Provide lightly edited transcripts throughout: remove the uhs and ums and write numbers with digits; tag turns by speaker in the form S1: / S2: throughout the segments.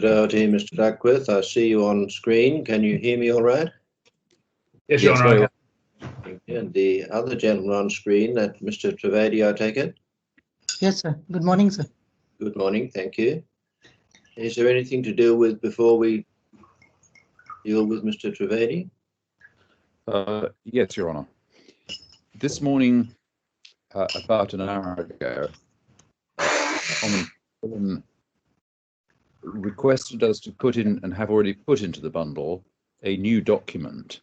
S1: Doherty, Mr. Duckworth. I see you on screen. Can you hear me all right?
S2: Yes, Your Honour, I can.
S1: And the other gentleman on screen, that Mr. Trivedi, I take it?
S3: Yes, sir. Good morning, sir.
S1: Good morning, thank you. Is there anything to deal with before we deal with Mr. Trivedi?
S4: Yes, Your Honour. This morning, about an hour ago, requested us to put in, and have already put into the bundle, a new document,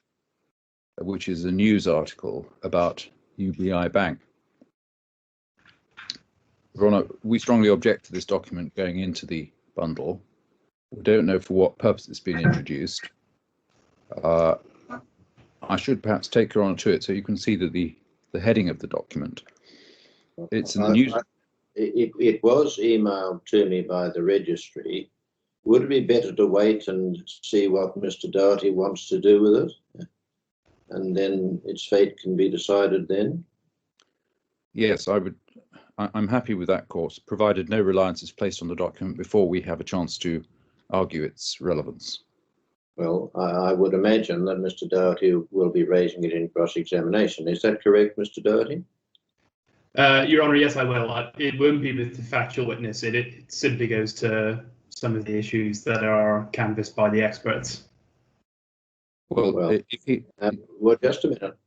S4: which is a news article about UBI Bank. Your Honour, we strongly object to this document going into the bundle. We don't know for what purpose it's been introduced. I should perhaps take Your Honour to it so you can see that the heading of the document. It's in the news.
S1: It was emailed to me by the registry. Would it be better to wait and see what Mr. Doherty wants to do with it? And then its fate can be decided then?
S4: Yes, I'm happy with that course, provided no reliance is placed on the document before we have a chance to argue its relevance.
S1: Well, I would imagine that Mr. Doherty will be raising it in cross-examination. Is that correct, Mr. Doherty?
S2: Your Honour, yes, I will. It won't be with the factual witness. It simply goes to some of the issues that are canvassed by the experts.
S1: Well, just a minute.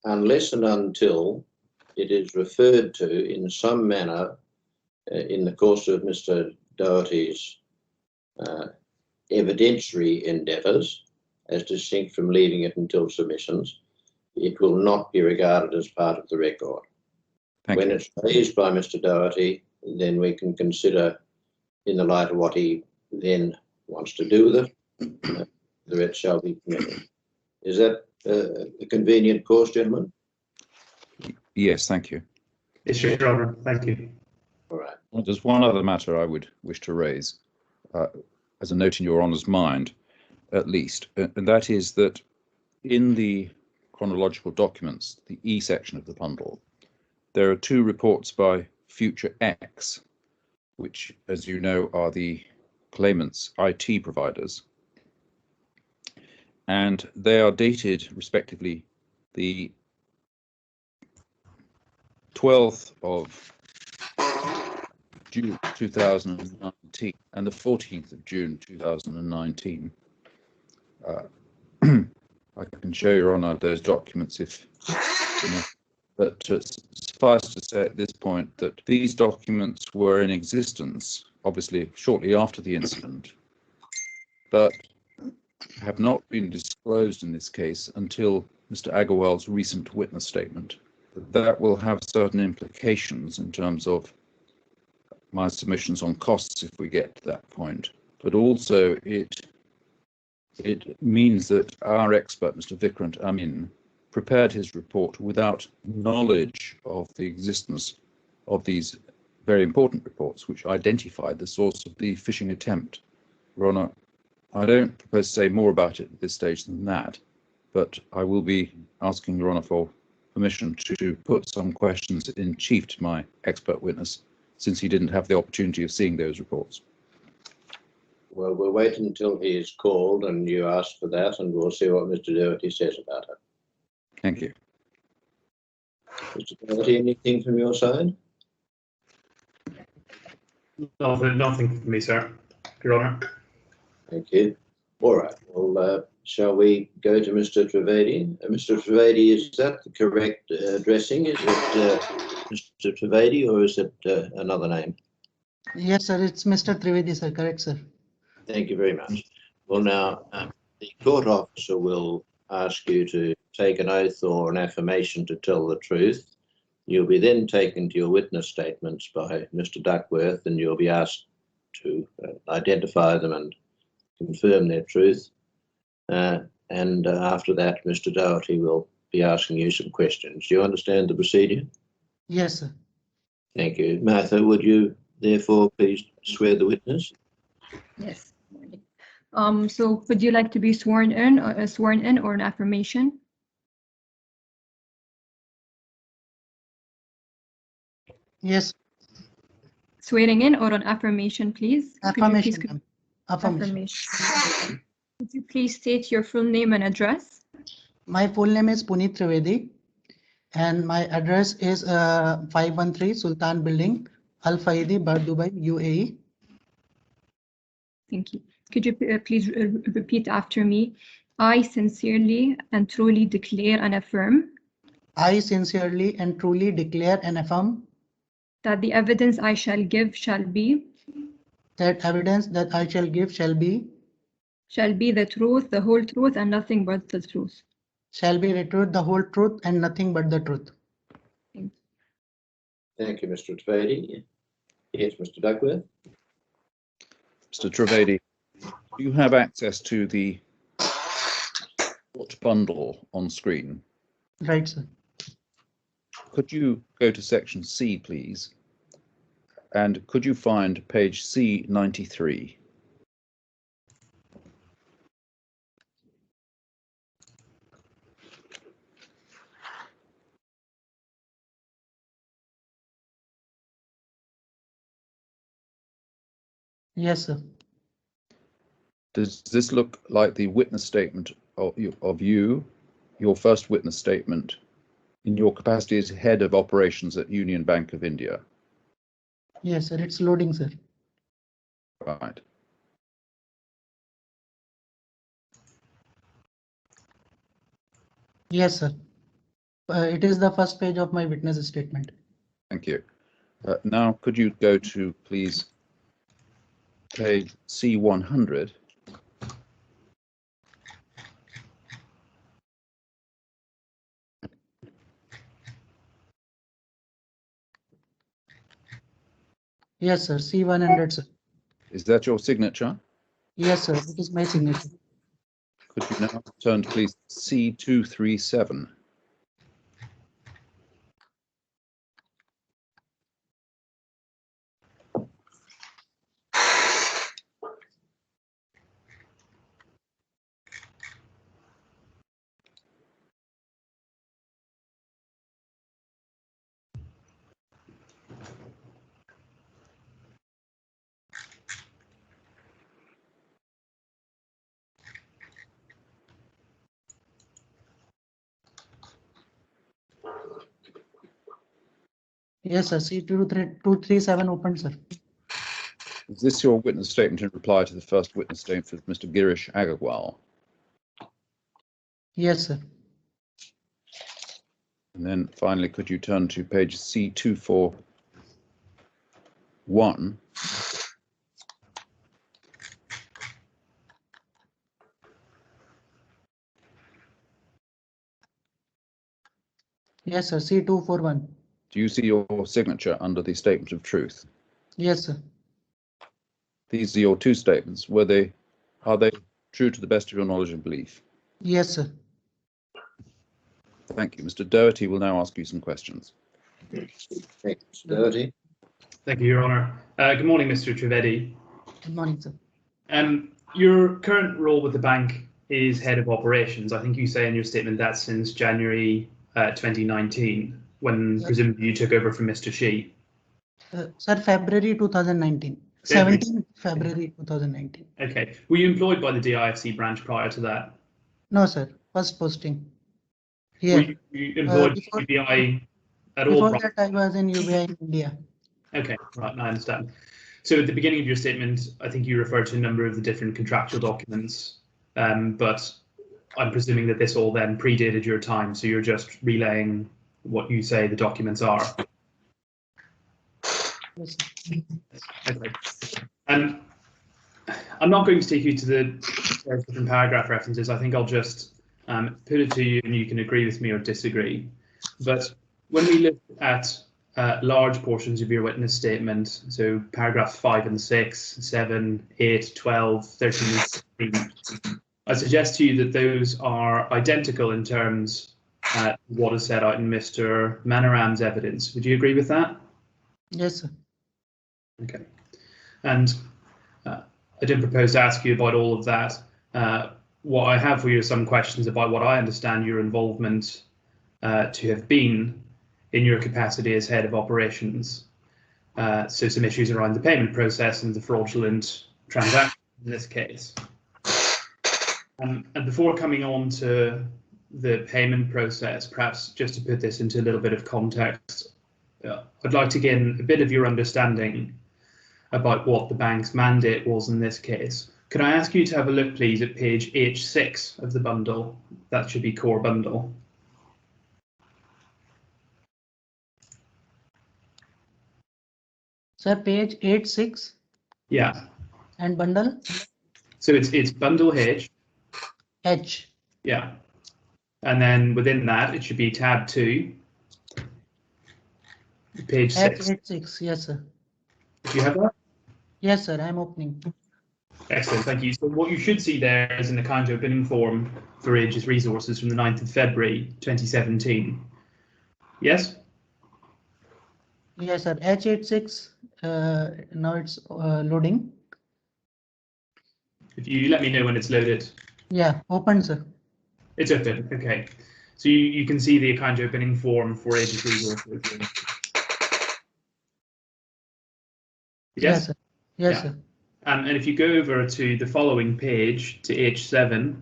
S1: Unless and until it is referred to in some manner in the course of Mr. Doherty's evidentiary endeavours, as distinct from leaving it until submissions, it will not be regarded as part of the record. When it's raised by Mr. Doherty, then we can consider, in the light of what he then wants to do with it, whether it shall be permitted. Is that a convenient course, gentlemen?
S4: Yes, thank you.
S2: Yes, Your Honour, thank you.
S1: All right.
S4: Well, there's one other matter I would wish to raise, as a note in Your Honour's mind, at least, and that is that in the chronological documents, the E section of the bundle, there are two reports by Future X, which, as you know, are the claimants' IT providers. And they are dated, respectively, the 12th of June 2019 and the 14th of June 2019. I can show Your Honour those documents if you know. But suffice to say at this point that these documents were in existence, obviously shortly after the incident, but have not been disclosed in this case until Mr. Agarwal's recent witness statement. That will have certain implications in terms of my submissions on costs if we get to that point. But also it means that our expert, Mr. Vikrant Amin, prepared his report without knowledge of the existence of these very important reports, which identified the source of the phishing attempt. Your Honour, I don't propose to say more about it at this stage than that, but I will be asking Your Honour for permission to put some questions in chief to my expert witness, since he didn't have the opportunity of seeing those reports.
S1: Well, we'll wait until he is called and you ask for that, and we'll see what Mr. Doherty says about it.
S4: Thank you.
S1: Mr. Doherty, anything from your side?
S2: Nothing from me, sir, Your Honour.
S1: Thank you. All right. Well, shall we go to Mr. Trivedi? Mr. Trivedi, is that the correct addressing? Is it Mr. Trivedi or is it another name?
S3: Yes, sir. It's Mr. Trivedi, sir. Correct, sir.
S1: Thank you very much. Well, now, the court officer will ask you to take an oath or an affirmation to tell the truth. You'll be then taken to your witness statements by Mr. Duckworth, and you'll be asked to identify them and confirm their truth. And after that, Mr. Doherty will be asking you some questions. Do you understand the procedure?
S3: Yes, sir.
S1: Thank you. Martha, would you therefore please swear the witness?
S5: Yes. So would you like to be sworn in or an affirmation?
S3: Yes.
S5: Swearing in or an affirmation, please?
S3: Affirmation. Affirmation.
S5: Could you please state your full name and address?
S3: My full name is Puneet Trivedi, and my address is 513 Sultan Building, Al Faidi, Bar Dubai, UAE.
S5: Thank you. Could you please repeat after me? I sincerely and truly declare and affirm
S3: I sincerely and truly declare and affirm
S5: that the evidence I shall give shall be
S3: that evidence that I shall give shall be
S5: the truth, the whole truth, and nothing but the truth.
S3: shall be the truth, the whole truth, and nothing but the truth.
S1: Thank you, Mr. Trivedi. Yes, Mr. Duckworth.
S4: Mr. Trivedi, do you have access to the bundle on screen?
S3: Right, sir.
S4: Could you go to section C, please? And could you find page C93?
S3: Yes, sir.
S4: Does this look like the witness statement of you, your first witness statement, in your capacity as head of operations at Union Bank of India?
S3: Yes, sir. It's loading, sir.
S4: Right.
S3: Yes, sir. It is the first page of my witness statement.
S4: Thank you. Now, could you go to, please, page C100?
S3: Yes, sir. C100, sir.
S4: Is that your signature?
S3: Yes, sir. It is my signature.
S4: Could you now turn to, please, C237?
S3: Yes, sir. C237 open, sir.
S4: Is this your witness statement in reply to the first witness statement of Mr. Girish Agarwal?
S3: Yes, sir.
S4: And then finally, could you turn to page C241?
S3: Yes, sir. C241.
S4: Do you see your signature under the statement of truth?
S3: Yes, sir.
S4: These are your two statements. Are they true to the best of your knowledge and belief?
S3: Yes, sir.
S4: Thank you. Mr. Doherty will now ask you some questions.
S1: Thank you, Mr. Doherty.
S2: Thank you, Your Honour. Good morning, Mr. Trivedi.
S3: Good morning, sir.
S2: Your current role with the bank is head of operations. I think you say in your statement that since January 2019, when presumably you took over from Mr. Shi.
S3: Sir, February 2019. 17 February 2019.
S2: Okay. Were you employed by the DIFC branch prior to that?
S3: No, sir. First posting. Here.
S2: Were you employed by UBI at all?
S3: Before that, I was in UBI in India.
S2: Okay, right, now I understand. So at the beginning of your statement, I think you referred to a number of the different contractual documents, but I'm presuming that this all then predated your time, so you're just relaying what you say the documents are.
S3: Yes,
S2: Okay. I'm not going to take you to the different paragraph references. I think I'll just put it to you and you can agree with me or disagree. But when we look at large portions of your witness statement, so paragraphs 5 and 6, 7, 8, 12, 13, and 16, I suggest to you that those are identical in terms of what is set out in Mr. Manoram's evidence. Would you agree with that?
S3: yes, sir.
S2: Okay. And I didn't propose to ask you about all of that. What I have for you are some questions about what I understand your involvement to have been in your capacity as head of operations. So some issues around the payment process and the fraudulent transaction in this case. And before coming on to the payment process, perhaps just to put this into a little bit of context, I'd like to gain a bit of your understanding about what the bank's mandate was in this case. Could I ask you to have a look, please, at page H6 of the bundle? That should be core bundle.
S3: Sir, page 86
S2: Yeah.
S3: and bundle
S2: So it's bundle H.
S3: H.
S2: Yeah. And then within that, it should be tab 2, page 6.
S3: H86, yes, sir.
S2: Do you have that?
S3: Yes, sir, I'm opening.
S2: Excellent, thank you. So what you should see there is an account opening form for Aegis Resources from the 9th of February 2017. Yes?
S3: Yes, sir, H86, now it's loading.
S2: If you let me know when it's loaded.
S3: Yeah, open, sir.
S2: It's open, okay. So you can see the account opening form for Aegis Resources. Yes?
S3: Sir. Yes,
S2: Yeah.
S3: sir.
S2: And if you go over to the following page, to H7,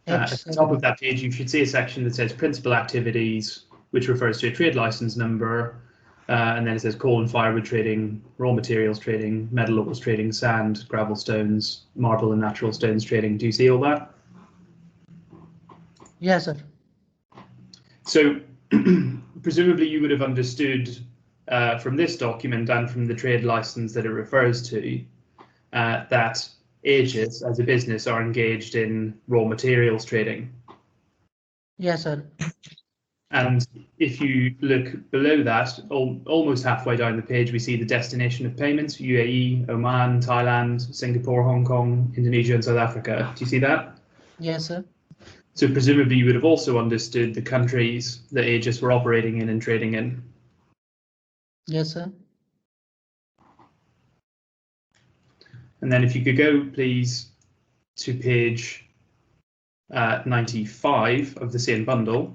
S2: at the top of that page, you should see a section that says Principal Activities, which refers to a trade license number, and then it says coal and firewood trading, raw materials trading, metal ores trading, sand, gravel stones, marble and natural stones trading. Do you see all that?
S3: Yes, sir.
S2: So presumably you would have understood from this document and from the trade license that it refers to that Aegis as a business are engaged in raw materials trading.
S3: Yes, sir.
S2: And if you look below that, almost halfway down the page, we see the destination of payments: UAE, Oman, Thailand, Singapore, Hong Kong, Indonesia, and South Africa. Do you see that?
S3: Yes, sir.
S2: So presumably you would have also understood the countries that Aegis were operating in and trading in.
S3: Yes, sir.
S2: And then if you could go, please, to page 95 of the same bundle.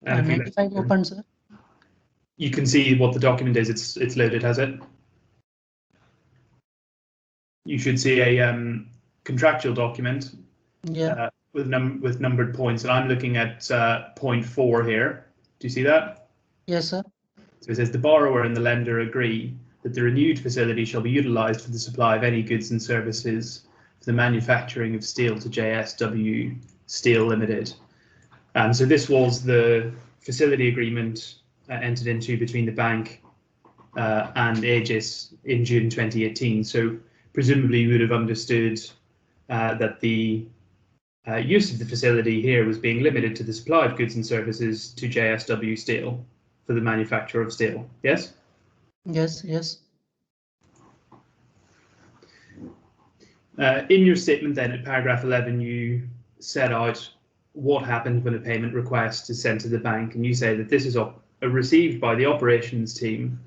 S2: And if
S3: 95 open, sir.
S2: you can see what the document is. It's loaded, has it? You should see a contractual document
S3: Yeah.
S2: with numbered points, and I'm looking at point 4 here. Do you see that?
S3: Yes, sir.
S2: So it says the borrower and the lender agree that the renewed facility shall be utilised for the supply of any goods and services for the manufacturing of steel to JSW Steel Limited. So this was the facility agreement entered into between the bank and Aegis in June 2018. So presumably you would have understood that the use of the facility here was being limited to the supply of goods and services to JSW Steel for the manufacture of steel. Yes?
S3: Yes, yes.
S2: In your statement then at paragraph 11, you set out what happens when a payment request is sent to the bank, and you say that this is received by the operations team.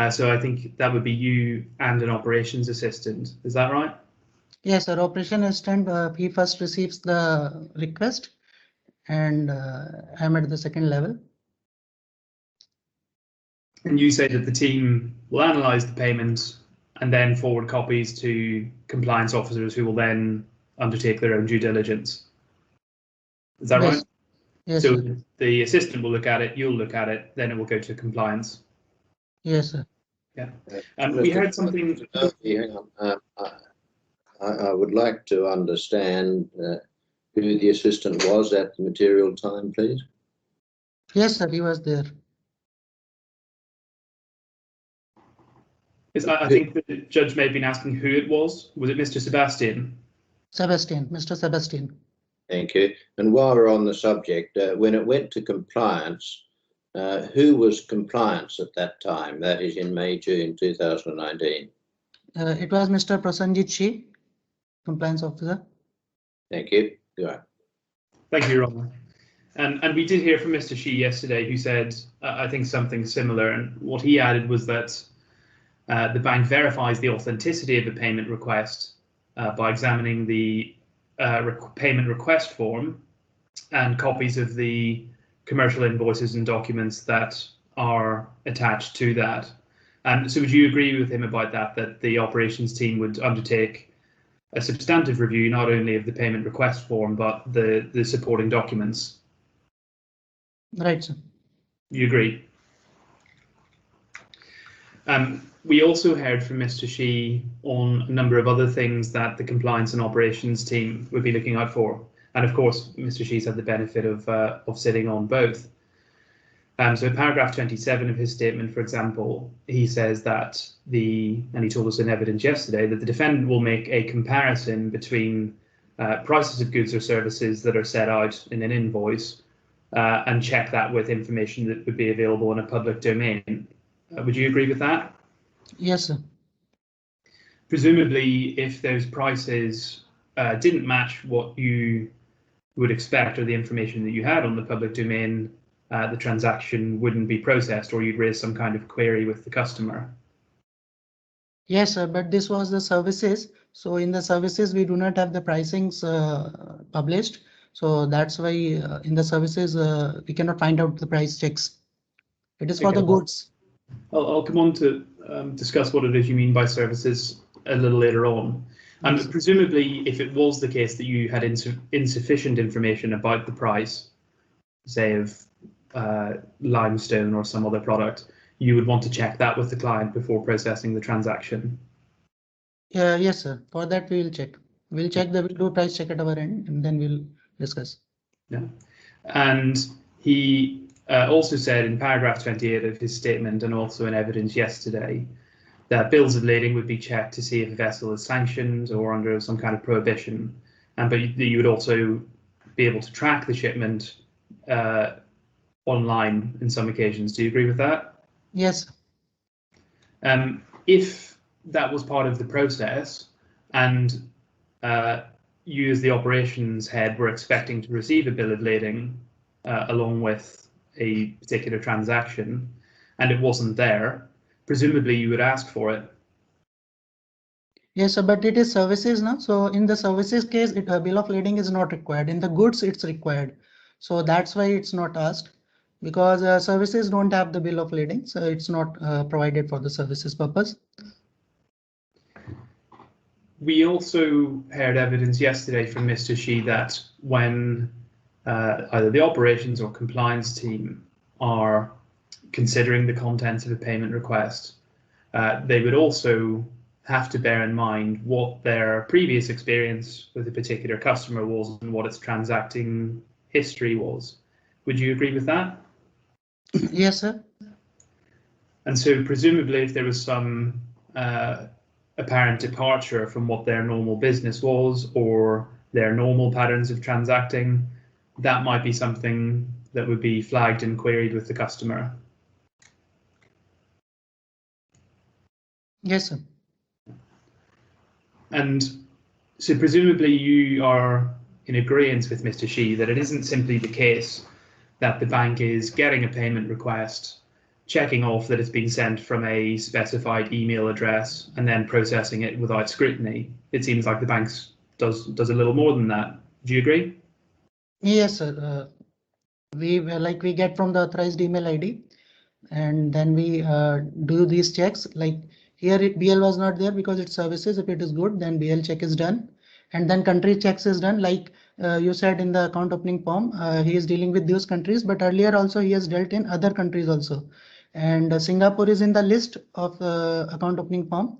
S2: So I think that would be you and an operations assistant. Is that right?
S3: Yes, sir. Operation assistant, he first receives the request, and I'm at the second level.
S2: And you say that the team will analyse the payment and then forward copies to compliance officers who will then undertake their own due diligence. Is that
S3: Yes.
S2: right?
S3: Yes,
S2: So
S3: sir.
S2: the assistant will look at it, you'll look at it, then it will go to compliance.
S3: Yes, sir.
S2: Yeah. We heard something.
S1: Hang on. I would like to understand who the assistant was at the material time, please.
S3: Yes, sir. He was there.
S2: I think the judge may have been asking who it was. Was it Mr. Sebastian?
S3: Sebastian, Mr. Sebastian.
S1: Thank you. And while we're on the subject, when it went to compliance, who was compliance at that time? That is in May, June 2019.
S3: It was Mr. Prasanjit Shi, compliance officer.
S1: Thank you. Go on.
S2: Thank you, Ron. And we did hear from Mr. Shi yesterday, who said, I think, something similar. And what he added was that the bank verifies the authenticity of a payment request by examining the payment request form and copies of the commercial invoices and documents that are attached to that. So would you agree with him about that the operations team would undertake a substantive review not only of the payment request form but the supporting documents?
S3: Right, sir.
S2: You agree? We also heard from Mr. Shi on a number of other things that the compliance and operations team would be looking out for. And of course, Mr. Shi's had the benefit of sitting on both. So in paragraph 27 of his statement, for example, he says that and he told us in evidence yesterday, that the defendant will make a comparison between prices of goods or services that are set out in an invoice and check that with information that would be available in a public domain. Would you agree with that?
S3: Yes, sir.
S2: Presumably, if those prices didn't match what you would expect or the information that you had on the public domain, the transaction wouldn't be processed, or you'd raise some kind of query with the customer.
S3: Yes, sir, but this was the services. So in the services, we do not have the pricings published. So that's why in the services, we cannot find out the price checks. It is for the goods.
S2: I'll come on to discuss what it is you mean by services a little later on. And presumably, if it was the case that you had insufficient information about the price, say of limestone or some other product, you would want to check that with the client before processing the transaction.
S3: Yes, sir. For that, we will check. We'll do a price check at our end, and then we'll discuss.
S2: Yeah. And he also said in paragraph 28 of his statement, and also in evidence yesterday, that bills of lading would be checked to see if a vessel is sanctioned or under some kind of prohibition, but you would also be able to track the shipment online in some occasions. Do you agree with that?
S3: Yes.
S2: If that was part of the process and you as the operations head were expecting to receive a bill of lading along with a particular transaction and it wasn't there, presumably you would ask for it.
S3: Yes, sir, but it is services now. So in the services case, a bill of lading is not required. In the goods, it's required. So that's why it's not asked, because services don't have the bill of lading. So it's not provided for the services purpose.
S2: We also heard evidence yesterday from Mr. Shi that when either the operations or compliance team are considering the contents of a payment request, they would also have to bear in mind what their previous experience with a particular customer was and what its transacting history was. Would you agree with that?
S3: Yes, sir.
S2: And so presumably if there was some apparent departure from what their normal business was or their normal patterns of transacting, that might be something that would be flagged and queried with the customer.
S3: Yes, sir.
S2: And so presumably you are in agreement with Mr. Shi that it isn't simply the case that the bank is getting a payment request, checking off that it's been sent from a specified email address and then processing it without scrutiny. It seems like the bank does a little more than that. Do you agree?
S3: Yes, sir. We get from the authorized email ID, and then we do these checks. Like here, BL was not there because it's services. If it is good, then BL check is done, and then country checks is done. Like you said in the account opening form, he is dealing with those countries, but earlier also he has dealt in other countries also. And Singapore is in the list of account opening form.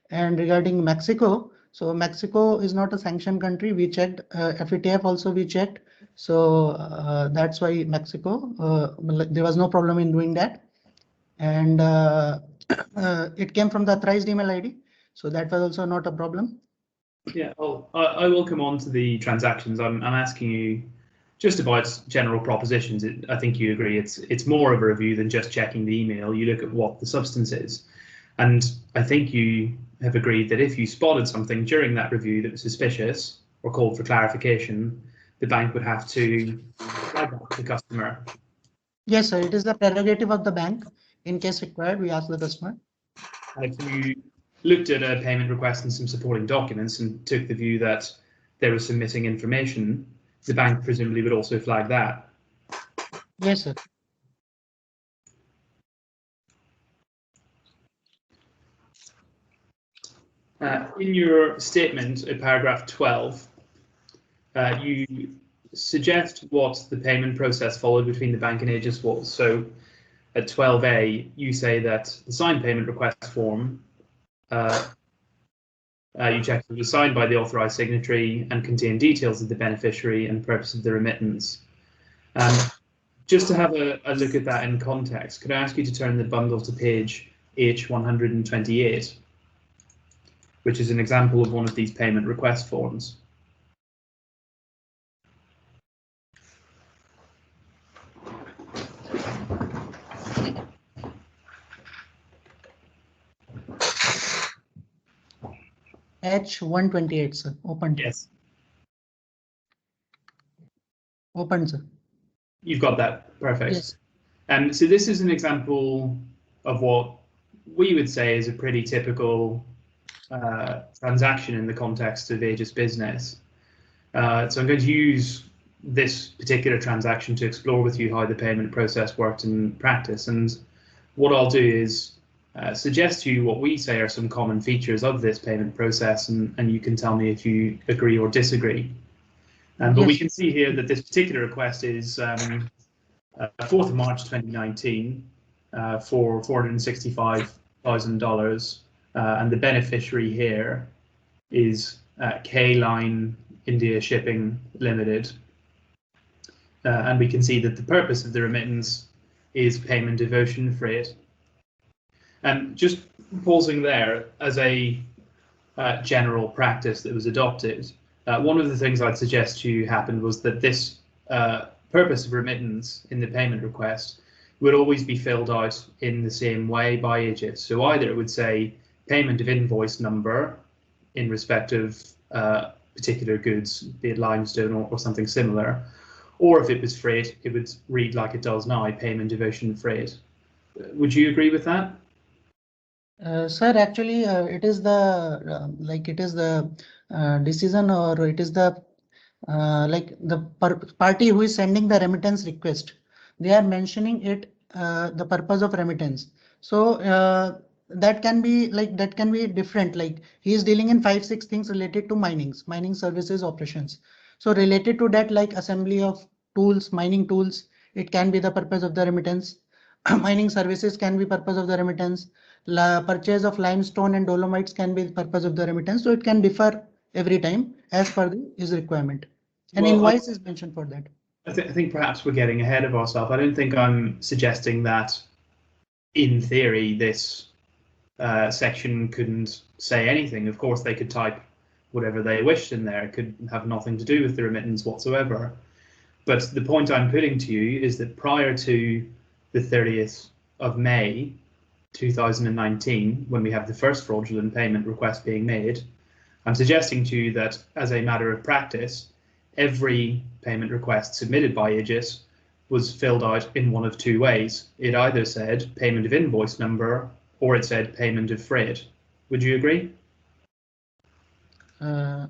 S3: And regarding Mexico, so Mexico is not a sanctioned country. We checked FATF also we checked. So that's why Mexico, there was no problem in doing that. And it came from the authorized email ID. So that was also not a problem.
S2: Yeah, I will come on to the transactions. I'm asking you just about general propositions. I think you agree it's more of a review than just checking the email. You look at what the substance is. And I think you have agreed that if you spotted something during that review that was suspicious or called for clarification, the bank would have to flag that to the customer.
S3: Yes, sir. It is the prerogative of the bank. In case required, we ask the customer.
S2: if you looked at a payment request and some supporting documents and took the view that there was some missing information, the bank presumably would also flag that.
S3: Yes, sir.
S2: In your statement at paragraph 12, you suggest what the payment process followed between the bank and Aegis was. So at 12A, you say that the signed payment request form, you check it was signed by the authorized signatory and contained details of the beneficiary and purpose of the remittance. Just to have a look at that in context, could I ask you to turn the bundle to page H128, which is an example of one of these payment request forms.
S3: H128, sir. Open.
S2: Yes.
S3: Open, sir.
S2: You've got that. Perfect.
S3: Yes.
S2: So this is an example of what we would say is a pretty typical transaction in the context of Aegis business. So I'm going to use this particular transaction to explore with you how the payment process worked in practice. And what I'll do is suggest to you what we say are some common features of this payment process, and you can tell me if you agree or disagree. But
S3: Yes.
S2: we can see here that this particular request is 4th of March 2019 for $465,000, and the beneficiary here is K-Line India Shipping Limited. And we can see that the purpose of the remittance is payment of ocean freight. And just pausing there, as a general practice that was adopted, one of the things I'd suggest to you happened was that this purpose of remittance in the payment request would always be filled out in the same way by Aegis. So either it would say payment of invoice number in respect of particular goods, be it limestone or something similar, or if it was freight, it would read like it does now, payment of ocean freight. Would you agree with that?
S3: Sir, actually, it is the decision, or it is the party who is sending the remittance request. They are mentioning it, the purpose of remittance. So that can be different. Like he is dealing in 5-6 things related to mining services operations. So related to that, like assembly of tools, mining tools, it can be the purpose of the remittance. Mining services can be purpose of the remittance. Purchase of limestone and dolomites can be the purpose of the remittance. So it can differ every time as per his requirement. An invoice is mentioned for that.
S2: I think perhaps we're getting ahead of ourselves. I don't think I'm suggesting that, in theory, this section couldn't say anything. Of course, they could type whatever they wished in there. It could have nothing to do with the remittance whatsoever. But the point I'm putting to you is that prior to the 30th of May 2019, when we have the first fraudulent payment request being made, I'm suggesting to you that as a matter of practice, every payment request submitted by Aegis was filled out in one of two ways. It either said payment of invoice number or it said payment of freight. Would you agree?
S3: That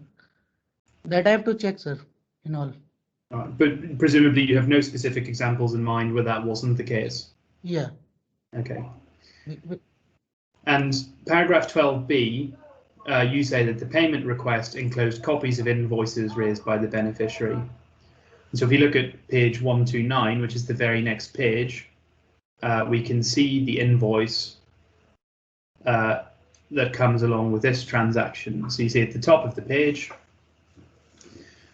S3: I have to check, sir, in all.
S2: But presumably you have no specific examples in mind where that wasn't the case.
S3: Yeah.
S2: Okay. And paragraph 12B, you say that the payment request enclosed copies of invoices raised by the beneficiary. And so if you look at page 129, which is the very next page, we can see the invoice that comes along with this transaction. So you see at the top of the page,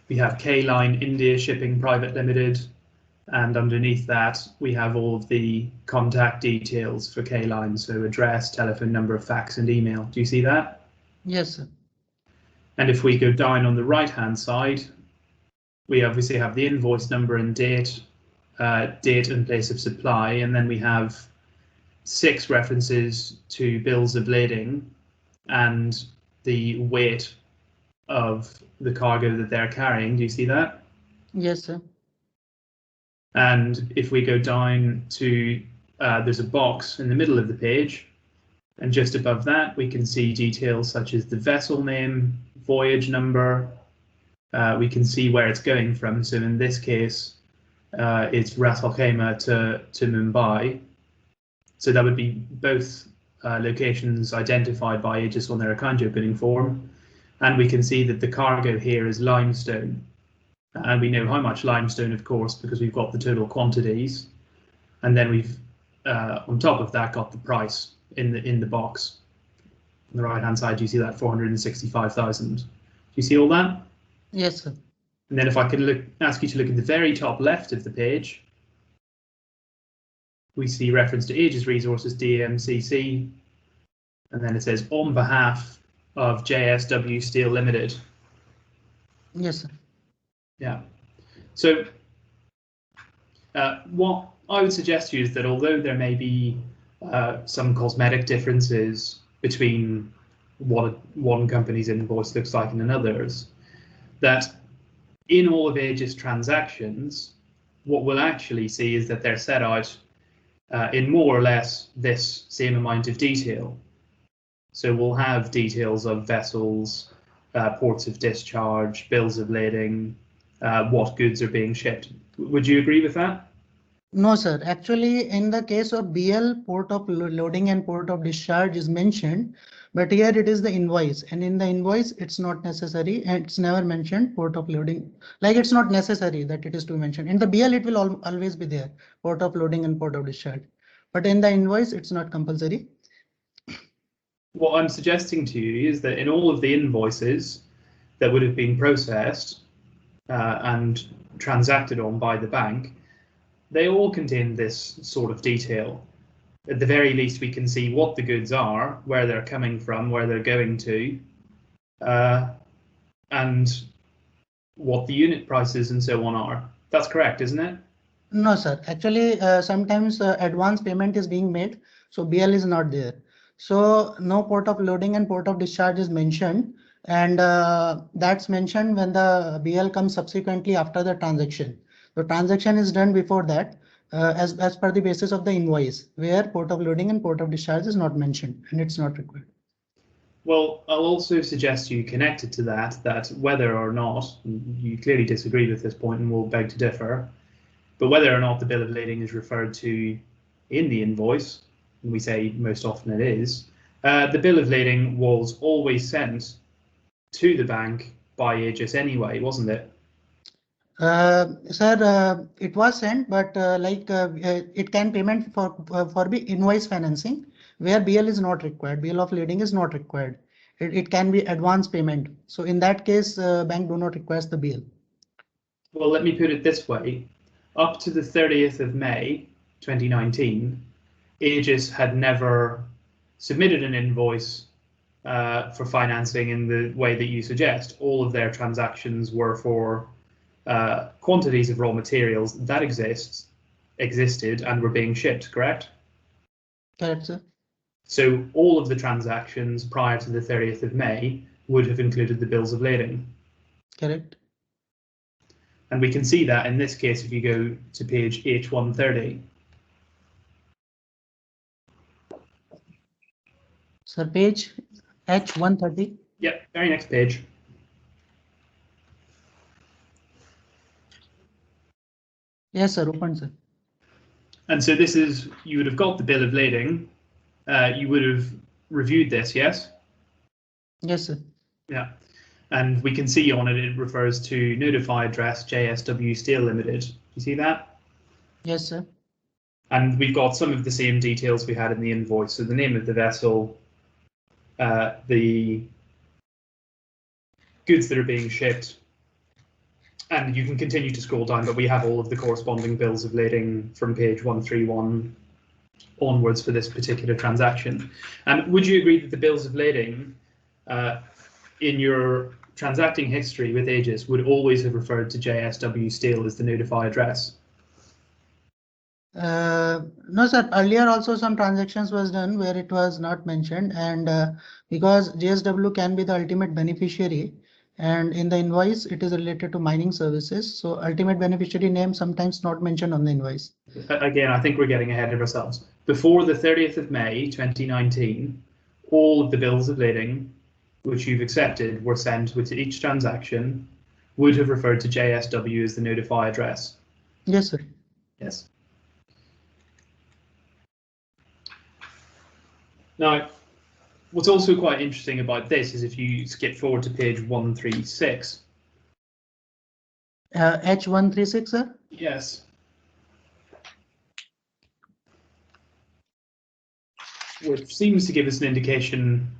S2: we have K-Line India Shipping Private Limited, and underneath that we have all of the contact details for K-Line, so address, telephone number, fax and email. Do you see that?
S3: Yes, sir.
S2: And if we go down on the right hand side, we obviously have the invoice number and date, date and place of supply, and then we have 6 references to bills of lading and the weight of the cargo that they're carrying. Do you see that?
S3: Yes, sir.
S2: And if we go down to, there's a box in the middle of the page And just above that, we can see details such as the vessel name, voyage number. We can see where it's going from. So in this case, it's Ras Al Khaimah to Mumbai. So that would be both locations identified by Aegis on their account opening form. And we can see that the cargo here is limestone. And we know how much limestone, of course, because we've got the total quantities. And then we've, on top of that, got the price in the box. On the right-hand side, you see that 465,000. Do you see all that?
S3: Yes, sir.
S2: And then if I can ask you to look at the very top left of the page, we see reference to Aegis Resources Dmcc, and then it says on behalf of JSW Steel Limited.
S3: Yes, sir.
S2: Yeah. So what I would suggest to you is that although there may be some cosmetic differences between what one company's invoice looks like and another's, that in all of Aegis transactions, what we'll actually see is that they're set out in more or less this same amount of detail. So we'll have details of vessels, ports of discharge, bills of lading, what goods are being shipped. Would you agree with that?
S3: No, sir. Actually, in the case of BL, port of loading and port of discharge is mentioned, but here it is the invoice, and in the invoice it's not necessary, and it's never mentioned port of loading. Like it's not necessary that it is to mention. In the BL, it will always be there, port of loading and port of discharge, but in the invoice, it's not compulsory.
S2: What I'm suggesting to you is that in all of the invoices that would have been processed and transacted on by the bank, they all contain this sort of detail. At the very least, we can see what the goods are, where they're coming from, where they're going to, and what the unit prices and so on are. That's correct, isn't it?
S3: No, sir. Actually, sometimes advance payment is being made, so BL is not there. So no port of loading and port of discharge is mentioned, and that's mentioned when the BL comes subsequently after the transaction. The transaction is done before that, as per the basis of the invoice, where port of loading and port of discharge is not mentioned, and it's not required.
S2: Well, I'll also suggest you connected to that whether or not, you clearly disagree with this point and will beg to differ, but whether or not the bill of lading is referred to in the invoice, and we say most often it is, the bill of lading was always sent to the bank by Aegis anyway, wasn't it?
S3: Sir, it was sent, but it can payment for the invoice financing, where BL is not required. BL of lading is not required. It can be advance payment. So in that case, bank do not request the BL.
S2: Well, let me put it this way. Up to the 30th of May 2019, Aegis had never submitted an invoice for financing in the way that you suggest. All of their transactions were for quantities of raw materials that existed and were being shipped, correct?
S3: Correct, sir.
S2: So all of the transactions prior to the 30th of May would have included the bills of lading.
S3: Correct.
S2: And we can see that in this case if you go to page H130.
S3: Sir, page H130.
S2: Yep, very next page.
S3: Yes, sir, open, sir.
S2: And so this is, you would have got the bill of lading. You would have reviewed this, yes?
S3: Yes, sir.
S2: Yeah. And we can see on it, it refers to notify address JSW Steel Limited. Do you see that?
S3: Yes, sir.
S2: And we've got some of the same details we had in the invoice. So the name of the vessel, the goods that are being shipped, and you can continue to scroll down, but we have all of the corresponding bills of lading from page 131 onwards for this particular transaction. And would you agree that the bills of lading in your transacting history with Aegis would always have referred to JSW Steel as the notify address?
S3: No, sir. Earlier also some transactions was done where it was not mentioned, and because JSW can be the ultimate beneficiary, and in the invoice it is related to mining services, so ultimate beneficiary name sometimes not mentioned on the invoice.
S2: Again, I think we're getting ahead of ourselves. Before the 30th of May 2019, all of the bills of lading which you've accepted were sent with each transaction would have referred to JSW as the notify address.
S3: Yes, sir.
S2: Yes. Now, what's also quite interesting about this is if you skip forward to page 136.
S3: H136, sir?
S2: Yes. Which seems to give us an indication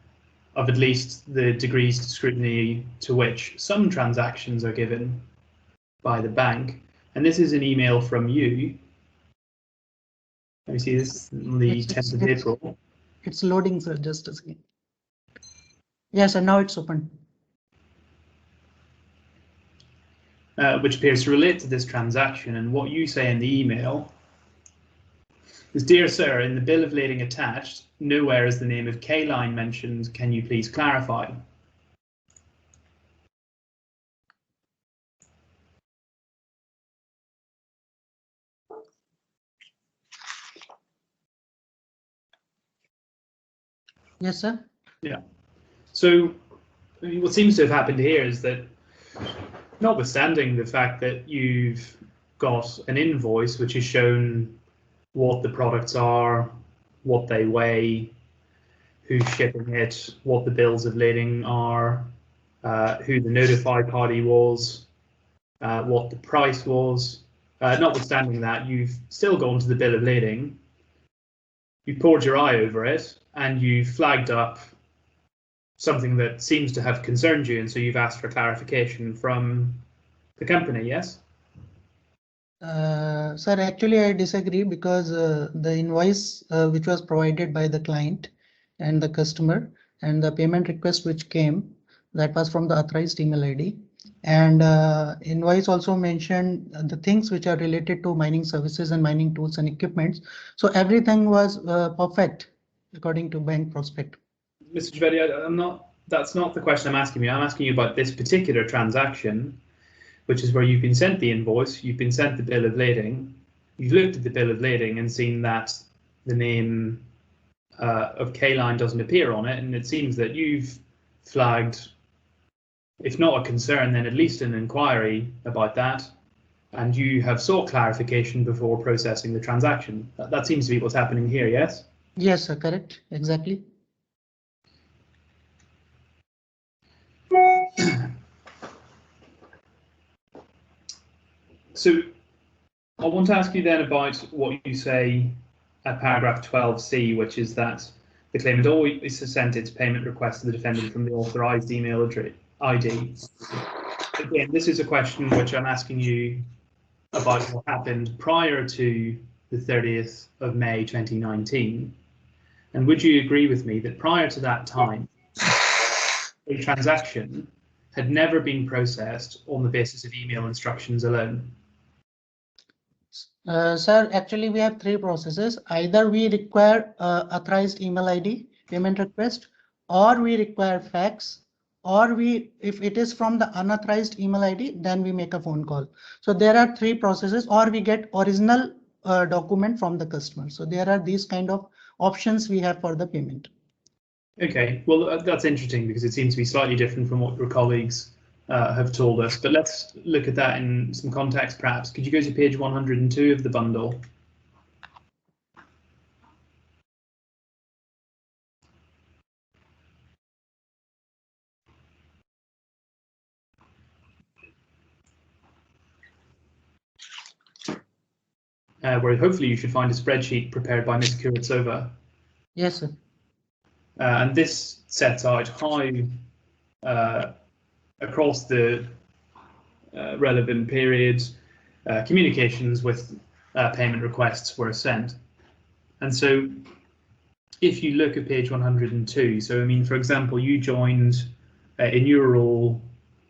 S2: of at least the degrees of scrutiny to which some transactions are given by the bank. And this is an email from you. Let me see, this on the 10th of April.
S3: It's loading, sir, just a second. Yes, and now it's open.
S2: Which appears to relate to this transaction. And what you say in the email is, "Dear sir, in the bill of lading attached, nowhere is the name of K-Line mentioned. Can you please clarify?"
S3: Yes, sir.
S2: Yeah. So I mean, what seems to have happened here is that, notwithstanding the fact that you've got an invoice which has shown what the products are, what they weigh, who's shipping it, what the bills of lading are, who the notified party was, what the price was. Notwithstanding that, you've still gone to the bill of lading, you poured your eye over it, and you flagged up something that seems to have concerned you, and so you've asked for clarification from the company, yes?
S3: Sir, actually, I disagree because the invoice which was provided by the client and the customer and the payment request which came, that was from the authorized email ID. And invoice also mentioned the things which are related to mining services and mining tools and equipments. So everything was perfect according to bank prospect.
S2: Mr. Javedi, that's not the question I'm asking you. I'm asking you about this particular transaction, which is where you've been sent the invoice, you've been sent the bill of lading, you've looked at the bill of lading and seen that the name of K-Line doesn't appear on it, and it seems that you've flagged, if not a concern, then at least an inquiry about that, and you have sought clarification before processing the transaction. That seems to be what's happening here, yes?
S3: Yes, sir, correct, exactly.
S2: So I want to ask you then about what you say at paragraph 12C, which is that the claimant always sent its payment request to the defendant from the authorized email ID. Again, this is a question which I'm asking you about what happened prior to the 30th of May 2019. And would you agree with me that prior to that time, a transaction had never been processed on the basis of email instructions alone?
S3: Sir, actually we have three processes. Either we require authorized email ID payment request, or we require fax, or if it is from the unauthorized email ID, then we make a phone call. So there are three processes, or we get original document from the customer. So there are these kind of options we have for the payment.
S2: Okay, well, that's interesting because it seems to be slightly different from what your colleagues have told us. But let's look at that in some context, perhaps. Could you go to page 102 of the bundle? Where hopefully you should find a spreadsheet prepared by Ms. Kuritsova.
S3: Yes, sir.
S2: And this sets out how, across the relevant periods, communications with payment requests were sent. And so if you look at page 102, so I mean, for example, you joined in your role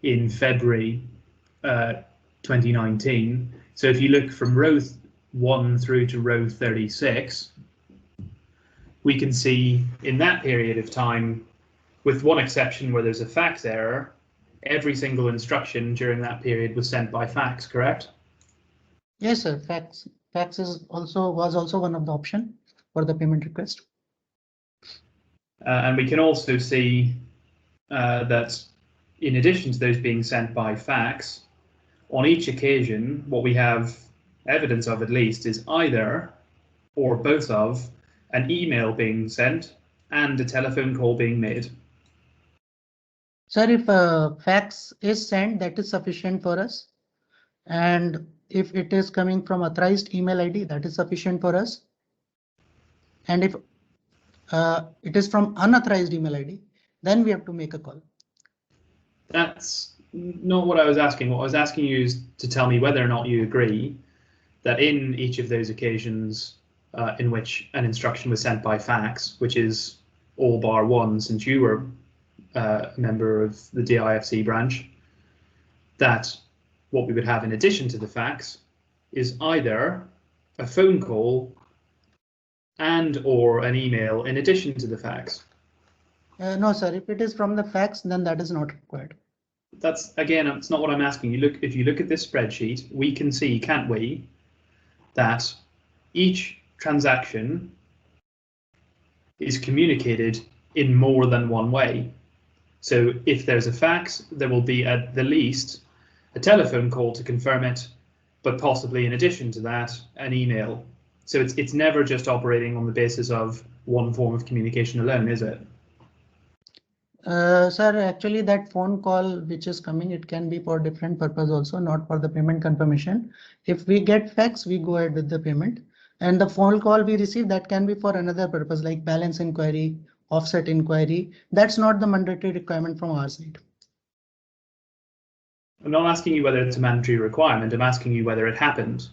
S2: in February 2019. So if you look from row 1 through to row 36, we can see in that period of time, with one exception where there's a fax error, every single instruction during that period was sent by fax, correct?
S3: Yes, sir. Fax was also one of the option for the payment request.
S2: And we can also see that in addition to those being sent by fax, on each occasion, what we have evidence of at least is either or both of an email being sent and a telephone call being made.
S3: Sir, if a fax is sent, that is sufficient for us. And if it is coming from authorized email ID, that is sufficient for us. And if it is from unauthorized email ID, then we have to make a call.
S2: That's not what I was asking. What I was asking you is to tell me whether or not you agree that in each of those occasions in which an instruction was sent by fax, which is all bar one since you were a member of the DIFC branch, that what we would have in addition to the fax is either a phone call and or an email in addition to the fax.
S3: No, sir, if it is from the fax, then that is not required.
S2: That's, again, it's not what I'm asking you. If you look at this spreadsheet, we can see, can't we, that each transaction is communicated in more than one way. So if there's a fax, there will be at the least a telephone call to confirm it, but possibly in addition to that, an email. So it's never just operating on the basis of one form of communication alone, is it?
S3: Sir, actually that phone call which is coming, it can be for different purpose also, not for the payment confirmation. If we get fax, we go ahead with the payment. And the phone call we receive, that can be for another purpose like balance inquiry, offset inquiry. That's not the mandatory requirement from our side.
S2: I'm not asking you whether it's a mandatory requirement. I'm asking you whether it happened.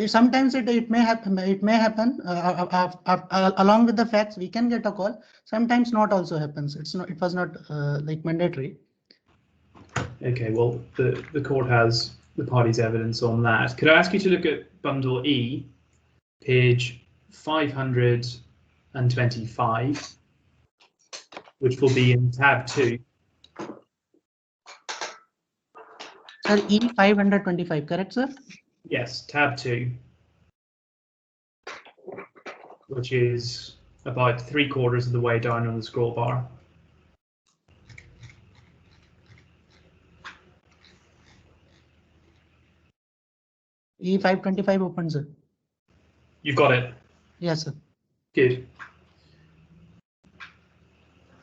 S3: Sometimes it may happen. It may happen along with the fax. We can get a call. Sometimes not also happens. It's not. It was not like mandatory.
S2: Okay. Well, the court has the party's evidence on that. Could I ask you to look at Bundle E, page 525, which will be in tab 2.
S3: Sir, E525, correct, sir?
S2: Yes, tab 2, which is about 3/4 of the way down on the scroll bar.
S3: E525 open, sir.
S2: You've got it.
S3: Yes, sir.
S2: Good.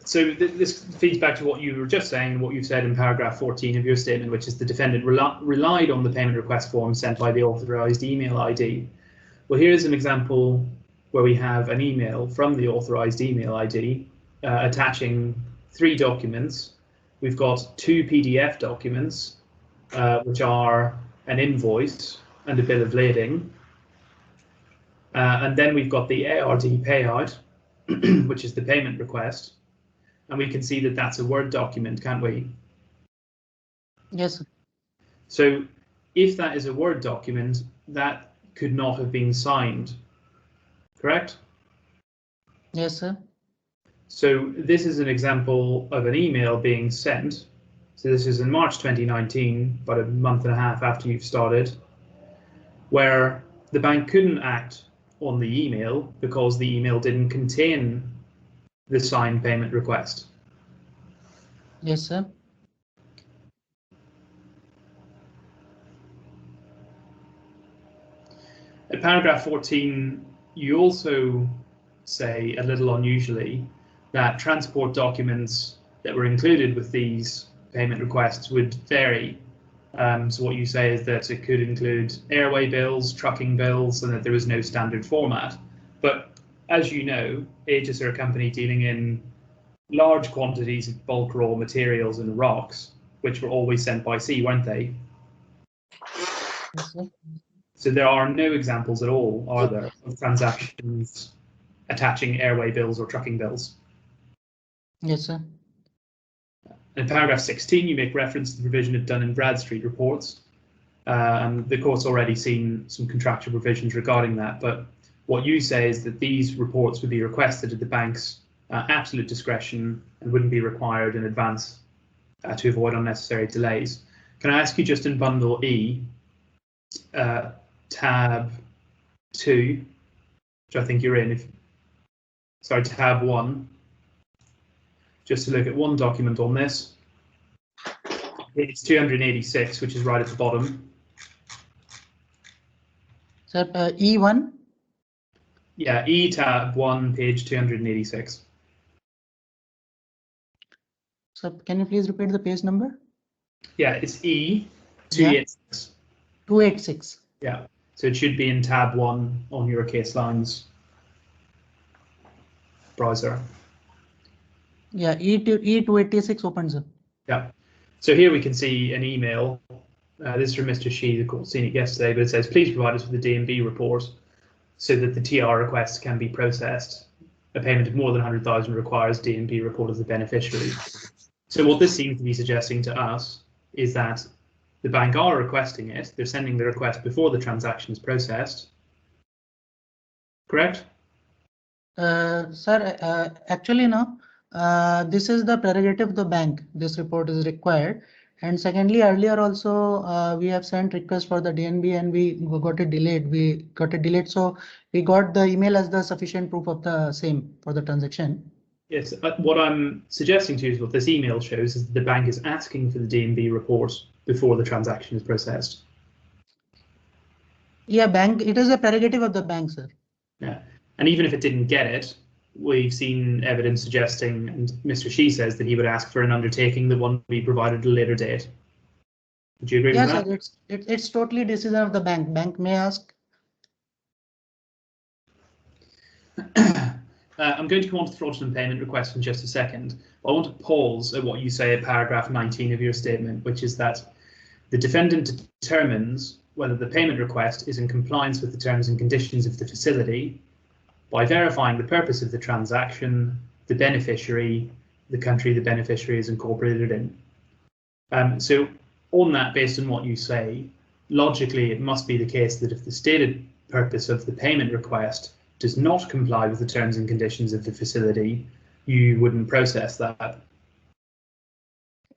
S2: So this feeds back to what you were just saying, what you've said in paragraph 14 of your statement, which is the defendant relied on the payment request form sent by the authorized email ID. Well, here's an example where we have an email from the authorized email ID attaching 3 documents. We've got 2 PDF documents, which are an invoice and a bill of lading. And then we've got the ARD payout, which is the payment request. And we can see that that's a Word document, can't we?
S3: Yes, sir.
S2: So if that is a Word document, that could not have been signed, correct?
S3: Yes, sir.
S2: So this is an example of an email being sent. So this is in March 2019, about a month and a half after you've started, where the bank couldn't act on the email because the email didn't contain the signed payment request.
S3: Yes, sir.
S2: At paragraph 14, you also say, a little unusually, that transport documents that were included with these payment requests would vary. So what you say is that it could include airway bills, trucking bills, and that there was no standard format. But as you know, Aegis are a company dealing in large quantities of bulk raw materials and rocks, which were always sent by sea, weren't they?
S3: Yes, sir.
S2: So there are no examples at all, are there, of transactions attaching airway bills or trucking bills?
S3: Yes, sir.
S2: In paragraph 16, you make reference to the provision of Dun & Bradstreet reports. The court's already seen some contractual provisions regarding that, but what you say is that these reports would be requested at the bank's absolute discretion and wouldn't be required in advance to avoid unnecessary delays. Can I ask you, just in Bundle E, tab 2, which I think you're in, sorry, tab 1, just to look at one document on this. It's 286, which is right at the bottom.
S3: Sir, E1?
S2: Yeah, E tab 1, page 286.
S3: So can you please repeat the page number?
S2: Yeah, it's E 286.
S3: 286.
S2: Yeah, so it should be in tab 1 on your case lines browser.
S3: Yeah, E286 opens up.
S2: Yeah, so here we can see an email. This is from Mr. Shi, the court seen it yesterday, but it says, please provide us with the DMB report so that the TR request can be processed. A payment of more than 100,000 requires DMB report of the beneficiary. So what this seems to be suggesting to us is that the bank are requesting it. They're sending the request before the transaction is processed. Correct?
S3: Sir, actually, no. This is the prerogative of the bank. This report is required. And secondly, earlier also we have sent request for the DNB and we got it delayed. So we got the email as the sufficient proof of the same for the transaction.
S2: Yes. What I'm suggesting to you is what this email shows is that the bank is asking for the DNB report before the transaction is processed.
S3: Yeah, bank. It is a prerogative of the bank, sir.
S2: Yeah. And even if it didn't get it, we've seen evidence suggesting, and Mr. Shi says that he would ask for an undertaking that one be provided at a later date. Would you agree with that?
S3: Yes, sir. It's totally decision of the bank. Bank may ask.
S2: I'm going to come on to the fraudulent payment request in just a second. I want to pause at what you say at paragraph 19 of your statement, which is that the defendant determines whether the payment request is in compliance with the terms and conditions of the facility by verifying the purpose of the transaction, the beneficiary, the country the beneficiary is incorporated in. So on that, based on what you say, logically it must be the case that if the stated purpose of the payment request does not comply with the terms and conditions of the facility, you wouldn't process that.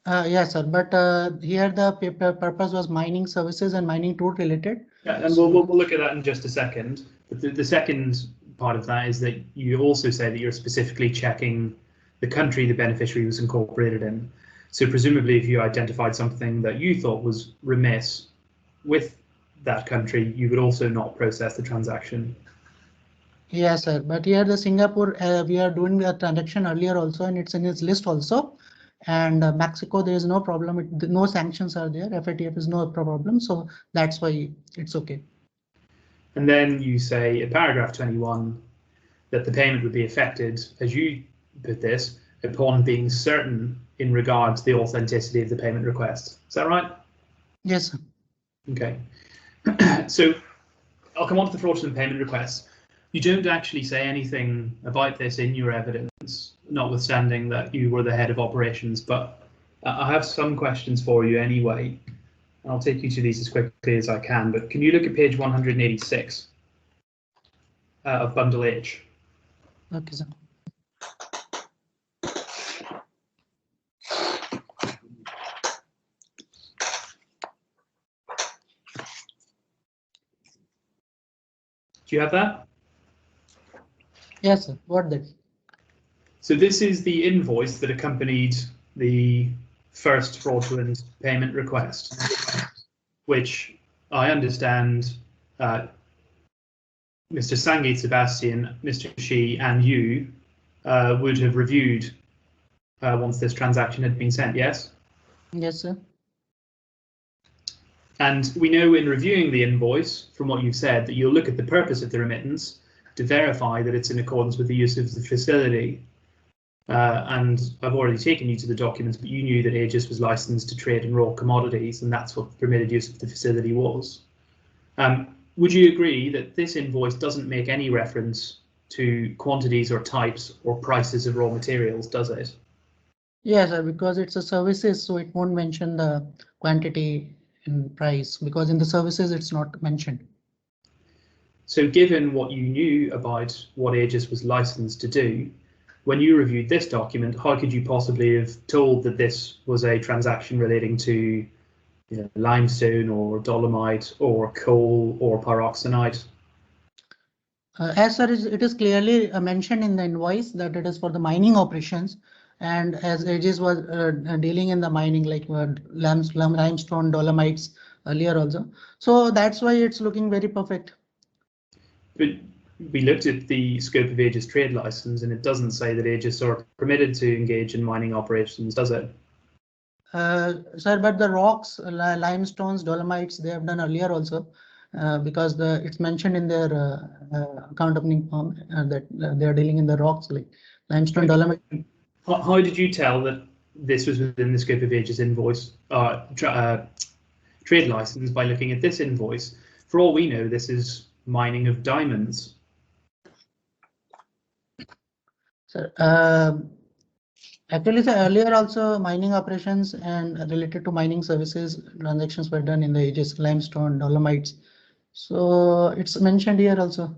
S3: Yes, sir. But here the purpose was mining services and mining tool related.
S2: Yeah, and we'll look at that in just a second. But the second part of that is that you also say that you're specifically checking the country the beneficiary was incorporated in. So presumably if you identified something that you thought was remiss with that country, you would also not process the transaction.
S3: Yes, sir. But here the Singapore, we are doing the transaction earlier also, and it's in its list also. And Mexico, there is no problem. No sanctions are there. FATF is no problem. So that's why it's okay.
S2: And then you say in paragraph 21 that the payment would be effected, as you put this, upon being certain in regard to the authenticity of the payment request. Is that right?
S3: Yes, sir.
S2: Okay. So I'll come on to the fraudulent payment request. You don't actually say anything about this in your evidence, notwithstanding that you were the head of operations, but I have some questions for you anyway. I'll take you to these as quickly as I can, but can you look at page 186 of Bundle H?
S3: Okay, sir.
S2: Do you have that?
S3: Yes, sir. What that?
S2: So this is the invoice that accompanied the first fraudulent payment request, which I understand Mr. Sangeet Sebastian, Mr. Shi, and you would have reviewed once this transaction had been sent, yes?
S3: Yes, sir.
S2: And we know in reviewing the invoice, from what you've said, that you'll look at the purpose of the remittance to verify that it's in accordance with the use of the facility. And I've already taken you to the documents, but you knew that Aegis was licensed to trade in raw commodities, and that's what the permitted use of the facility was. Would you agree that this invoice doesn't make any reference to quantities or types or prices of raw materials, does it?
S3: Yes, sir, because it's a services, so it won't mention the quantity and price, because in the services it's not mentioned.
S2: So given what you knew about what Aegis was licensed to do, when you reviewed this document, how could you possibly have told that this was a transaction relating to limestone or dolomite or coal or pyroxenite?
S3: As sir, it is clearly mentioned in the invoice that it is for the mining operations, and as Aegis was dealing in the mining like limestone, dolomites earlier also. So that's why it's looking very perfect.
S2: But we looked at the scope of Aegis trade license, and it doesn't say that Aegis are permitted to engage in mining operations, does it?
S3: Sir, but the rocks, limestones, dolomites, they have done earlier also, because it's mentioned in their account opening form that they are dealing in the rocks like limestone, dolomite.
S2: How did you tell that this was within the scope of Aegis invoice trade license by looking at this invoice? For all we know, this is mining of diamonds.
S3: Sir, actually, sir, earlier also mining operations and related to mining services transactions were done in the Aegis, limestone, dolomites. So it's mentioned here also.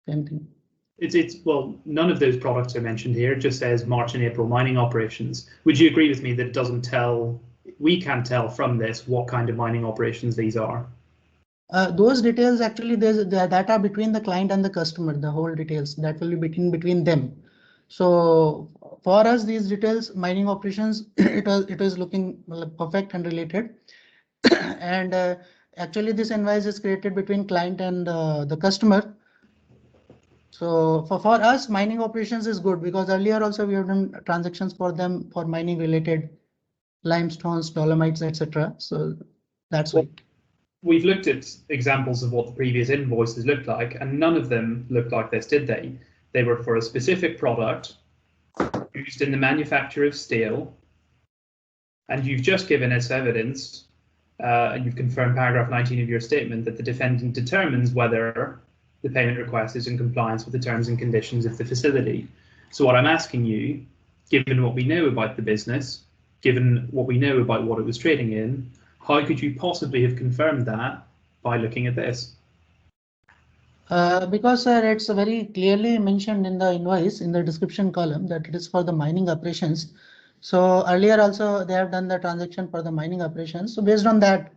S3: Same thing.
S2: Well, none of those products are mentioned here. It just says March and April mining operations. Would you agree with me that it doesn't tell? We can't tell from this what kind of mining operations these are.
S3: Those details actually there's the data between the client and the customer. The whole details that will be between them. So for us, these details, mining operations, it is looking perfect and related. And actually, this invoice is created between client and the customer. So for us, mining operations is good because earlier also we have done transactions for them for mining related limestones, dolomites, etc. So that's why.
S2: We've looked at examples of what the previous invoices looked like, and none of them looked like this, did they? They were for a specific product used in the manufacture of steel, and you've just given us evidence, and you've confirmed paragraph 19 of your statement that the defendant determines whether the payment request is in compliance with the terms and conditions of the facility. So what I'm asking you, given what we know about the business, given what we know about what it was trading in, how could you possibly have confirmed that by looking at this?
S3: Because it's very clearly mentioned in the invoice in the description column that it is for the mining operations. So earlier also they have done the transaction for the mining operations. So based on that.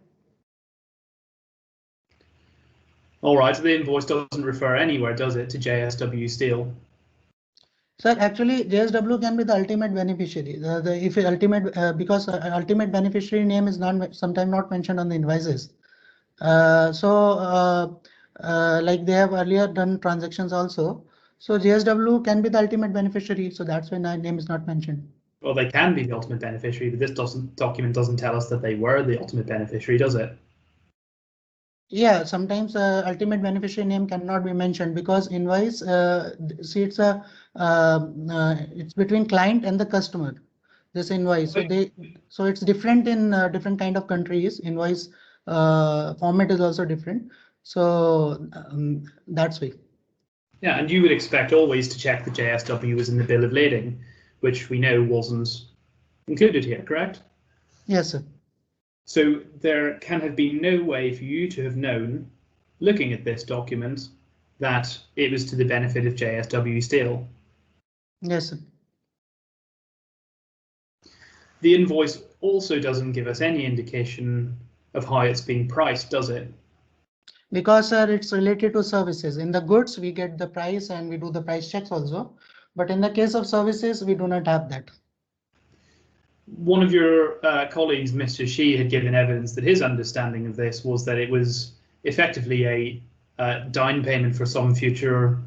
S2: All right, so the invoice doesn't refer anywhere, does it, to JSW Steel?
S3: Sir, actually, JSW can be the ultimate beneficiary. If ultimate because ultimate beneficiary name is not sometimes not mentioned on the invoices. Like they have earlier done transactions also. So JSW can be the ultimate beneficiary. So that's why my name is not mentioned.
S2: Well, they can be the ultimate beneficiary, but this document doesn't tell us that they were the ultimate beneficiary, does it?
S3: Yeah, sometimes ultimate beneficiary name cannot be mentioned because invoice, see, it's between client and the customer. This invoice, so it's different in different kind of countries. Invoice format is also different. So that's why.
S2: Yeah, and you would expect always to check the JSW was in the bill of lading, which we know wasn't included here, correct?
S3: Yes, sir.
S2: So there can have been no way for you to have known, looking at this document, that it was to the benefit of JSW Steel.
S3: Yes, sir.
S2: The invoice also doesn't give us any indication of how it's being priced, does it?
S3: Because sir, it's related to services. In the goods, we get the price and we do the price checks also. But in the case of services, we do not have that.
S2: One of your colleagues, Mr. Shi, had given evidence that his understanding of this was that it was effectively a down payment for some future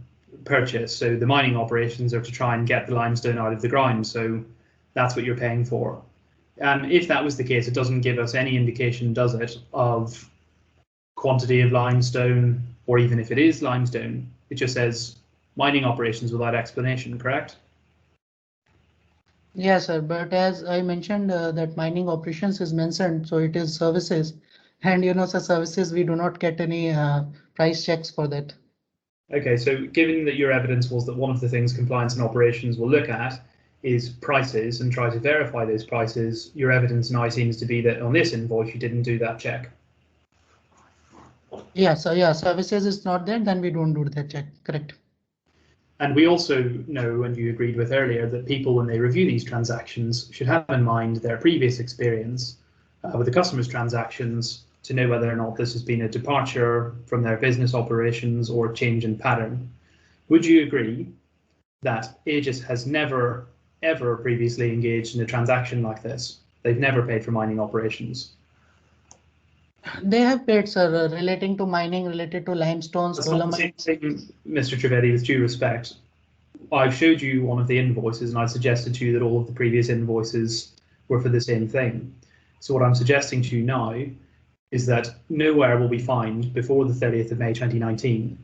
S2: purchase. So the mining operations are to try and get the limestone out of the ground. So that's what you're paying for. If that was the case, it doesn't give us any indication, does it, of quantity of limestone, or even if it is limestone. It just says mining operations without explanation, correct?
S3: Yes, sir. But as I mentioned, that mining operations is mentioned, so it is services. And so services, we do not get any price checks for that.
S2: Okay, so given that your evidence was that one of the things compliance and operations will look at is prices and try to verify those prices, your evidence now seems to be that on this invoice you didn't do that check.
S3: Yeah, so yeah, services is not there, then we don't do that check, correct.
S2: And we also know, and you agreed with earlier, that people, when they review these transactions, should have in mind their previous experience with the customer's transactions to know whether or not this has been a departure from their business operations or a change in pattern. Would you agree that Aegis has never, ever previously engaged in a transaction like this? They've never paid for mining operations.
S3: They have paid, sir, relating to mining, related to limestones,
S2: That's not the same
S3: dolomites.
S2: thing, Mr. Trivedi, with due respect. I've showed you one of the invoices and I suggested to you that all of the previous invoices were for the same thing. So what I'm suggesting to you now is that nowhere will we find, before the 30th of May 2019,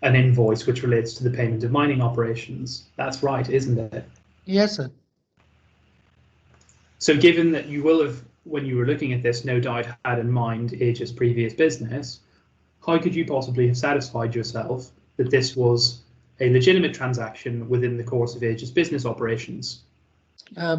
S2: an invoice which relates to the payment of mining operations. That's right, isn't it?
S3: Yes, sir.
S2: So given that you will have, when you were looking at this, no doubt had in mind Aegis' previous business, how could you possibly have satisfied yourself that this was a legitimate transaction within the course of Aegis' business operations?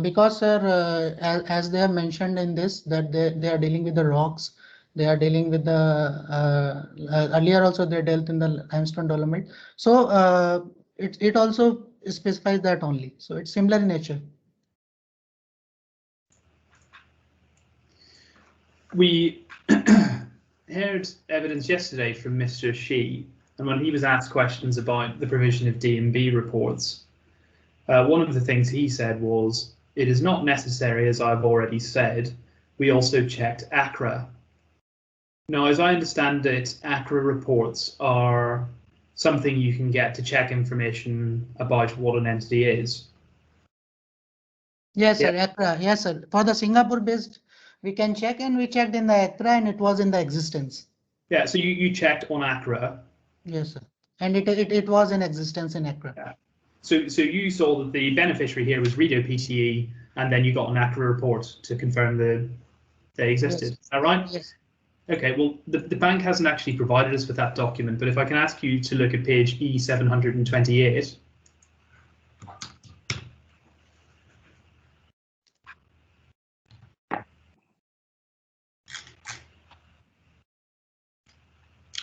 S3: Because, sir, as they have mentioned in this, that they are dealing with the rocks, they are dealing with the earlier also they dealt in the limestone dolomite. So it also specifies that only. So it's similar in nature.
S2: We heard evidence yesterday from Mr. Shi, and when he was asked questions about the provision of D&B reports, one of the things he said was, it is not necessary, as I've already said. We also checked ACRA. Now, as I understand it, ACRA reports are something you can get to check information about what an entity is.
S3: Yes, sir. ACRA. Yes, sir. For the Singapore-based, we can check, and we checked in the ACRA, and it was in the existence.
S2: Yeah, so you checked on ACRA.
S3: Yes, sir. And it was in existence in ACRA.
S2: Yeah. So you saw that the beneficiary here was Rideau PTE, and then you got an ACRA report to confirm that they existed.
S3: Yes.
S2: Is that right?
S3: Yes.
S2: Okay, well, the bank hasn't actually provided us with that document, but if I can ask you to look at page E728.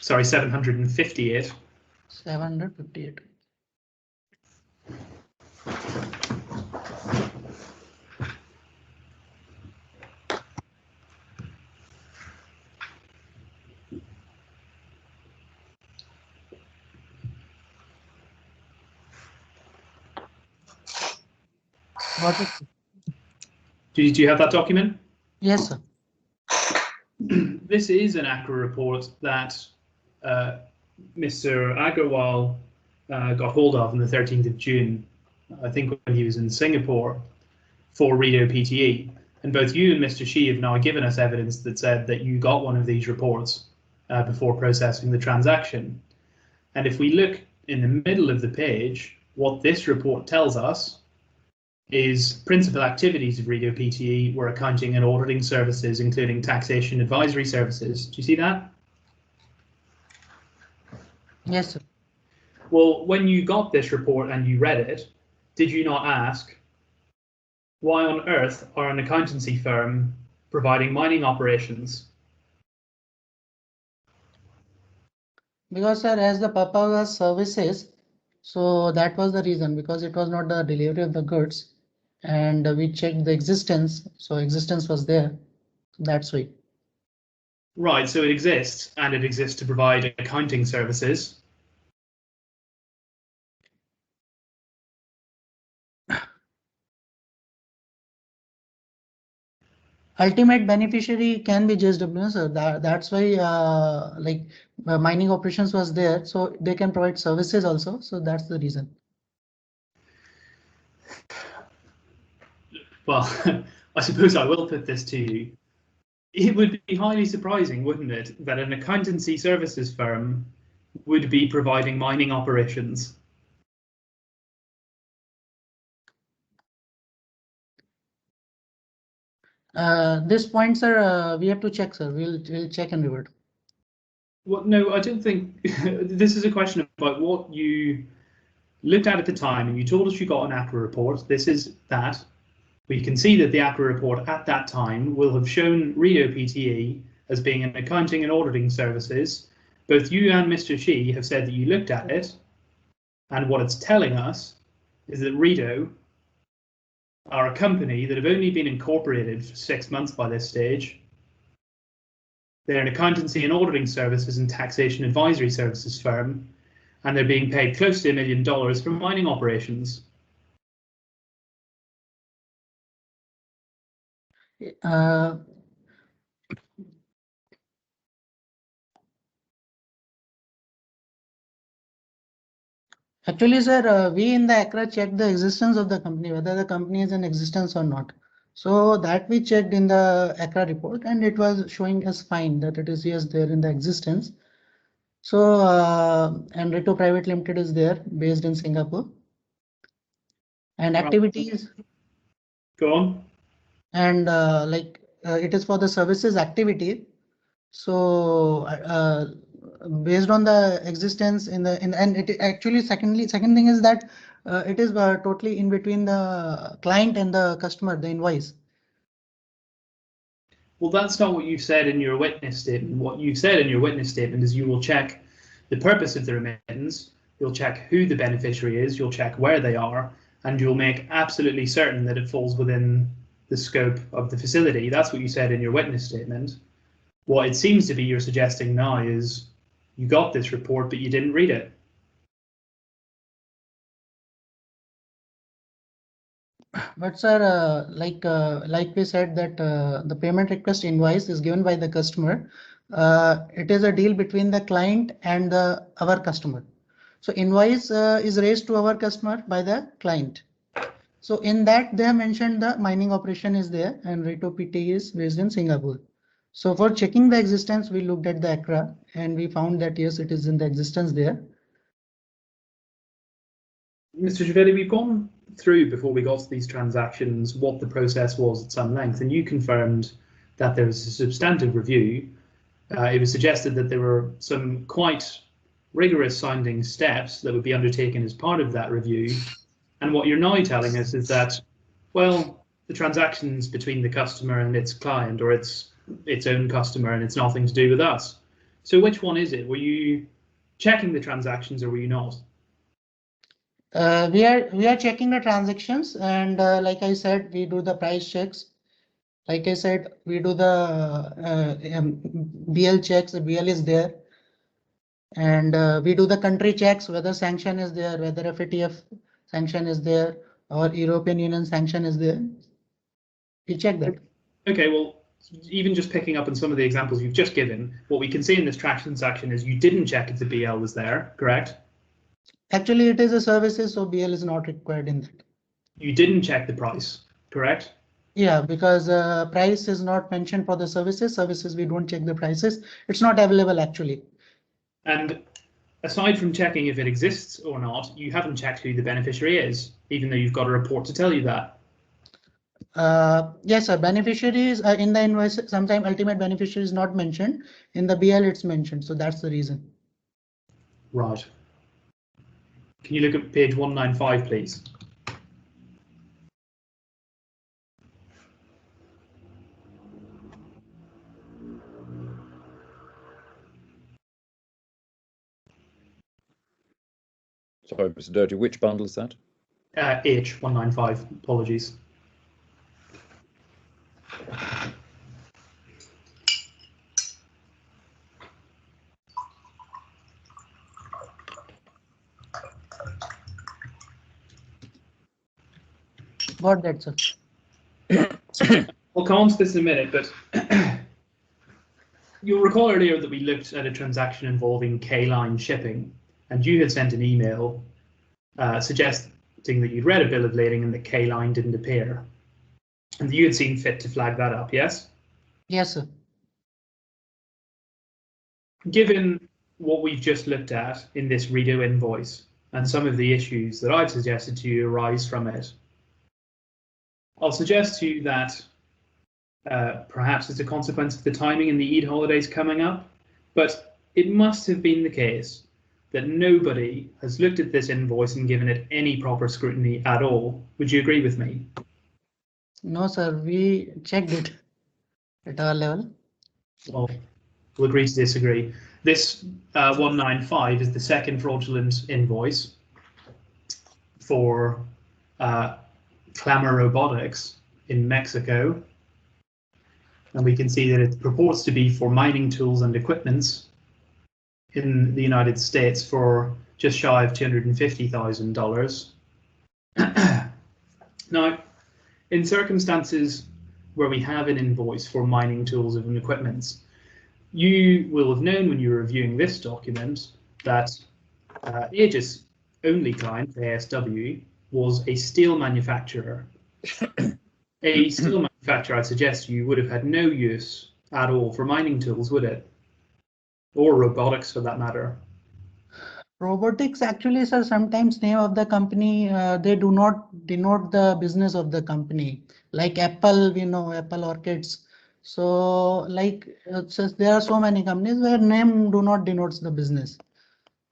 S2: Sorry, 758.
S3: 758. Got it.
S2: Do you have that document?
S3: Yes, sir.
S2: This is an ACRA report that Mr. Agarwal got hold of on the 13th of June, I think when he was in Singapore, for Rideau PTE. And both you and Mr. Shi have now given us evidence that said that you got one of these reports before processing the transaction. And if we look in the middle of the page, what this report tells us is principal activities of Rideau PTE were accounting and auditing services, including taxation advisory services. Do you see that?
S3: Yes, sir.
S2: Well, when you got this report and you read it, did you not ask, why on earth are an accountancy firm providing mining operations?
S3: Because, sir, as the purpose was services, so that was the reason, because it was not the delivery of the goods, and we checked the existence, so existence was there. That's why.
S2: Right, so it exists, and it exists to provide accounting services.
S3: Ultimate beneficiary can be JSW, sir. That's why mining operations was there, so they can provide services also. So that's the reason.
S2: Well, I suppose I will put this to you. It would be highly surprising, wouldn't it, that an accountancy services firm would be providing mining operations?
S3: This point, sir, we have to check, sir. We'll check and revert.
S2: Well, no, I don't think this is a question about what you looked at the time, and you told us you got an ACRA report. This is that. We can see that the ACRA report at that time will have shown Rideau PTE as being an accounting and auditing services. Both you and Mr. Shi have said that you looked at it, and what it's telling us is that Rideau are a company that have only been incorporated for 6 months by this stage, They're an accountancy and auditing services and taxation advisory services firm, and they're being paid close to $1 million for mining operations.
S3: Actually, sir, we in the ACRA checked the existence of the company, whether the company is in existence or not. So that we checked in the ACRA report, and it was showing us fine that it is yes there in the existence. So and Reto Private Limited is there based in Singapore, and activities.
S2: Go on.
S3: And it is for the services activity. So based on the existence and it actually second thing is that it is totally in between the client and the customer, the invoice.
S2: Well, that's not what you've said in your witness statement. What you've said in your witness statement is you will check the purpose of the remittance, you'll check who the beneficiary is, you'll check where they are, and you'll make absolutely certain that it falls within the scope of the facility. That's what you said in your witness statement. What it seems to be you're suggesting now is you got this report, but you didn't read it.
S3: But sir, like we said that the payment request invoice is given by the customer. It is a deal between the client and our customer. So invoice is raised to our customer by the client. So in that they have mentioned the mining operation is there and Reto PT is based in Singapore. So for checking the existence, we looked at the ACRA and we found that yes, it is in the existence there.
S2: Mr. Javedi, we've gone through before we got to these transactions what the process was at some length, and you confirmed that there was a substantive review. It was suggested that there were some quite rigorous sounding steps that would be undertaken as part of that review. And what you're now telling us is that, well, the transactions between the customer and its client, or its own customer, and it's nothing to do with us. So which one is it? Were you checking the transactions or were you not?
S3: We are checking the transactions, and like I said, we do the price checks. Like I said, we do the BL checks. The BL is there, and we do the country checks, whether sanction is there, whether FATF sanction is there, or European Union sanction is there. We check that.
S2: Okay, well, even just picking up on some of the examples you've just given, what we can see in this transaction is you didn't check if the BL was there, correct?
S3: Actually, it is a services, so BL is not required in that.
S2: You didn't check the price, correct?
S3: Yeah, because price is not mentioned for the services. Services, we don't check the prices. It's not available actually. And
S2: aside from checking if it exists or not, you haven't checked who the beneficiary is, even though you've got a report to tell you that.
S3: Yes, sir. Beneficiaries in the invoice, sometimes ultimate beneficiary is not mentioned. In the BL, it's mentioned. So that's the reason.
S2: Right. Can you look at page 195, please?
S4: Sorry, Mr. Doty, which bundle is that?
S2: H 195. Apologies.
S3: Got that, sir.
S2: We'll come on to this in a minute, but you'll recall earlier that we looked at a transaction involving K-Line shipping, and you had sent an email suggesting that you'd read a bill of lading and that K-Line didn't appear, and that you had seen fit to flag that up, yes?
S3: Yes, sir.
S2: Given what we've just looked at in this Redo invoice and some of the issues that I've suggested to you arise from it, I'll suggest to you that perhaps it's a consequence of the timing and the Eid holidays coming up, but it must have been the case that nobody has looked at this invoice and given it any proper scrutiny at all. Would you agree with me?
S3: No, sir. We checked it at our level.
S2: Well, we'll agree to disagree. This 195 is the second fraudulent invoice for Clamor Robotics in Mexico. and we can see that it purports to be for mining tools and equipments in the United States for just shy of $250,000. Now, in circumstances where we have an invoice for mining tools and equipments, you will have known when you were reviewing this document that Aegis only client, ASW, was a steel manufacturer. A steel manufacturer, I'd suggest you would have had no use at all for mining tools, would it? Or robotics for that matter.
S3: Robotics actually, sir, sometimes name of the company, they do not denote the business of the company. Like Apple, we know Apple Orchids. So like there are so many companies where name do not denotes the business.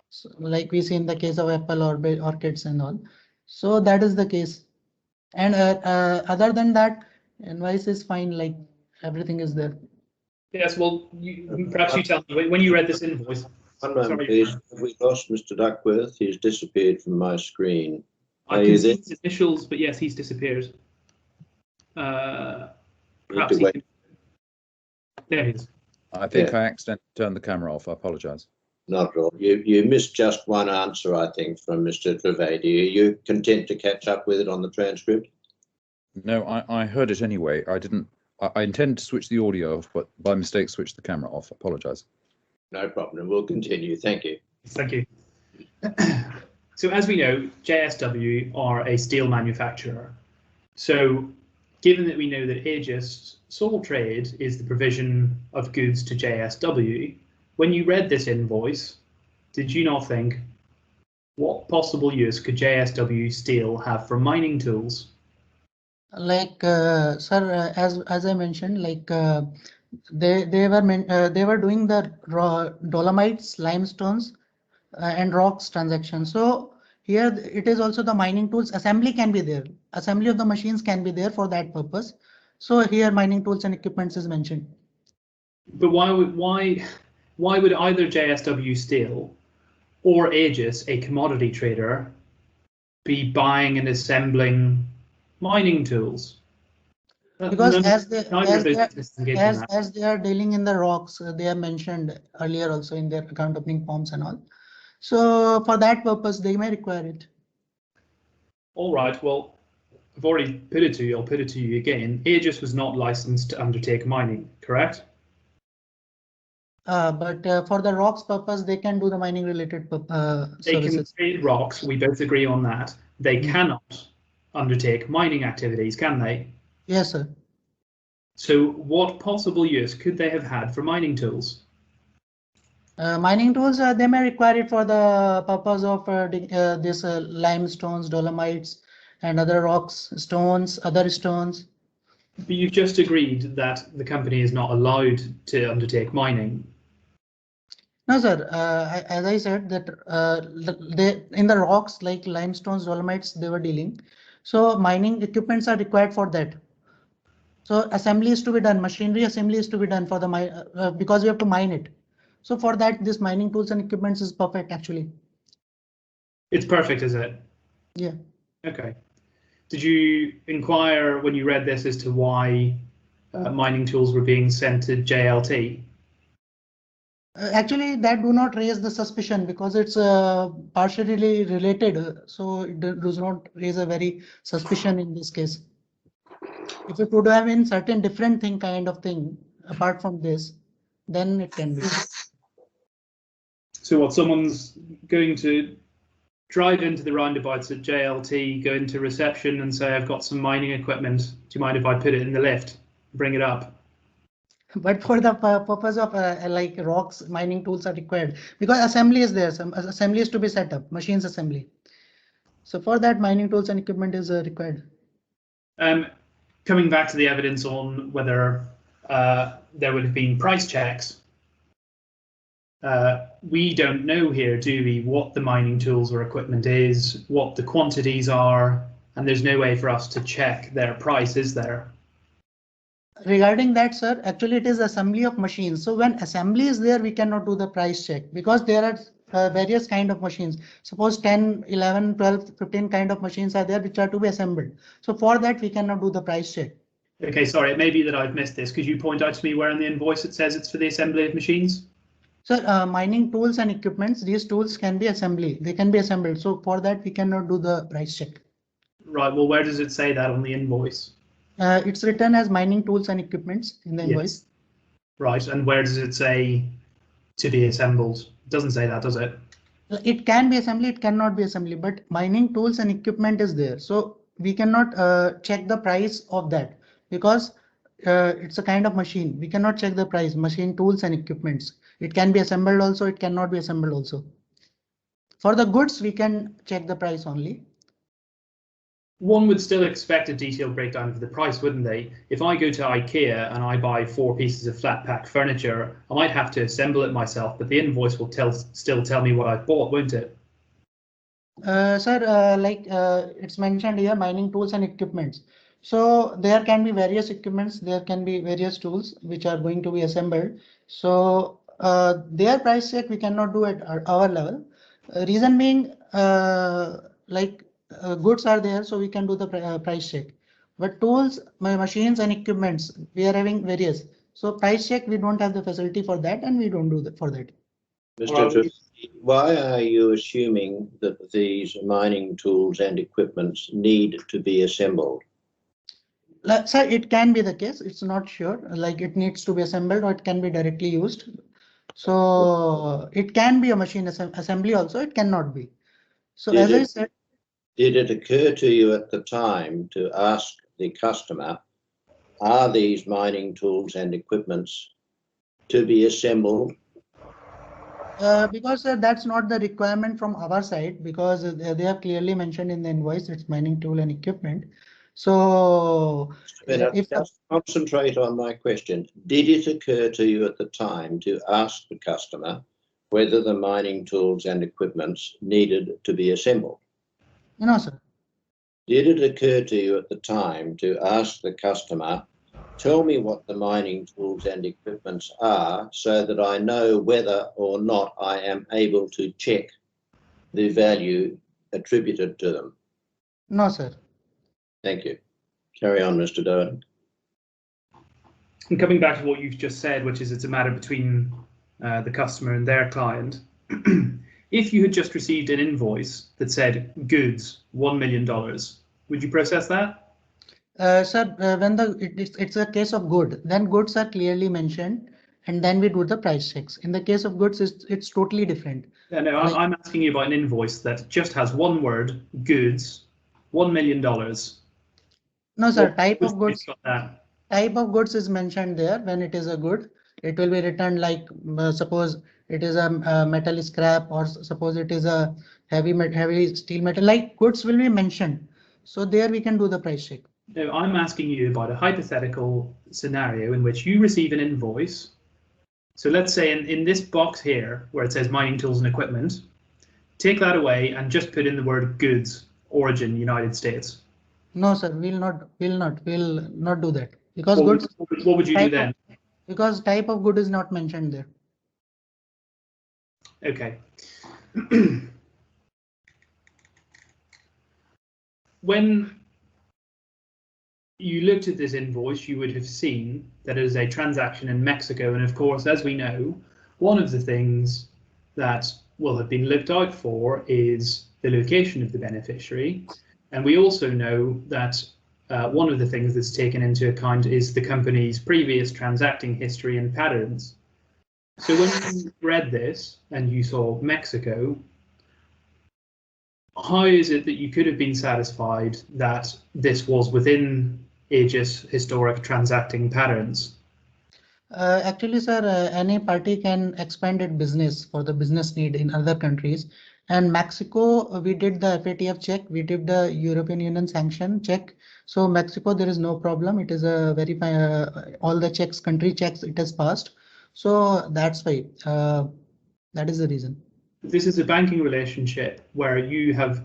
S3: So, like we see in the case of Apple or Orchids and all. So that is the case. And other than that, invoice is fine, like everything is there.
S2: Yes, well, perhaps you tell me, when you read this invoice.
S1: One moment,
S2: Sorry.
S1: please. Have we lost Mr. Duckworth? He's disappeared from my screen.
S2: I can see his initials, but yes, he's disappeared. Perhaps he can... There he is.
S4: I think I accidentally turned the camera off. I apologise.
S1: Not at all. You missed just one answer, I think, from Mr. Trivedi. Are you content to catch up with it on the transcript?
S4: No, I heard it anyway. I intended to switch the audio off, but by mistake switched the camera off. I apologise.
S1: No problem. We'll continue. Thank you.
S2: Thank you. So as we know, JSW are a steel manufacturer. So given that we know that Aegis' sole trade is the provision of goods to JSW, when you read this invoice, did you not think, what possible use could JSW steel have for mining tools?
S3: Like sir, as I mentioned, like they were doing the raw dolomites, limestones, and rocks transactions. So here it is also the mining tools assembly can be there. Assembly of the machines can be there for that purpose. So here mining tools and equipments is mentioned.
S2: But why would either JSW Steel or Aegis, a commodity trader, be buying and assembling mining tools?
S3: Because as they are dealing in the rocks, they are mentioned earlier also in their account opening forms and all. So for that purpose, they may require it.
S2: All right. Well, I've already put it to you. I'll put it to you again. Aegis was not licensed to undertake mining, correct?
S3: But for the rocks purpose, they can do the mining related services.
S2: They can trade rocks. We both agree on that. They cannot undertake mining activities, can they?
S3: Yes, sir.
S2: So what possible use could they have had for mining tools?
S3: Mining tools, they may require it for the purpose of this limestones, dolomites, and other rocks, stones, other stones.
S2: But you've just agreed that the company is not allowed to undertake mining.
S3: No, sir. As I said, that they in the rocks like limestones, dolomites, they were dealing. So mining equipments are required for that. So assembly is to be done. Machinery assembly is to be done for the because we have to mine it. So for that, this mining tools and equipments is perfect, actually.
S2: It's perfect, is it?
S3: Yeah.
S2: Okay. Did you inquire when you read this as to why mining tools were being sent to JLT?
S3: Actually, that do not raise the suspicion because it's partially related. So it does not raise a very suspicion in this case. If it would have been certain different thing, kind of thing, apart from this, then it can be.
S2: So what, someone's going to drive into the roundabouts at JLT, go into reception and say, I've got some mining equipment. Do you mind if I put it in the lift? Bring it up.
S3: But for the purpose of like rocks, mining tools are required because assembly is there. Some assembly is to be set up, machines assembly. So for that, mining tools and equipment is required.
S2: Coming back to the evidence on whether there would have been price checks, we don't know here, do we, what the mining tools or equipment is, what the quantities are, and there's no way for us to check their price, is there?
S3: Regarding that, sir, actually it is assembly of machines. So when assembly is there, we cannot do the price check because there are various kind of machines. Suppose 10, 11, 12, 15 kind of machines are there which are to be assembled. So for that, we cannot do the price check.
S2: Okay, sorry, it may be that I've missed this. Could you point out to me where in the invoice it says it's for the assembly of machines?
S3: Sir, mining tools and equipments, these tools can be assembly. They can be assembled. So for that, we cannot do the price check.
S2: Right, well, where does it say that on the invoice?
S3: It's written as mining tools and equipments in the invoice.
S2: Yes. Right, and where does it say to be assembled? It doesn't say that, does it?
S3: It can be assembly, it cannot be assembly, but mining tools and equipment is there. So we cannot check the price of that because it's a kind of machine. We cannot check the price, machine tools and equipments. It can be assembled also, it cannot be assembled also. For the goods, we can check the price only.
S2: One would still expect a detailed breakdown of the price, wouldn't they? If I go to IKEA and I buy 4 pieces of flat pack furniture, I might have to assemble it myself, but the invoice will still tell me what I've bought, won't it?
S3: Sir, it's mentioned here, mining tools and equipments. So there can be various equipments, there can be various tools which are going to be assembled. So their price check we cannot do at our level. Reason being, goods are there, so we can do the price check. But tools, machines and equipments, we are having various. So price check, we don't have the facility for that, and we don't do that for that.
S1: Mr. Trustee, why are you assuming that these mining tools and equipments need to be assembled?
S3: Sir, it can be the case. It's not sure. Like it needs to be assembled or it can be directly used. So it can be a machine assembly also. It cannot be. So as I said,
S1: did it occur to you at the time to ask the customer, are these mining tools and equipments to be assembled?
S3: Because that's not the requirement from our side, because they have clearly mentioned in the invoice it's mining tool and equipment. So
S1: if just concentrate on my question, did it occur to you at the time to ask the customer whether the mining tools and equipments needed to be assembled?
S3: No, sir.
S1: Did it occur to you at the time to ask the customer, tell me what the mining tools and equipments are so that I know whether or not I am able to check the value attributed to them?
S3: No, sir.
S1: Thank you. Carry on, Mr. Doan.
S2: And coming back to what you've just said, which is it's a matter between the customer and their client. If you had just received an invoice that said goods, $1 million, would you process that?
S3: Sir, when it's a case of good, then goods are clearly mentioned and then we do the price checks. In the case of goods, it's totally different.
S2: Yeah, no, I'm asking you about an invoice that just has one word, goods, $1 million.
S3: No, sir, type of goods is mentioned there. When it is a good, it will be written like suppose it is a metal scrap, or suppose it is a heavy steel metal, like goods will be mentioned. So there we can do the price check.
S2: No, I'm asking you about a hypothetical scenario in which you receive an invoice. So let's say in this box here where it says mining tools and equipment, take that away and just put in the word goods, origin, United States.
S3: No, sir, we'll not do that, because
S2: what would you do then?
S3: Because type of good is not mentioned there.
S2: Okay. When you looked at this invoice, you would have seen that it is a transaction in Mexico. And of course, as we know, one of the things that will have been looked out for is the location of the beneficiary. And we also know that one of the things that's taken into account is the company's previous transacting history and patterns. So when you read this and you saw Mexico, how is it that you could have been satisfied that this was within Aegis historic transacting patterns?
S3: Actually, sir, any party can expand its business for the business need in other countries. And Mexico, we did the FATF check, we did the European Union sanction check. So Mexico, there is no problem. It is a very all the checks, country checks, it has passed. So that's why that is the reason.
S2: This is a banking relationship where you have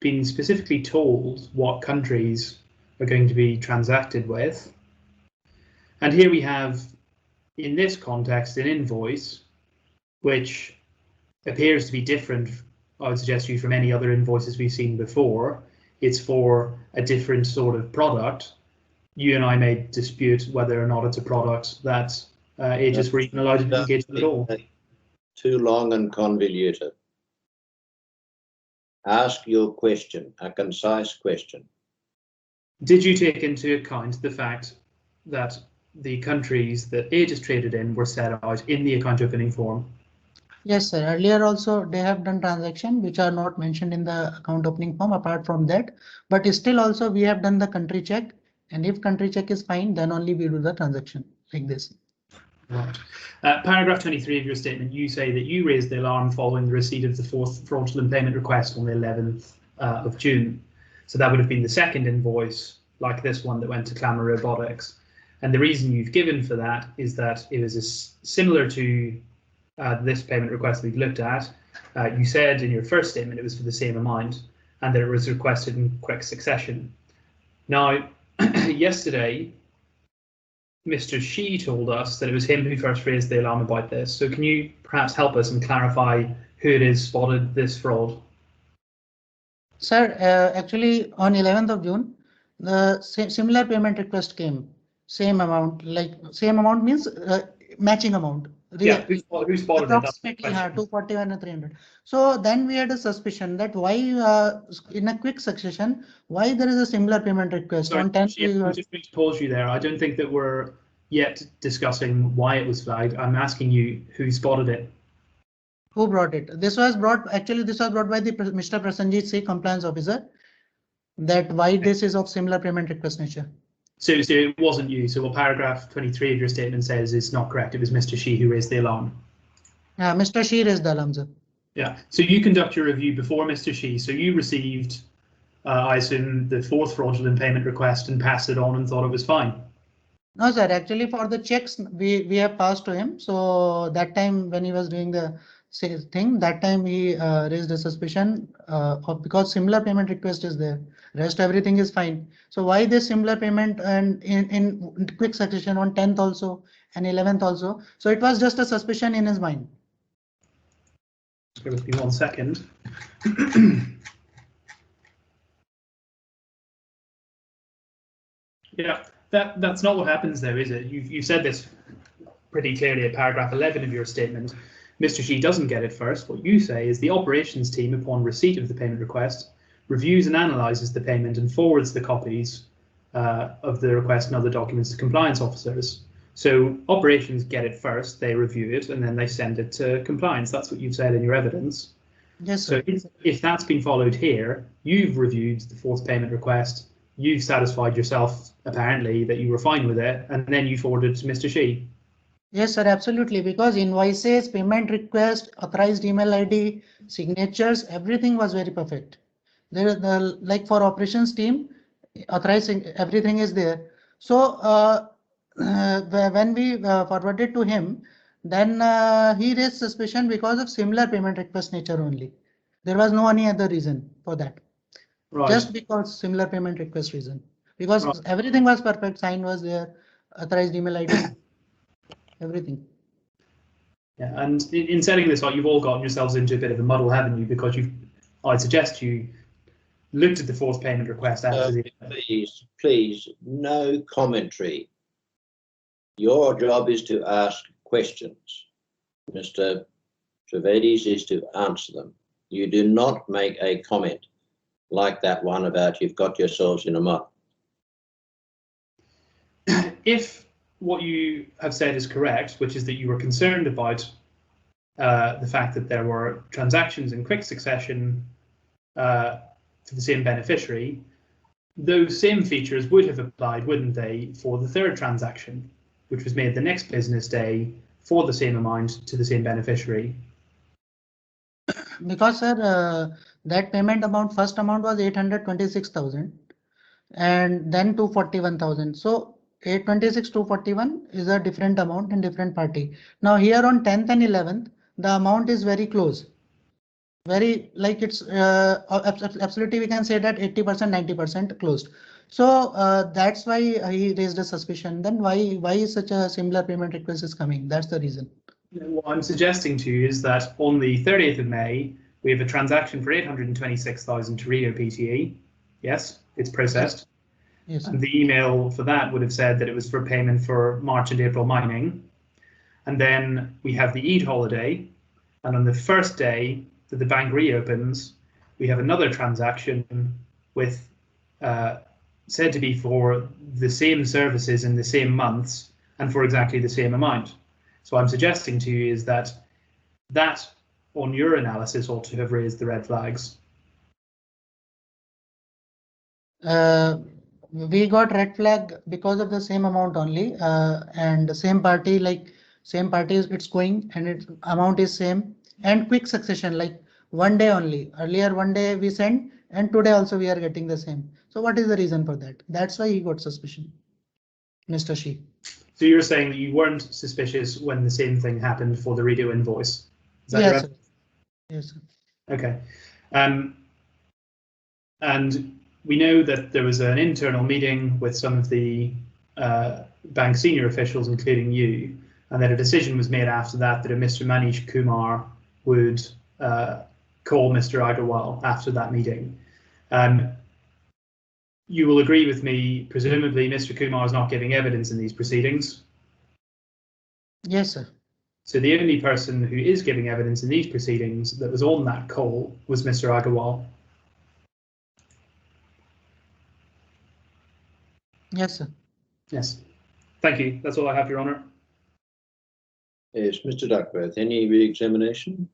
S2: been specifically told what countries are going to be transacted with. And here we have, in this context, an invoice which appears to be different, I would suggest to you, from any other invoices we've seen before. It's for a different sort of product, you and I may dispute whether or not it's a product that Aegis were even allowed to engage with at all.
S1: Too long and convoluted. Ask your question, a concise question.
S2: Did you take into account the fact that the countries that Aegis traded in were set out in the account opening form?
S3: Yes, sir. Earlier also they have done transactions which are not mentioned in the account opening form apart from that. But still also we have done the country check, and if country check is fine, then only we do the transaction like this.
S2: Right. Paragraph 23 of your statement, you say that you raised the alarm following the receipt of the fourth fraudulent payment request on the 11th of June. So that would have been the second invoice, like this one, that went to Clamour Robotics. And the reason you've given for that is that it was similar to this payment request we've looked at. You said in your first statement it was for the same amount and that it was requested in quick succession. Now, yesterday, Mr. Shi told us that it was him who first raised the alarm about this. So can you perhaps help us and clarify who it is spotted this fraud?
S3: Sir, actually on 11th of June, the similar payment request came. Same amount, like same amount means matching amount.
S2: Yeah, who spotted
S3: approximately, it? 241 and 300. So then we had a suspicion that why in a quick succession, why there is a similar payment request.
S2: Sorry,
S3: on 10th.
S2: I'm just going to pause you there. I don't think that we're yet discussing why it was flagged. I'm asking you who spotted it.
S3: Who brought it? This was brought by the Mr. Prasanjit C, compliance officer. That why this is of similar payment request nature.
S2: So it wasn't you. So what paragraph 23 of your statement says is not correct. It was Mr. Shi who raised the alarm.
S3: Mr. Shi raised the alarm, sir.
S2: Yeah. So you conduct your review before Mr. Shi. So you received, I assume, the fourth fraudulent payment request and passed it on and thought it was fine.
S3: No, sir. Actually, for the checks we have passed to him. So that time when he was doing the thing, that time he raised a suspicion of because similar payment request is there. Rest everything is fine. So why this similar payment and in quick succession on 10th also and 11th also? So it was just a suspicion in his mind.
S2: Give me 1 second. Yeah, that's not what happens though, is it? You said this pretty clearly at paragraph 11 of your statement. Mr. Shi doesn't get it first. What you say is the operations team, upon receipt of the payment request, reviews and analyzes the payment and forwards the copies of the request and other documents to compliance officers. So operations get it first, they review it, and then they send it to compliance. That's what you've said in your evidence.
S3: Yes, sir.
S2: So if that's been followed here, you've reviewed the fourth payment request, you've satisfied yourself, apparently, that you were fine with it, and then you forwarded it to Mr. Shi.
S3: Yes, sir, absolutely. Because invoices, payment request, authorized email ID, signatures, everything was very perfect. There, like for operations team, authorizing everything is there. So when we forwarded to him, then he raised suspicion because of similar payment request nature only. There was no any other reason for that. Right. Just because similar payment request reason. Because right. Everything was perfect, sign was there, authorized email ID, everything.
S2: Yeah, and in setting this out, you've all gotten yourselves into a bit of a muddle, haven't you? Because I'd suggest you looked at the fourth payment request after the...
S1: Please, no commentary. Your job is to ask questions. Mr. Trivedi's is to answer them. You do not make a comment like that one about you've got yourselves in a muddle.
S2: If what you have said is correct, which is that you were concerned about the fact that there were transactions in quick succession for the same beneficiary, those same features would have applied, wouldn't they, for the third transaction, which was made the next business day for the same amount to the same beneficiary?
S3: Because, sir, that payment amount, first amount was 826,000 and then 241,000. So 826, 241 is a different amount in different party. Now here on 10th and 11th, the amount is very close. Very like it's absolutely we can say that 80%, 90% closed. So that's why he raised a suspicion. Then why such a similar payment request is coming? That's the reason.
S2: What I'm suggesting to you is that on the 30th of May, we have a transaction for 826,000 to Rio PTE. Yes, it's processed.
S3: Yes, sir.
S2: And the email for that would have said that it was for payment for March and April mining. And then we have the Eid holiday. And on the first day that the bank reopens, we have another transaction with said to be for the same services in the same months and for exactly the same amount. So I'm suggesting to you is that on your analysis ought to have raised the red flags.
S3: We got red flag because of the same amount only, and the same party, it's going and its amount is same and quick succession, like one day only. Earlier one day we sent and today also we are getting the same. So what is the reason for that? That's why he got suspicion, Mr. Shi.
S2: So you're saying that you weren't suspicious when the same thing happened for the redo invoice? Is that
S3: Yes,
S2: correct?
S3: sir. Yes, sir.
S2: Okay. And we know that there was an internal meeting with some of the bank senior officials, including you, and that a decision was made after that that a Mr. Manish Kumar would call Mr. Agarwal after that meeting. You will agree with me, presumably Mr. Kumar is not giving evidence in these proceedings.
S3: Yes, sir.
S2: So the only person who is giving evidence in these proceedings that was on that call was Mr. Agarwal.
S3: Yes, sir.
S2: Yes. Thank you. That's all I have, Your Honour.
S1: Yes, Mr. Duckworth, any re-examination?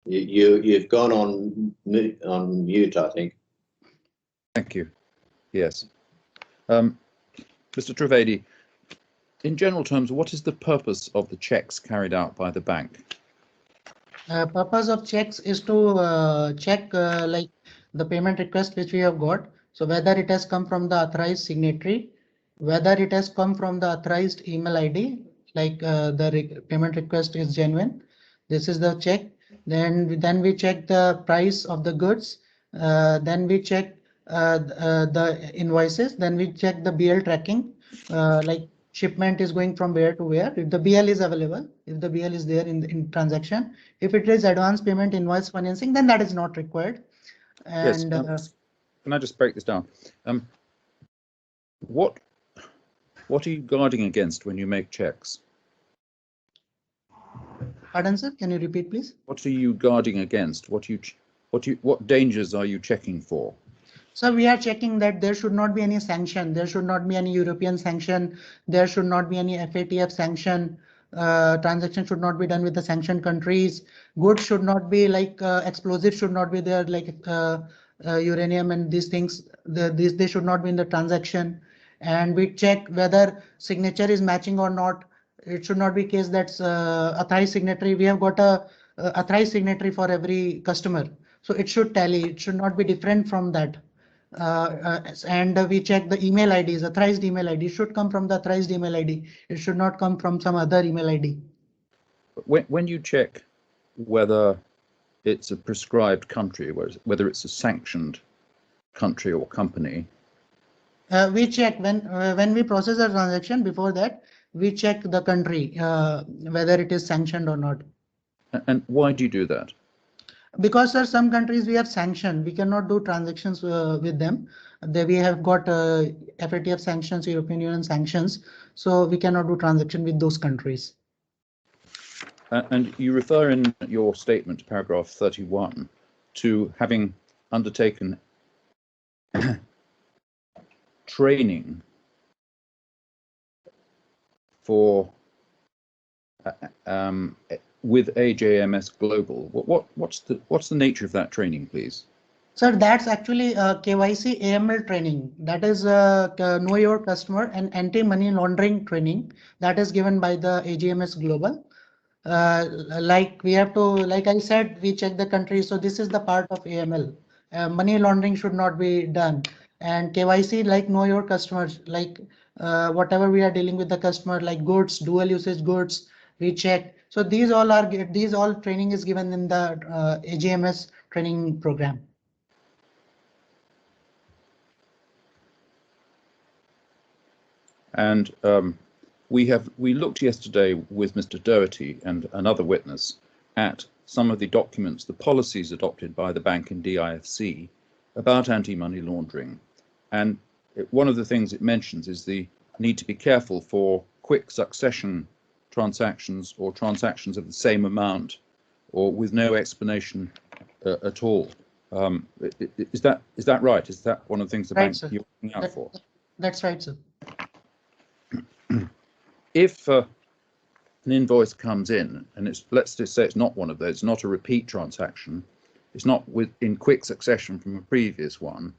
S1: You've gone on mute, I think.
S4: Thank you. Yes. Mr. Trivedi, in general terms, what is the purpose of the checks carried out by the bank?
S3: Purpose of checks is to check like the payment request which we have got. So whether it has come from the authorized signatory, whether it has come from the authorized email ID, like the payment request is genuine. This is the check. Then we check the price of the goods. Then we check the invoices. Then we check the BL tracking, like shipment is going from where to where. If the BL is available, if the BL is there in transaction. If it is advance payment invoice financing, then that is not required. And
S4: yes. Can I just break this down? What are you guarding against when you make checks?
S3: pardon, sir, can you repeat, please?
S4: What are you guarding against? What dangers are you checking for?
S3: So we are checking that there should not be any sanction. There should not be any European sanction. There should not be any FATF sanction. Transaction should not be done with the sanctioned countries. Goods should not be like explosives should not be there, like uranium and these things. They should not be in the transaction. And we check whether signature is matching or not. It should not be case that's authorized signatory. We have got a authorized signatory for every customer. So it should tally. It should not be different from that. And we check the email IDs. Authorized email ID should come from the authorized email ID. It should not come from some other email ID.
S4: When you check whether it's a prescribed country, whether it's a sanctioned country or company,
S3: we check when we process a transaction. Before that, we check the country whether it is sanctioned or not.
S4: And why do you do that?
S3: Because sir, some countries we have sanctioned. We cannot do transactions with them. We have got FATF sanctions, European Union sanctions, so we cannot do transaction with those countries.
S4: And you refer in your statement, paragraph 31, to having undertaken training for with AJMS Global. What's the nature of that training, please?
S3: Sir, that's actually KYC AML training. That is know your customer and anti-money laundering training that is given by the AGMS Global. Like we have to, like I said, we check the country. So this is the part of AML. Money laundering should not be done. And KYC, like know your customers, like whatever we are dealing with the customer, like goods, dual usage goods, we check. So these all training is given in the AGMS training program.
S4: And we looked yesterday with Mr. Doherty and another witness at some of the documents, the policies adopted by the bank in DIFC about anti-money laundering. And one of the things it mentions is the need to be careful for quick succession transactions or transactions of the same amount or with no explanation at all. Is that right? Is that one of the things the
S3: Right,
S4: bank
S3: sir.
S4: you're looking out for?
S3: That's right, sir.
S4: If an invoice comes in and let's just say it's not one of those, it's not a repeat transaction, it's not in quick succession from a previous one,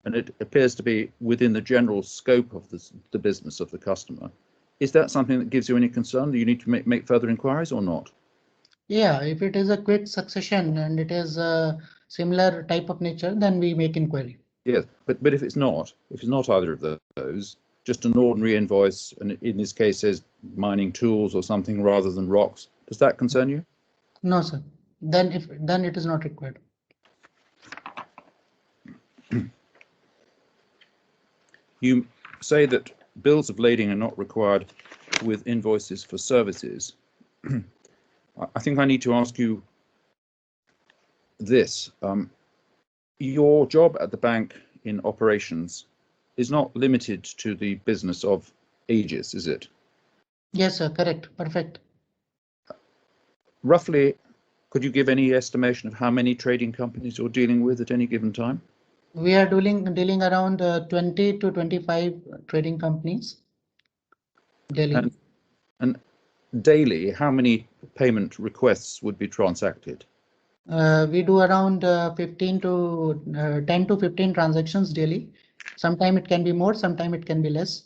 S4: and it appears to be within the general scope of the business of the customer, is that something that gives you any concern? Do you need to make further inquiries or not?
S3: Yeah, if it is a quick succession and it is a similar type of nature, then we make inquiry.
S4: Yes, but if it's not either of those, just an ordinary invoice, and in this case says mining tools or something rather than rocks, does that concern you?
S3: No, sir. Then it is not required.
S4: You say that bills of lading are not required with invoices for services. I think I need to ask you this. Your job at the bank in operations is not limited to the business of Aegis, is it?
S3: Yes, sir. Correct. Perfect.
S4: Roughly, could you give any estimation of how many trading companies you're dealing with at any given time?
S3: We are dealing around 20 to 25 trading companies daily.
S4: And daily, how many payment requests would be transacted?
S3: We do around 10 to 15 transactions daily. Sometime it can be more, sometime it can be less.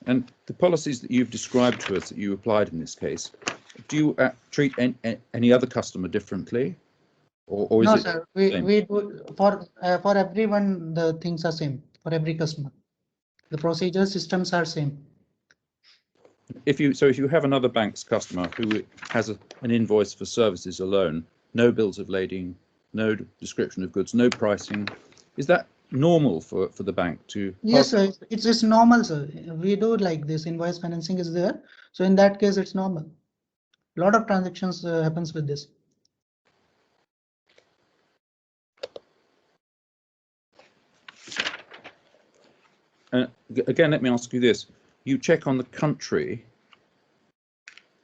S4: And the policies that you've described to us that you applied in this case, do you treat any other customer differently? Or is
S3: No,
S4: it
S3: sir.
S4: same?
S3: We do for everyone, the things are same for every customer. The procedure systems are same.
S4: If you have another bank's customer who has an invoice for services alone, no bills of lading, no description of goods, no pricing, is that normal for the bank to?
S3: Yes, sir. It's normal, sir. We do like this. Invoice financing is there, so in that case, it's normal. A lot of transactions happens with this.
S4: Again, let me ask you this: you check on the country,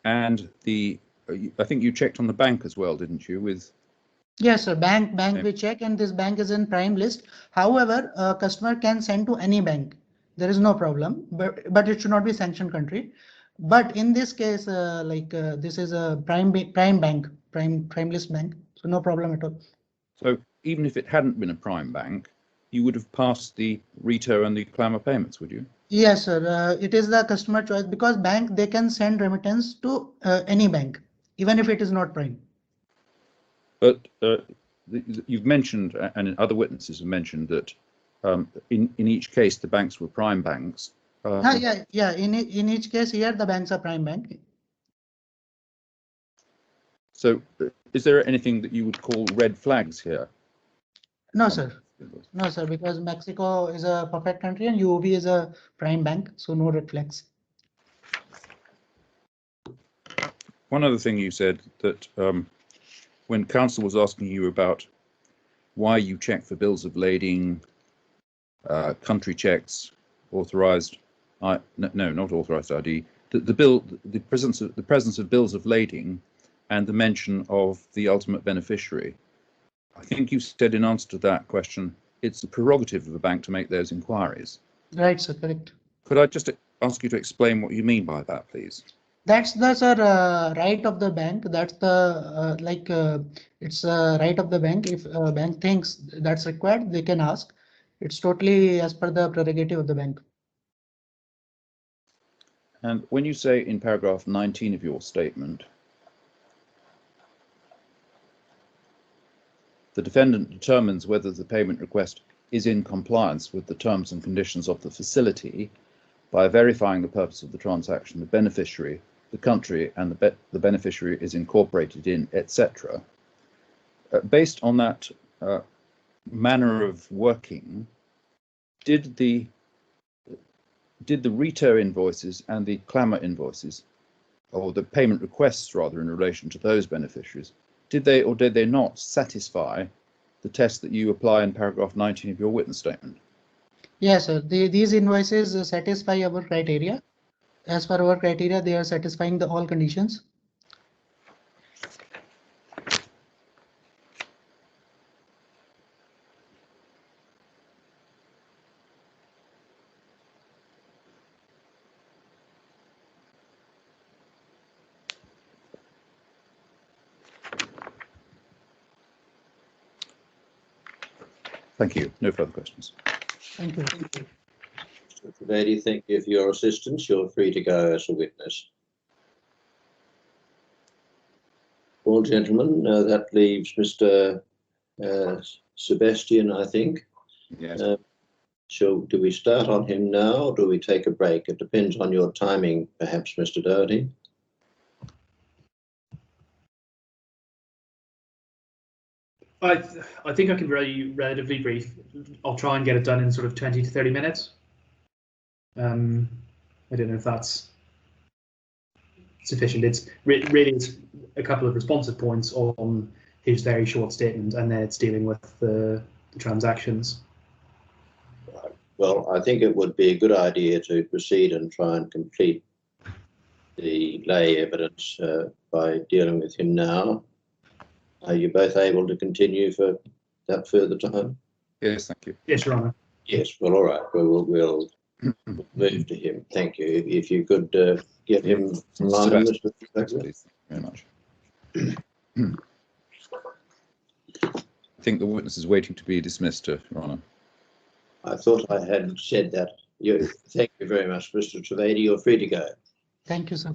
S4: and I think you checked on the bank as well, didn't you? With
S3: Yes, sir. Bank we check, and this bank is in prime list. However, a customer can send to any bank. There is no problem, but it should not be sanctioned country. But in this case, this is a prime bank, prime list bank, so no problem at all.
S4: So even if it hadn't been a prime bank, you would have passed the RITA and the clamour payments, would you?
S3: Yes, sir. It is the customer choice because bank they can send remittance to any bank, even if it is not prime.
S4: But you've mentioned, and other witnesses have mentioned that in each case the banks were prime banks.
S3: Yeah. In each case here the banks are prime bank.
S4: So is there anything that you would call red flags here?
S3: No, sir. No, sir, because Mexico is a perfect country and UOB is a prime bank, so no red flags.
S4: One other thing you said that when counsel was asking you about why you check for bills of lading, country checks, authorized, no, not authorized ID, the presence of bills of lading, and the mention of the ultimate beneficiary. I think you said in answer to that question, it's the prerogative of a bank to make those inquiries.
S3: Right, sir, correct.
S4: Could I just ask you to explain what you mean by that, please?
S3: That's the right of the bank. That's the it's a right of the bank. If a bank thinks that's required, they can ask. It's totally as per the prerogative of the bank.
S4: And when you say in paragraph 19 of your statement, the defendant determines whether the payment request is in compliance with the terms and conditions of the facility by verifying the purpose of the transaction, the beneficiary, the country, and the beneficiary is incorporated in, etc. Based on that manner of working, did the retur invoices and the clamour invoices, or the payment requests rather, in relation to those beneficiaries, did they or did they not satisfy the test that you apply in paragraph 19 of your witness statement?
S3: Yes, sir. These invoices satisfy our criteria. As per our criteria, they are satisfying all conditions.
S4: Thank you. No further questions.
S3: Thank you.
S1: Mr. Trivedi, thank you for your assistance. You're free to go as a witness. Well, gentlemen, that leaves Mr. Sebastian, I think.
S4: Yes.
S1: Do we start on him now, or do we take a break? It depends on your timing, perhaps, Mr. Doherty.
S2: I think I can be relatively brief. I'll try and get it done in sort of 20 to 30 minutes. I don't know if that's sufficient. It's really it's a couple of responsive points on his very short statement, and then it's dealing with the transactions.
S1: Right. Well, I think it would be a good idea to proceed and try and complete the lay evidence by dealing with him now. Are you both able to continue for that further time?
S4: Yes, thank you.
S2: Yes, Your Honour.
S1: Yes, well, all right. We'll move to him. Thank you. If you could get him in line, Mr.
S4: Thanks, please. Thank you very much. I think the witness is waiting to be dismissed, Your Honour.
S1: I thought I had said that. Thank you very much, Mr. Trivedi. You're free to go.
S3: Thank you, sir.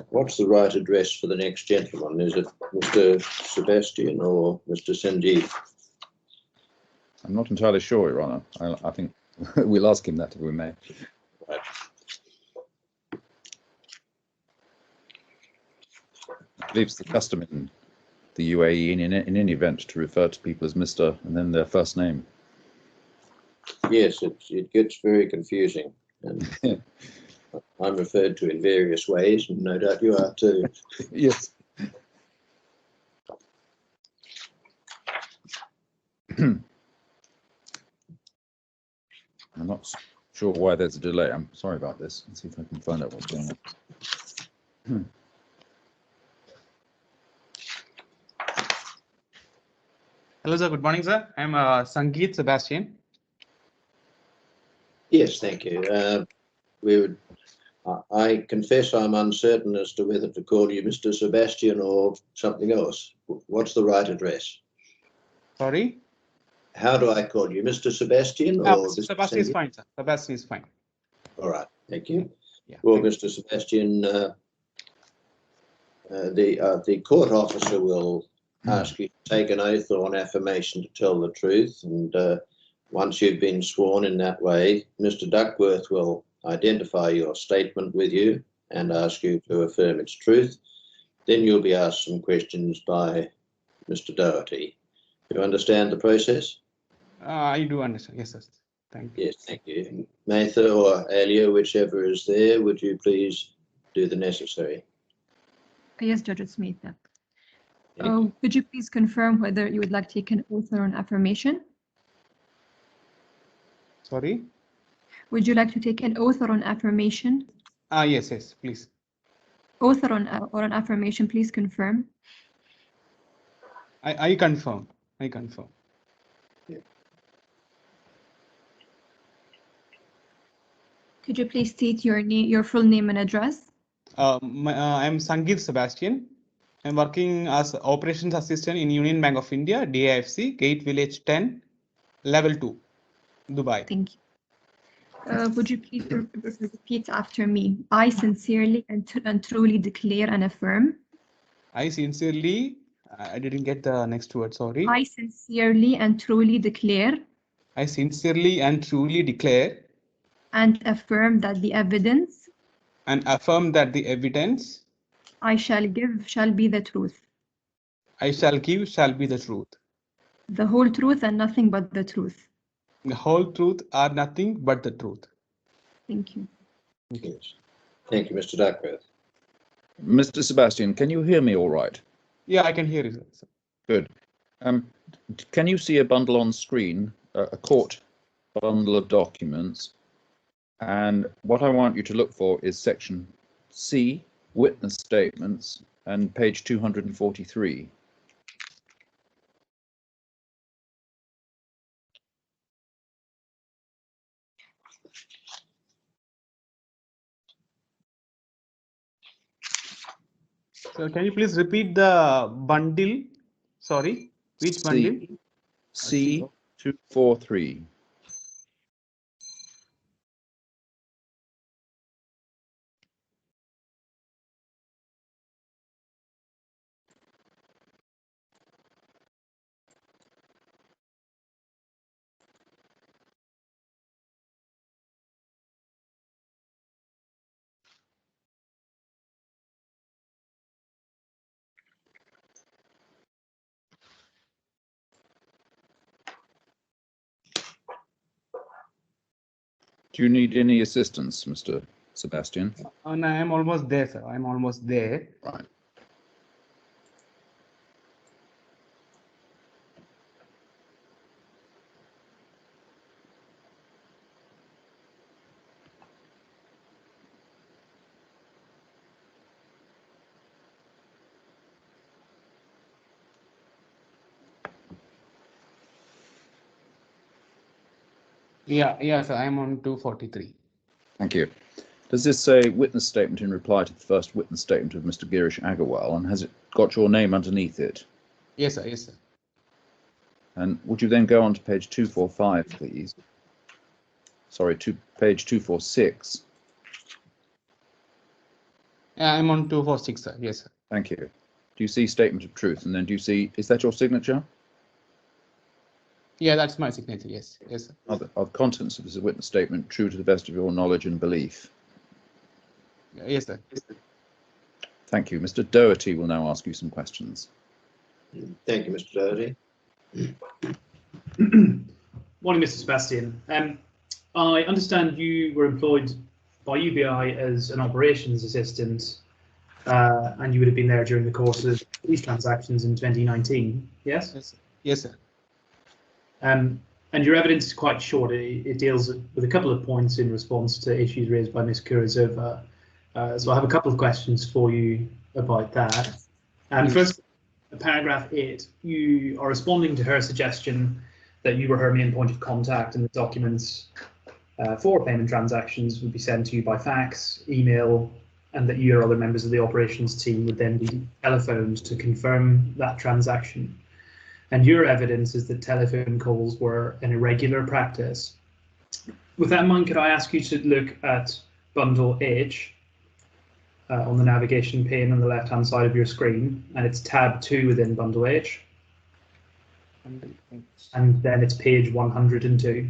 S3: What's the right address for the next gentleman? Is it Mr. Sebastian or Mr. Sanjeev?
S4: I'm not entirely sure, Your Honour. I think we'll ask him that if we may.
S1: Right.
S4: I believe it's the custom in the UAE in any event to refer to people as Mr. and then their first name.
S1: Yes, it gets very confusing. And I'm referred to in various ways, and no doubt you are too.
S4: Yes. I'm not sure why there's a delay. I'm sorry about this. Let's see if I can find out what's going on.
S6: Hello, sir. Good morning, sir. I'm Sangeet Sebastian.
S1: Yes, thank you. I confess I'm uncertain as to whether to call you Mr. Sebastian or something else. What's the right address?
S6: Sorry?
S1: How do I call you, Mr. Sebastian? Or
S6: Sebastian is fine, sir. Sebastian is fine.
S1: All right, thank you.
S6: Yeah,
S1: well, Mr. Sebastian, the court officer will ask you to take an oath or an affirmation to tell the truth, and once you've been sworn in that way, Mr. Duckworth will identify your statement with you and ask you to affirm its truth. Then you'll be asked some questions by Mr. Doherty. Do you understand the process?
S6: I do understand. Yes, sir. Thank you.
S1: Yes, thank you. Matha or Alia, whichever is there, would you please do the necessary?
S5: Yes, Judge Smith. Could you please confirm whether you would like to take an oath or an affirmation?
S6: Sorry?
S5: Would you like to take an oath or an affirmation?
S6: Yes, please.
S5: Oath or an affirmation, please confirm.
S6: I confirm. I confirm.
S1: Yeah.
S5: Could you please state your full name and address?
S6: I'm Sangeet Sebastian. I'm working as operations assistant in Union Bank of India, DIFC, Gate Village 10, level 2, Dubai.
S5: Thank you. Would you please repeat after me? I sincerely and truly declare and affirm.
S6: I sincerely I didn't get the next word, sorry.
S5: I sincerely and truly declare
S6: I sincerely and truly declare
S5: and affirm that the evidence
S6: and affirm that the evidence
S5: I shall give shall be the truth,
S6: I shall give shall be the truth,
S5: the whole truth and nothing but the truth.
S6: the whole truth or nothing but the truth.
S5: Thank you.
S1: Yes. Thank you, Mr. Duckworth.
S4: Mr. Sebastian, can you hear me all right?
S6: Yeah, I can hear you, sir.
S4: Good. Can you see a bundle on screen, a court bundle of documents? And what I want you to look for is section C, witness statements, and page 243.
S6: So can you please repeat the bundle? Sorry, which bundle?
S4: C243. Do you need any assistance, Mr. Sebastian?
S6: No, I am almost there, sir. I am almost there.
S4: Right.
S6: Yeah, sir. I am on 243.
S4: Thank you. Does this say witness statement in reply to the first witness statement of Mr. Girish Agarwal, and has it got your name underneath it?
S6: Yes, sir. Yes, sir.
S4: And would you then go on to page 245, please? Sorry, to page 246.
S6: Yeah, I'm on 246, sir. Yes, sir.
S4: Thank you. Do you see statement of truth? And then do you see, is that your signature?
S6: Yeah, that's my signature. Yes, yes, sir.
S4: Are the contents of this witness statement true to the best of your knowledge and belief?
S6: Yes, sir. Yes, sir.
S4: Thank you. Mr. Doherty will now ask you some questions.
S1: Thank you, Mr. Doherty.
S2: Morning, Mr. Sebastian. I understand you were employed by UBI as an operations assistant, and you would have been there during the course of these transactions in 2019, yes?
S6: Yes, sir. Yes, sir.
S2: And your evidence is quite short. It deals with a couple of points in response to issues raised by Ms. Kurazova. So I have a couple of questions for you about that. First, paragraph 8, you are responding to her suggestion that you were her main point of contact and the documents for payment transactions would be sent to you by fax, email, and that you or other members of the operations team would then be telephoned to confirm that transaction. And your evidence is that telephone calls were an irregular practice. With that in mind, could I ask you to look at bundle H on the navigation pane on the left-hand side of your screen, and it's tab 2 within bundle H, and then it's page 102.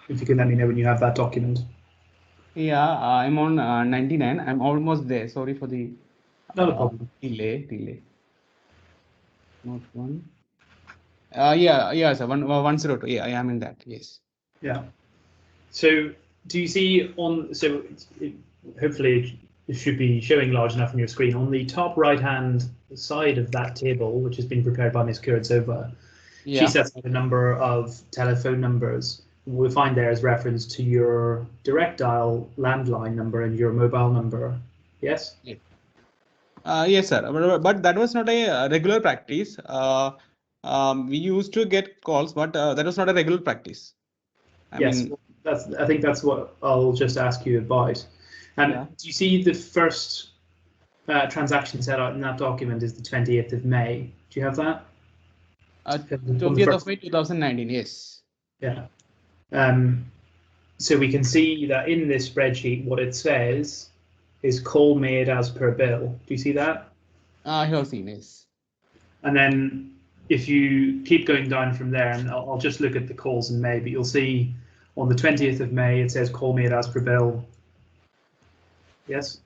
S2: If you can let me know when you have that document.
S6: Yeah, I'm on 99. I'm almost there. Sorry for the
S2: Not a problem.
S6: delay. Not one. Yeah, sir. 102. Yeah, I am in that. Yes.
S2: Yeah. So do you see on, so hopefully it should be showing large enough on your screen. On the top right-hand side of that table, which has been prepared by Ms. Kurazova,
S6: Yeah.
S2: she sets out a number of telephone numbers. We'll find there is reference to your direct dial landline number and your mobile number. Yes?
S6: Yeah. Yes, sir. But that was not a regular practice. We used to get calls, but that was not a regular practice. I
S2: Yes,
S6: mean,
S2: I think that's what I'll just ask you about. And
S6: Yeah.
S2: do you see the first transaction set out in that document is the 20th of May? Do you have that? On the
S6: 20th
S2: first-
S6: of May 2019. Yes.
S2: Yeah. So we can see that in this spreadsheet, what it says is call made as per bill. Do you see that?
S6: I have seen. Yes.
S2: And then if you keep going down from there, and I'll just look at the calls in May, but you'll see on the 20th of May, it says call made as per bill. Yes?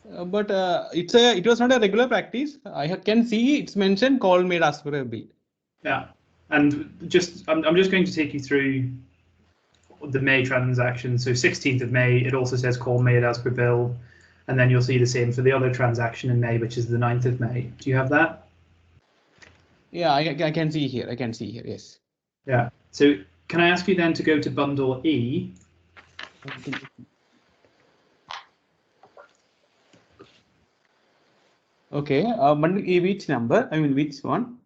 S6: But it was not a regular practice. I can see it's mentioned call made as per a bill.
S2: Yeah. And I'm just going to take you through the May transaction. So 16th of May, it also says call made as per bill. And then you'll see the same for the other transaction in May, which is the 9th of May. Do you have that?
S6: Yeah, I can see here. I can see here. Yes.
S2: Yeah. So can I ask you then to go to bundle E?
S6: Okay. Bundle E, which number? I mean, which one?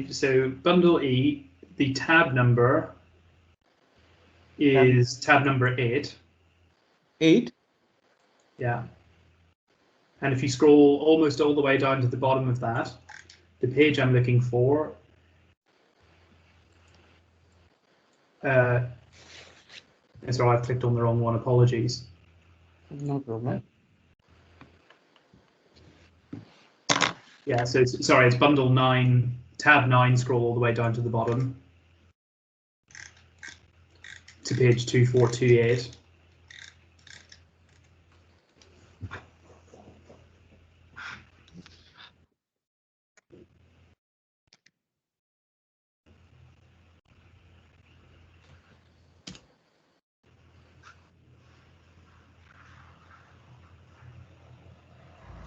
S2: So bundle E, the tab number is tab number 8.
S6: 8.
S2: Yeah. And if you scroll almost all the way down to the bottom of that, the page I'm looking for, sorry, I've clicked on the wrong one, apologies.
S6: No problem.
S2: Yeah, so it's bundle 9, tab 9, scroll all the way down to the bottom to page 2428.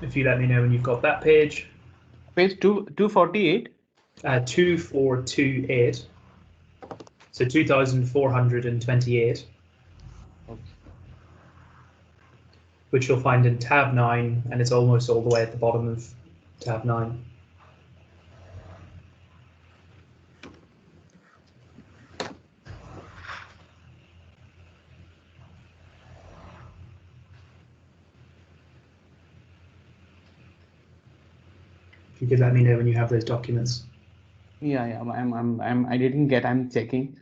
S2: If you let me know when you've got that page.
S6: Page 248.
S2: 2428. So 2428.
S6: Okay.
S2: Which you'll find in tab 9, and it's almost all the way at the bottom of tab 9. If you could let me know when you have those documents.
S6: Yeah. I didn't get. I'm checking.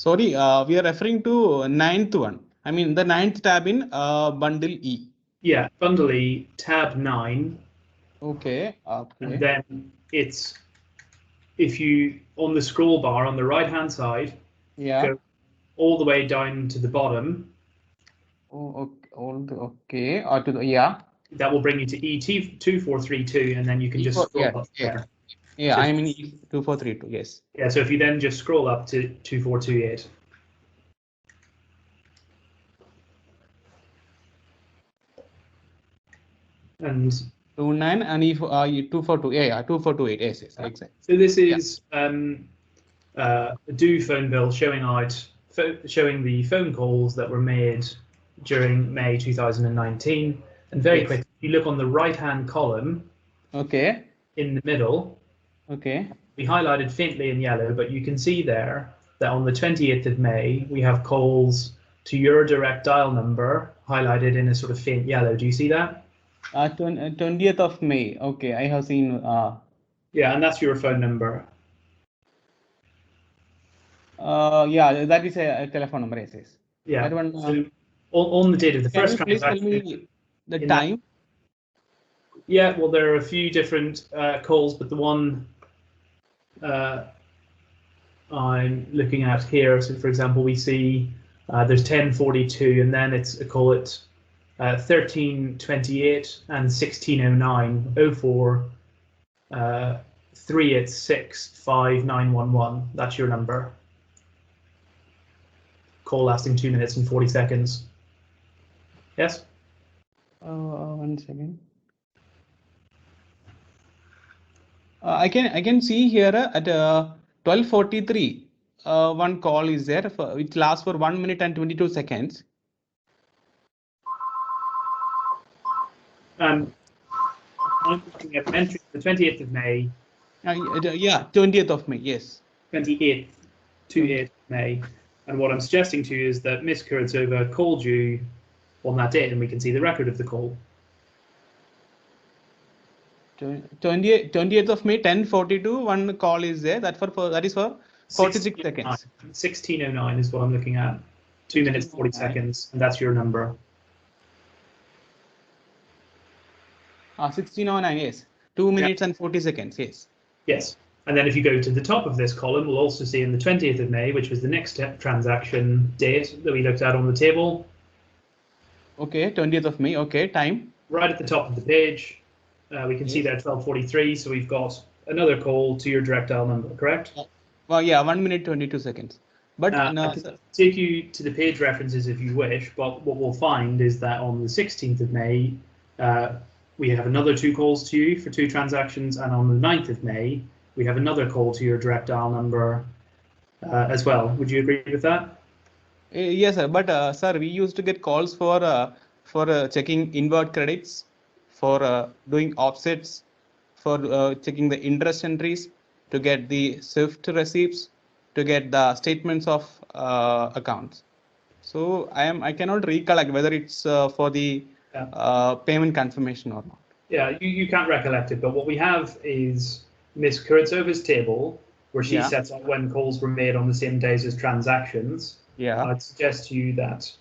S6: Sorry, we are referring to 9th one. I mean, the 9th tab in bundle E.
S2: Yeah, bundle E, tab 9.
S6: Okay.
S2: And then it's, if you, on the scroll bar on the right-hand side, go all the way down to the bottom.
S6: Oh, okay. Or to the, yeah.
S2: That will bring you to E2432, and then you can just scroll up there.
S6: Yeah,
S2: So,
S6: I'm in E2432, yes.
S2: Yeah, so if you then just scroll up to 2428. And
S6: 29 and E242, yeah, 2428, yes, exactly.
S2: So this is a do phone bill showing the phone calls that were made during May 2019. And very quickly, if you look on the right-hand column,
S6: okay,
S2: in the middle,
S6: okay,
S2: we highlighted faintly in yellow, but you can see there that on the 20th of May, we have calls to your direct dial number highlighted in a sort of faint yellow. Do you see that?
S6: 20th of May. Okay, I have seen.
S2: Yeah, and that's your phone number.
S6: Yeah, that is a telephone number. Yes.
S2: Yeah.
S6: That one.
S2: So on the date of the first transaction.
S6: Can you please tell me the time?
S2: Yeah, well, there are a few different calls, but the one I'm looking at here, so for example, we see there's 1042, and then it's a call at 1328 and 1609 04 386 5911. That's your number. Call lasting 2 minutes and 40 seconds. Yes?
S6: 1 second. I can see here at 12:43. One call is there. It lasts for 1 minute and 22 seconds.
S2: I'm looking at entry the 20th of May.
S6: Yeah, 20th of May. Yes.
S2: 28th to 8th of May. And what I'm suggesting to you is that Miss Kurtzova called you on that date, and we can see the record of the call.
S6: 20th of May, 10:42. One call is there. That is for 46 seconds.
S2: 1609 is what I'm looking at. 2 minutes 40 seconds, and that's your number.
S6: 1609. Yes. 2 minutes and 40 seconds. Yes.
S2: Yes. And then if you go to the top of this column, we'll also see in the 20th of May, which was the next transaction date that we looked at on the table.
S6: Okay, 20th of May. Okay, time.
S2: Right at the top of the page, we can see there 12:43. So we've got another call to your direct dial number, correct?
S6: Well, yeah, 1 minute 22 seconds. But
S2: I can take you to the page references if you wish. But what we'll find is that on the 16th of May, we have another 2 calls to you for 2 transactions, and on the 9th of May, we have another call to your direct dial number as well. Would you agree with that?
S6: Yes, sir. But sir, we used to get calls for checking inward credits, for doing offsets, for checking the interest entries, to get the SWIFT receipts, to get the statements of accounts. So I cannot recollect whether it's for the payment confirmation or not.
S2: Yeah, you can't recollect it, but what we have is Miss Kurtzova's table, where she sets out when calls were made on the same days as transactions.
S6: Yeah.
S2: I'd suggest to you that,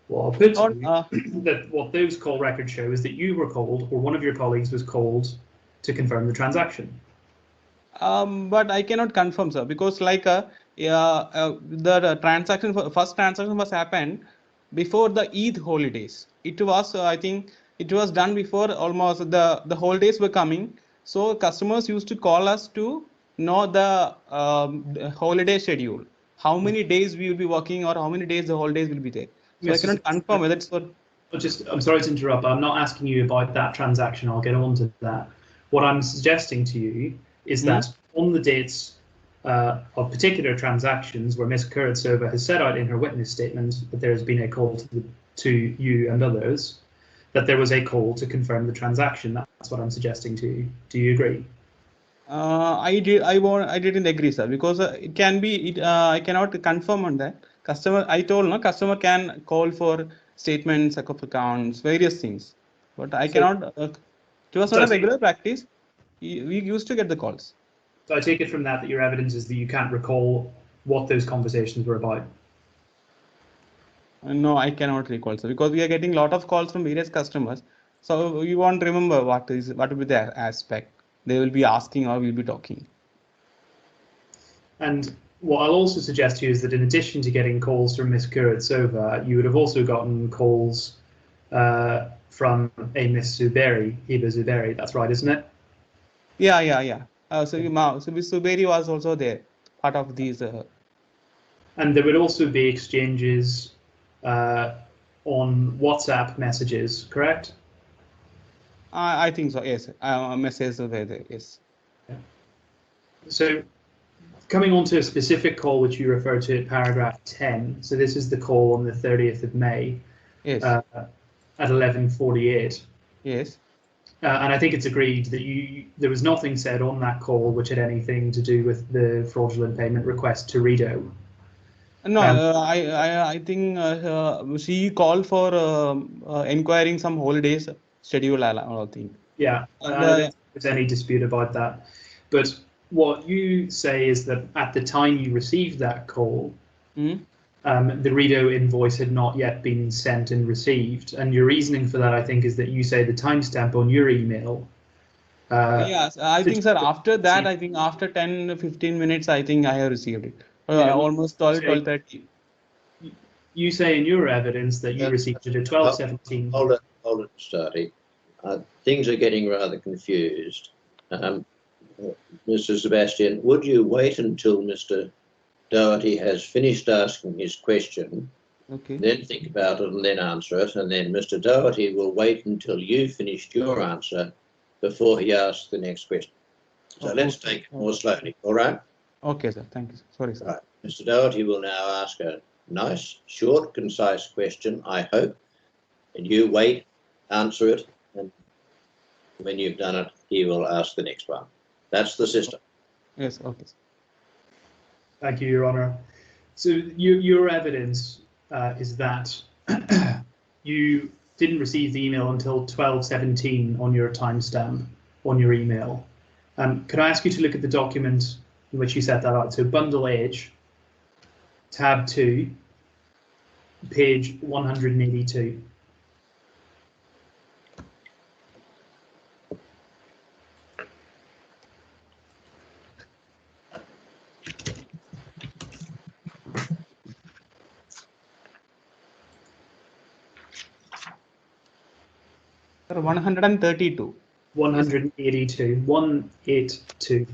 S2: well, I'll put to you that what those call records show is that you were called, or one of your colleagues was called, to confirm the transaction.
S6: But I cannot confirm, sir, because like the first transaction was happened before the Eid holidays. It was, I think, it was done before almost the holidays were coming. So customers used to call us to know the holiday schedule, how many days we will be working or how many days the holidays will be there. So I cannot confirm whether it's for.
S2: I'm sorry to interrupt, but I'm not asking you about that transaction. I'll get on to that. What I'm suggesting to you is that on the dates of particular transactions where Ms. Kurtzova has set out in her witness statement that there has been a call to you and others, that there was a call to confirm the transaction. That's what I'm suggesting to you. Do you agree?
S6: I didn't agree, sir, because it can be. I cannot confirm on that. Customer can call for statements, of accounts, various things, but I cannot. It was not a regular practice. We used to get the calls.
S2: So I take it from that your evidence is that you can't recall what those conversations were about.
S6: No, I cannot recall, sir, because we are getting a lot of calls from various customers. So you won't remember what will be the aspect they will be asking or we'll be talking.
S2: And what I'll also suggest to you is that in addition to getting calls from Ms. Kurtzova, you would have also gotten calls from a Miss Hiba Zuberi. That's right, isn't it?
S6: Yeah. So Miss Zuberi was also there, part of these.
S2: And there would also be exchanges on WhatsApp messages, correct?
S6: I think so, yes. Messages were there, yes.
S2: Yeah. So coming on to a specific call which you refer to in paragraph 10. So this is the call on the 30th of May.
S6: Yes.
S2: At 11:48.
S6: Yes.
S2: And I think it's agreed that there was nothing said on that call which had anything to do with the fraudulent payment request to Rido.
S6: No, I think she called for inquiring some holidays schedule, I think.
S2: Yeah, I don't think there's any dispute about that. But what you say is that at the time you received that call, the Rido invoice had not yet been sent and received. And your reasoning for that, I think, is that you say the timestamp on your email.
S6: Yes, I think, sir, after that, I think after 10-15 minutes, I think I have received it. Almost 12:30.
S2: you say in your evidence that you received it at 12:17.
S1: Hold it, Mr. Doherty. Things are getting rather confused. Mr. Sebastian, would you wait until Mr. Doherty has finished asking his question,
S6: Okay.
S1: then think about it and then answer it, and then Mr. Doherty will wait until you've finished your answer before he asks the next question. So let's take it more slowly, all right?
S6: Okay, sir. Thank you, sir. Sorry, sir.
S1: Right. Mr. Doherty will now ask a nice, short, concise question, I hope, and you wait, answer it, and when you've done it, he will ask the next one. That's the system.
S6: Yes, okay, sir.
S2: Thank you, Your Honour. So your evidence is that you didn't receive the email until 12:17 on your timestamp on your email. Could I ask you to look at the document in which you set that out? So Bundle Age, tab 2, page 182.
S6: Sir, 132.
S2: 182. 182.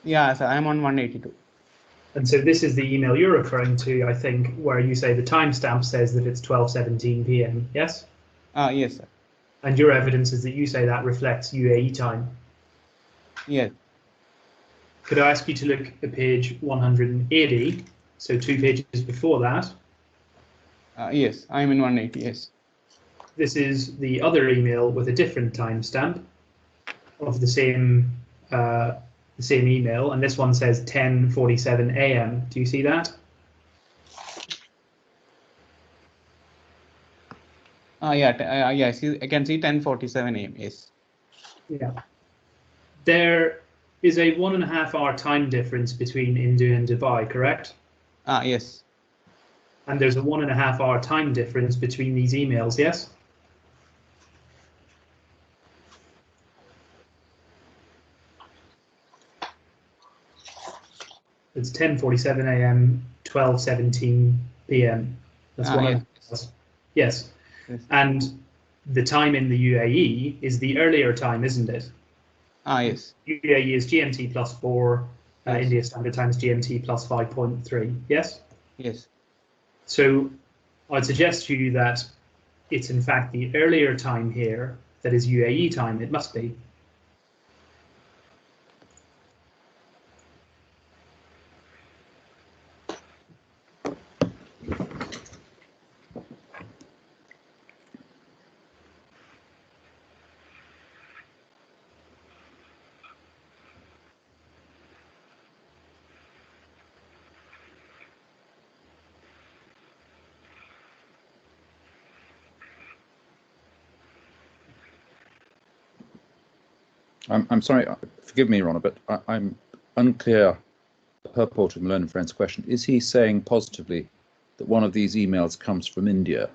S6: Yeah, sir, I'm on 182.
S2: And so this is the email you're referring to, I think, where you say the timestamp says that it's 12:17 p.m. Yes?
S6: Yes, sir.
S2: And your evidence is that you say that reflects UAE time.
S6: Yes.
S2: Could I ask you to look at page 180, so 2 pages before that?
S6: Yes, I'm in 180. Yes.
S2: This is the other email with a different timestamp of the same email, and this one says 10:47 a.m. Do you see that?
S6: Yeah, yeah. I can see 10:47 a.m. Yes.
S2: Yeah. There is a 1.5 hour time difference between India and Dubai, correct?
S6: Yes.
S2: And there's a 1.5 hour time difference between these emails, yes? It's 10:47 a.m., 12:17 p.m. That's one of
S6: yes.
S2: Yes.
S6: Yes.
S2: And the time in the UAE is the earlier time, isn't it?
S6: Yes.
S2: UAE is GMT plus 4,
S6: Yes.
S2: India Standard Time is GMT plus 5.3, yes?
S6: Yes.
S2: So I'd suggest to you that it's in fact the earlier time here that is UAE time, it must be.
S4: I'm sorry, forgive me, Ron, but I'm unclear the purport of my learned friend's question. Is he saying positively that one of these emails comes from India?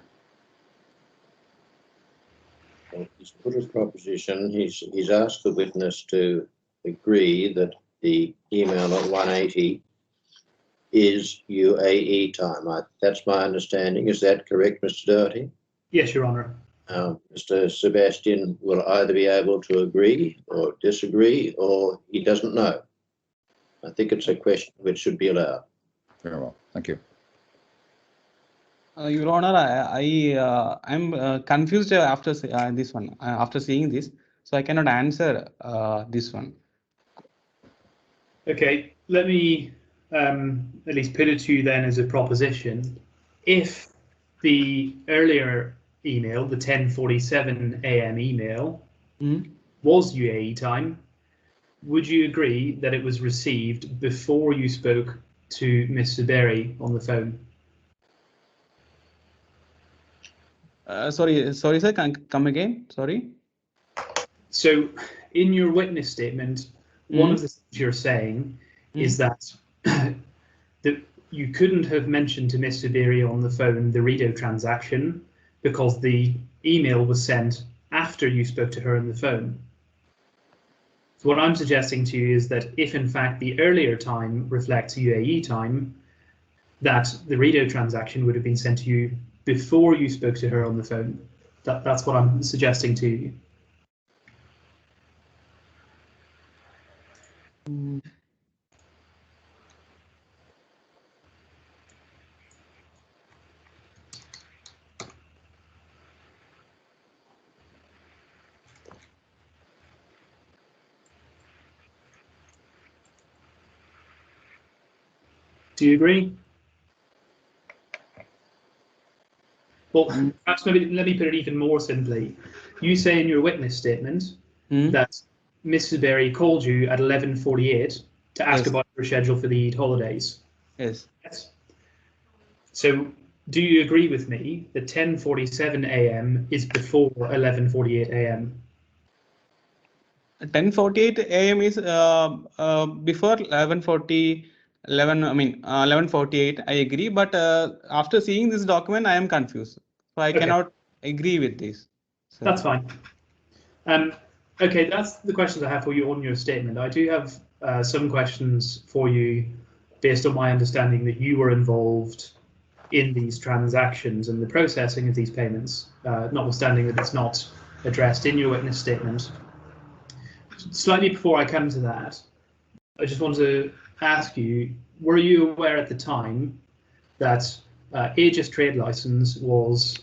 S1: Well, he's put a proposition. He's asked the witness to agree that the email at 180 is UAE time. That's my understanding. Is that correct, Mr. Doherty?
S2: Yes, Your Honour.
S1: Mr. Sebastian will either be able to agree or disagree, or he doesn't know. I think it's a question which should be allowed.
S4: Very well, thank you.
S6: Your Honor, I'm confused after this one. After seeing this, so I cannot answer this one.
S2: Okay, let me at least put it to you then as a proposition. If the earlier email, the 10:47 a.m. email, was UAE time, would you agree that it was received before you spoke to Ms. Suberi on the phone?
S6: Sorry, sir. Come again. Sorry.
S2: So, in your witness statement, one of the things you're saying is that that you couldn't have mentioned to Ms. Suberi on the phone the Rideau transaction because the email was sent after you spoke to her on the phone. So what I'm suggesting to you is that if in fact the earlier time reflects UAE time, that the readout transaction would have been sent to you before you spoke to her on the phone. That's what I'm suggesting to you. Do you agree? Well, perhaps maybe let me put it even more simply. You say in your witness statement that Mrs. Berry called you at 11:48 to ask about your schedule for the Eid holidays.
S6: Yes.
S2: Yes. So, do you agree with me that 10:47 a.m. is before 11:48 a.m.?
S6: 10:48 a.m. is before 11:48. I agree, but after seeing this document, I am confused. So I cannot agree with this. So.
S2: That's fine. Okay, that's the questions I have for you on your statement. I do have some questions for you based on my understanding that you were involved in these transactions and the processing of these payments, notwithstanding that it's not addressed in your witness statement. Slightly before I come to that, I just want to ask you, were you aware at the time that Aegis trade license was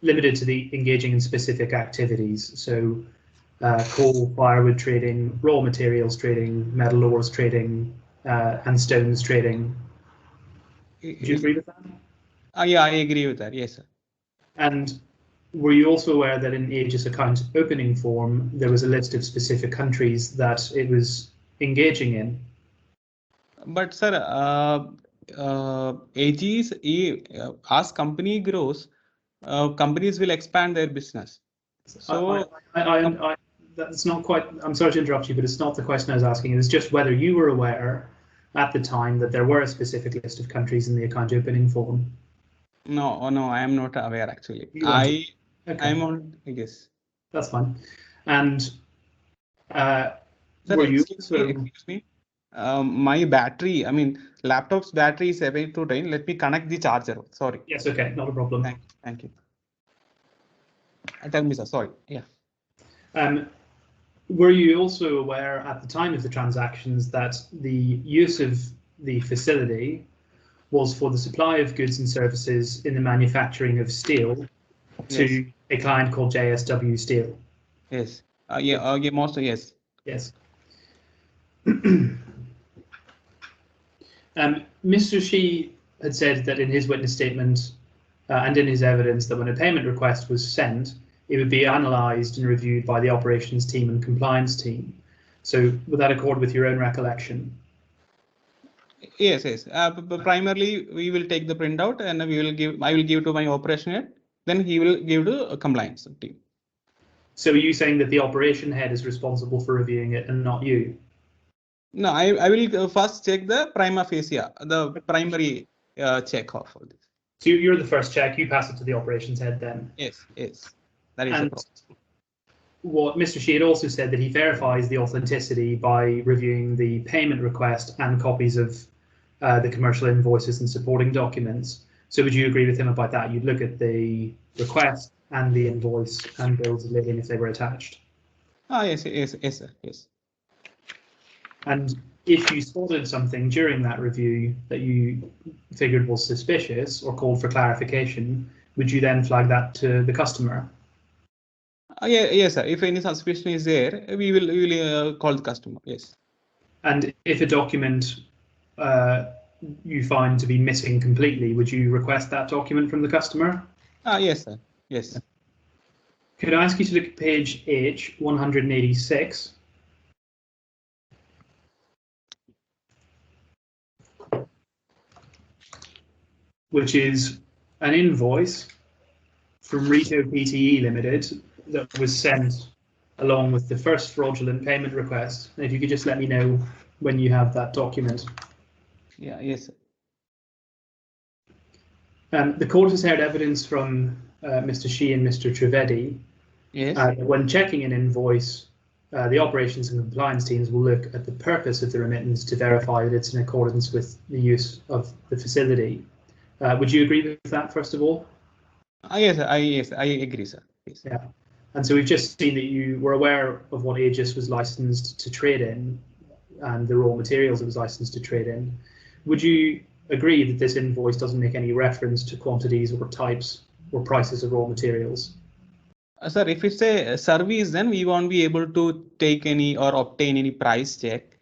S2: limited to the engaging in specific activities? So coal, firewood trading, raw materials trading, metal ores trading, and stones trading. Do you agree with that?
S6: Yeah, I agree with that. Yes, sir.
S2: And were you also aware that in Aegis account opening form, there was a list of specific countries that it was engaging in?
S6: But sir, Aegis, as company grows, companies will expand their business. So
S2: that's not quite, I'm sorry to interrupt you, but it's not the question I was asking. It was just whether you were aware at the time that there were a specific list of countries in the account opening form.
S6: No, I am not aware actually.
S2: Okay.
S6: I'm on, I guess.
S2: That's fine. And
S6: Sir,
S2: were you
S6: excuse me. My battery, laptop's battery is about to drain. Let me connect the charger. Sorry.
S2: Yes, okay, not a problem.
S6: Thank you. Tell me, sir. Sorry. Yeah.
S2: Were you also aware at the time of the transactions that the use of the facility was for the supply of goods and services in the manufacturing of steel to a client called JSW Steel?
S6: Yes. Most yes.
S2: Yes. Mr. Shi had said that in his witness statement and in his evidence that when a payment request was sent, it would be analysed and reviewed by the operations team and compliance team. So would that accord with your own recollection?
S6: Yes. But primarily, we will take the printout and I will give to my operation head. Then he will give to a compliance team.
S2: So are you saying that the operation head is responsible for reviewing it and not you?
S6: No, I will first check the prima facie, the primary check of all this.
S2: So you're the first check, you pass it to the operations head then?
S6: Yes. That is the problem.
S2: What Mr. Shi had also said that he verifies the authenticity by reviewing the payment request and copies of the commercial invoices and supporting documents. So would you agree with him about that? You'd look at the request and the invoice and bills of lading if they were attached?
S6: Yes, sir. Yes.
S2: And if you spotted something during that review that you figured was suspicious or called for clarification, would you then flag that to the customer?
S6: Yes, sir. If any suspicion is there, we will call the customer. Yes.
S2: And if a document you find to be missing completely, would you request that document from the customer?
S6: Yes, sir. Yes.
S2: Could I ask you to look at page H 186? Which is an invoice from Rito PTE Limited that was sent along with the first fraudulent payment request. And if you could just let me know when you have that document.
S6: Yes, sir.
S2: The court has heard evidence from Mr. Shi and Mr. Trivedi.
S6: Yes.
S2: When checking an invoice, the operations and compliance teams will look at the purpose of the remittance to verify that it's in accordance with the use of the facility. Would you agree with that, first of all?
S6: Yes, I agree, sir. Yes.
S2: Yeah. And so we've just seen that you were aware of what Aegis was licensed to trade in and the raw materials it was licensed to trade in. Would you agree that this invoice doesn't make any reference to quantities or types or prices of raw materials?
S6: Sir, if it's a service, then we won't be able to take any or obtain any price check.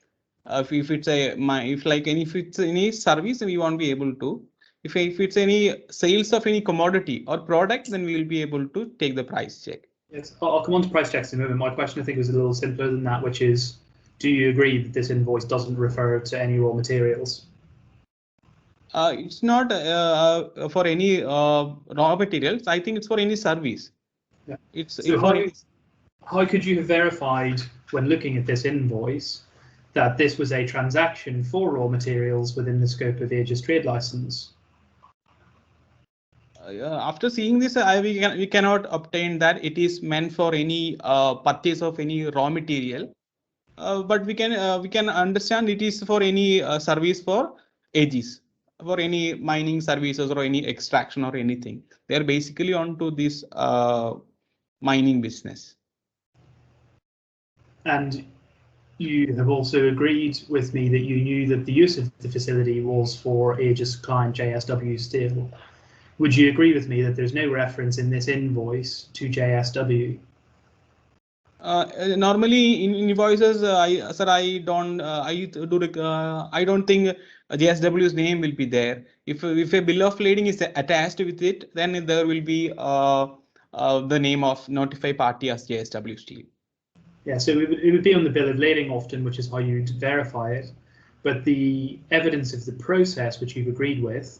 S6: If it's any service, then we won't be able to. If it's any sales of any commodity or product, then we will be able to take the price check.
S2: Yes, I'll come on to price checks in a moment. My question, I think, was a little simpler than that, which is, do you agree that this invoice doesn't refer to any raw materials?
S6: It's not for any raw materials. I think it's for any service.
S2: Yeah.
S6: It's
S2: So
S6: for
S2: how could you have verified when looking at this invoice that this was a transaction for raw materials within the scope of Aegis trade license?
S6: After seeing this, we cannot obtain that it is meant for any purchase of any raw material, but we can understand it is for any service for Aegis, for any mining services or any extraction or anything. They are basically onto this mining business.
S2: And you have also agreed with me that you knew that the use of the facility was for Aegis client JSW Steel. Would you agree with me that there's no reference in this invoice to JSW?
S6: Normally in invoices, I don't think JSW's name will be there. If a bill of lading is attached with it, then there will be the name of notified party as JSW Steel.
S2: Yeah, so it would be on the bill of lading often, which is how you'd verify it. But the evidence of the process, which you've agreed with,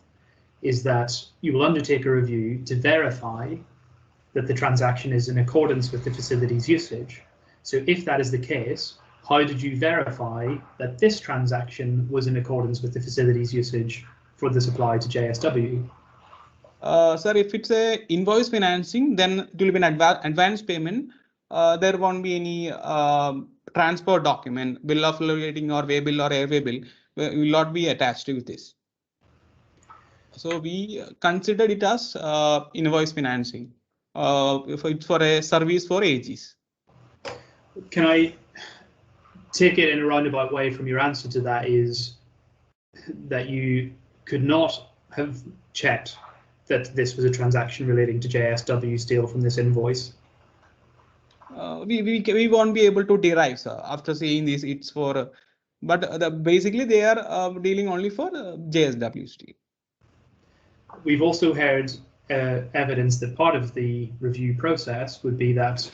S2: is that you will undertake a review to verify that the transaction is in accordance with the facility's usage. So if that is the case, how did you verify that this transaction was in accordance with the facility's usage for the supply to JSW?
S6: Sir, if it's a invoice financing, then it will be an advance payment. There won't be any transport document, bill of lading or way bill or airway bill will not be attached with this. So we considered it as invoice financing. If it's for a service for Aegis.
S2: Can I take it in a roundabout way from your answer to that is that you could not have checked that this was a transaction relating to JSW Steel from this invoice?
S6: We won't be able to derive, sir. After seeing this, it's for, but basically they are dealing only for JSW Steel.
S2: We've also heard evidence that part of the review process would be that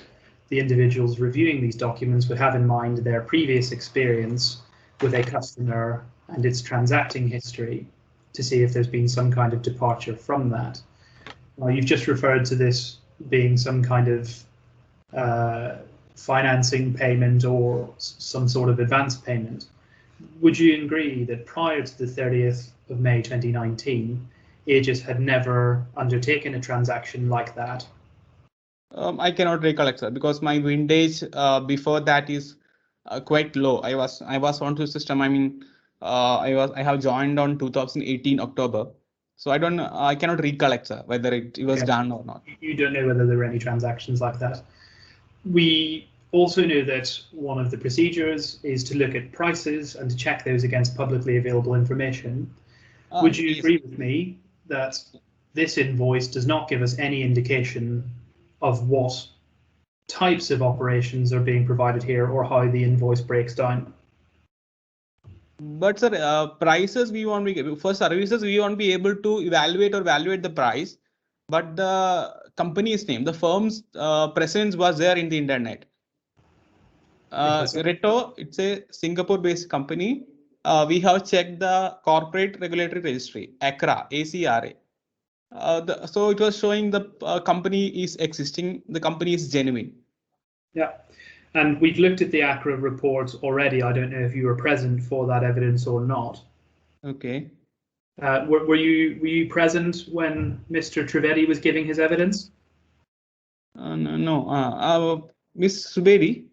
S2: the individuals reviewing these documents would have in mind their previous experience with a customer and its transacting history to see if there's been some kind of departure from that. You've just referred to this being some kind of financing payment or some sort of advance payment. Would you agree that prior to the 30th of May 2019, Aegis had never undertaken a transaction like that?
S6: I cannot recollect, sir, because my windage before that is quite low. I was onto the system. I mean, I have joined on 2018 October, so I cannot recollect, sir, whether it was done or not.
S2: You don't know whether there were any transactions like that. We also know that one of the procedures is to look at prices and to check those against publicly available information. Would you agree with me that this invoice does not give us any indication of what types of operations are being provided here or how the invoice breaks down?
S6: But sir, prices we won't be, for services we won't be able to evaluate the price, but the company's name, the firm's presence was there in the internet. Reto, it's a Singapore-based company. We have checked the corporate regulatory registry, ACRA. So it was showing the company is existing, the company is genuine.
S2: Yeah, and we've looked at the ACRA report already. I don't know if you were present for that evidence or not.
S6: Okay.
S2: Were you present when Mr. Trivedi was giving his evidence?
S6: No. Miss Subedi?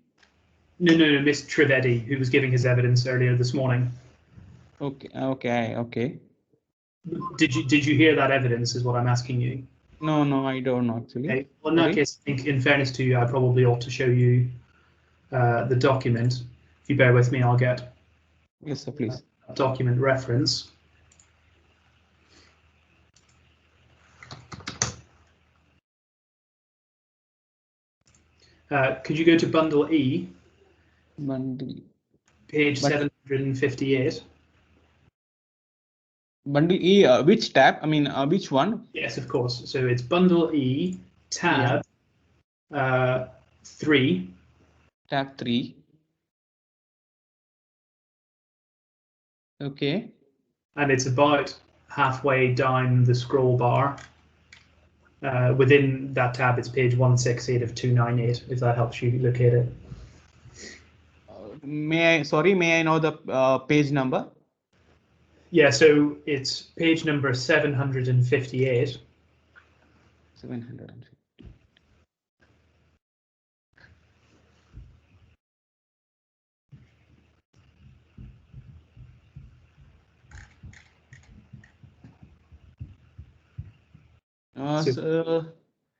S2: No, Miss Trivedi, who was giving his evidence earlier this morning.
S6: Okay.
S2: Did you hear that evidence? Is what I'm asking you.
S6: No, I don't know actually.
S2: Okay. Well, in that case, I think in fairness to you, I probably ought to show you the document. If you bear with me, I'll get
S6: Yes, sir, please.
S2: Document reference. Could you go to Bundle E?
S6: Bundle.
S2: Page 758.
S6: Bundle E, which tab? I mean, which one?
S2: Yes, of course. So it's Bundle E, tab 3.
S6: Tab 3. Okay.
S2: And it's about halfway down the scroll bar. Within that tab, it's page 168 of 298, if that helps you locate it.
S6: May I know the page number?
S2: Yeah, so it's page number 758.
S6: 750.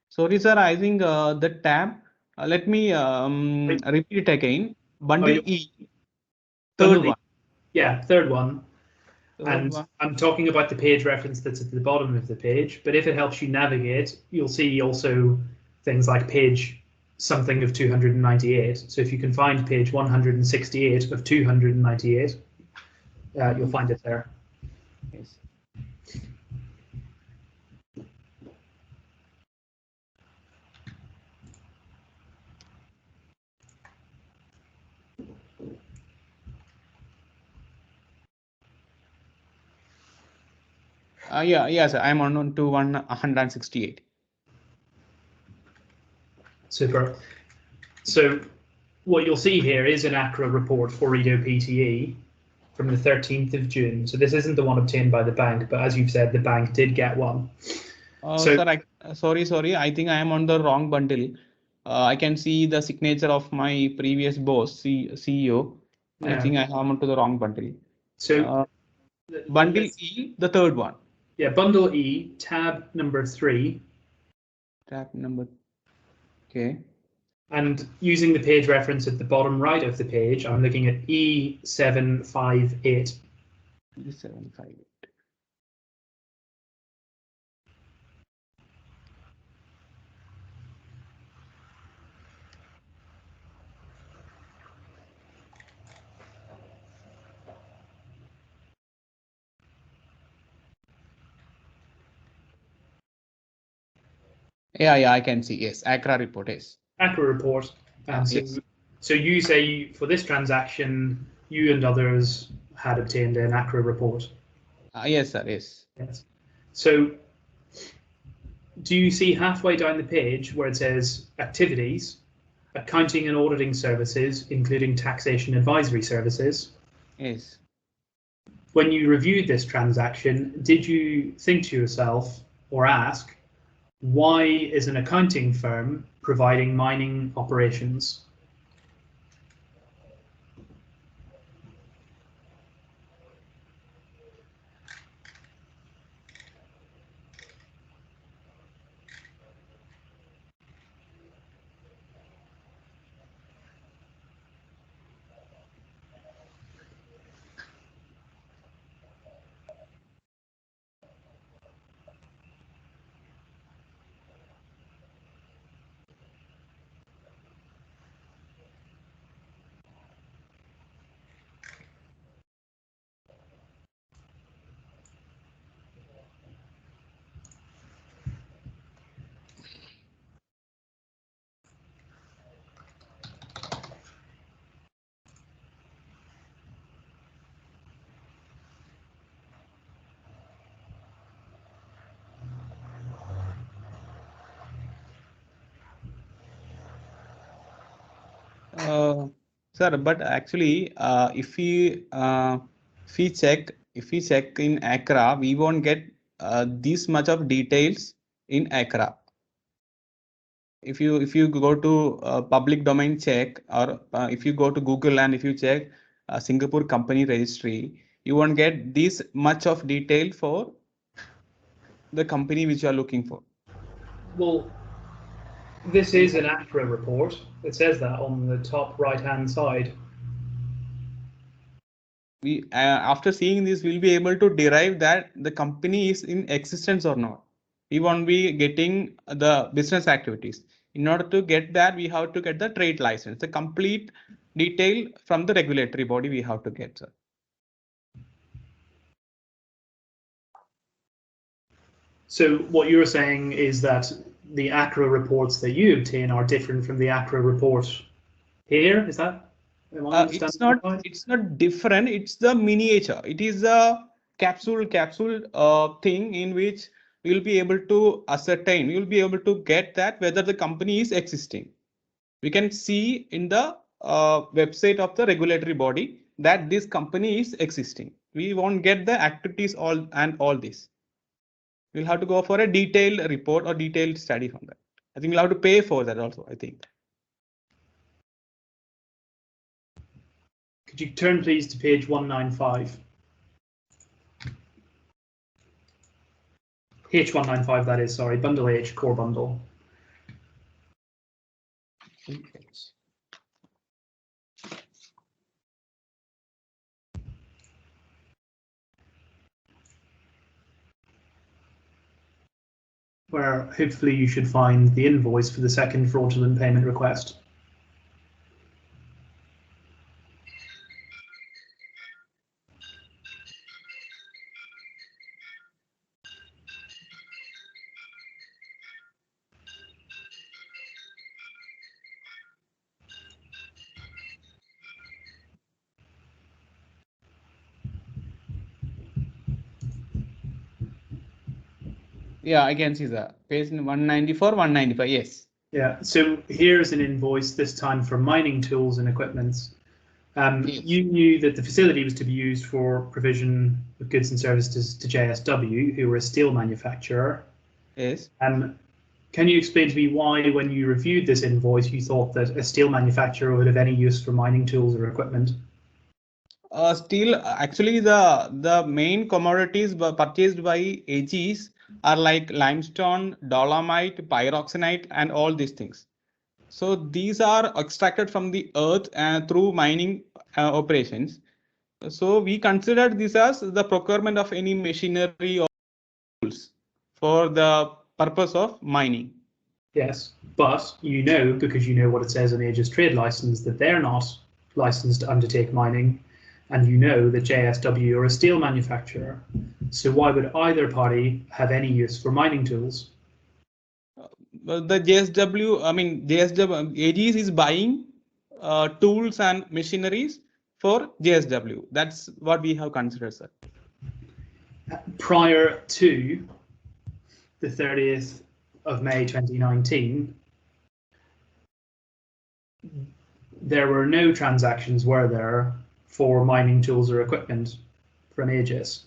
S6: Sorry, sir. I think the tab. Let me repeat it again. Bundle E, third one.
S2: Yeah, third one. I'm talking about the page reference that's at the bottom of the page. But if it helps you navigate, you'll see also things like page something of 298. So if you can find page 168 of 298, you'll find it there.
S6: Yes. Yes, I'm on to 168.
S2: Super. So what you'll see here is an ACRA report for Edo PTE from the 13th of June. So this isn't the one obtained by the bank, but as you've said, the bank did get one.
S6: Sir, sorry. I think I am on the wrong bundle. I can see the signature of my previous boss, CEO. Yeah. I think I am onto the wrong bundle.
S2: So
S6: bundle E, the third one.
S2: Yeah, Bundle E, tab number 3.
S6: Tab number. Okay.
S2: And using the page reference at the bottom right of the page, I'm looking at E758.
S6: E758. Yeah, I can see. Yes, ACRA report. Yes.
S2: ACRA report.
S6: Yes.
S2: So you say for this transaction, you and others had obtained an ACRA report.
S6: Yes, sir. Yes.
S2: So do you see halfway down the page where it says activities, accounting and auditing services, including taxation advisory services?
S6: Yes.
S2: When you reviewed this transaction, did you think to yourself or ask, why is an accounting firm providing mining operations?
S6: Sir, but actually, if we check if we check in ACRA, we won't get this much of details in ACRA. If you go to public domain check, or if you go to Google and if you check Singapore company registry, you won't get this much of detail for the company which you are looking for.
S2: Well, this is an ACRA report. It says that on the top right-hand side.
S6: We after seeing this, we'll be able to derive that the company is in existence or not. We won't be getting the business activities. In order to get that, we have to get the trade license, the complete detail from the regulatory body we have to get, sir.
S2: So what you're saying is that the ACRA reports that you obtain are different from the ACRA report here, is that?
S6: It's not different. It's the miniature. It is a capsule thing in which we will be able to ascertain. We will be able to get that whether the company is existing. We can see in the website of the regulatory body that this company is existing. We won't get the activities all this. We'll have to go for a detailed report or detailed study from that. I think we'll have to pay for that also, I think.
S2: Could you turn please to page 195? H195, that is, sorry, bundle H, core bundle. Where hopefully you should find the invoice for the second fraudulent payment request.
S6: Yeah, I can see that. Page 194, 195, yes.
S2: Yeah, so here's an invoice, this time for mining tools and equipment. Yes. You knew that the facility was to be used for provision of goods and services to JSW, who were a steel manufacturer.
S6: Yes.
S2: Can you explain to me why, when you reviewed this invoice, you thought that a steel manufacturer would have any use for mining tools or equipment?
S6: Steel, actually, the main commodities purchased by Aegis are like limestone, dolomite, pyroxenite, and all these things. So these are extracted from the earth through mining operations. So we considered this as the procurement of any machinery or tools for the purpose of mining.
S2: Yes, but you know, because you know what it says on the Aegis trade license, that they're not licensed to undertake mining, and you know that JSW are a steel manufacturer. So why would either party have any use for mining tools?
S6: The JSW, Aegis is buying tools and machineries for JSW. That's what we have considered, sir.
S2: Prior to the 30th of May 2019, there were no transactions, were there, for mining tools or equipment from Aegis?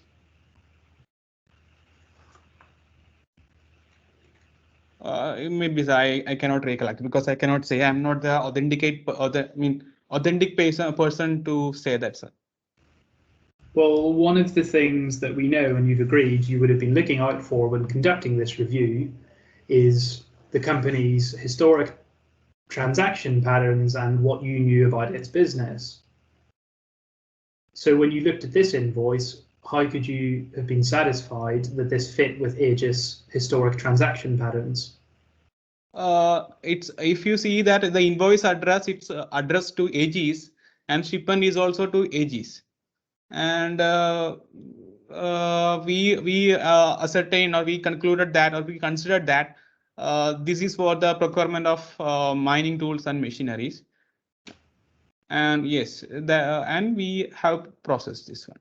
S6: Maybe I cannot recollect because I cannot say. I'm not the authentic person to say that, sir.
S2: Well, one of the things that we know, and you've agreed you would have been looking out for when conducting this review, is the company's historic transaction patterns and what you knew about its business. So when you looked at this invoice, how could you have been satisfied that this fit with Aegis historic transaction patterns?
S6: It's if you see that the invoice address, it's addressed to Aegis, and shipment is also to Aegis, and we ascertained, or we concluded that, or we considered that this is for the procurement of mining tools and machineries. And yes, and we have processed this one.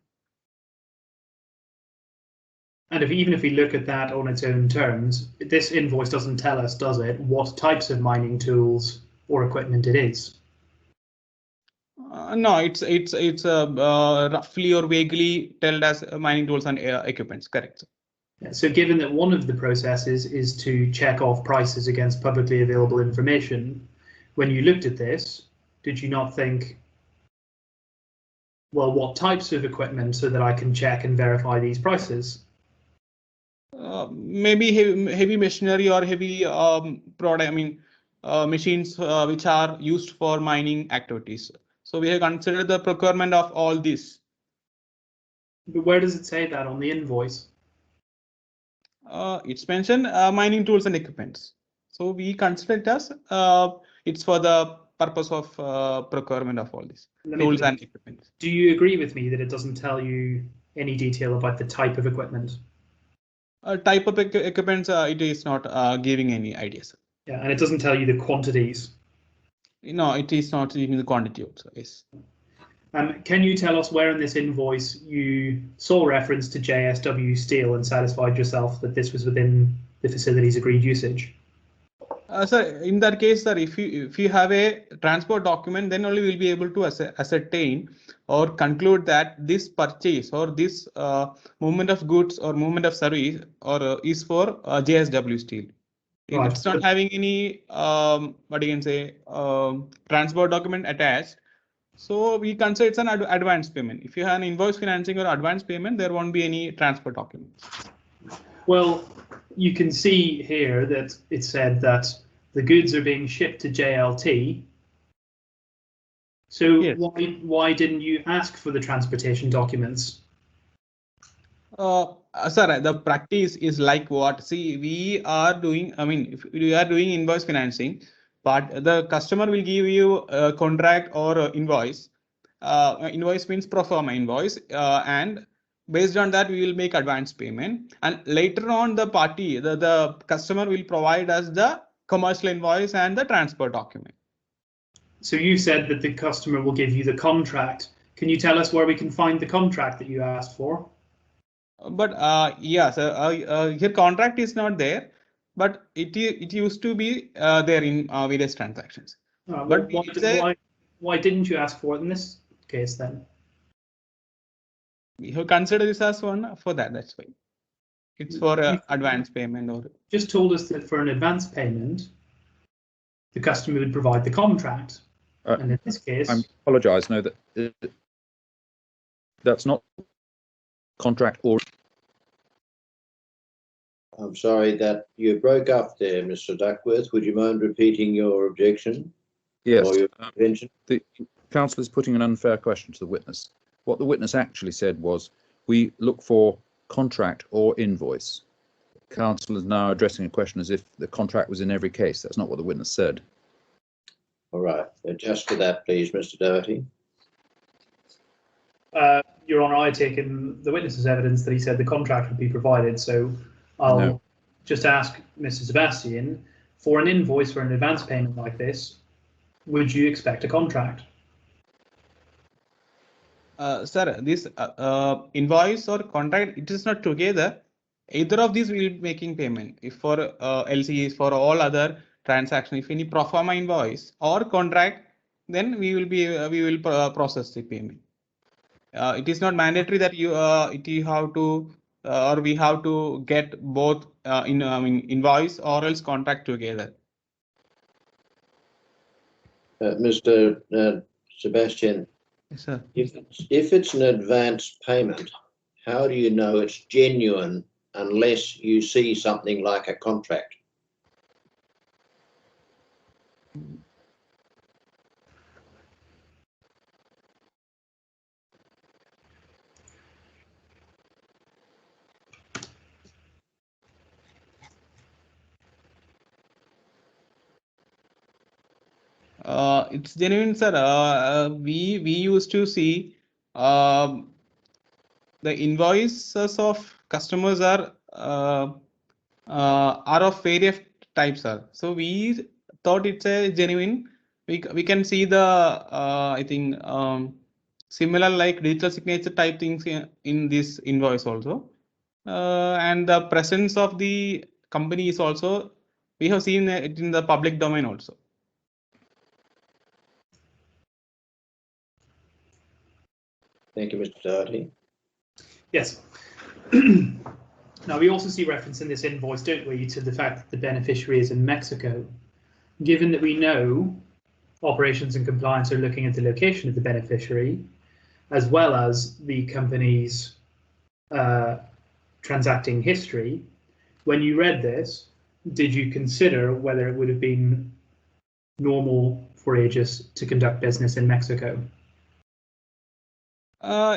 S2: And even if we look at that on its own terms, this invoice doesn't tell us, does it, what types of mining tools or equipment it is?
S6: No, it's roughly or vaguely told as mining tools and equipments. Correct.
S2: Yeah, so given that one of the processes is to check off prices against publicly available information, when you looked at this, did you not think, well, what types of equipment so that I can check and verify these prices?
S6: Maybe heavy machinery or heavy product. I mean, machines which are used for mining activities. So we have considered the procurement of all this.
S2: But where does it say that on the invoice?
S6: It's mentioned mining tools and equipments. So we consider it as it's for the purpose of procurement of all these tools and equipment.
S2: Do you agree with me that it doesn't tell you any detail about the type of equipment?
S6: Type of equipment, it is not giving any ideas.
S2: Yeah, and it doesn't tell you the quantities.
S6: No, it is not giving the quantity also. Yes.
S2: Can you tell us where in this invoice you saw reference to JSW Steel and satisfied yourself that this was within the facility's agreed usage?
S6: Sir, in that case, sir, if you have a transport document, then only we'll be able to ascertain or conclude that this purchase or this movement of goods or movement of service or is for JSW Steel.
S2: Right.
S6: It's not having any what you can say transport document attached. So we consider it's an advance payment. If you have an invoice financing or advance payment, there won't be any transport document.
S2: Well, you can see here that it said that the goods are being shipped to JLT. So yes. Why didn't you ask for the transportation documents?
S6: Sir, the practice is like what? See, we are doing, I mean, if we are doing invoice financing, but the customer will give you a contract or a invoice. Invoice means pro forma invoice, and based on that, we will make advance payment. And later on, the party, the customer will provide us the commercial invoice and the transport document.
S2: So you said that the customer will give you the contract. Can you tell us where we can find the contract that you asked for?
S6: But yes, here contract is not there, but it used to be there in various transactions.
S2: But why didn't you ask for it in this case then?
S6: You consider this as one for that. That's why it's for advance payment. Or
S2: just told us that for an advance payment, the customer would provide the contract, and in this case,
S4: I apologise. No, that's not contract or.
S1: I'm sorry that you broke up there, Mr. Duckworth. Would you mind repeating your objection?
S4: Yes.
S1: Or your intervention?
S4: The counsel is putting an unfair question to the witness. What the witness actually said was, we look for contract or invoice. Counsel is now addressing a question as if the contract was in every case. That's not what the witness said.
S1: All right. Just to that, please, Mr. Doherty.
S2: Your Honour, I take in the witness's evidence that he said the contract would be provided. So I'll just ask Mr. Sebastian, for an invoice for an advance payment like this, would you expect a contract?
S6: Sir, this invoice or contract, it is not together. Either of these will be making payment. If for LCs, for all other transactions, if any pro forma invoice or contract, then we will process the payment. It is not mandatory that you have to or we have to get both invoice or else contract together.
S1: Mr. Sebastian.
S6: Yes, sir.
S1: If it's an advance payment, how do you know it's genuine unless you see something like a contract?
S6: It's genuine, sir. We used to see the invoices of customers are of various types, sir. So we thought it's a genuine. We can see the I think similar like digital signature type things in this invoice also, and the presence of the company is also we have seen it in the public domain also.
S1: Thank you, Mr. Doherty.
S2: Yes. Now, we also see reference in this invoice, don't we, to the fact that the beneficiary is in Mexico. Given that we know operations and compliance are looking at the location of the beneficiary, as well as the company's transacting history, when you read this, did you consider whether it would have been normal for Aegis to conduct business in Mexico?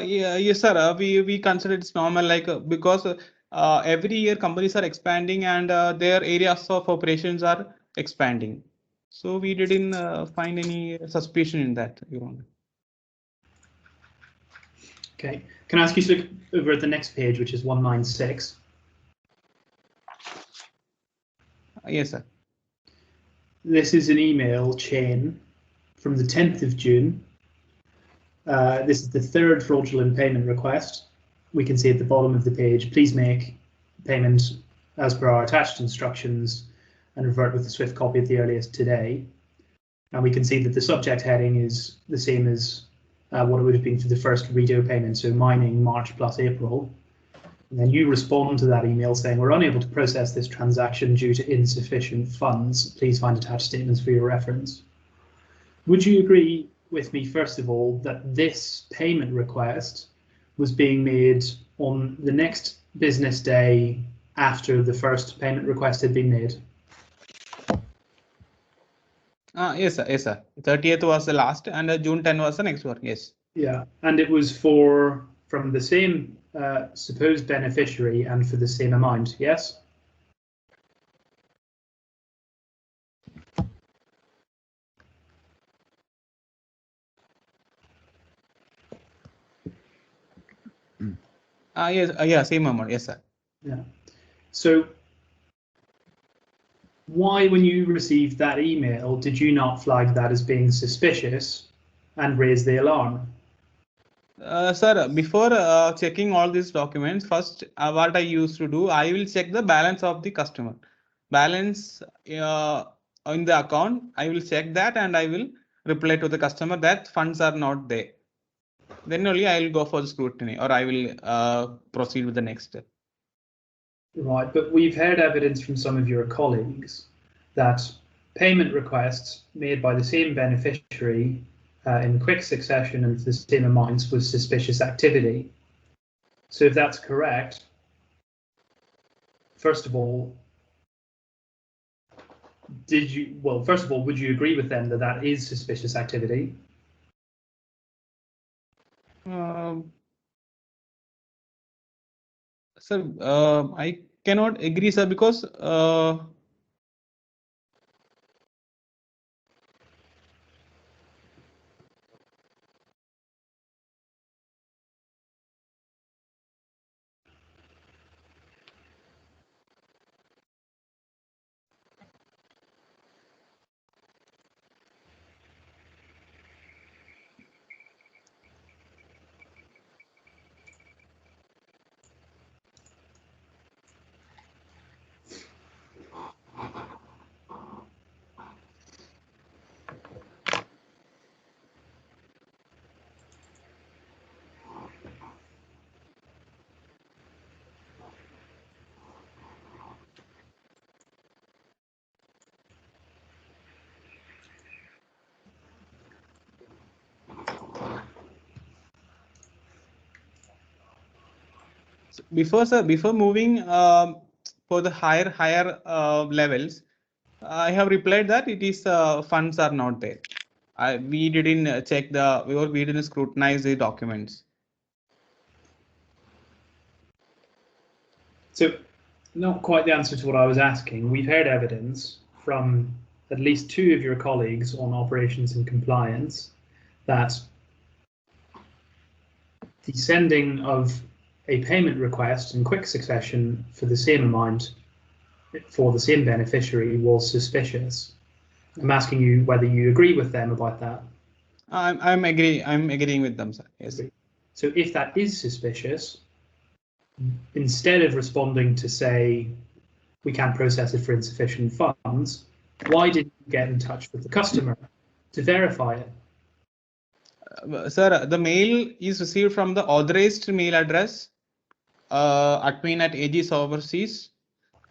S6: Yeah, yes, sir. We consider it's normal, like because every year companies are expanding and their areas of operations are expanding. So we didn't find any suspicion in that, Your Honor.
S2: Okay. Can I ask you to look over at the next page, which is 196?
S6: Yes, sir.
S2: This is an email chain from the 10th of June. This is the third fraudulent payment request. We can see at the bottom of the page, please make payment as per our attached instructions and revert with a SWIFT copy at the earliest today. And we can see that the subject heading is the same as what it would have been for the first redo payment, so mining March plus April. And then you respond to that email saying, we're unable to process this transaction due to insufficient funds. Please find attached statements for your reference. Would you agree with me, first of all, that this payment request was being made on the next business day after the first payment request had been made?
S6: Yes, sir. Yes, sir. 30th was the last, and June 10 was the next one. Yes.
S2: Yeah, and it was from the same supposed beneficiary and for the same amount. Yes.
S6: Yes. Yeah. Same amount. Yes, sir.
S2: Yeah. So why, when you received that email, did you not flag that as being suspicious and raise the alarm?
S6: Sir, before checking all these documents, first what I used to do, I will check the balance of the customer. Balance in the account, I will check that and I will reply to the customer that funds are not there. Then only I will go for the scrutiny, or I will proceed with the next step.
S2: Right, but we've heard evidence from some of your colleagues that payment requests made by the same beneficiary in quick succession and the same amounts was suspicious activity. So if that's correct, first of all, would you agree with them that that is suspicious activity?
S6: Sir, I cannot agree, sir, because before moving for the higher levels, I have replied that it is funds are not there. We didn't check we didn't scrutinize the documents.
S2: So, not quite the answer to what I was asking. We've heard evidence from at least two of your colleagues on operations and compliance that the sending of a payment request in quick succession for the same amount for the same beneficiary was suspicious. I'm asking you whether you agree with them about that.
S6: I'm agreeing with them, sir. Yes.
S2: So if that is suspicious, instead of responding to say we can't process it for insufficient funds, why didn't you get in touch with the customer to verify it?
S6: Sir, the mail is received from the authorized mail address, admin@Aegis Overseas,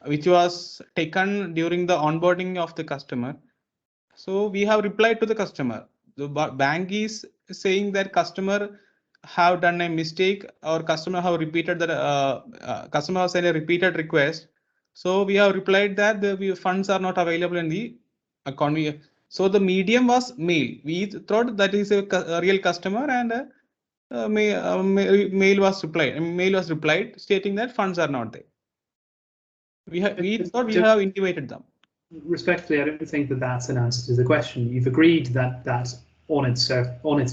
S6: which was taken during the onboarding of the customer. So we have replied to the customer. The bank is saying that customer have done a mistake, or customer have repeated that customer has sent a repeated request. So we have replied that the funds are not available in the account. So the medium was mail. We thought that is a real customer, and mail was replied. Mail was replied stating that funds are not there. We thought we have intimated them.
S2: Respectfully, I don't think that that's an answer to the question. You've agreed that that on its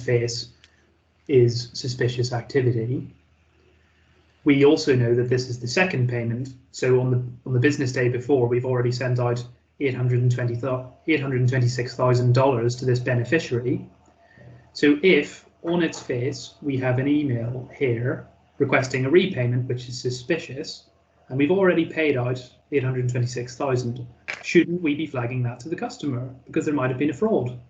S2: face is suspicious activity. We also know that this is the second payment. So on the business day before, we've already sent out $826,000 to this beneficiary. So if on its face we have an email here requesting a repayment which is suspicious, and we've already paid out $826,000, shouldn't we be flagging that to the customer because there might have been a fraud?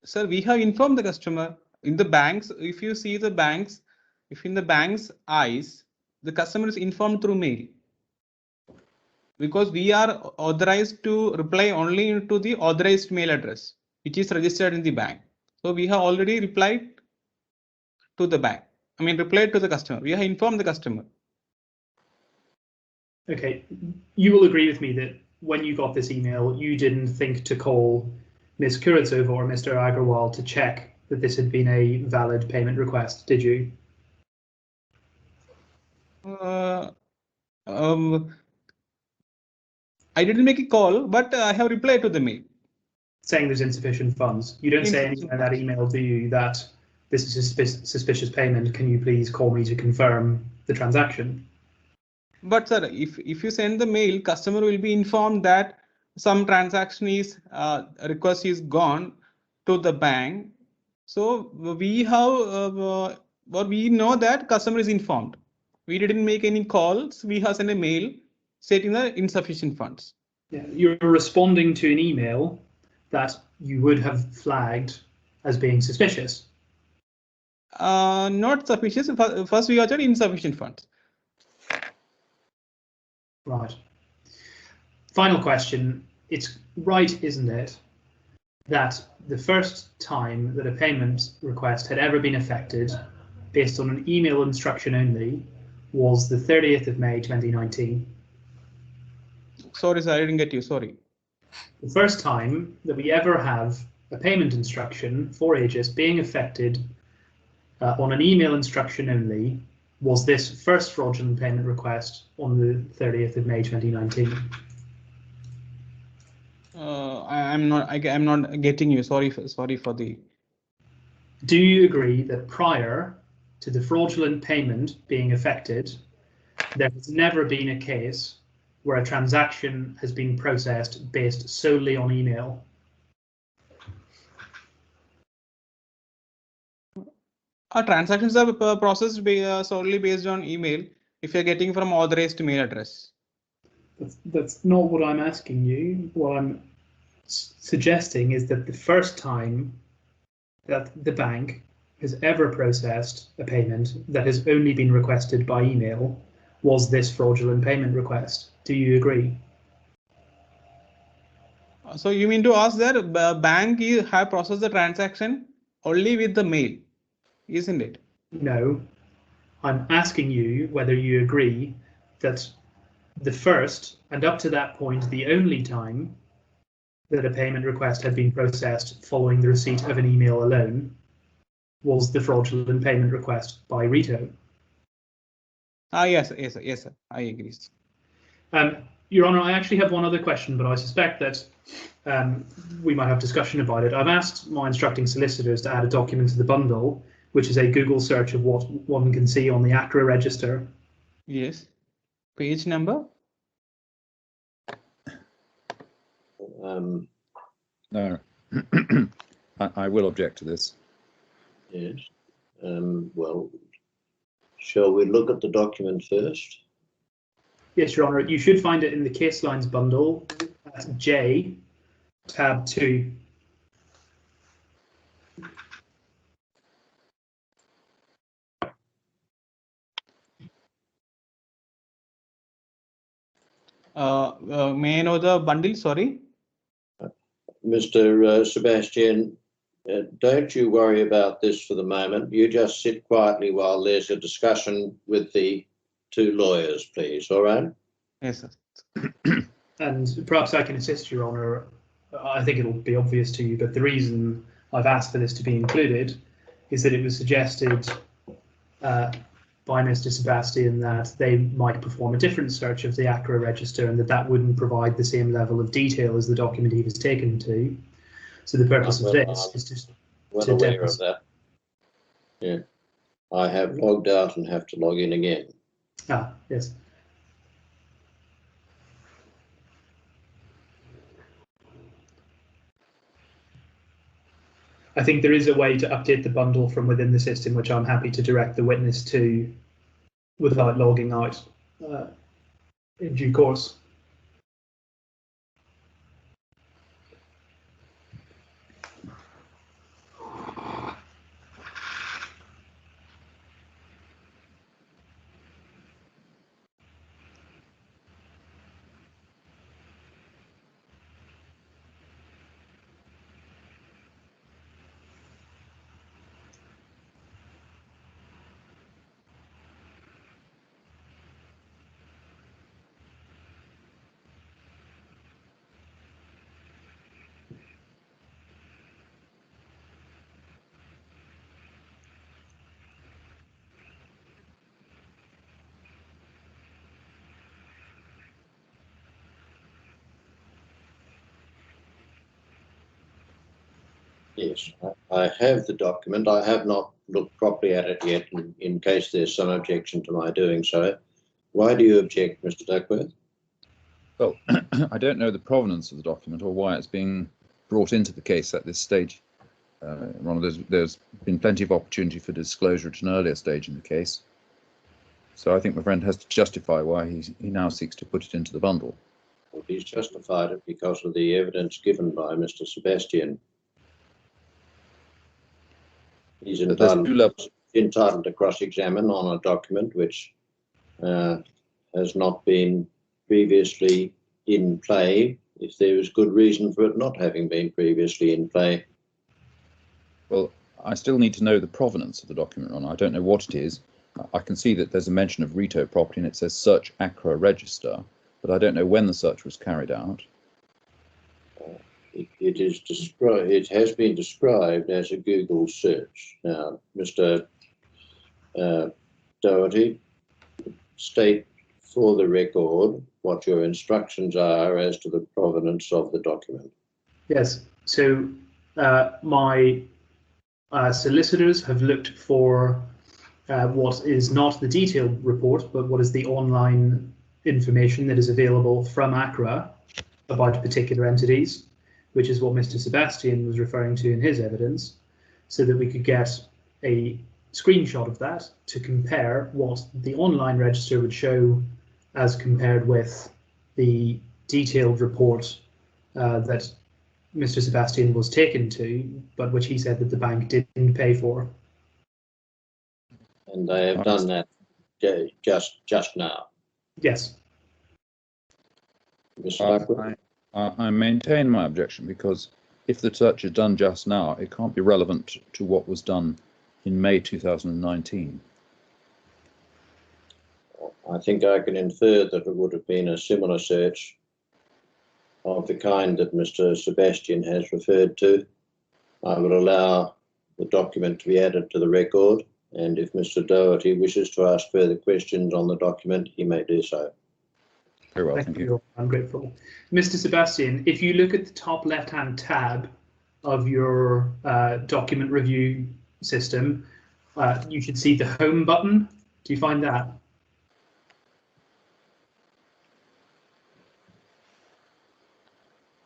S6: Sir, we have informed the customer. In the banks, if you see the banks, if in the bank's eyes, the customer is informed through mail, because we are authorized to reply only to the authorized mail address, which is registered in the bank. So we have already replied to the bank. Replied to the customer. We have informed the customer.
S2: Okay, you will agree with me that when you got this email, you didn't think to call Ms. Kuritsova or Mr. Agarwal to check that this had been a valid payment request, did you?
S6: I didn't make a call, but I have replied to the mail.
S2: Saying there's insufficient funds. You don't say anything in that email, do you, that this is a suspicious payment, can you please call me to confirm the transaction?
S6: But sir, if you send the mail, customer will be informed that some transaction is request is gone to the bank. So we have we know that customer is informed. We didn't make any calls. We have sent a mail stating the insufficient funds.
S2: Yeah, you're responding to an email that you would have flagged as being suspicious.
S6: Not sufficient. First, we got insufficient funds.
S2: Right. Final question. It's right, isn't it, that the first time that a payment request had ever been effected based on an email instruction only was the 30th of May 2019?
S6: Sorry, sir, I didn't get you. Sorry.
S2: The first time that we ever have a payment instruction for Aegis being effected on an email instruction only was this first fraudulent payment request on the 30th of May 2019.
S6: I'm not getting you. Sorry for the.
S2: Do you agree that prior to the fraudulent payment being effected, there has never been a case where a transaction has been processed based solely on email?
S6: Our transactions are processed solely based on email if you're getting from authorized mail address.
S2: That's not what I'm asking you. What I'm suggesting is that the first time that the bank has ever processed a payment that has only been requested by email was this fraudulent payment request. Do you agree?
S6: So you mean to ask that bank have processed the transaction only with the mail, isn't it?
S2: No, I'm asking you whether you agree that the first and up to that point the only time that a payment request had been processed following the receipt of an email alone was the fraudulent payment request by Rito.
S6: Yes, sir. I agree.
S2: Your Honour, I actually have one other question, but I suspect that we might have discussion about it. I've asked my instructing solicitors to add a document to the bundle, which is a Google search of what one can see on the ACRA register.
S6: Yes. Page number?
S4: No, I will object to this.
S1: Yes. Well, shall we look at the document first?
S2: Yes, Your Honour, you should find it in the case lines bundle at J, tab 2.
S6: May I know the bundle? Sorry.
S1: Mr. Sebastian, don't you worry about this for the moment. You just sit quietly while there's a discussion with the two lawyers, please. All right?
S6: Yes, sir.
S2: And perhaps I can assist, Your Honour. I think it'll be obvious to you, but the reason I've asked for this to be included is that it was suggested by Mr. Sebastian that they might perform a different search of the ACRA register and that wouldn't provide the same level of detail as the document he was taken to. So the purpose of this is just
S1: well aware of that. Yeah, I have logged out and have to log in again.
S2: Ah, yes. I think there is a way to update the bundle from within the system, which I'm happy to direct the witness to without logging out in due course.
S1: Yes, I have the document. I have not looked properly at it yet in case there's some objection to my doing so. Why do you object, Mr. Duckworth?
S4: Well, I don't know the provenance of the document or why it's being brought into the case at this stage. Ronald, there's been plenty of opportunity for disclosure at an earlier stage in the case. So I think my friend has to justify why he now seeks to put it into the bundle.
S1: Well, he's justified it because of the evidence given by Mr. Sebastian. He's entitled to cross-examine on a document which has not been previously in play, if there is good reason for it not having been previously in play.
S4: Well, I still need to know the provenance of the document, Ron. I don't know what it is. I can see that there's a mention of Rito property and it says search ACRA register, but I don't know when the search was carried out.
S1: It has been described as a Google search. Now, Mr. Doherty, state for the record what your instructions are as to the provenance of the document.
S2: Yes, so my solicitors have looked for what is not the detailed report, but what is the online information that is available from ACRA about particular entities, which is what Mr. Sebastian was referring to in his evidence, so that we could get a screenshot of that to compare what the online register would show as compared with the detailed report that Mr. Sebastian was taken to, but which he said that the bank didn't pay for.
S1: And they have done that just now.
S2: Yes.
S1: Mr. Duckworth?
S4: I maintain my objection because if the search is done just now, it can't be relevant to what was done in May 2019.
S1: I think I can infer that it would have been a similar search of the kind that Mr. Sebastian has referred to. I would allow the document to be added to the record, and if Mr. Doherty wishes to ask further questions on the document, he may do so.
S4: Very well, thank you.
S2: I'm grateful. Mr. Sebastian, if you look at the top left-hand tab of your document review system, you should see the home button. Do you find that?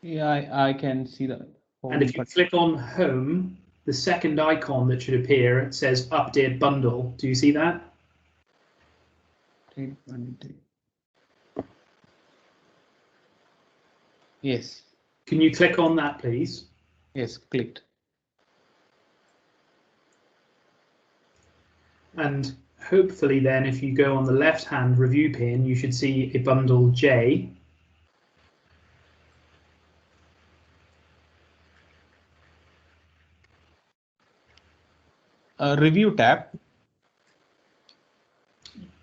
S6: Yeah, I can see that.
S2: And if you click on home, the second icon that should appear, it says update bundle. Do you see that?
S6: Yes.
S2: Can you click on that, please?
S6: Yes, clicked.
S2: And hopefully then, if you go on the left-hand review pane, you should see a bundle J.
S6: review tab.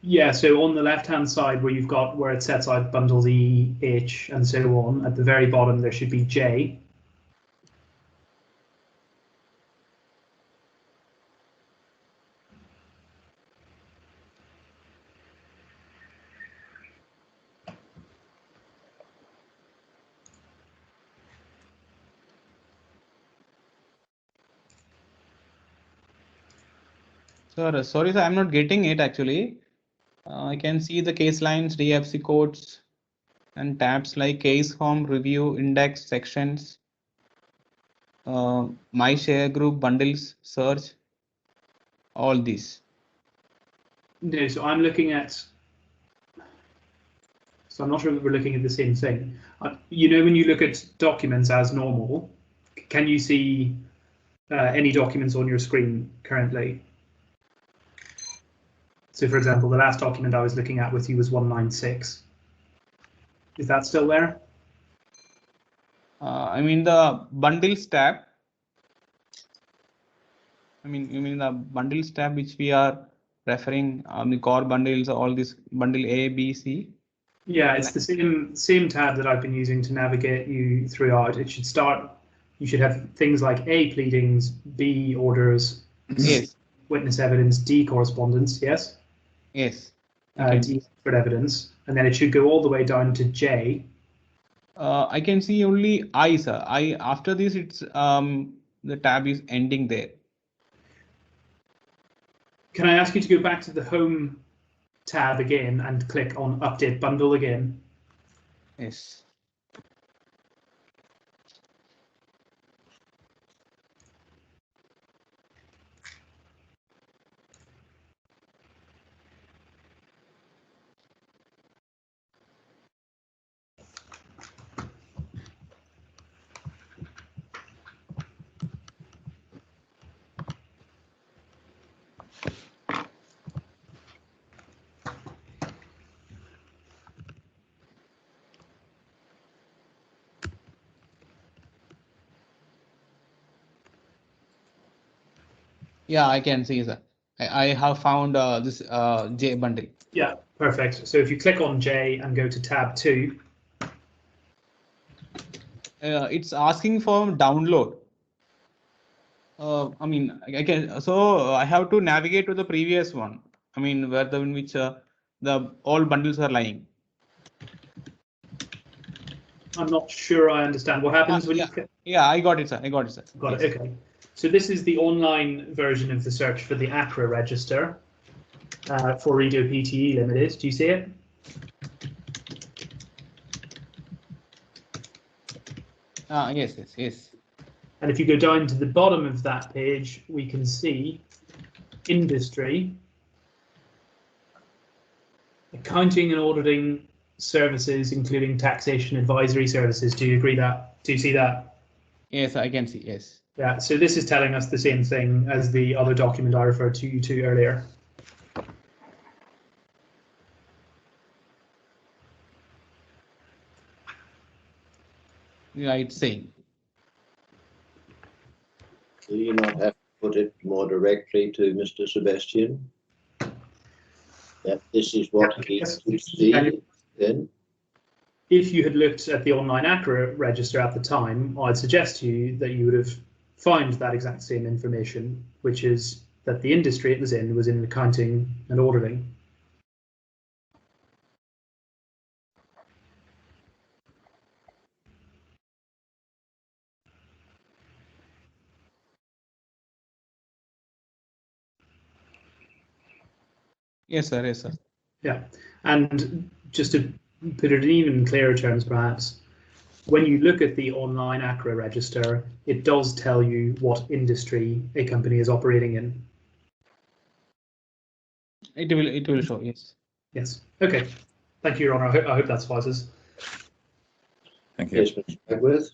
S2: Yeah, so on the left-hand side where you've got where it sets out bundles E, H, and so on, at the very bottom there should be J.
S6: Sir, sorry, sir, I'm not getting it actually. I can see the case lines, DFC codes, and tabs like case home, review, index, sections, my share group, bundles, search, all these.
S2: No, so I'm looking at. So I'm not sure that we're looking at the same thing. You know, when you look at documents as normal, can you see any documents on your screen currently? So, for example, the last document I was looking at with you was 196. Is that still there?
S6: I mean the bundles tab. I mean, you mean the bundles tab which we are referring on the core bundles, all this bundle A, B, C.
S2: Yeah, it's the same tab that I've been using to navigate you throughout. It should start. You should have things like A, pleadings, B, orders,
S6: Yes.
S2: witness evidence, D, correspondence. Yes.
S6: Yes.
S2: D, expert evidence, and then it should go all the way down to J.
S6: I can see only I, sir. I after this, it's the tab is ending there.
S2: Can I ask you to go back to the home tab again and click on update bundle again?
S6: Yes. Yeah, I can see, sir. I have found this J bundle.
S2: Yeah, perfect. So if you click on J and go to tab 2.
S6: It's asking for download. I mean, I can. So I have to navigate to the previous one. I mean, where the in which the all bundles are lying.
S2: I'm not sure I understand what happens when you click.
S6: Yeah, I got it, sir. I got it, sir.
S2: Got it. Okay. So this is the online version of the search for the ACRA register for Radio PTE Limited. Do you see it?
S6: Yes.
S2: And if you go down to the bottom of that page, we can see industry, accounting and auditing services, including taxation advisory services. Do you agree that? Do you see that?
S6: Yes, I can see. Yes.
S2: Yeah. So this is telling us the same thing as the other document I referred to you to earlier.
S6: Yeah, it's saying.
S1: Do you not have to put it more directly to Mr. Sebastian? That this is what he should see then?
S2: If you had looked at the online ACRA register at the time, I'd suggest to you that you would have found that exact same information, which is that the industry it was in accounting and auditing.
S6: Yes, sir.
S2: Yeah, and just to put it in even clearer terms, perhaps, when you look at the online ACRA register, it does tell you what industry a company is operating in.
S6: It will show. Yes.
S2: Yes. Okay. Thank you, Your Honour. I hope that suffices.
S4: Thank you.
S1: Yes, Mr. Bagworth.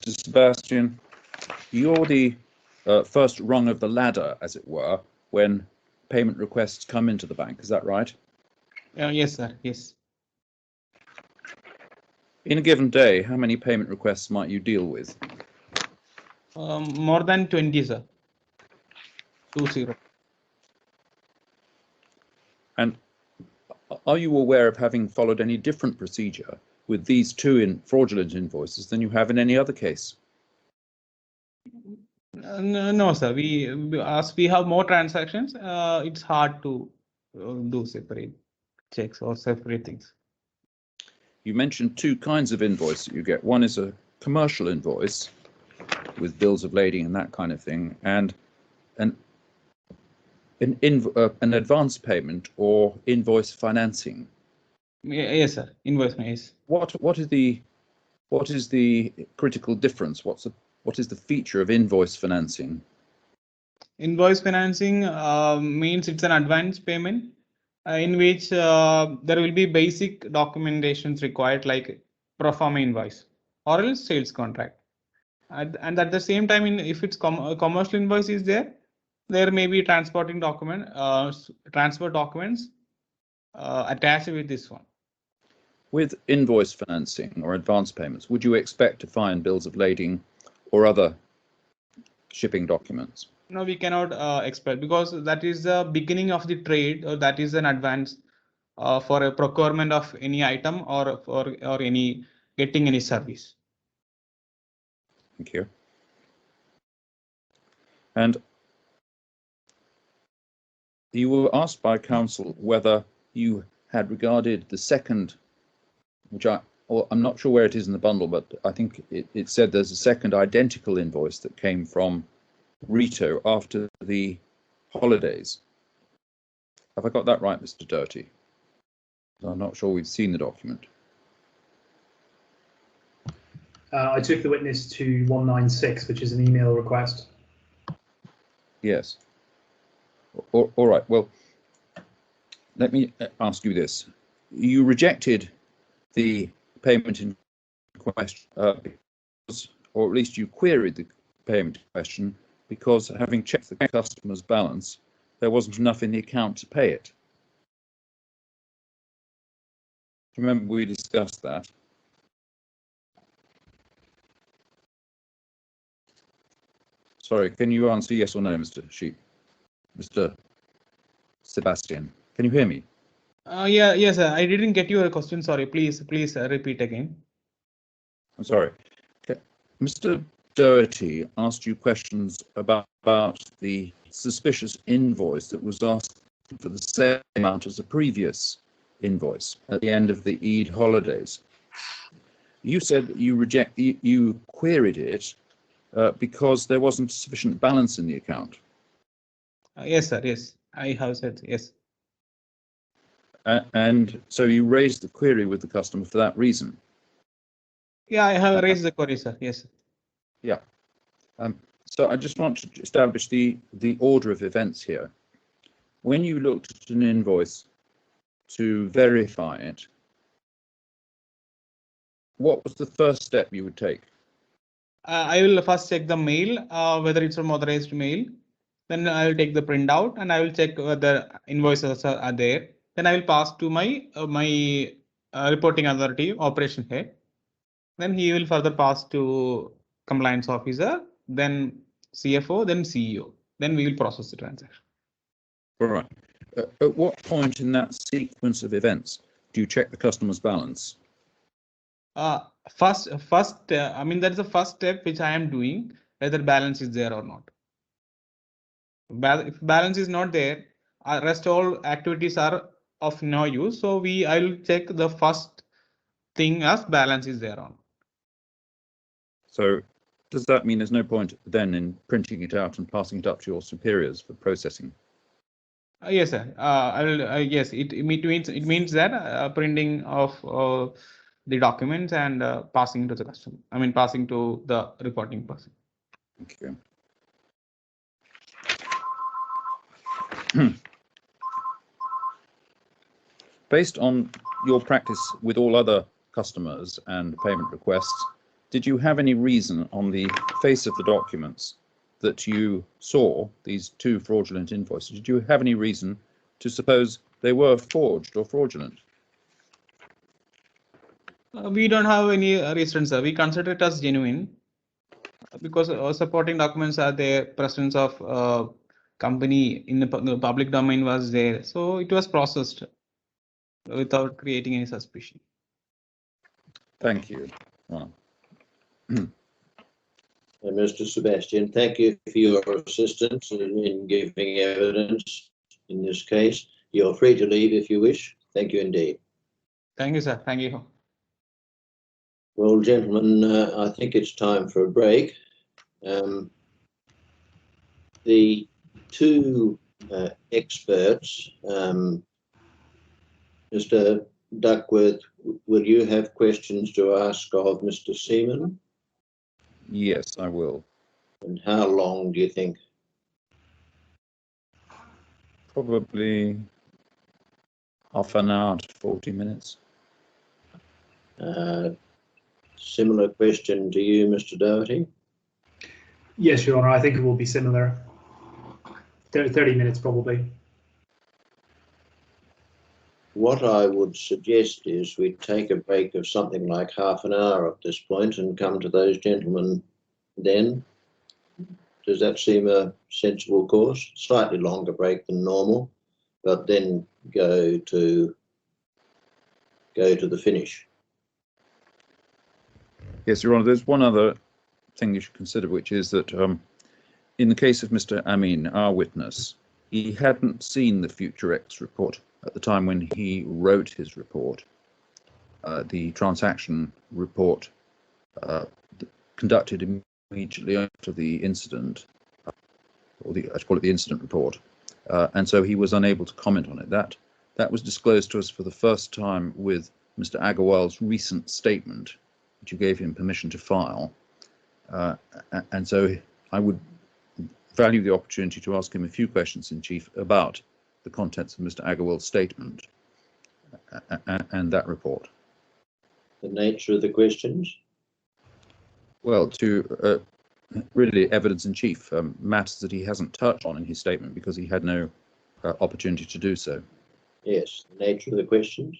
S4: Mr. Sebastian, you're the first rung of the ladder, as it were, when payment requests come into the bank. Is that right?
S6: Yes, sir. Yes.
S4: In a given day, how many payment requests might you deal with?
S6: More than 20, sir. 20.
S4: And are you aware of having followed any different procedure with these two fraudulent invoices than you have in any other case?
S6: No, sir. As we have more transactions, it's hard to do separate checks or separate things.
S4: You mentioned two kinds of invoice that you get. One is a commercial invoice with bills of lading and that kind of thing, and an advance payment or invoice financing.
S6: Yes, sir. Invoice, yes.
S4: What is the critical difference? What is the feature of invoice financing?
S6: Invoice financing means it's an advance payment in which there will be basic documentations required, like pro forma invoice or else sales contract. And at the same time, if it's a commercial invoice is there may be transport documents attached with this one.
S4: With invoice financing or advance payments, would you expect to find bills of lading or other shipping documents?
S6: No, we cannot expect, because that is the beginning of the trade, or that is an advance for a procurement of any item or any getting any service.
S4: Thank you. And you were asked by counsel whether you had regarded the second, which I'm not sure where it is in the bundle, but I think it said there's a second identical invoice that came from Rito after the holidays. Have I got that right, Mr. Dirty? I'm not sure we've seen the document.
S2: I took the witness to 196, which is an email request.
S4: Yes. All right. Well, let me ask you this. You rejected the payment in question, or at least you queried the payment in question, because having checked the customer's balance, there wasn't enough in the account to pay it. Remember, we discussed that. Sorry, can you answer yes or no, Mr. Sheep? Mr. Sebastian, can you hear me?
S6: Yes, sir. I didn't get your question. Sorry. Please repeat again.
S4: I'm sorry. Okay. Mr. Doherty asked you questions about the suspicious invoice that was asked for the same amount as the previous invoice at the end of the Eid holidays. You said that you queried it because there wasn't sufficient balance in the account.
S6: Yes, sir. Yes, I have said yes.
S4: And so you raised the query with the customer for that reason.
S6: Yeah, I have raised the query, sir. Yes.
S4: Yeah. So I just want to establish the order of events here. When you looked at an invoice to verify it, what was the first step you would take?
S6: I will first check the mail, whether it's from authorized mail. Then I will take the printout and I will check whether invoices are there. Then I will pass to my reporting authority, operation head. Then he will further pass to compliance officer, then CFO, then CEO. Then we will process the transaction.
S4: All right. At what point in that sequence of events do you check the customer's balance?
S6: First, I mean, that's the first step which I am doing, whether balance is there or not. If balance is not there, rest all activities are of no use. So I will check the first thing as balance is there on.
S4: So does that mean there's no point then in printing it out and passing it up to your superiors for processing?
S6: Yes, sir. I will. Yes, it means that printing of the documents and passing to the customer. I mean, passing to the reporting person.
S4: Thank you. Based on your practice with all other customers and payment requests, did you have any reason on the face of the documents that you saw these two fraudulent invoices? Did you have any reason to suppose they were forged or fraudulent?
S6: We don't have any reason, sir. We consider it as genuine because supporting documents are there. Presence of company in the public domain was there, so it was processed without creating any suspicion.
S4: Thank you. Well.
S1: Mr. Sebastian, thank you for your assistance in giving evidence in this case. You're free to leave if you wish. Thank you indeed.
S6: Thank you, sir. Thank you.
S1: Well, gentlemen, I think it's time for a break. The two experts, Mr. Duckworth, will you have questions to ask of Mr. Seaman?
S4: Yes, I will.
S1: And how long do you think?
S4: Probably half an hour to 40 minutes.
S1: Similar question to you, Mr. Doherty?
S2: Yes, Your Honour, I think it will be similar. 30 minutes probably.
S1: What I would suggest is we take a break of something like half an hour at this point and come to those gentlemen then. Does that seem a sensible course? Slightly longer break than normal, but then go to the finish.
S4: Yes, Your Honour, there's one other thing you should consider, which is that in the case of Mr. Amin, our witness, he hadn't seen the Future X report at the time when he wrote his report. The transaction report conducted immediately after the incident, or I call it the incident report, and so he was unable to comment on it. That was disclosed to us for the first time with Mr. Agarwal's recent statement, which you gave him permission to file, and so I would value the opportunity to ask him a few questions in chief about the contents of Mr. Agarwal's statement and that report.
S1: The nature of the questions?
S4: Well, to really evidence in chief, matters that he hasn't touched on in his statement because he had no opportunity to do so.
S1: Yes, the nature of the questions?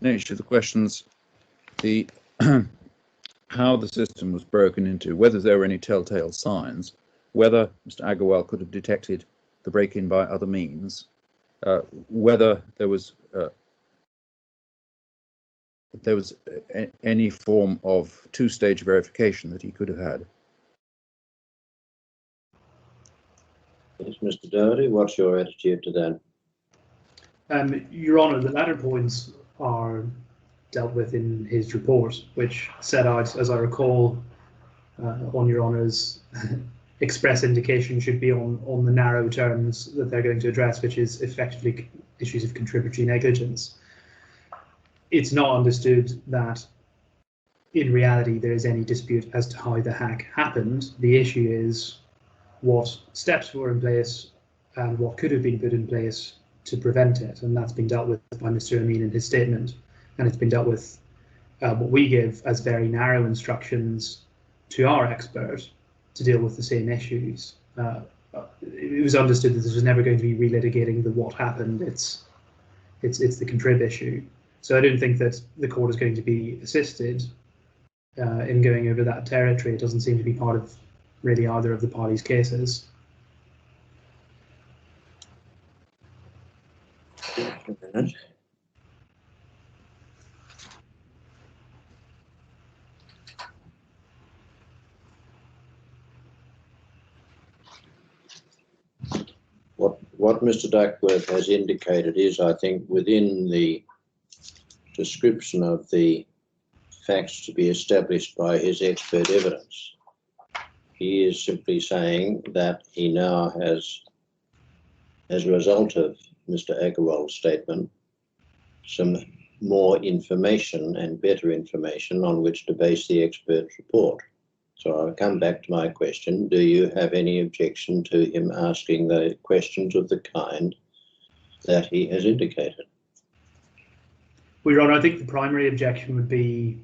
S4: Nature of the questions, the how the system was broken into, whether there were any telltale signs, whether Mr. Agarwal could have detected the break-in by other means, whether there was any form of two-stage verification that he could have had.
S1: Yes, Mr. Doherty, what's your attitude to that?
S2: Your Honour, the latter points are dealt with in his report, which set out, as I recall, on Your Honour's express indication should be on the narrow terms that they're going to address, which is effectively issues of contributory negligence. It's not understood that in reality there is any dispute as to how the hack happened. The issue is what steps were in place and what could have been put in place to prevent it, and that's been dealt with by Mr. Amin in his statement, and it's been dealt with what we give as very narrow instructions to our expert to deal with the same issues. It was understood that this was never going to be relitigating the what happened. It's the contrib issue. So I don't think that the court is going to be assisted in going over that territory. It doesn't seem to be part of really either of the parties' cases.
S1: What Mr. Duckworth has indicated is, I think, within the description of the facts to be established by his expert evidence. He is simply saying that he now has, as a result of Mr. Agarwal's statement, some more information and better information on which to base the expert's report. So I'll come back to my question. Do you have any objection to him asking the questions of the kind that he has indicated?
S2: Well, Your Honour, I think the primary objection would be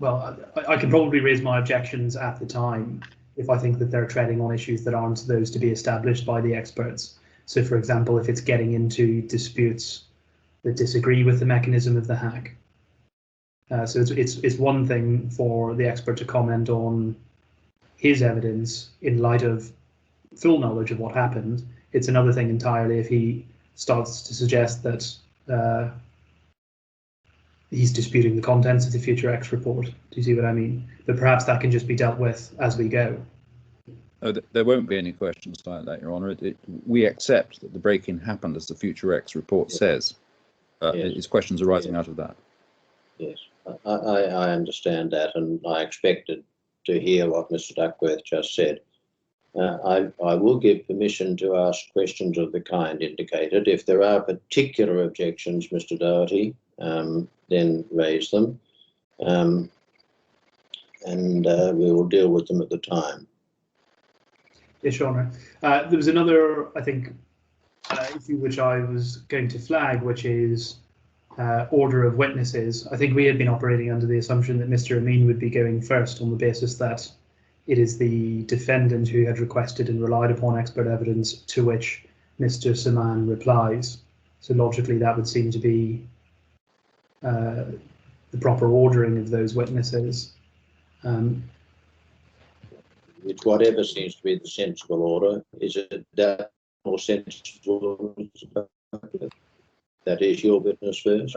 S2: Well, I can probably raise my objections at the time if I think that they're treading on issues that aren't those to be established by the experts. So, for example, if it's getting into disputes that disagree with the mechanism of the hack. So it's one thing for the expert to comment on his evidence in light of full knowledge of what happened. It's another thing entirely if he starts to suggest that he's disputing the contents of the Future X report. Do you see what I mean? But perhaps that can just be dealt with as we go.
S4: Oh, there won't be any questions like that, Your Honour. We accept that the break-in happened as the Future X report says.
S1: Yes.
S4: It's questions arising out of that.
S1: Yes, I understand that, and I expected to hear what Mr. Duckworth just said. I will give permission to ask questions of the kind indicated. If there are particular objections, Mr. Doherty, then raise them, and we will deal with them at the time.
S2: Yes, Your Honour. There was another, I think, issue which I was going to flag, which is order of witnesses. I think we had been operating under the assumption that Mr. Amin would be going first on the basis that it is the defendant who had requested and relied upon expert evidence to which Mr. Saman replies. So logically, that would seem to be the proper ordering of those witnesses.
S1: It's whatever seems to be the sensible order. Is it that more sensible? That is your witness first?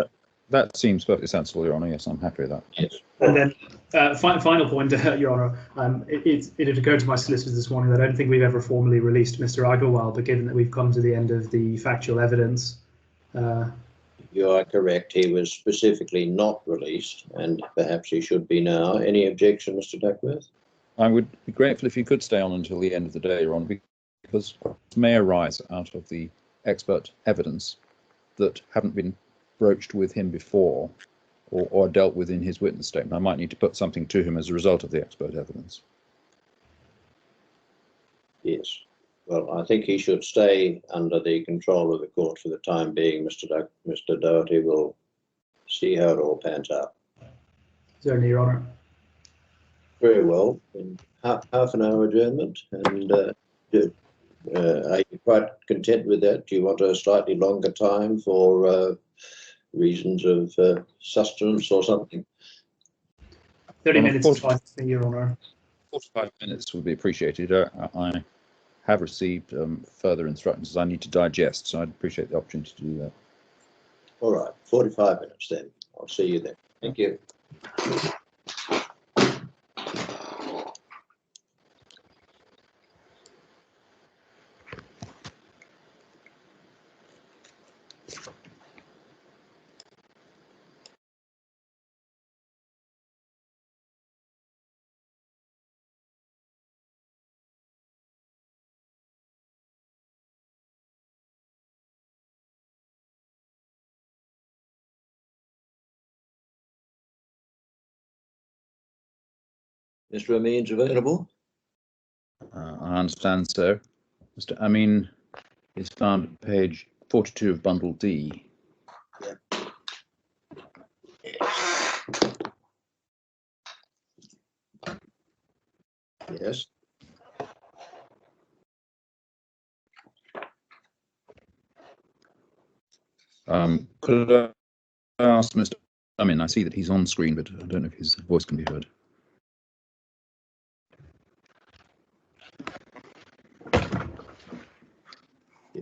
S4: That seems perfectly sensible, Your Honour. Yes, I'm happy with that.
S1: Yes.
S2: And then final point, Your Honour, it had occurred to my solicitors this morning that I don't think we've ever formally released Mr. Agarwal, but given that we've come to the end of the factual evidence.
S1: You are correct. He was specifically not released, and perhaps he should be now. Any objection, Mr. Duckworth?
S4: I would be grateful if you could stay on until the end of the day, Your Honour, because it may arise out of the expert evidence that haven't been broached with him before or dealt with in his witness statement. I might need to put something to him as a result of the expert evidence.
S1: Yes. Well, I think he should stay under the control of the court for the time being. Mr. Doherty will see how it all pans out.
S2: Certainly, Your Honour.
S1: Very well. In half an hour adjournment, and are you quite content with that? Do you want a slightly longer time for reasons of sustenance or something?
S2: 30 minutes is fine, Your Honour.
S4: 45 minutes would be appreciated. I have received further instructions I need to digest, so I'd appreciate the opportunity to do that.
S1: All right, 45 minutes then. I'll see you then. Thank you. Mr. Amin's available?
S4: I understand so. Mr. Amin is found at page 42 of Bundle D.
S1: Yes.
S4: Could I ask Mr. Amin, I see that he's on screen, but I don't know if his voice can be heard.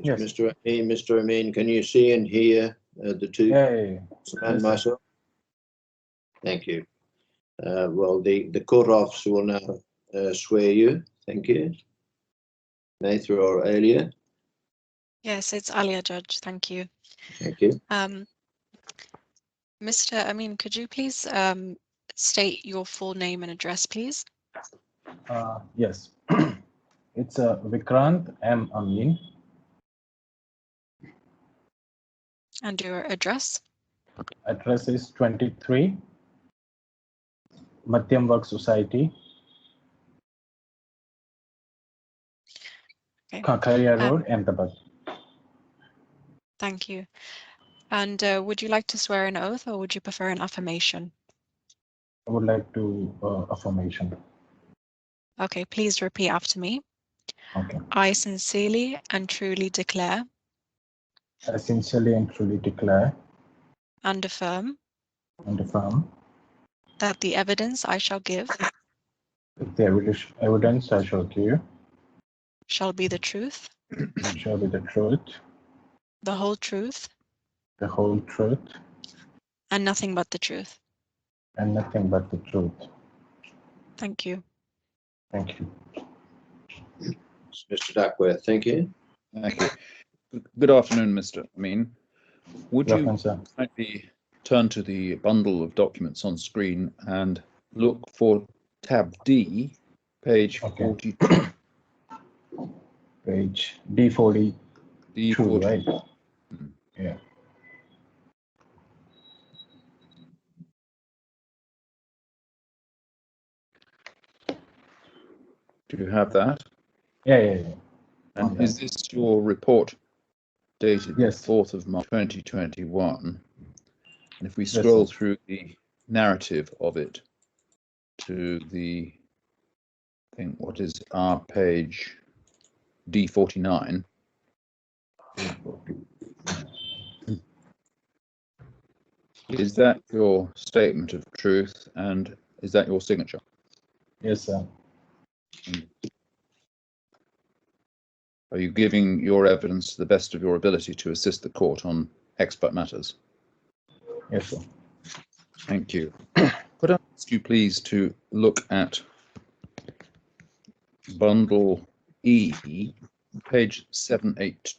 S1: Yes. Mr. Amin, can you see and hear the two and myself? Thank you. Well, the court officer will now swear you. Thank you. Nathra or Alia?
S7: Yes, it's Alia, Judge. Thank you.
S1: Thank you.
S7: Mr. Amin, could you please state your full name and address, please?
S8: Yes. It's Vikrant M. Amin.
S7: And your address?
S8: Address is 23 Madhyam Work Society, Kakaria Road, Ahmedabad.
S7: Thank you. And would you like to swear an oath or would you prefer an affirmation?
S8: I would like to affirmation.
S7: Okay, please repeat after me.
S8: Okay.
S7: I sincerely and truly declare
S8: I sincerely and truly declare
S7: and affirm
S8: and affirm
S7: that the evidence I shall give
S8: that the evidence I shall give
S7: shall be the truth,
S8: shall be the truth,
S7: the whole truth,
S8: the whole truth,
S7: and nothing but the truth.
S8: and nothing but the truth.
S7: Thank you.
S8: Thank you.
S1: Mr. Duckworth, thank you.
S4: Thank you. Good afternoon, Mr. Amin. Would
S8: Good
S4: you
S8: afternoon, sir.
S4: kindly turn to the bundle of documents on screen and look for tab D, page
S8: Okay.
S4: 42.
S8: Page D42,
S4: D42.
S8: right? Yeah.
S4: Do you have that?
S8: Yeah.
S4: And
S8: Okay.
S4: is this your report dated
S8: Yes.
S4: the 4th of March 2021? And if we
S8: Yes,
S4: scroll
S8: sir.
S4: through the narrative of it to the, I think, what is our page D49? Is that your statement of truth, and is that your signature?
S8: Yes, sir.
S4: Are you giving your evidence to the best of your ability to assist the court on expert matters?
S8: Yes, sir.
S4: Thank you. Could I ask you please to look at bundle E, page 78.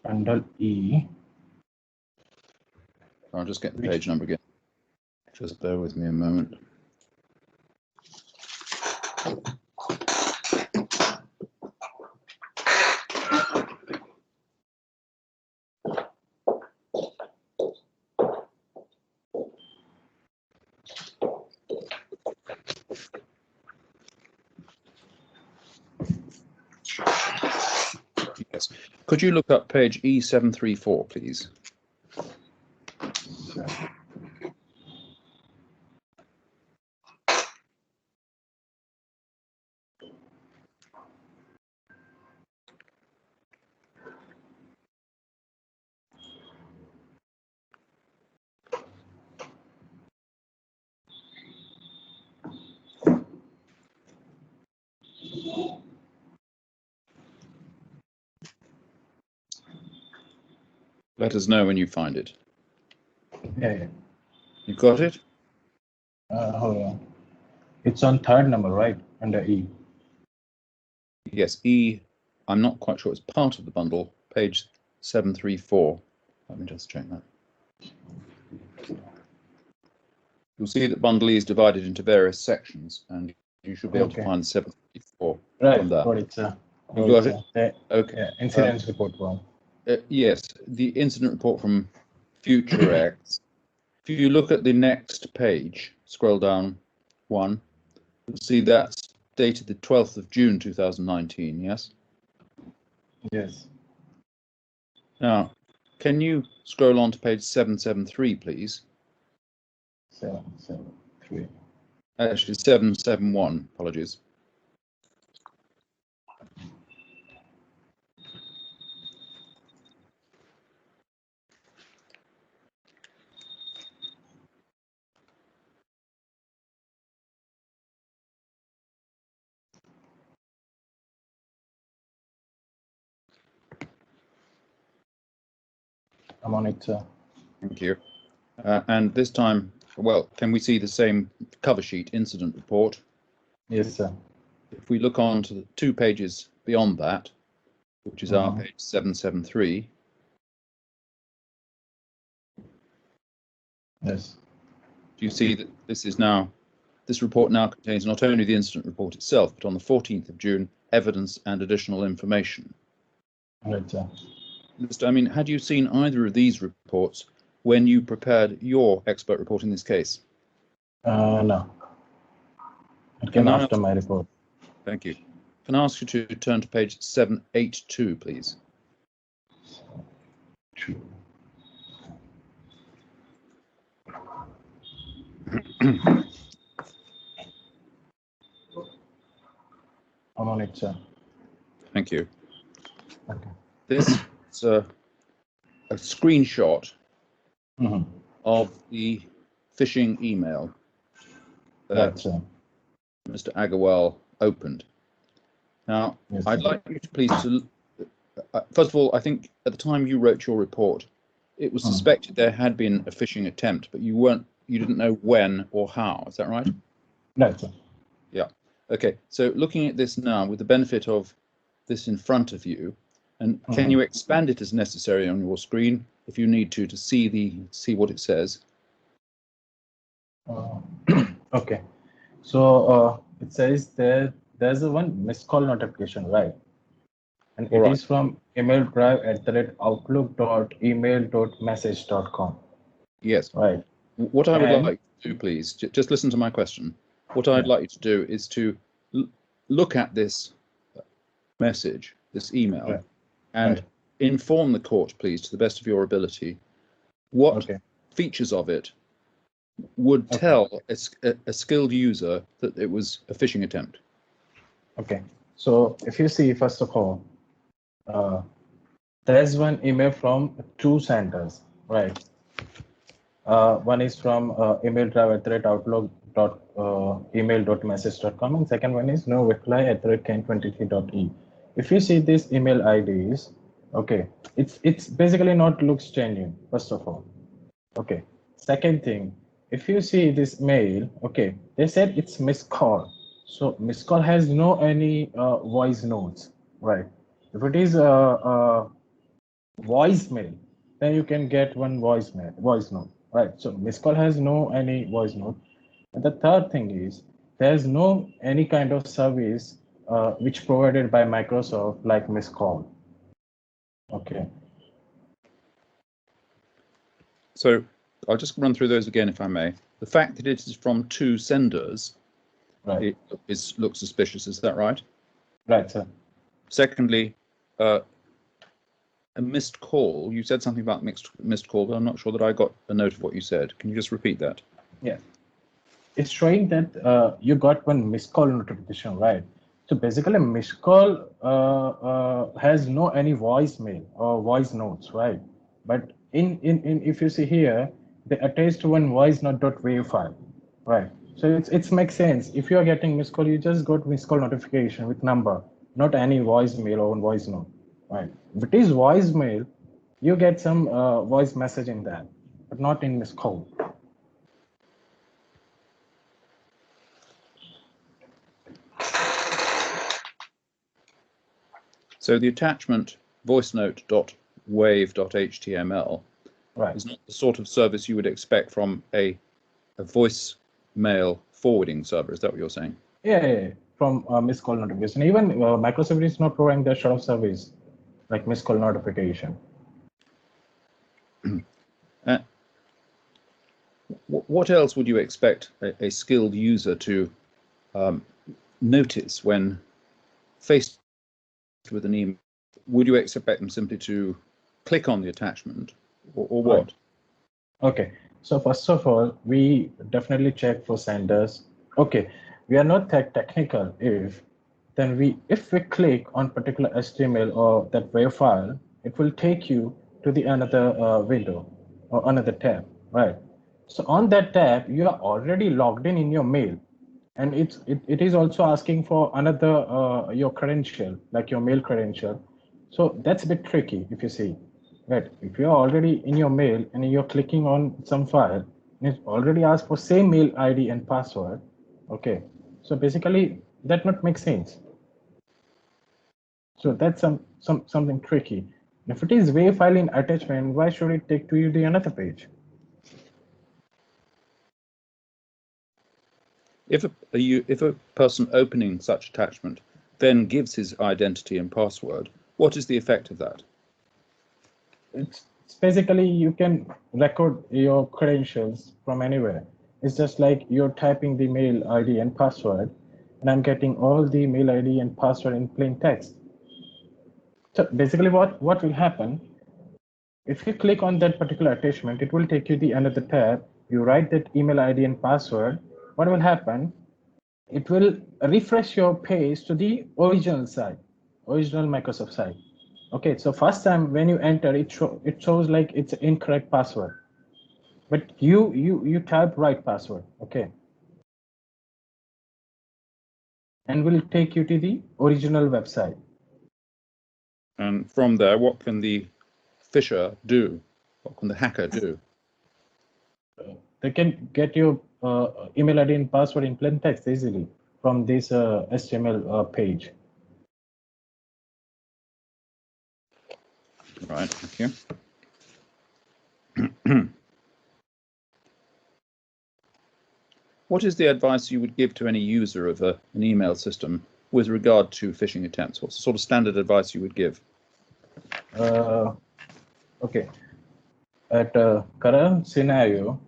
S8: Bundle E.
S4: I'll just get the
S8: Which-
S4: page number again. Just bear with me a moment. Yes. Could you look up page E734, please? Let us know when you find it.
S8: Yeah.
S4: You got it?
S8: Hold on. It's on third number, right? Under E.
S4: Yes, E, I'm not quite sure it's part of the bundle, page 734. Let me just check that. You'll see that bundle E is divided into various sections, and you should be able to find 734
S8: Right.
S4: from that.
S8: Got it, sir.
S4: You got it?
S8: Yeah.
S4: Okay.
S8: Yeah. Incident report one.
S4: Yes, the incident report from Future X. If you look at the next page, scroll down one, you'll see that's dated the 12th of June 2019, yes?
S8: Yes.
S4: Now, can you scroll on to page 773, please?
S8: 773.
S4: Actually, 771, apologies.
S8: I'm on it, sir.
S4: Thank you. And this time, well, can we see the same cover sheet incident report?
S8: Yes, sir.
S4: If we look on to the 2 pages beyond that, which is our page 773.
S8: Yes.
S4: Do you see that this report now contains not only the incident report itself, but on the 14th of June, evidence and additional information?
S8: Right, sir.
S4: Mr. I mean, had you seen either of these reports when you prepared your expert report in this case?
S8: No. It came after my report.
S4: Thank you. Can I ask you to turn to page 782, please?
S8: I'm on it, sir.
S4: Thank you.
S8: Okay.
S4: This is a screenshot
S8: Mm-hmm.
S4: of the phishing email that
S8: Right, sir.
S4: Mr. Agarwal opened. Now,
S8: Yes,
S4: I'd
S8: sir.
S4: like you to please to first of all, I think at the time you wrote your report, it was suspected there had been a phishing attempt, but you didn't know when or how. Is that right?
S8: Right, sir.
S4: Yeah. Okay. So looking at this now, with the benefit of this in front of you, and can you expand it as necessary on your screen if you need to see what it says?
S8: Okay. So it says there's a one missed call notification, right? And
S4: All
S8: it
S4: right.
S8: is from email drive@outlook.email.message.com.
S4: Yes.
S8: Right.
S4: What I would
S8: And
S4: like to do, please, just listen to my question. What I'd like you to do is to look at this message, this email,
S8: Right.
S4: and
S8: Right.
S4: inform the court, please, to the best of your ability, what
S8: Okay.
S4: features of it would
S8: Okay.
S4: tell a skilled user that it was a phishing attempt.
S8: Okay. So if you see, first of all, there's one email from two senders, right? One is from email drive@outlook.email.message.com, and second one is no reply@ken23.e. If you see these email IDs, okay, it's basically not looks genuine, first of all. Okay. Second thing, if you see this mail, okay, they said it's missed call. So missed call has no any voice notes, right? If it is a voicemail, then you can get one voice note, right? So missed call has no any voice note. And the third thing is there's no any kind of service which provided by Microsoft like missed call. Okay.
S4: So I'll just run through those again, if I may. The fact that it is from two senders,
S8: Right.
S4: it looks suspicious. Is that right?
S8: Right, sir.
S4: Secondly, a missed call. You said something about missed call, but I'm not sure that I got a note of what you said. Can you just repeat that?
S8: Yeah. It's showing that you got one missed call notification, right? So basically, missed call has no any voicemail or voice notes, right? But in if you see here, they attached one voice note.wav file, right? So it's makes sense. If you are getting missed call, you just got missed call notification with number, not any voicemail or voice note, right? If it is voicemail, you get some voice message in that, but not in missed call.
S4: So the attachment voicenote.wave.html
S8: Right.
S4: is not the sort of service you would expect from a voicemail forwarding server. Is that what you're saying?
S8: Yeah. From missed call notification. Even Microsoft is not providing that sort of service, like missed call notification.
S4: What else would you expect a skilled user to notice when faced with an email? Would you expect them simply to click on the attachment, or what?
S8: Right. Okay. So first of all, we definitely check for senders. Okay, we are not that technical. If we click on particular HTML or that WAV file, it will take you to the another window or another tab, right? So on that tab, you are already logged in your mail, and it is also asking for another your credential, like your mail credential. So that's a bit tricky if you see. Right. If you're already in your mail and you're clicking on some file, and it already asks for same mail ID and password. Okay. So basically that not make sense. So that's something tricky. If it is WAV file in attachment, why should it take to you the another page?
S4: If a person opening such attachment then gives his identity and password, what is the effect of that?
S8: It's basically you can record your credentials from anywhere. It's just like you're typing the mail ID and password, and I'm getting all the mail ID and password in plain text. So basically what will happen, if you click on that particular attachment, it will take you the another tab you write that email ID and password, what will happen? It will refresh your page to the original site, original Microsoft site. Okay, so first time when you enter, it shows like it's an incorrect password, but you type right password, okay, and will take you to the original website.
S4: And from there, what can the fisher do? What can the hacker do?
S8: They can get your email ID and password in plain text easily from this HTML page.
S4: Right, thank you. What is the advice you would give to any user of an email system with regard to phishing attempts? What's the sort of standard advice you would give?
S8: Okay, at current scenario,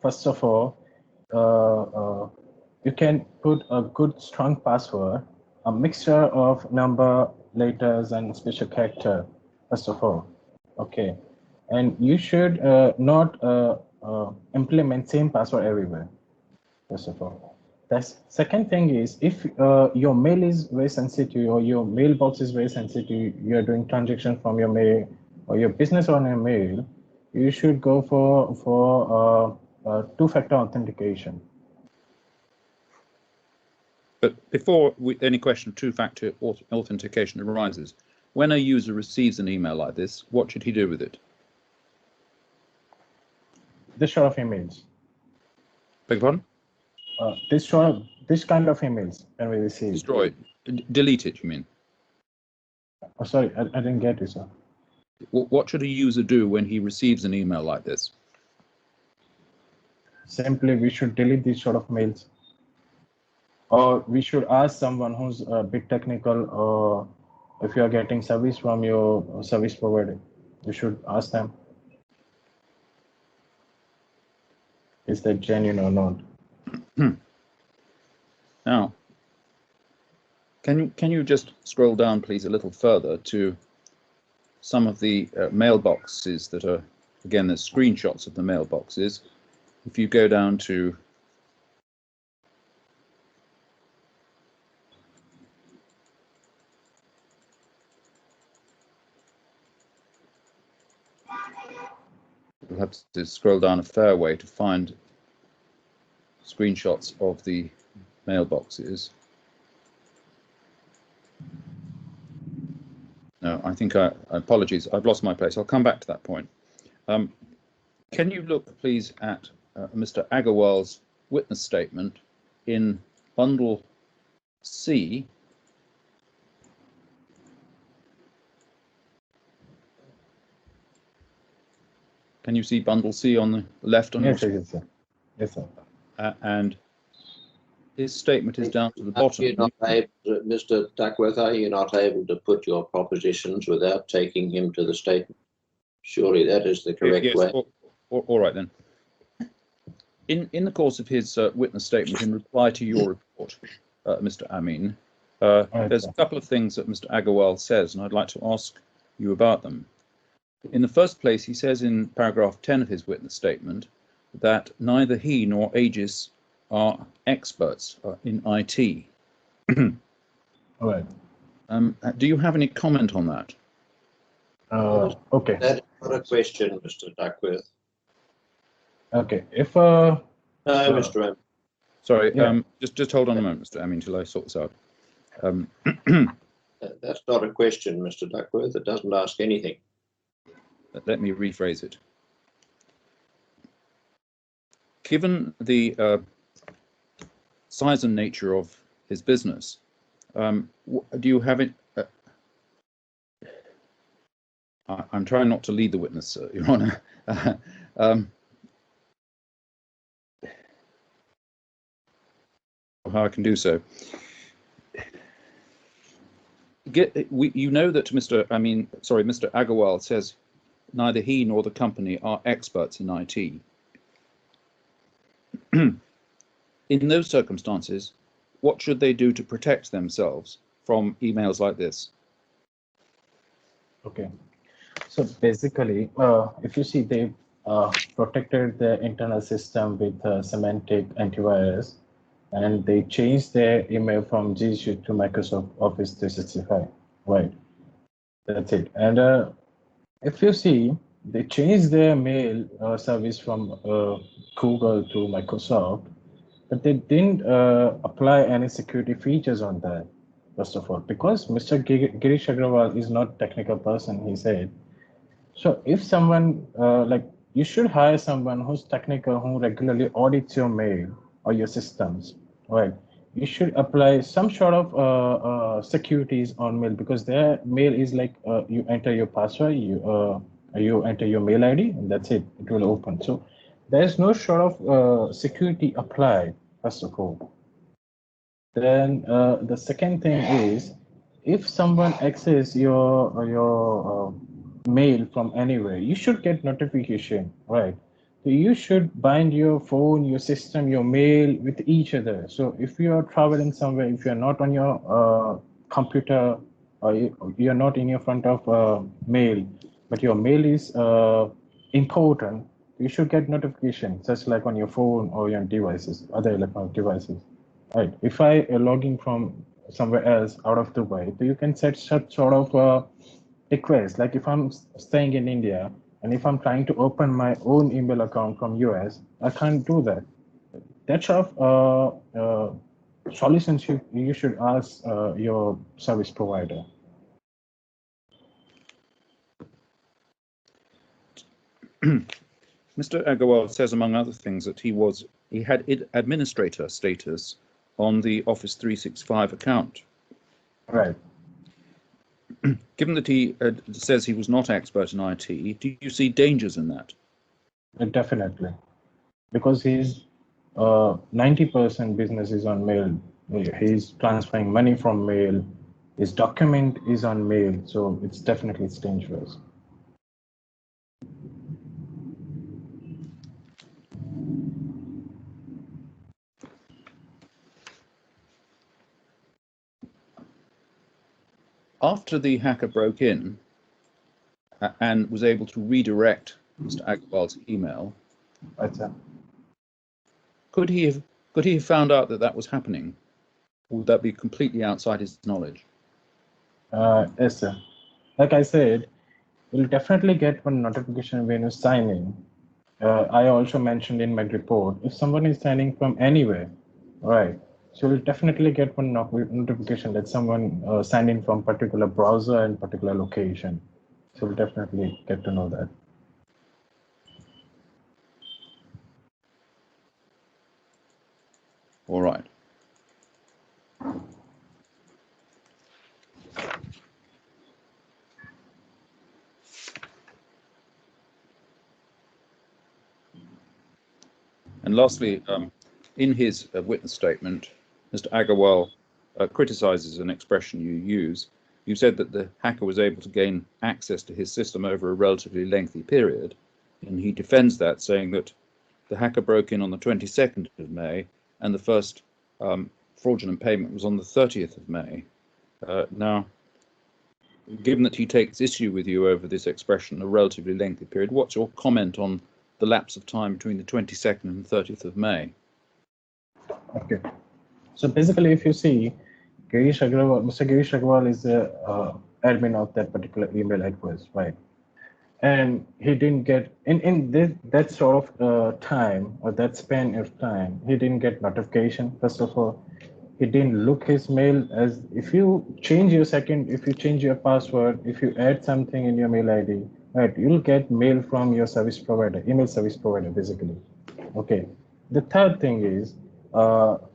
S8: first of all, you can put a good strong password, a mixture of number, letters, and special character, first of all. Okay, and you should not implement same password everywhere, first of all. The second thing is, if your mail is very sensitive or your mailbox is very sensitive, you're doing transaction from your mail or your business on your mail, you should go for two-factor authentication.
S4: But before any question of two-factor authentication arises, when a user receives an email like this, what should he do with it?
S8: This sort of emails.
S4: Beg your pardon?
S8: This kind of emails when we receive.
S4: Destroy it. Delete it, you mean?
S8: Oh, sorry, I didn't get you, sir.
S4: What should a user do when he receives an email like this?
S8: Simply, we should delete these sort of mails. Or we should ask someone who's a bit technical, or if you are getting service from your service provider, you should ask them, is that genuine or not?
S4: Now, can you just scroll down, please, a little further to some of the mailboxes that are, again, there's screenshots of the mailboxes. If you go down to you'll have to scroll down a fair way to find screenshots of the mailboxes. No, I think apologies, I've lost my place. I'll come back to that point. Can you look, please, at Mr. Agarwal's witness statement in bundle C? Can you see bundle C on the left?
S8: Yes, yes, sir. Yes, sir.
S4: And his statement is down to the bottom.
S1: Mr. Duckworth, are you not able to put your propositions without taking him to the statement? Surely that is the correct
S4: yes,
S1: way.
S4: All right then. In the course of his witness statement in reply to your report, Mr. Amin, there's a couple of things that Mr. Agarwal says, and I'd like to ask you about them. In the first place, he says in paragraph 10 of his witness statement that neither he nor Aegis are experts in IT.
S8: All right.
S4: Do you have any comment on that?
S8: Okay.
S1: That is not a question, Mr. Duckworth.
S8: Okay. If
S1: no, Mr. Amin.
S4: Sorry,
S8: yeah.
S4: just hold on a moment, Mr. Amin, until I sort this out.
S1: That's not a question, Mr. Duckworth. It doesn't ask anything.
S4: Let me rephrase it. Given the size and nature of his business, do you have it? I'm trying not to lead the witness, Your Honour. How I can do so. You know that Mr. Agarwal says neither he nor the company are experts in IT. In those circumstances, what should they do to protect themselves from emails like this?
S8: Okay. So basically, if you see, they protected their internal system with semantic antivirus, and they changed their email from G Suite to Microsoft Office 365. Right, that's it. And if you see, they changed their mail service from Google to Microsoft, but they didn't apply any security features on that, first of all, because Mr. Girish Agrawal is not a technical person, he said. So if someone, you should hire someone who's technical, who regularly audits your mail or your systems, right? You should apply some sort of securities on mail, because their mail is like you enter your password, you enter your mail ID, and that's it. It will open. So there's no sort of security applied, first of all. Then the second thing is, if someone access your mail from anywhere, you should get notification, right? So you should bind your phone, your system, your mail with each other. So if you are traveling somewhere, if you're not on your computer, or you're not in your front of mail, but your mail is important, you should get notification, just like on your phone or your devices, other electronic devices. Right. If I log in from somewhere else out of Dubai, so you can set such sort of request. Like if I'm staying in India and if I'm trying to open my own email account from US, I can't do that. That sort of solutions you should ask your service provider.
S4: Mr. Agarwal says, among other things, that he had administrator status on the Office 365 account.
S8: Right.
S4: Given that he says he was not expert in IT, do you see dangers in that?
S8: Definitely, because he's 90% business is on mail. He's transferring money from mail. His document is on mail, so it's dangerous.
S4: After the hacker broke in and was able to redirect Mr. Agarwal's email, could he have found out that was happening? Or would that be completely outside his knowledge?
S8: Yes, sir. Like I said, you'll definitely get one notification when you sign in. I also mentioned in my report, if someone is signing from anywhere, right, so you'll definitely get one notification that someone signed in from particular browser and particular location. So you'll definitely get to know that.
S4: All right. And lastly, in his witness statement, Mr. Agarwal criticizes an expression you use. You said that the hacker was able to gain access to his system over a relatively lengthy period, and he defends that, saying that the hacker broke in on the 22nd of May, and the first fraudulent payment was on the 30th of May. Now, given that he takes issue with you over this expression, a relatively lengthy period, what's your comment on the lapse of time between the 22nd and 30th of May?
S8: Okay. So basically, if you see, Mr. Girish Agrawal is the admin of that particular email address, right? And he didn't get, in that sort of time, or that span of time, he didn't get notification, first of all. He didn't look his mail. As if you change your password, if you add something in your mail ID, right, you'll get mail from your service provider, email service provider, basically. Okay. The third thing is,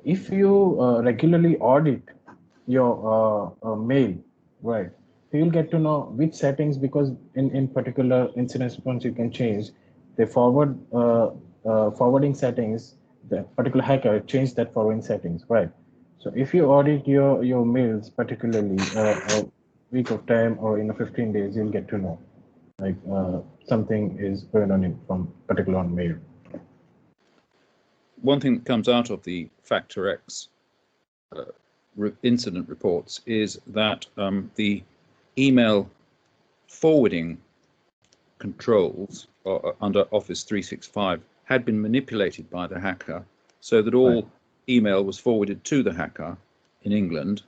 S8: if you regularly audit your mail, right, you'll get to know which settings, because in particular incident response you can change the forwarding settings. The particular hacker changed that forwarding settings, right? So if you audit your mails, particularly a week of time or in 15 days, you'll get to know like something is going on from particular on mail.
S4: One thing that comes out of the Factor X incident reports is that the email forwarding controls under Office 365 had been manipulated by the hacker, so that all email was forwarded to the hacker in England,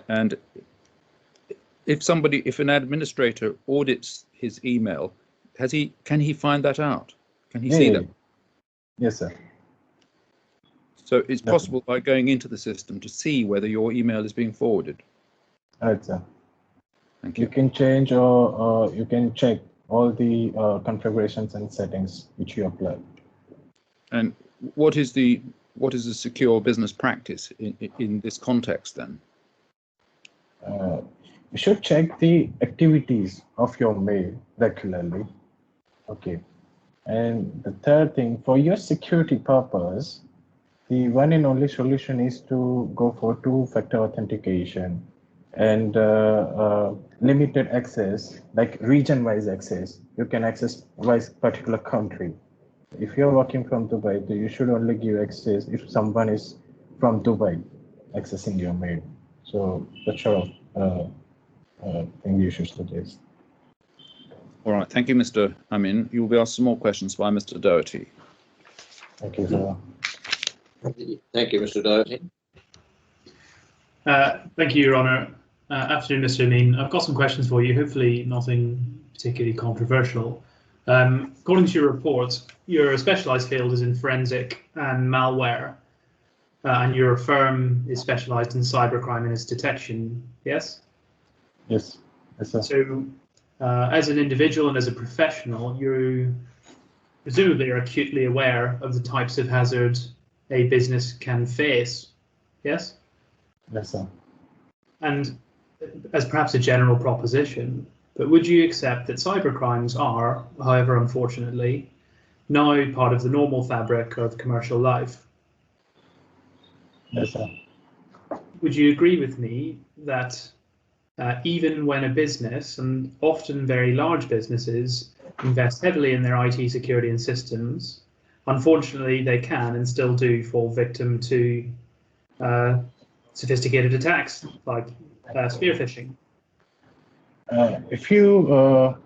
S4: and if an administrator audits his email, can he find that out? Can he see that?
S8: Yes, sir.
S4: So it's possible by going into the system to see whether your email is being forwarded.
S8: Right, sir.
S4: Thank you.
S8: You can change or you can check all the configurations and settings which you apply.
S4: And what is a secure business practice in this context then?
S8: You should check the activities of your mail regularly. Okay. And the third thing, for your security purpose, the one and only solution is to go for two-factor authentication and limited access, like region-wise access. You can access by particular country. If you're working from Dubai, you should only give access if someone is from Dubai accessing your mail. So that sort of thing you should suggest.
S4: All right, thank you, Mr. Amin. You will be asked some more questions by Mr. Doherty.
S8: Thank you, sir.
S1: Thank you, Mr. Doherty.
S2: Thank you, Your Honour. Afternoon, Mr. Amin. I've got some questions for you, hopefully nothing particularly controversial. According to your report, your specialised field is in forensic and malware, and your firm is specialised in cybercrime and its detection, yes?
S8: Yes, yes, sir.
S2: So, as an individual and as a professional, you presumably are acutely aware of the types of hazard a business can face, yes?
S8: Yes, sir.
S2: And as perhaps a general proposition, but would you accept that cybercrimes are, however unfortunately, now part of the normal fabric of commercial life?
S8: Yes, sir.
S2: Would you agree with me that even when a business, and often very large businesses, invest heavily in their IT security and systems, unfortunately they can and still do fall victim to sophisticated attacks like spear phishing?
S8: If you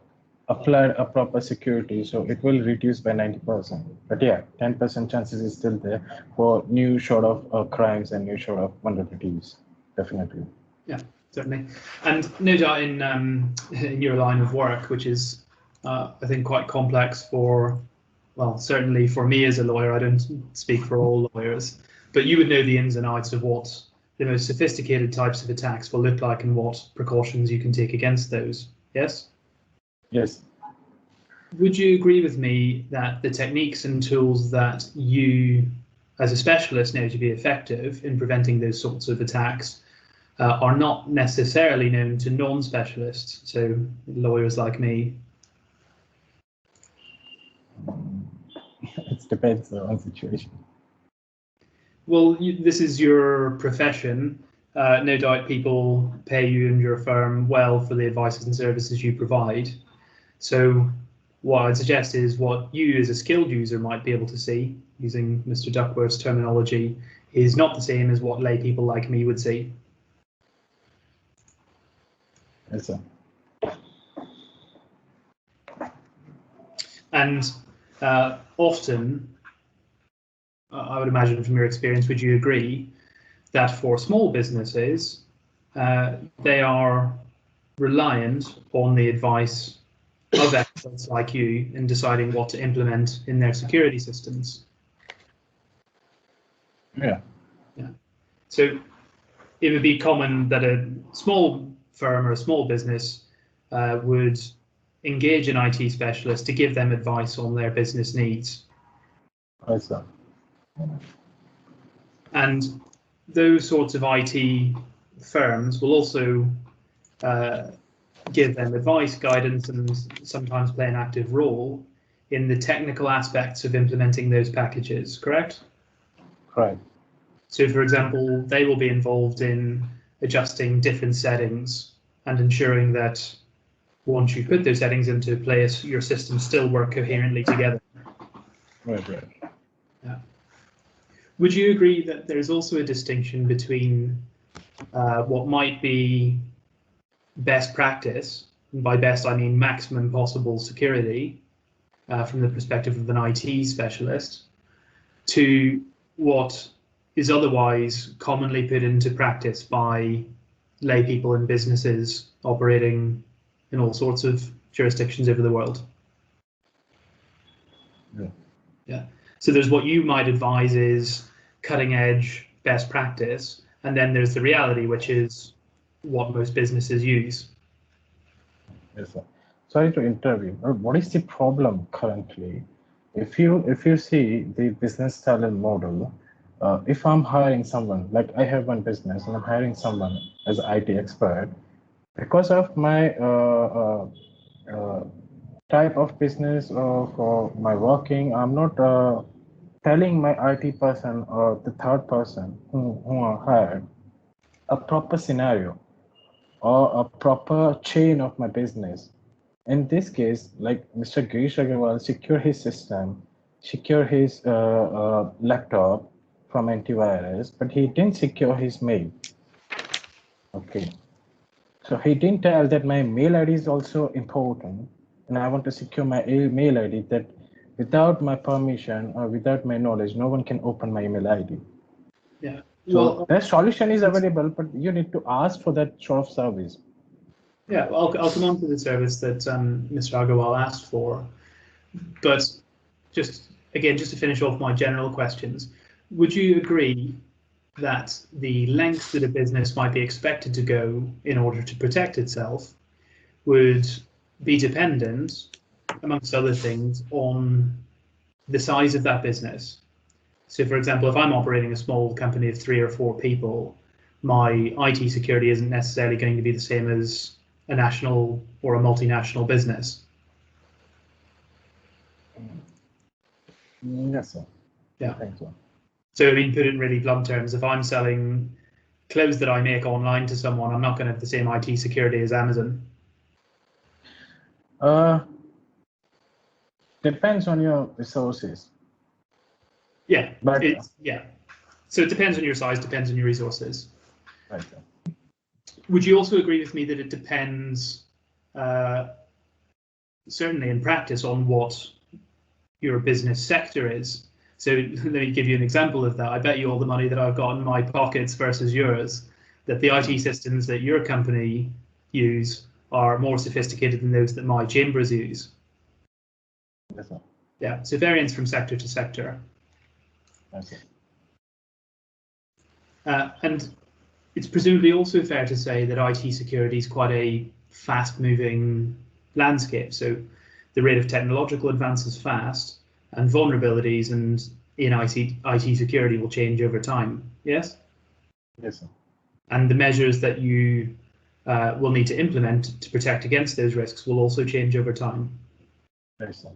S8: apply a proper security, so it will reduce by 90%. But yeah, 10% chances is still there for new sort of crimes and new sort of vulnerabilities. Definitely.
S2: Yeah, certainly. And no doubt in your line of work, which is, I think, quite complex for, well, certainly for me as a lawyer, I don't speak for all lawyers, but you would know the ins and outs of what the most sophisticated types of attacks will look like and what precautions you can take against those, yes?
S8: Yes.
S2: Would you agree with me that the techniques and tools that you, as a specialist, know to be effective in preventing those sorts of attacks are not necessarily known to non-specialists, so lawyers like me?
S8: It depends on the situation.
S2: Well, this is your profession. No doubt people pay you and your firm well for the advice and services you provide. So what I'd suggest is what you as a skilled user might be able to see, using Mr. Duckworth's terminology, is not the same as what lay people like me would see.
S8: Yes, sir.
S2: And often, I would imagine from your experience, would you agree that for small businesses, they are reliant on the advice of experts like you in deciding what to implement in their security systems?
S8: Yeah.
S2: Yeah. So it would be common that a small firm or a small business would engage an IT specialist to give them advice on their business needs.
S8: Yes, sir.
S2: And those sorts of IT firms will also give them advice, guidance, and sometimes play an active role in the technical aspects of implementing those packages, correct?
S8: Right.
S2: So, for example, they will be involved in adjusting different settings and ensuring that once you put those settings into place, your systems still work coherently together.
S8: Right.
S2: Yeah. Would you agree that there's also a distinction between what might be best practice and by best I mean maximum possible security from the perspective of an IT specialist, to what is otherwise commonly put into practice by lay people and businesses operating in all sorts of jurisdictions over the world. Yeah. So there's what you might advise is cutting edge best practice, and then there's the reality, which is what most businesses use.
S8: Yes, sir. Sorry to intervene. What is the problem currently? If you see the business talent model, if I'm hiring someone, like I have one business and I'm hiring someone as an IT expert, because of my type of business or for my working, I'm not telling my IT person or the third person who are hired a proper scenario or a proper chain of my business. In this case, like Mr. Girish Agarwal secure his system, secure his laptop from antivirus, but he didn't secure his mail. Okay. So he didn't tell that my mail ID is also important, and I want to secure my mail ID that without my permission or without my knowledge, no one can open my email ID.
S2: Yeah.
S8: So that solution is available, but you need to ask for that sort of service.
S2: Yeah, I'll come on to the service that Mr. Agarwal asked for, but just to finish off my general questions, would you agree that the length that a business might be expected to go in order to protect itself would be dependent, amongst other things, on the size of that business? So, for example, if I'm operating a small company of 3 or 4 people, my IT security isn't necessarily going to be the same as a national or a multinational business.
S8: Yes, sir.
S2: Yeah.
S8: I think so.
S2: So, I mean, put it in really blunt terms, if I'm selling clothes that I make online to someone, I'm not going to have the same IT security as Amazon.
S8: Depends on your resources.
S2: Yeah,
S8: but
S2: yeah. So it depends on your size, depends on your resources.
S8: Right.
S2: Would you also agree with me that it depends, certainly in practice, on what your business sector is? So let me give you an example of that. I bet you all the money that I've got in my pockets versus yours, that the IT systems that your company use are more sophisticated than those that my chambers use.
S8: Yes, sir.
S2: Yeah, so variance from sector to sector.
S8: Yes, sir.
S2: And it's presumably also fair to say that IT security is quite a fast-moving landscape. So the rate of technological advance is fast, and vulnerabilities and in IT security will change over time. Yes?
S8: Yes, sir.
S2: And the measures that you will need to implement to protect against those risks will also change over time.
S8: Yes, sir.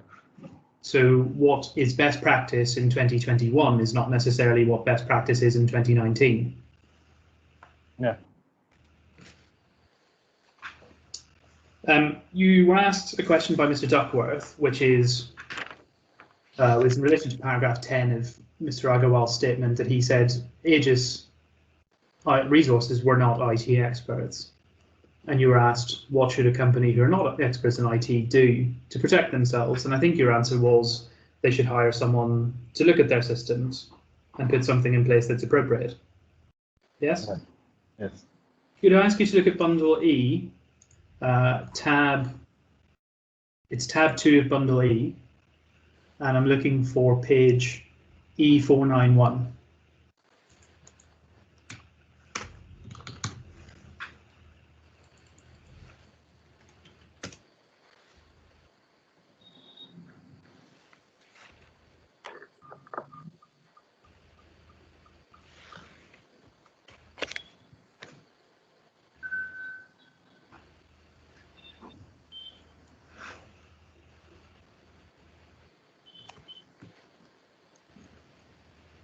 S2: So what is best practice in 2021 is not necessarily what best practice is in 2019.
S8: Yeah.
S2: You were asked a question by Mr. Duckworth, which is was in relation to paragraph 10 of Mr. Agarwal's statement that he said Aegis resources were not IT experts. And you were asked, what should a company who are not experts in IT do to protect themselves? And I think your answer was they should hire someone to look at their systems and put something in place that's appropriate. Yes?
S8: Right. Yes.
S2: Could I ask you to look at bundle E, it's tab 2 of bundle E, and I'm looking for page E491.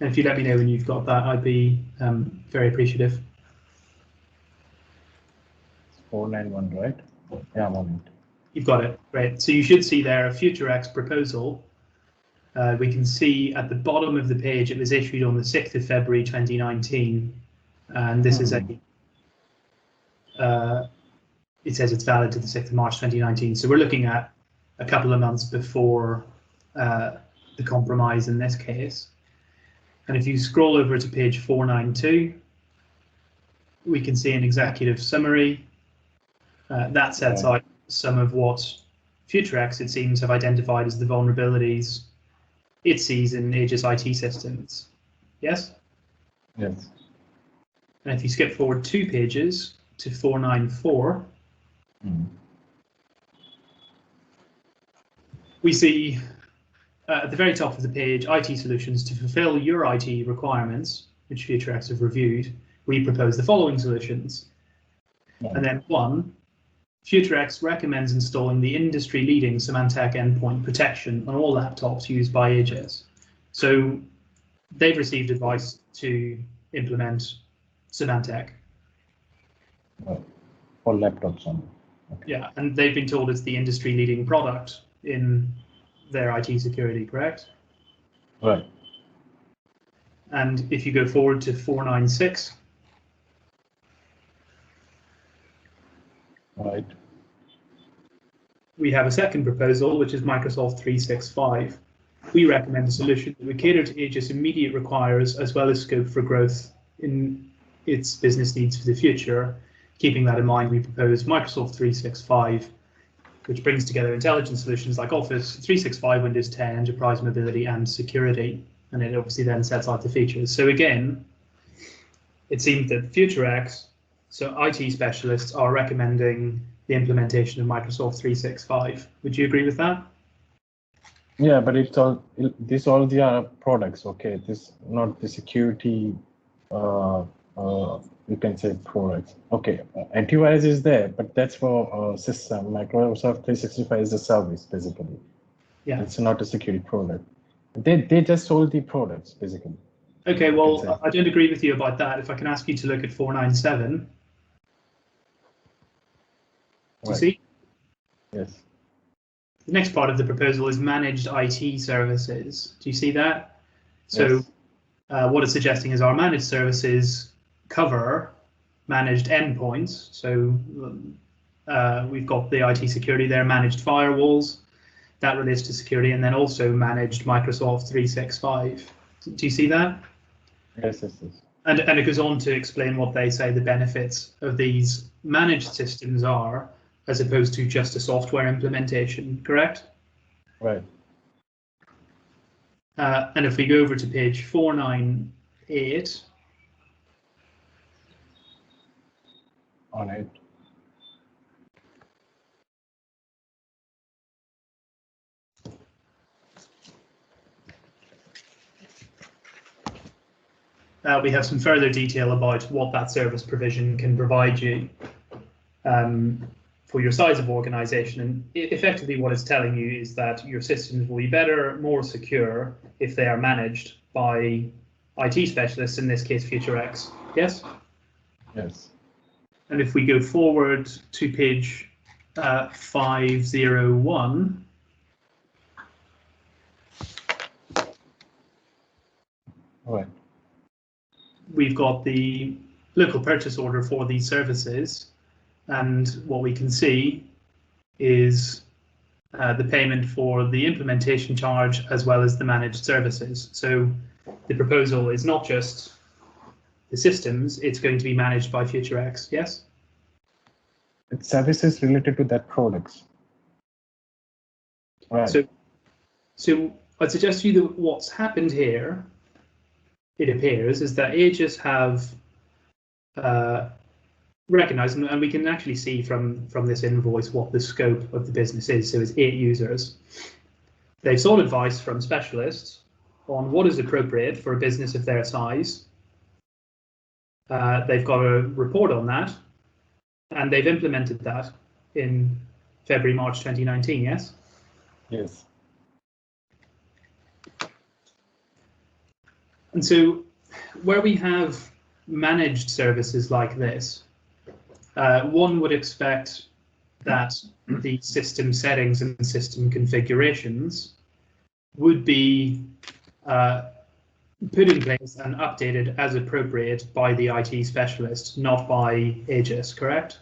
S2: And if you let me know when you've got that, I'd be very appreciative.
S8: 491, right? Yeah, I'm on it.
S2: You've got it, great. So you should see there a FutureX proposal. We can see at the bottom of the page, it was issued on the 6th of February 2019. And this is a it says it's valid to the 6th of March 2019. So we're looking at a couple of months before the compromise in this case. And if you scroll over to page 492, we can see an executive summary that sets out some of what FutureX, it seems, have identified as the vulnerabilities it sees in Aegis IT systems. Yes?
S8: Yes.
S2: And if you skip forward 2 pages to 494, we see at the very top of the page, IT solutions. To fulfill your IT requirements, which FutureX have reviewed, we propose the following solutions. And then 1, FutureX recommends installing the industry-leading Symantec endpoint protection on all laptops used by Aegis. So they've received advice to implement Symantec.
S8: For laptops only. Okay.
S2: Yeah, and they've been told it's the industry-leading product in their IT security, correct?
S8: Right.
S2: And if you go forward to 496,
S8: Right.
S2: we have a second proposal, which is Microsoft 365. We recommend a solution that would cater to Aegis' immediate requires, as well as scope for growth in its business needs for the future. Keeping that in mind, we propose Microsoft 365, which brings together intelligence solutions like Office 365, Windows 10, Enterprise Mobility, and Security. And it obviously then sets out the features. So again, it seems that FutureX, so IT specialists, are recommending the implementation of Microsoft 365. Would you agree with that?
S8: Yeah, but these all the are products, okay? This not the security, you can say products. Okay, antivirus is there, but that's for system. Microsoft 365 is a service, basically.
S2: Yeah.
S8: It's not a security product. They just sold the products, basically.
S2: Okay, well, I don't agree with you about that. If I can ask you to look at 497. Do you see?
S8: Yes.
S2: The next part of the proposal is managed IT services. Do you see that? So
S8: Yes.
S2: What it's suggesting is our managed services cover managed endpoints. So we've got the IT security there, managed firewalls. That relates to security, and then also managed Microsoft 365. Do you see that?
S8: Yes, yes, yes.
S2: And it goes on to explain what they say the benefits of these managed systems are, as opposed to just a software implementation, correct?
S8: Right.
S2: And if we go over to page 498.
S8: On it.
S2: We have some further detail about what that service provision can provide you for your size of organization. And effectively what it's telling you is that your systems will be better, more secure if they are managed by IT specialists, in this case FutureX. Yes?
S8: Yes.
S2: And if we go forward to page 501,
S8: Right.
S2: we've got the local purchase order for these services, and what we can see is the payment for the implementation charge as well as the managed services. So the proposal is not just the systems, it's going to be managed by FutureX, yes?
S8: It's services related to that products. Right.
S2: So I'd suggest to you that what's happened here, it appears, is that Aegis have recognized, and we can actually see from this invoice what the scope of the business is. So it's 8 users. They've sought advice from specialists on what is appropriate for a business of their size. They've got a report on that, and they've implemented that in February, March 2019, yes?
S8: Yes.
S2: And so where we have managed services like this, one would expect that the system settings and system configurations would be put in place and updated as appropriate by the IT specialist, not by Aegis, correct?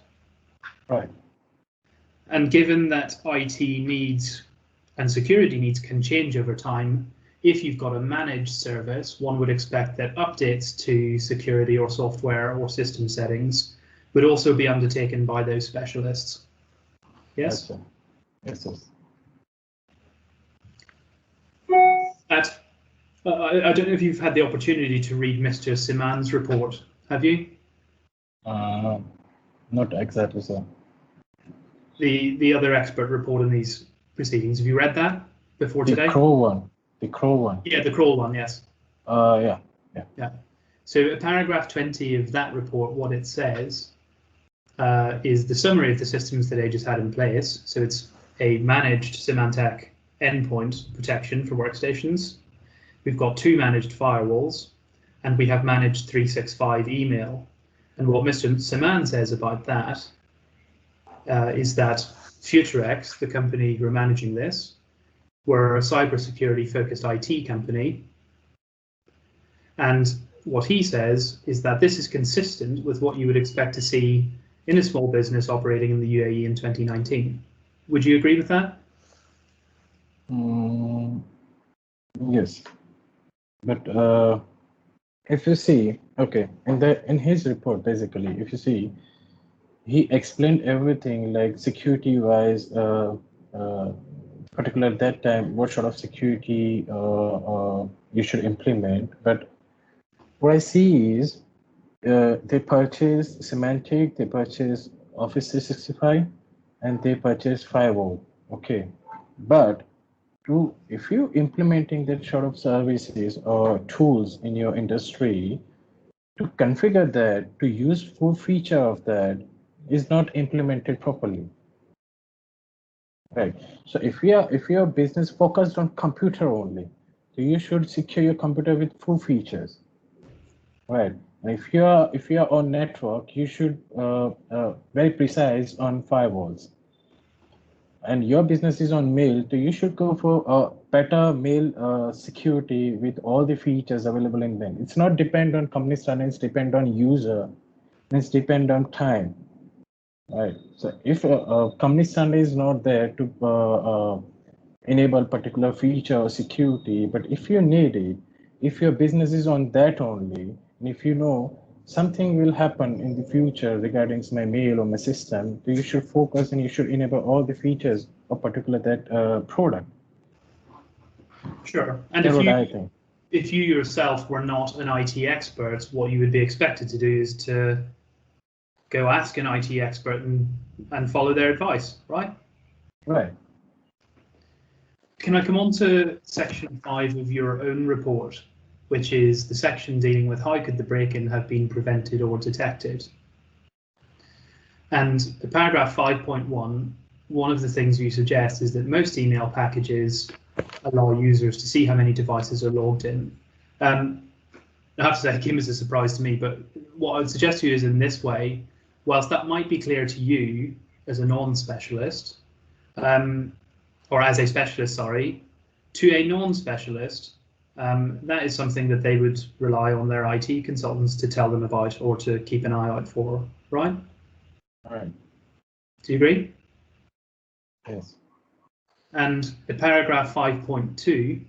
S8: Right.
S2: And given that IT needs and security needs can change over time, if you've got a managed service, one would expect that updates to security or software or system settings would also be undertaken by those specialists. Yes?
S8: Yes, yes.
S2: I don't know if you've had the opportunity to read Mr. Siman's report, have you?
S8: Not exactly, sir.
S2: The other expert report in these proceedings. Have you read that before today?
S8: The Crow one. The Crow one.
S2: Yeah, the Kroll one, yes.
S8: Yeah.
S2: So paragraph 20 of that report, what it says is the summary of the systems that Aegis had in place. So it's a managed Symantec endpoint protection for workstations. We've got 2 managed firewalls, and we have managed 365 email. And what Mr. Siman says about that is that FutureX, the company who are managing this, were a cybersecurity focused IT company. And what he says is that this is consistent with what you would expect to see in a small business operating in the UAE in 2019. Would you agree with that?
S8: Yes. But if you see, okay, in his report, basically, if you see, he explained everything like security wise, particularly at that time, what sort of security you should implement. But what I see is they purchase Symantec, they purchase Office 365, and they purchase firewall. Okay, but if you implementing that sort of services or tools in your industry, to configure that, to use full feature of that is not implemented properly. Right. So if your business focused on computer only, so you should secure your computer with full features. Right. And if you are on network, you should very precise on firewalls. And your business is on mail, so you should go for a better mail security with all the features available in them. It's not depend on company standards, depend on user, and it's depend on time. Right. So if a company standard is not there to enable particular feature or security, but if you need it, if your business is on that only, and if you know something will happen in the future regarding my mail or my system, so you should focus and you should enable all the features of particular that product.
S2: Sure. And if you yourself were not an IT expert, what you would be expected to do is to go ask an IT expert and follow their advice, right?
S8: Right.
S2: Can I come on to section 5 of your own report, which is the section dealing with how could the break-in have been prevented or detected? And the paragraph 5.1, one of the things you suggest is that most email packages allow users to see how many devices are logged in. I have to say, it came as a surprise to me, but what I would suggest to you is in this way, whilst that might be clear to you as a non-specialist, or as a specialist, sorry, to a non-specialist, that is something that they would rely on their IT consultants to tell them about or to keep an eye out for, right?
S8: All right.
S2: Do you agree?
S8: Yes.
S2: And in paragraph 5.2,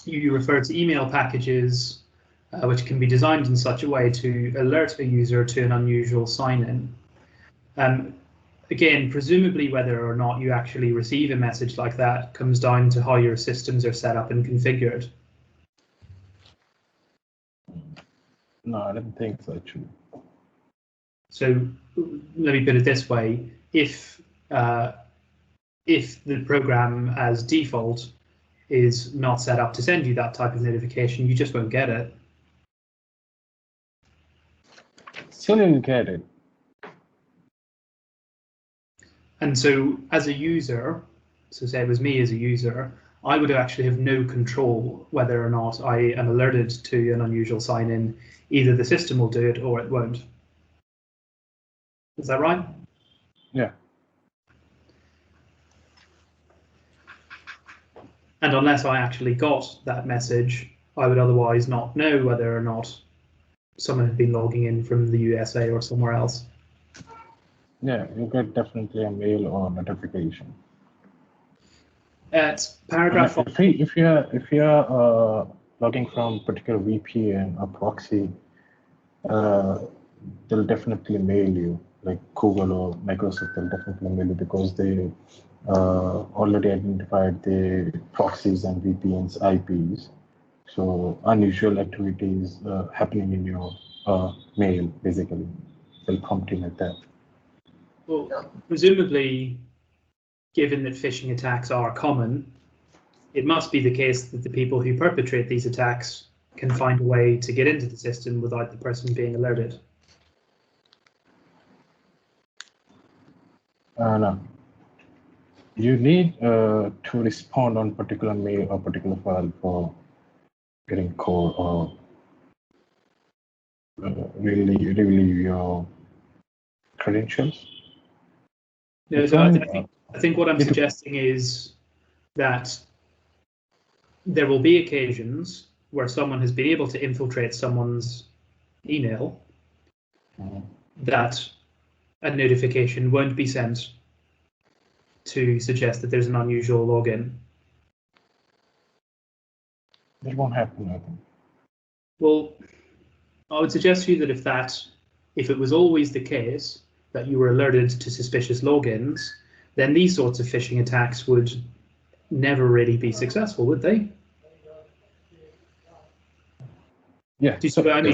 S2: you refer to email packages which can be designed in such a way to alert a user to an unusual sign-in. Again, presumably whether or not you actually receive a message like that comes down to how your systems are set up and configured.
S8: No, I don't think so, actually.
S2: So let me put it this way: if the program as default is not set up to send you that type of notification, you just won't get it.
S8: Still didn't get it.
S2: And so as a user, so say it was me as a user, I would actually have no control whether or not I am alerted to an unusual sign-in. Either the system will do it or it won't. Is that right?
S8: Yeah.
S2: And unless I actually got that message, I would otherwise not know whether or not someone had been logging in from the USA or somewhere else.
S8: Yeah, you get definitely a mail or notification.
S2: At paragraph
S8: And if you are logging from particular VPN or proxy, they'll definitely mail you. Like Google or Microsoft, they'll definitely mail you because they already identified the proxies and VPNs IPs. So unusual activities happening in your mail, basically, they'll prompt you like that.
S2: well, presumably, given that phishing attacks are common, it must be the case that the people who perpetrate these attacks can find a way to get into the system without the person being alerted.
S8: No. You need to respond on particular mail or particular file for getting code or really your credentials.
S2: No, so I think what I'm suggesting is that there will be occasions where someone has been able to infiltrate someone's email that a notification won't be sent to suggest that there's an unusual login.
S8: That won't happen, I think.
S2: Well, I would suggest to you that if it was always the case that you were alerted to suspicious logins, then these sorts of phishing attacks would never really be successful, would they?
S8: Yeah.
S2: Do you see what I mean?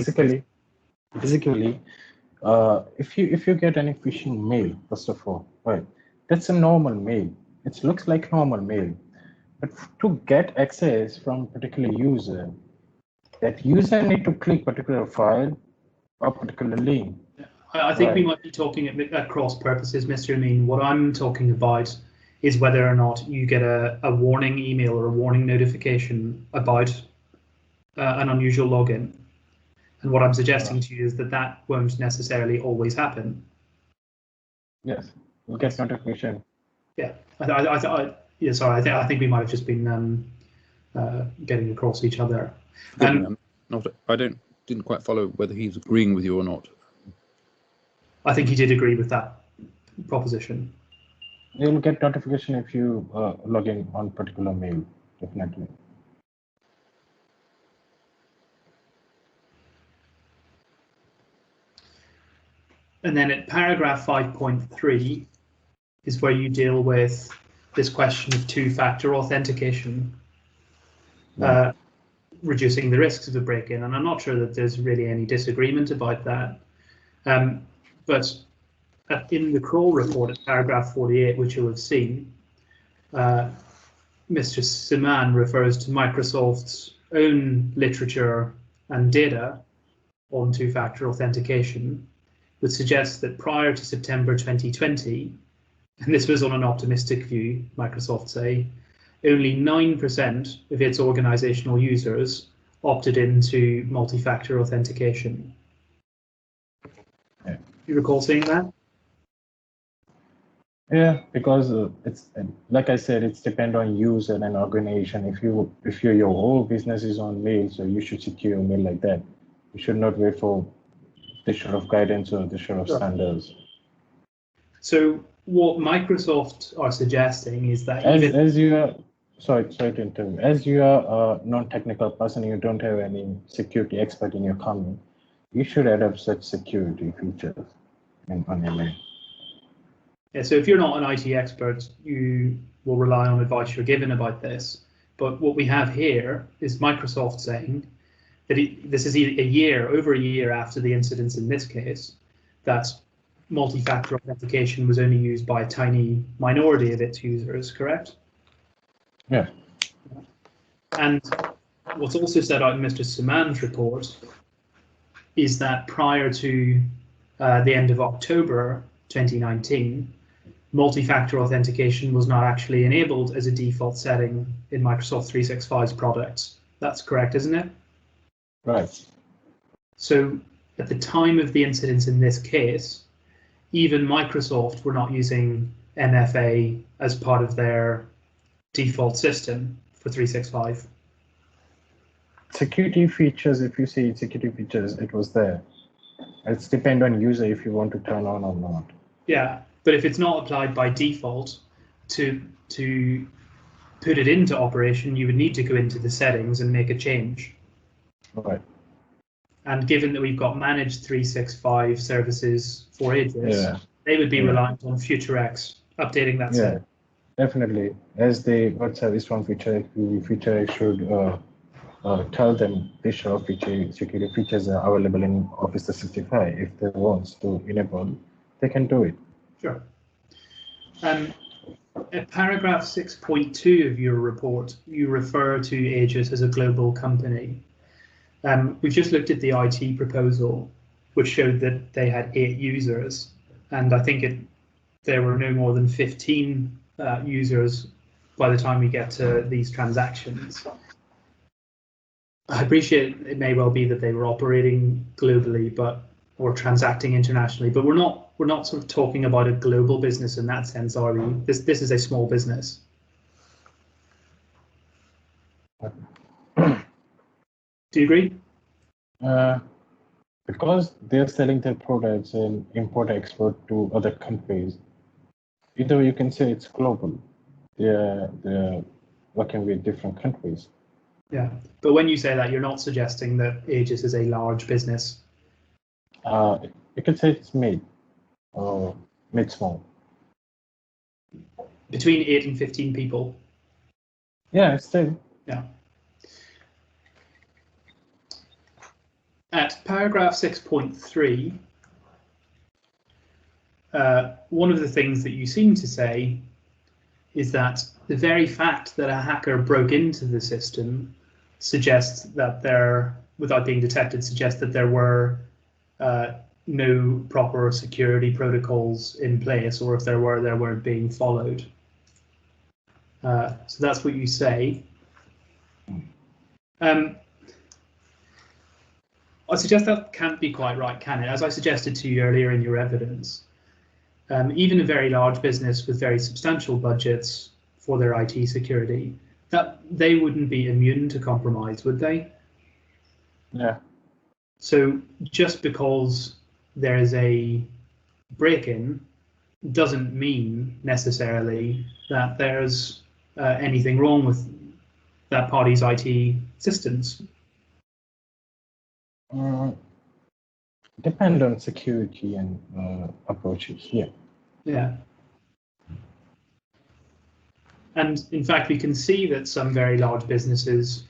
S8: Basically, if you get any phishing mail, first of all, right, that's a normal mail. It looks like normal mail, but to get access from particular user, that user need to click particular file or particular link.
S2: I think we might be talking at cross purposes, Mr. Amin. What I'm talking about is whether or not you get a warning email or a warning notification about an unusual login. And what I'm suggesting to you is that won't necessarily always happen.
S8: Yes, we'll get notification.
S2: Yeah, sorry, I think we might have just been getting across each other.
S4: I didn't quite follow whether he's agreeing with you or not.
S2: I think he did agree with that proposition.
S8: You'll get notification if you log in on particular mail, definitely.
S2: And then at paragraph 5.3 is where you deal with this question of two-factor authentication, reducing the risks of a break-in. And I'm not sure that there's really any disagreement about that. But in the Kroll report at paragraph 48, which you'll have seen, Mr. Siman refers to Microsoft's own literature and data on two-factor authentication, which suggests that prior to September 2020, and this was on an optimistic view, Microsoft say, only 9% of its organizational users opted into multi-factor authentication.
S8: Yeah.
S2: You recall seeing that?
S8: Yeah, because it's like I said, it's depend on user and organization. If your whole business is on mail, so you should secure your mail like that. You should not wait for this sort of guidance or this sort of standards.
S2: So what Microsoft are suggesting is that
S8: as you are, sorry to interrupt. As you are a non-technical person, you don't have any security expert in your company, you should adopt such security features on your mail.
S2: Yeah, so if you're not an IT expert, you will rely on advice you're given about this. But what we have here is Microsoft saying that this is over a year after the incidents in this case, that multi-factor authentication was only used by a tiny minority of its users, correct?
S8: Yeah.
S2: And what's also set out in Mr. Siman's report is that prior to the end of October 2019, multi-factor authentication was not actually enabled as a default setting in Microsoft 365's products. That's correct, isn't it?
S8: Right.
S2: So at the time of the incidents in this case, even Microsoft were not using MFA as part of their default system for 365.
S8: Security features, if you see security features, it was there. It's depend on user if you want to turn on or not.
S2: Yeah, but if it's not applied by default, to put it into operation, you would need to go into the settings and make a change.
S8: Right.
S2: And given that we've got managed 365 services for Aegis, they would be reliant on FutureX updating that setting.
S8: Definitely. As the web service from FutureX should tell them which sort of security features are available in Office 365. If they want to enable, they can do it.
S2: Sure. At paragraph 6.2 of your report, you refer to Aegis as a global company. We've just looked at the IT proposal, which showed that they had 8 users, and I think there were no more than 15 users by the time we get to these transactions. I appreciate it may well be that they were operating globally, or transacting internationally, but we're not sort of talking about a global business in that sense, are we? This is a small business. Do you agree?
S8: Because they're selling their products and import-export to other countries, either you can say it's global. They're working with different countries.
S2: Yeah, but when you say that, you're not suggesting that Aegis is a large business.
S8: You can say it's mid or mid-small.
S2: Between 8 and 15 people.
S8: Yeah, it's still.
S2: Yeah. At paragraph 6.3, one of the things that you seem to say is that the very fact that a hacker broke into the system suggests that without being detected, suggests that there were no proper security protocols in place, or if there were, they weren't being followed. So that's what you say. I suggest that can't be quite right, can it? As I suggested to you earlier in your evidence, even a very large business with very substantial budgets for their IT security, that they wouldn't be immune to compromise, would they?
S8: Yeah.
S2: So just because there is a break-in doesn't mean necessarily that there's anything wrong with that party's IT systems.
S8: Depend on security and approaches. Yeah.
S2: Yeah. And in fact, we can see that some very large businesses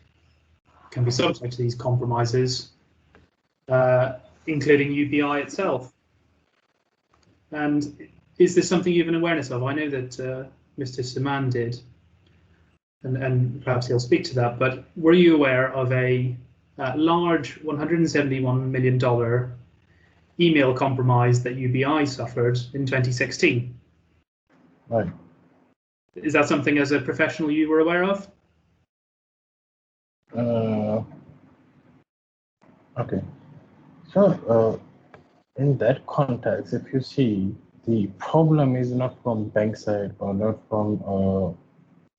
S2: can be subject to these compromises, including UPI itself. And is this something you have an awareness of? I know that Mr. Saman did, and perhaps he'll speak to that, but were you aware of a large $171 million email compromise that UBI suffered in 2016?
S8: Right.
S2: Is that something as a professional you were aware of?
S8: Okay. So in that context, if you see, the problem is not from bank side or not from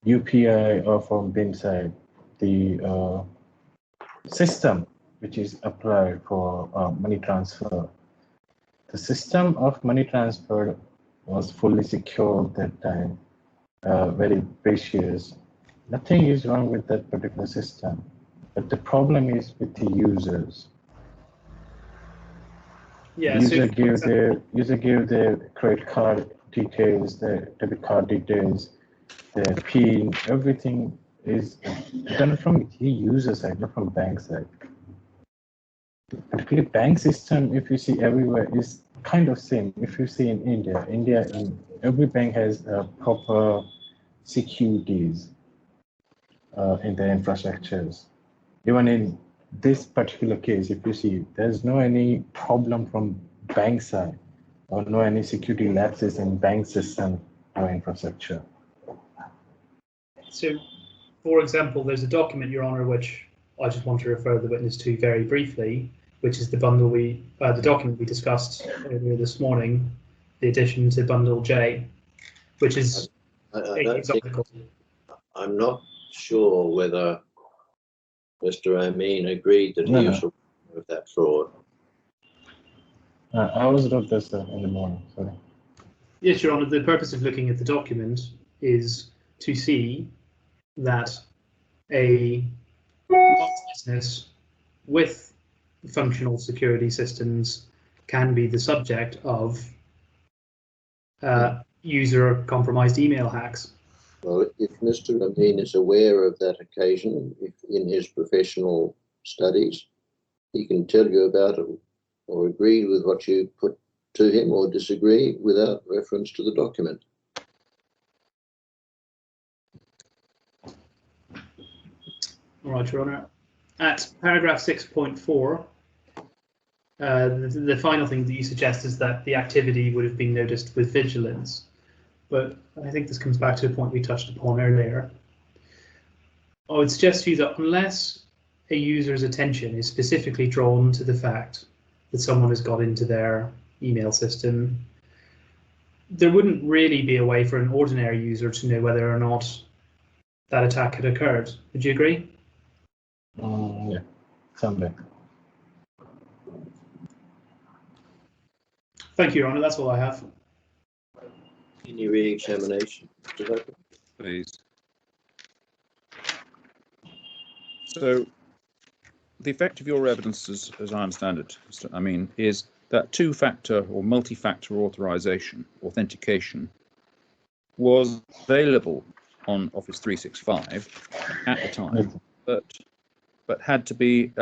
S8: UPI or from BIN side. The system which is applied for money transfer. The system of money transfer was fully secure at that time, very precious. Nothing is wrong with that particular system, but the problem is with the users.
S2: Yeah,
S8: User give their credit card details, their debit card details, their PIN, everything is done from the user side, not from bank side. Particularly bank system, if you see everywhere, is kind of same. If you see in India, in every bank has proper securities in their infrastructures. Even in this particular case, if you see, there's no any problem from bank side or no any security lapses in bank system or infrastructure.
S2: So, for example, there's a document, Your Honour, which I just want to refer the witness to very briefly, which is the document we discussed earlier this morning, the addition to bundle J, which is
S1: I'm not sure whether Mr. Amin agreed that he was aware of that fraud.
S8: I was not there, sir, in the morning. Sorry.
S2: Yes, Your Honour, the purpose of looking at the document is to see that a large business with functional security systems can be the subject of user compromised email hacks.
S1: Well, if Mr. Amin is aware of that occasion, if in his professional studies, he can tell you about it or agree with what you put to him or disagree without reference to the document.
S2: All right, Your Honour. At paragraph 6.4, the final thing that you suggest is that the activity would have been noticed with vigilance. But I think this comes back to a point we touched upon earlier. I would suggest to you that unless a user's attention is specifically drawn to the fact that someone has got into their email system, there wouldn't really be a way for an ordinary user to know whether or not that attack had occurred. Would you agree?
S8: Yeah, someday.
S2: Thank you, Your Honour. That's all I have.
S1: Any re-examination, Mr. Loper?
S4: Please. So, the effect of your evidence, as I understand it, Mr. Amin, is that two-factor or multi-factor authentication was available on Office 365 at the time, but had to be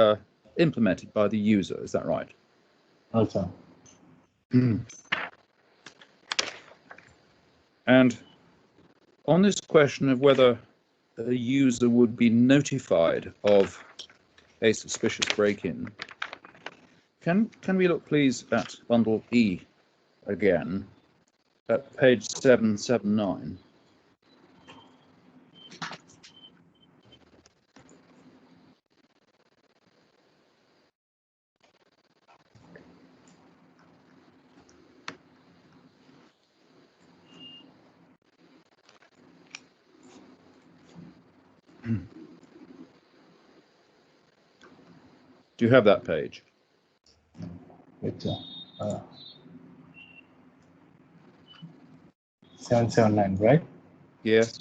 S4: implemented by the user. Is that right?
S8: Okay.
S4: And on this question of whether a user would be notified of a suspicious break-in, can we look please at bundle E again at page 779? Do you have that page?
S8: It's 779, right?
S4: Yes.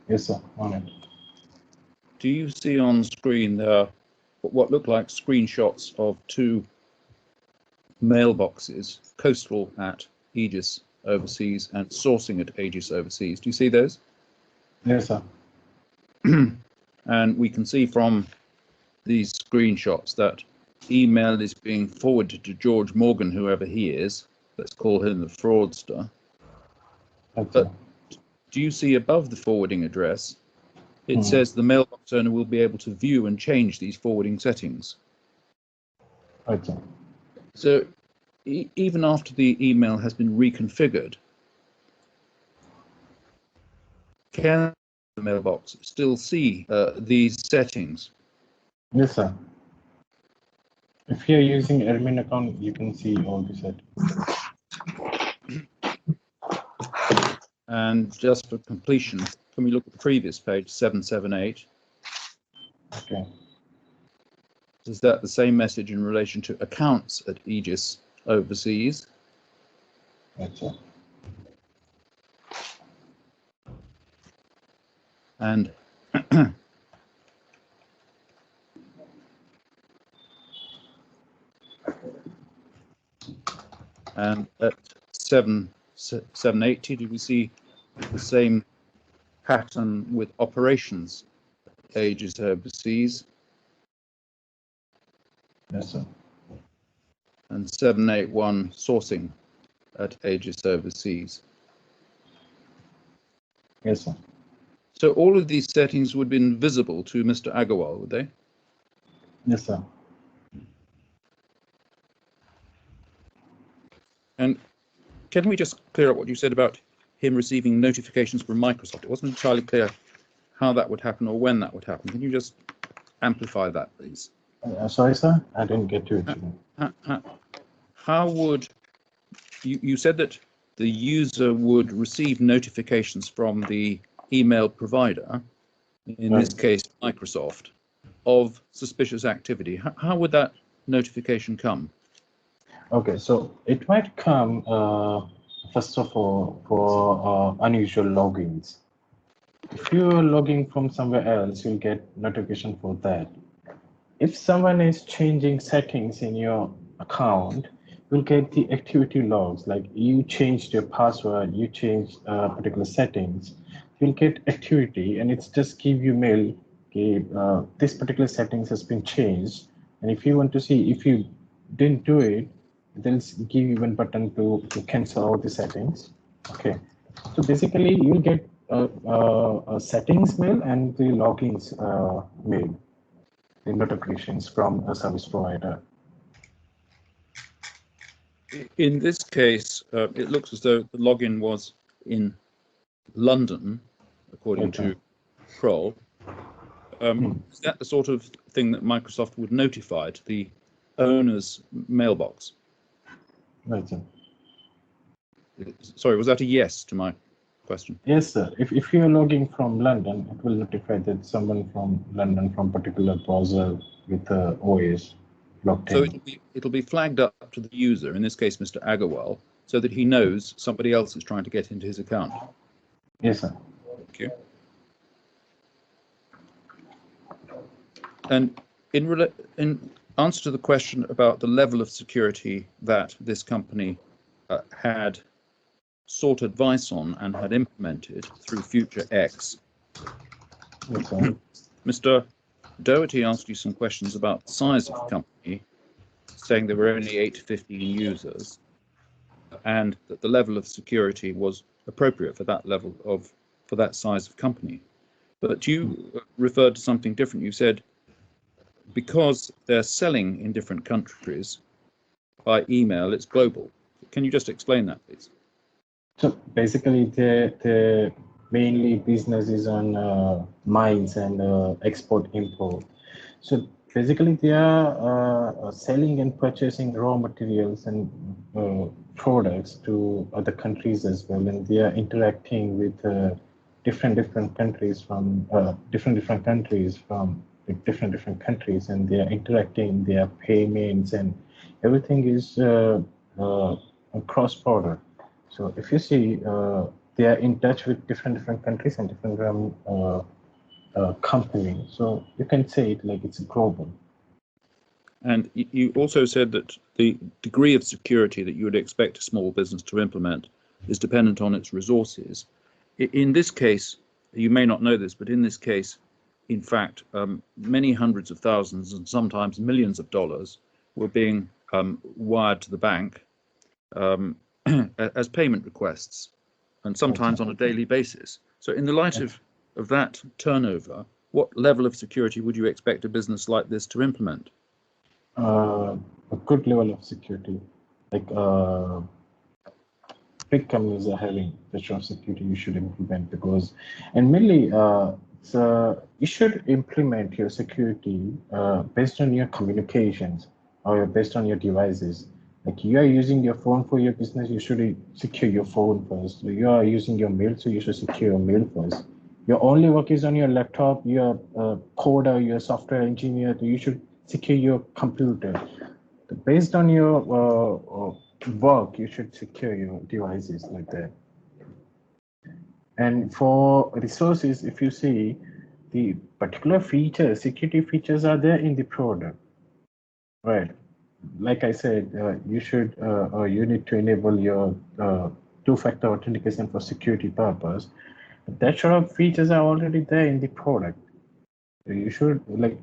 S8: Yes, sir. On it.
S4: Do you see on screen there what look like screenshots of two mailboxes, Coastal at Aegis Overseas and Sourcing at Aegis Overseas? Do you see those?
S8: Yes, sir.
S4: And we can see from these screenshots that email is being forwarded to George Morgan, whoever he is. Let's call him the fraudster.
S8: Okay.
S4: But do you see above the forwarding address, it says the mailbox owner will be able to view and change these forwarding settings.
S8: Okay.
S4: So even after the email has been reconfigured, can the mailbox still see these settings?
S8: Yes, sir. If you're using admin account, you can see all the settings.
S4: And just for completion, can we look at the previous page, 778?
S8: Okay.
S4: Is that the same message in relation to accounts at Aegis Overseas?
S8: That's it.
S4: And and at 780, do we see the same pattern with operations Aegis Overseas?
S8: Yes, sir.
S4: And 781 sourcing at Aegis Overseas.
S8: Yes, sir.
S4: So all of these settings would have been visible to Mr. Agarwal, would they?
S8: Yes, sir.
S4: And can we just clear up what you said about him receiving notifications from Microsoft? It wasn't entirely clear how that would happen or when that would happen. Can you just amplify that, please?
S8: Sorry, sir, I didn't get to it.
S4: How would you said that the user would receive notifications from the email provider, in this case Microsoft, of suspicious activity, how would that notification come?
S8: Okay, so it might come first of all for unusual logins. If you're logging from somewhere else, you'll get notification for that. If someone is changing settings in your account, you'll get the activity logs, like you changed your password, you changed particular settings, you'll get activity, and it's just give you mail, okay, this particular settings has been changed. And if you want to see if you didn't do it, they'll give you one button to cancel all the settings. Okay, so basically you'll get a settings mail and the logins mail, the notifications from a service provider.
S4: In this case, it looks as though the login was in London, according to Kroll. Is that the sort of thing that Microsoft would notify to the owner's mailbox?
S8: Right, sir.
S4: Sorry, was that a yes to my question?
S8: Yes, sir. If you're logging from London, it will notify that someone from London from particular browser with the OS logged
S4: So
S8: in.
S4: it'll be flagged up to the user, in this case Mr. Agarwal, so that he knows somebody else is trying to get into his account.
S8: Yes, sir.
S4: Thank you. And in answer to the question about the level of security that this company had sought advice on and had implemented through Future X,
S8: Yes, sir.
S4: Mr. Doherty asked you some questions about the size of the company, saying there were only 8 to 15 users, and that the level of security was appropriate for that level of, for that size of company. But you referred to something different. You said because they're selling in different countries by email, it's global. Can you just explain that, please?
S8: So basically, the mainly business is on mines and export import. So basically, they are selling and purchasing raw materials and products to other countries as well, and they are interacting with different countries from different countries from different countries, and they are interacting. Their payments and everything is cross border. So if you see, they are in touch with different countries and different companies. So you can say it like it's global.
S4: And you also said that the degree of security that you would expect a small business to implement is dependent on its resources. In this case, you may not know this, but in this case, in fact, many hundreds of thousands and sometimes millions of dollars were being wired to the bank as payment requests, and sometimes on a daily basis. So in the light of that turnover, what level of security would you expect a business like this to implement?
S8: A good level of security, like big companies are having the sort of security you should implement, because, and mainly, so you should implement your security based on your communications or based on your devices. Like you are using your phone for your business, you should secure your phone first. So you are using your mail, so you should secure your mail first. Your only work is on your laptop, you're a coder, you're a software engineer, so you should secure your computer. Based on your work, you should secure your devices like that. And for resources, if you see, the particular features, security features are there in the product, right? Like I said, you should, you need to enable your two-factor authentication for security purpose. That sort of features are already there in the product. You should, like,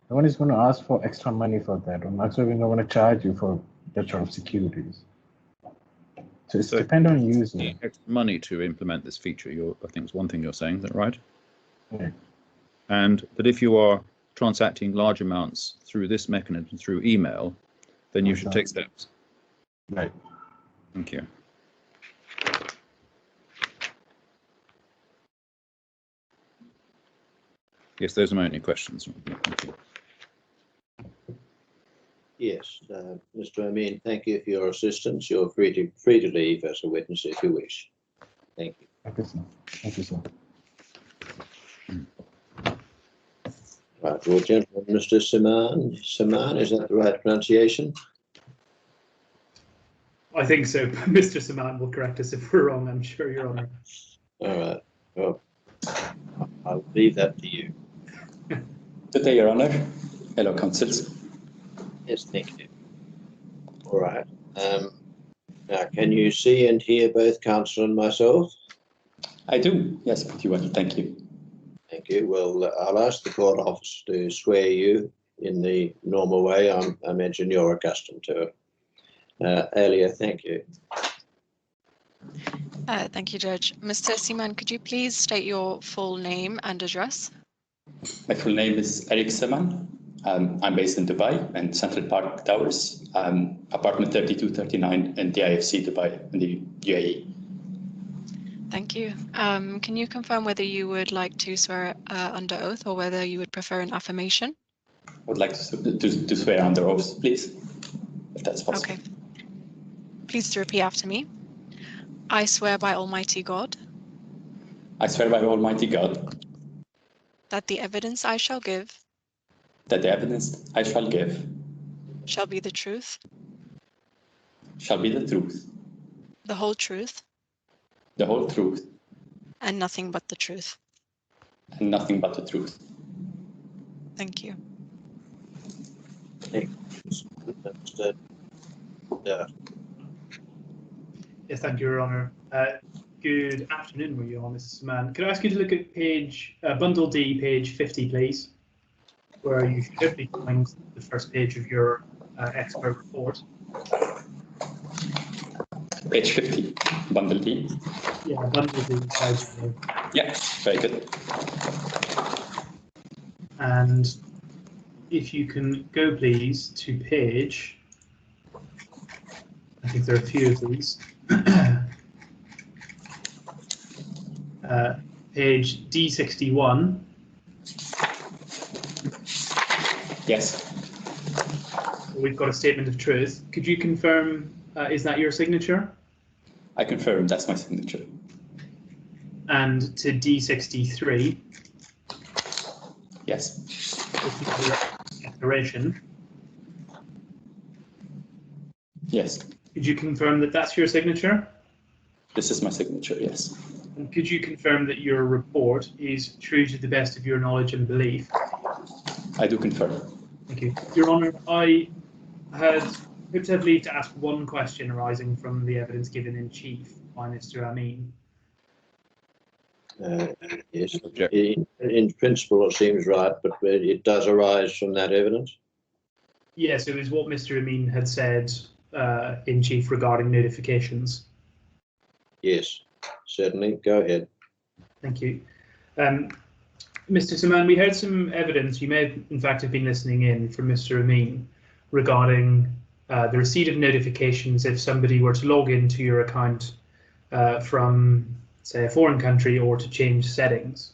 S8: no one is going to ask for extra money for that, or not going to charge you for that sort of securities. So it's depend on user.
S4: Extra money to implement this feature, I think is one thing you're saying, is that right?
S8: Yeah.
S4: And that if you are transacting large amounts through this mechanism, through email, then you should take steps.
S8: Right.
S4: Thank you. Yes, those are my only questions. Thank you.
S1: Yes, Mr. Amin, thank you for your assistance. You're free to leave as a witness if you wish. Thank you.
S8: Thank you, sir. Thank you, sir.
S1: Right, well, gentlemen, Mr. Saman, is that the right pronunciation?
S2: I think so. Mr. Saman will correct us if we're wrong, I'm sure, Your Honour.
S1: All right, well, I'll leave that to you.
S9: Good day, Your Honour. Hello, councils.
S1: Yes, thank you. All right. Now, can you see and hear both counsel and myself?
S9: I do, yes, pretty well, thank you.
S1: Thank you. Well, I'll ask the court officer to swear you in the normal way. I imagine you're accustomed to it. Earlier, thank you.
S7: Thank you, Judge. Mr. Seaman, could you please state your full name and address?
S9: My full name is Eric Seman. I'm based in Dubai and Central Park Towers, apartment 3239 in the IFC Dubai in the UAE.
S7: Thank you. Can you confirm whether you would like to swear under oath or whether you would prefer an affirmation?
S9: I would like to swear under oath, please, if that's possible.
S7: Okay. Please to repeat after me. I swear by Almighty God.
S9: I swear by Almighty God.
S7: That the evidence I shall give.
S9: That the evidence I shall give.
S7: Shall be the truth.
S9: Shall be the truth.
S7: The whole truth.
S9: The whole truth.
S7: And nothing but the truth.
S9: And nothing but the truth.
S7: Thank you.
S1: Thank you.
S2: Yes, thank you, Your Honour. Good afternoon, were you all, Mr. Saman. Could I ask you to look at page, bundle D, page 50, please, where you should hopefully find the first page of your expert report.
S9: Page 50, bundle D.
S2: Yeah, bundle D.
S9: Yeah, very good.
S2: And if you can go, please, to page, I think there are a few of these. Page D61.
S9: Yes.
S2: We've got a statement of truth. Could you confirm, is that your signature?
S9: I confirm that's my signature.
S2: And to D63.
S9: Yes.
S2: Declaration.
S9: Yes.
S2: Could you confirm that that's your signature?
S9: This is my signature, yes.
S2: And could you confirm that your report is true to the best of your knowledge and belief?
S9: I do confirm.
S2: Thank you. Your Honour, I had hoped to have leave to ask one question arising from the evidence given in chief by Mr. Amin.
S1: Yes, in principle it seems right, but it does arise from that evidence.
S2: Yes, it was what Mr. Amin had said in chief regarding notifications.
S1: Yes, certainly. Go ahead.
S2: Thank you. Mr. Saman, we heard some evidence, you may in fact have been listening in, from Mr. Amin regarding the receipt of notifications if somebody were to log into your account from, say, a foreign country or to change settings.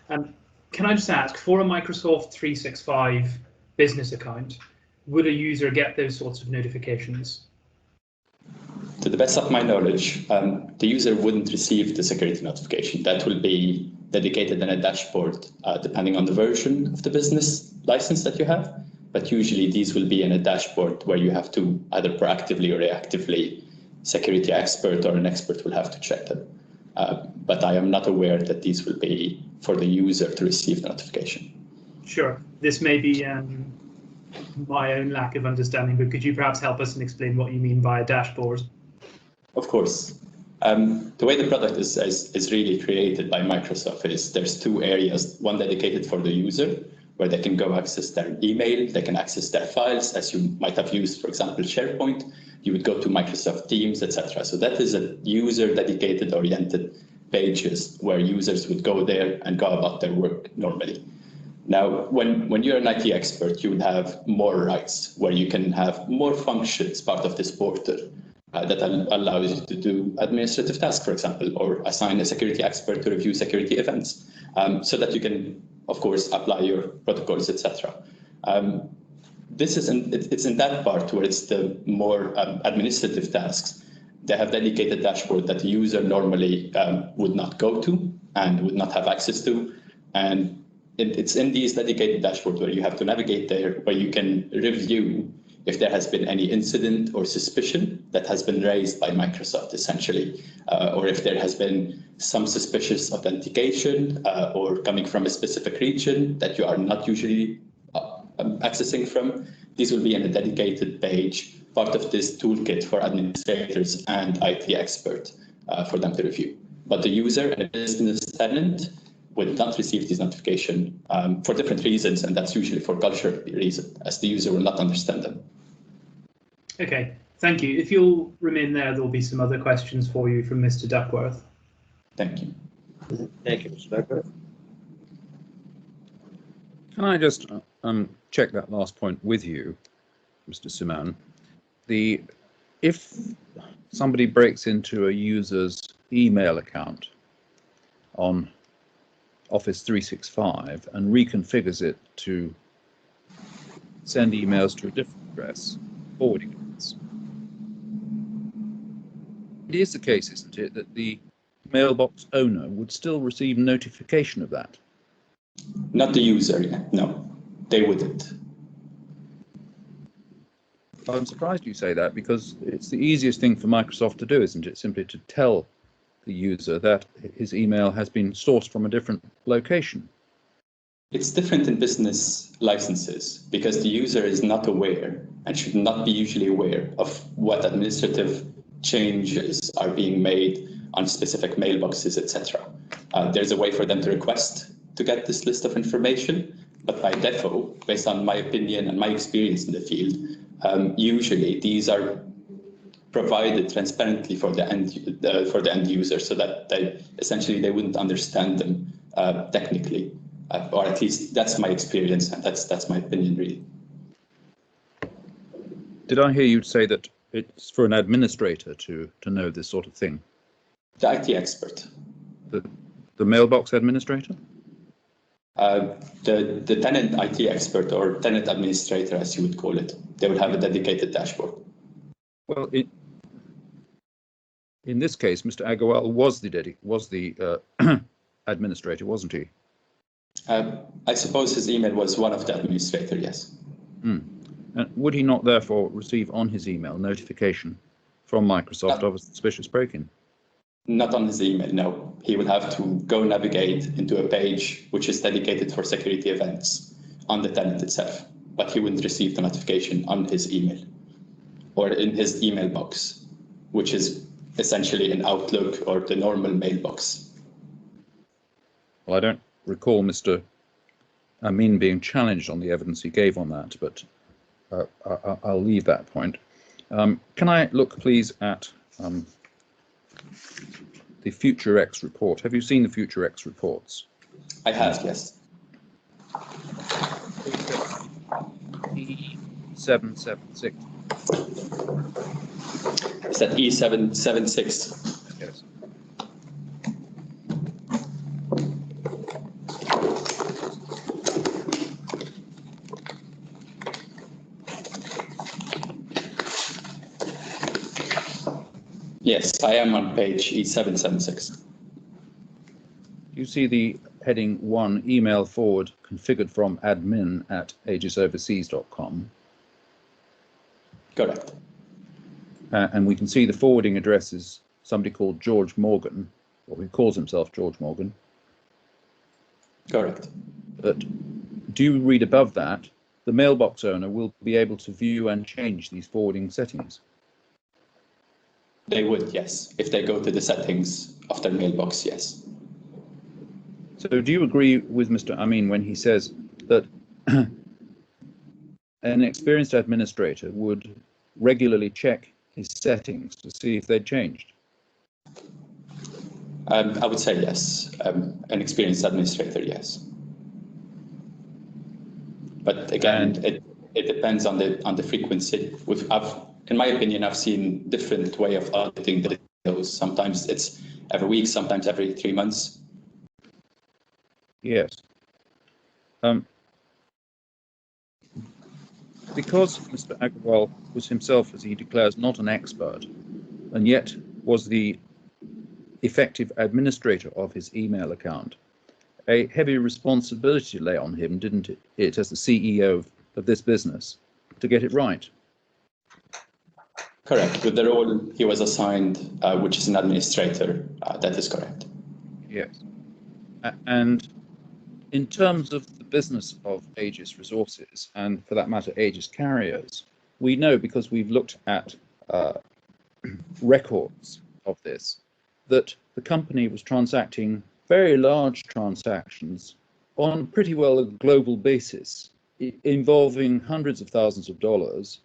S2: Can I just ask, for a Microsoft 365 business account, would a user get those sorts of notifications?
S9: To the best of my knowledge, the user wouldn't receive the security notification. That will be dedicated in a dashboard, depending on the version of the business license that you have. But usually these will be in a dashboard where you have to either proactively or reactively, security expert or an expert will have to check them. But I am not aware that these will be for the user to receive the notification.
S2: Sure. This may be my own lack of understanding, but could you perhaps help us and explain what you mean by a dashboard?
S9: Of course. The way the product is really created by Microsoft is there's two areas, one dedicated for the user, where they can go access their email, they can access their files, as you might have used, for example, SharePoint. You would go to Microsoft Teams, etc. So that is a user-dedicated oriented pages where users would go there and go about their work normally. Now, when you're an IT expert, you would have more rights, where you can have more functions part of this portal that allows you to do administrative tasks, for example, or assign a security expert to review security events, so that you can, of course, apply your protocols, etc. It's in that part where it's the more administrative tasks. They have dedicated dashboard that the user normally would not go to and would not have access to. And it's in these dedicated dashboards where you have to navigate there, where you can review if there has been any incident or suspicion that has been raised by Microsoft, essentially, or if there has been some suspicious authentication or coming from a specific region that you are not usually accessing from. These will be in a dedicated page, part of this toolkit for administrators and IT experts for them to review. But the user and a business tenant would not receive these notifications for different reasons, and that's usually for cultural reasons, as the user will not understand them.
S2: Okay, thank you. If you'll remain there, there'll be some other questions for you from Mr. Duckworth.
S9: Thank you.
S1: Thank you, Mr. Duckworth.
S4: Can I just check that last point with you, Mr. Suman? If somebody breaks into a user's email account on Office 365 and reconfigures it to send emails to a different address, forwarding address, it is the case, isn't it, that the mailbox owner would still receive notification of that?
S9: Not the user, no, they wouldn't.
S4: I'm surprised you say that, because it's the easiest thing for Microsoft to do, isn't it? Simply to tell the user that his email has been sourced from a different location.
S9: It's different in business licenses because the user is not aware and should not be usually aware of what administrative changes are being made on specific mailboxes, etc. There's a way for them to request to get this list of information, but by default, based on my opinion and my experience in the field, usually these are provided transparently for the end user, so that they wouldn't understand them technically, or at least that's my experience, and that's my opinion, really.
S4: Did I hear you say that it's for an administrator to know this sort of thing?
S9: The IT expert.
S4: The mailbox administrator?
S9: The tenant IT expert, or tenant administrator, as you would call it. They would have a dedicated dashboard.
S4: Well, in this case, Mr. Agarwal was the administrator, wasn't he?
S9: I suppose his email was one of the administrator, yes.
S4: And would he not therefore receive on his email notification from Microsoft of a suspicious break-in?
S9: Not on his email, no. He would have to go navigate into a page which is dedicated for security events on the tenant itself, but he wouldn't receive the notification on his email or in his email box, which is essentially an Outlook or the normal mailbox.
S4: Well, I don't recall Mr. Amin being challenged on the evidence he gave on that, but I'll leave that point. Can I look, please, at the Future X report? Have you seen the Future X reports?
S9: I have, yes.
S4: E776.
S9: Is that E776?
S4: Yes.
S9: Yes, I am on page E776.
S4: You see the heading 1, email forward configured from admin at aegisoverseas.com.
S9: Correct.
S4: And we can see the forwarding address is somebody called George Morgan, or who calls himself George Morgan.
S9: Correct.
S4: But do you read above that, the mailbox owner will be able to view and change these forwarding settings?
S9: They would, yes. If they go to the settings of their mailbox, yes.
S4: So do you agree with Mr. Amin when he says that an experienced administrator would regularly check his settings to see if they'd changed?
S9: I would say yes. An experienced administrator, yes. But again, it depends on the frequency. In my opinion, I've seen different way of auditing the details. Sometimes it's every week, sometimes every 3 months.
S4: Yes. Because Mr. Agarwal was himself, as he declares, not an expert, and yet was the effective administrator of his email account, a heavy responsibility lay on him, didn't it, as the CEO of this business, to get it right?
S9: Correct. With the role he was assigned, which is an administrator, that is correct.
S4: Yes. And in terms of the business of Aegis Resources, and for that matter, Aegis Carriers, we know, because we've looked at records of this, that the company was transacting very large transactions on pretty well a global basis, involving hundreds of thousands of dollars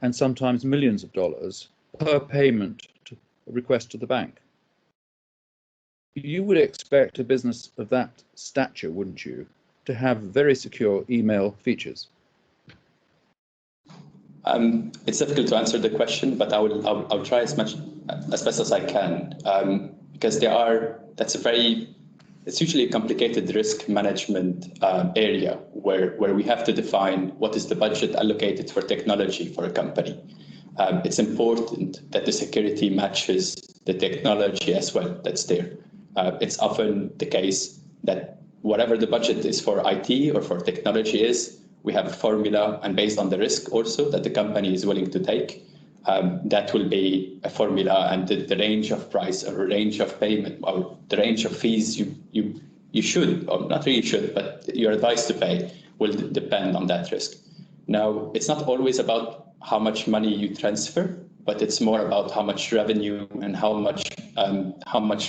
S4: and sometimes millions of dollars per payment to a request to the bank. You would expect a business of that stature, wouldn't you, to have very secure email features?
S9: It's difficult to answer the question, but I'll try as best as I can, because it's usually a complicated risk management area where we have to define what is the budget allocated for technology for a company. It's important that the security matches the technology as well that's there. It's often the case that whatever the budget is for IT or for technology is, we have a formula, and based on the risk also that the company is willing to take, that will be a formula, and the range of price or range of payment or the range of fees you should, or not really should, but you're advised to pay will depend on that risk. Now, it's not always about how much money you transfer, but it's more about how much revenue and how much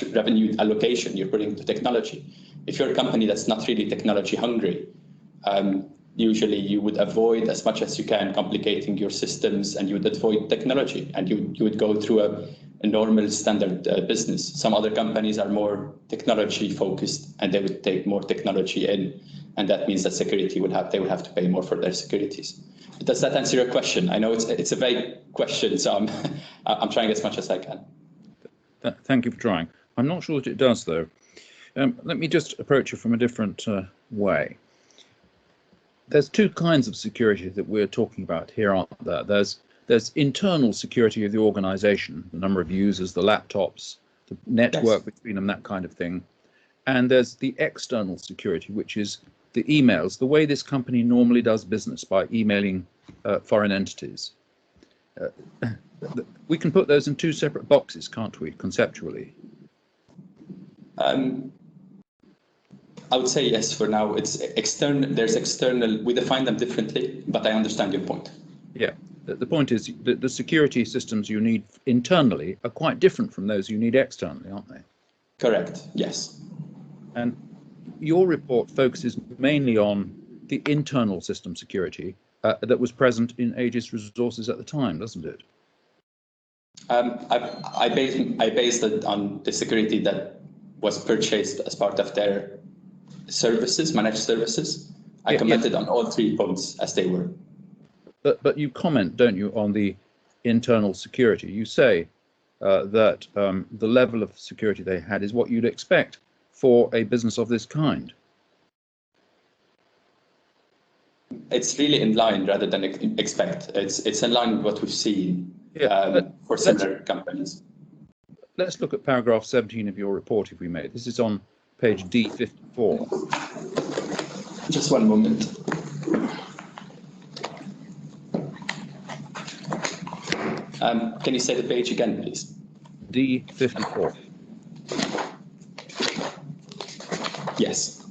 S9: revenue allocation you're putting to technology. If you're a company that's not really technology hungry, usually you would avoid as much as you can complicating your systems, and you would avoid technology, and you would go through a normal standard business. Some other companies are more technology focused, and they would take more technology in, and that means that they would have to pay more for their securities. Does that answer your question? I know it's a vague question, so I'm trying as much as I can.
S4: Thank you for trying. I'm not sure that it does, though. Let me just approach it from a different way. There's two kinds of security that we're talking about here, aren't there? There's internal security of the organization, the number of users, the laptops, the network between them, that kind of thing. And there's the external security, which is the emails, the way this company normally does business by emailing foreign entities. We can put those in two separate boxes, can't we, conceptually?
S9: I would say yes for now. It's external. There's external. We define them differently, but I understand your point.
S4: Yeah. The point is that the security systems you need internally are quite different from those you need externally, aren't they?
S9: Correct. Yes.
S4: And your report focuses mainly on the internal system security that was present in Aegis Resources at the time, doesn't it?
S9: I based it on the security that was purchased as part of their services, managed services. I commented on all 3 points as they were.
S4: But you comment, don't you, on the internal security? You say that the level of security they had is what you'd expect for a business of this kind.
S9: It's really in line rather than expect. It's in line with what we've seen for similar companies.
S4: Let's look at paragraph 17 of your report, if we may. This is on page D54.
S9: Just one moment. Can you say the page again, please?
S4: D54.
S9: Yes.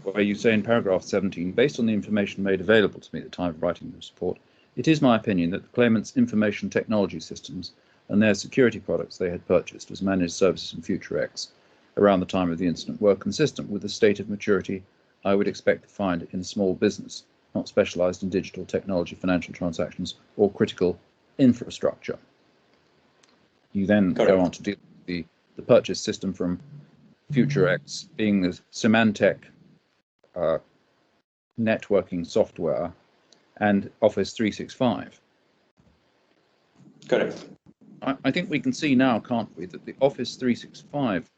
S4: Where you say in paragraph 17, based on the information made available to me at the time of writing this report, it is my opinion that the claimant's information technology systems and their security products they had purchased as managed services in Future X around the time of the incident were consistent with the state of maturity I would expect to find in a small business, not specialized in digital technology, financial transactions, or critical infrastructure. You then go on to deal with the purchase system from Future X being the Symantec networking software and Office 365.
S9: Correct.
S4: I think we can see now, can't we, that the Office 365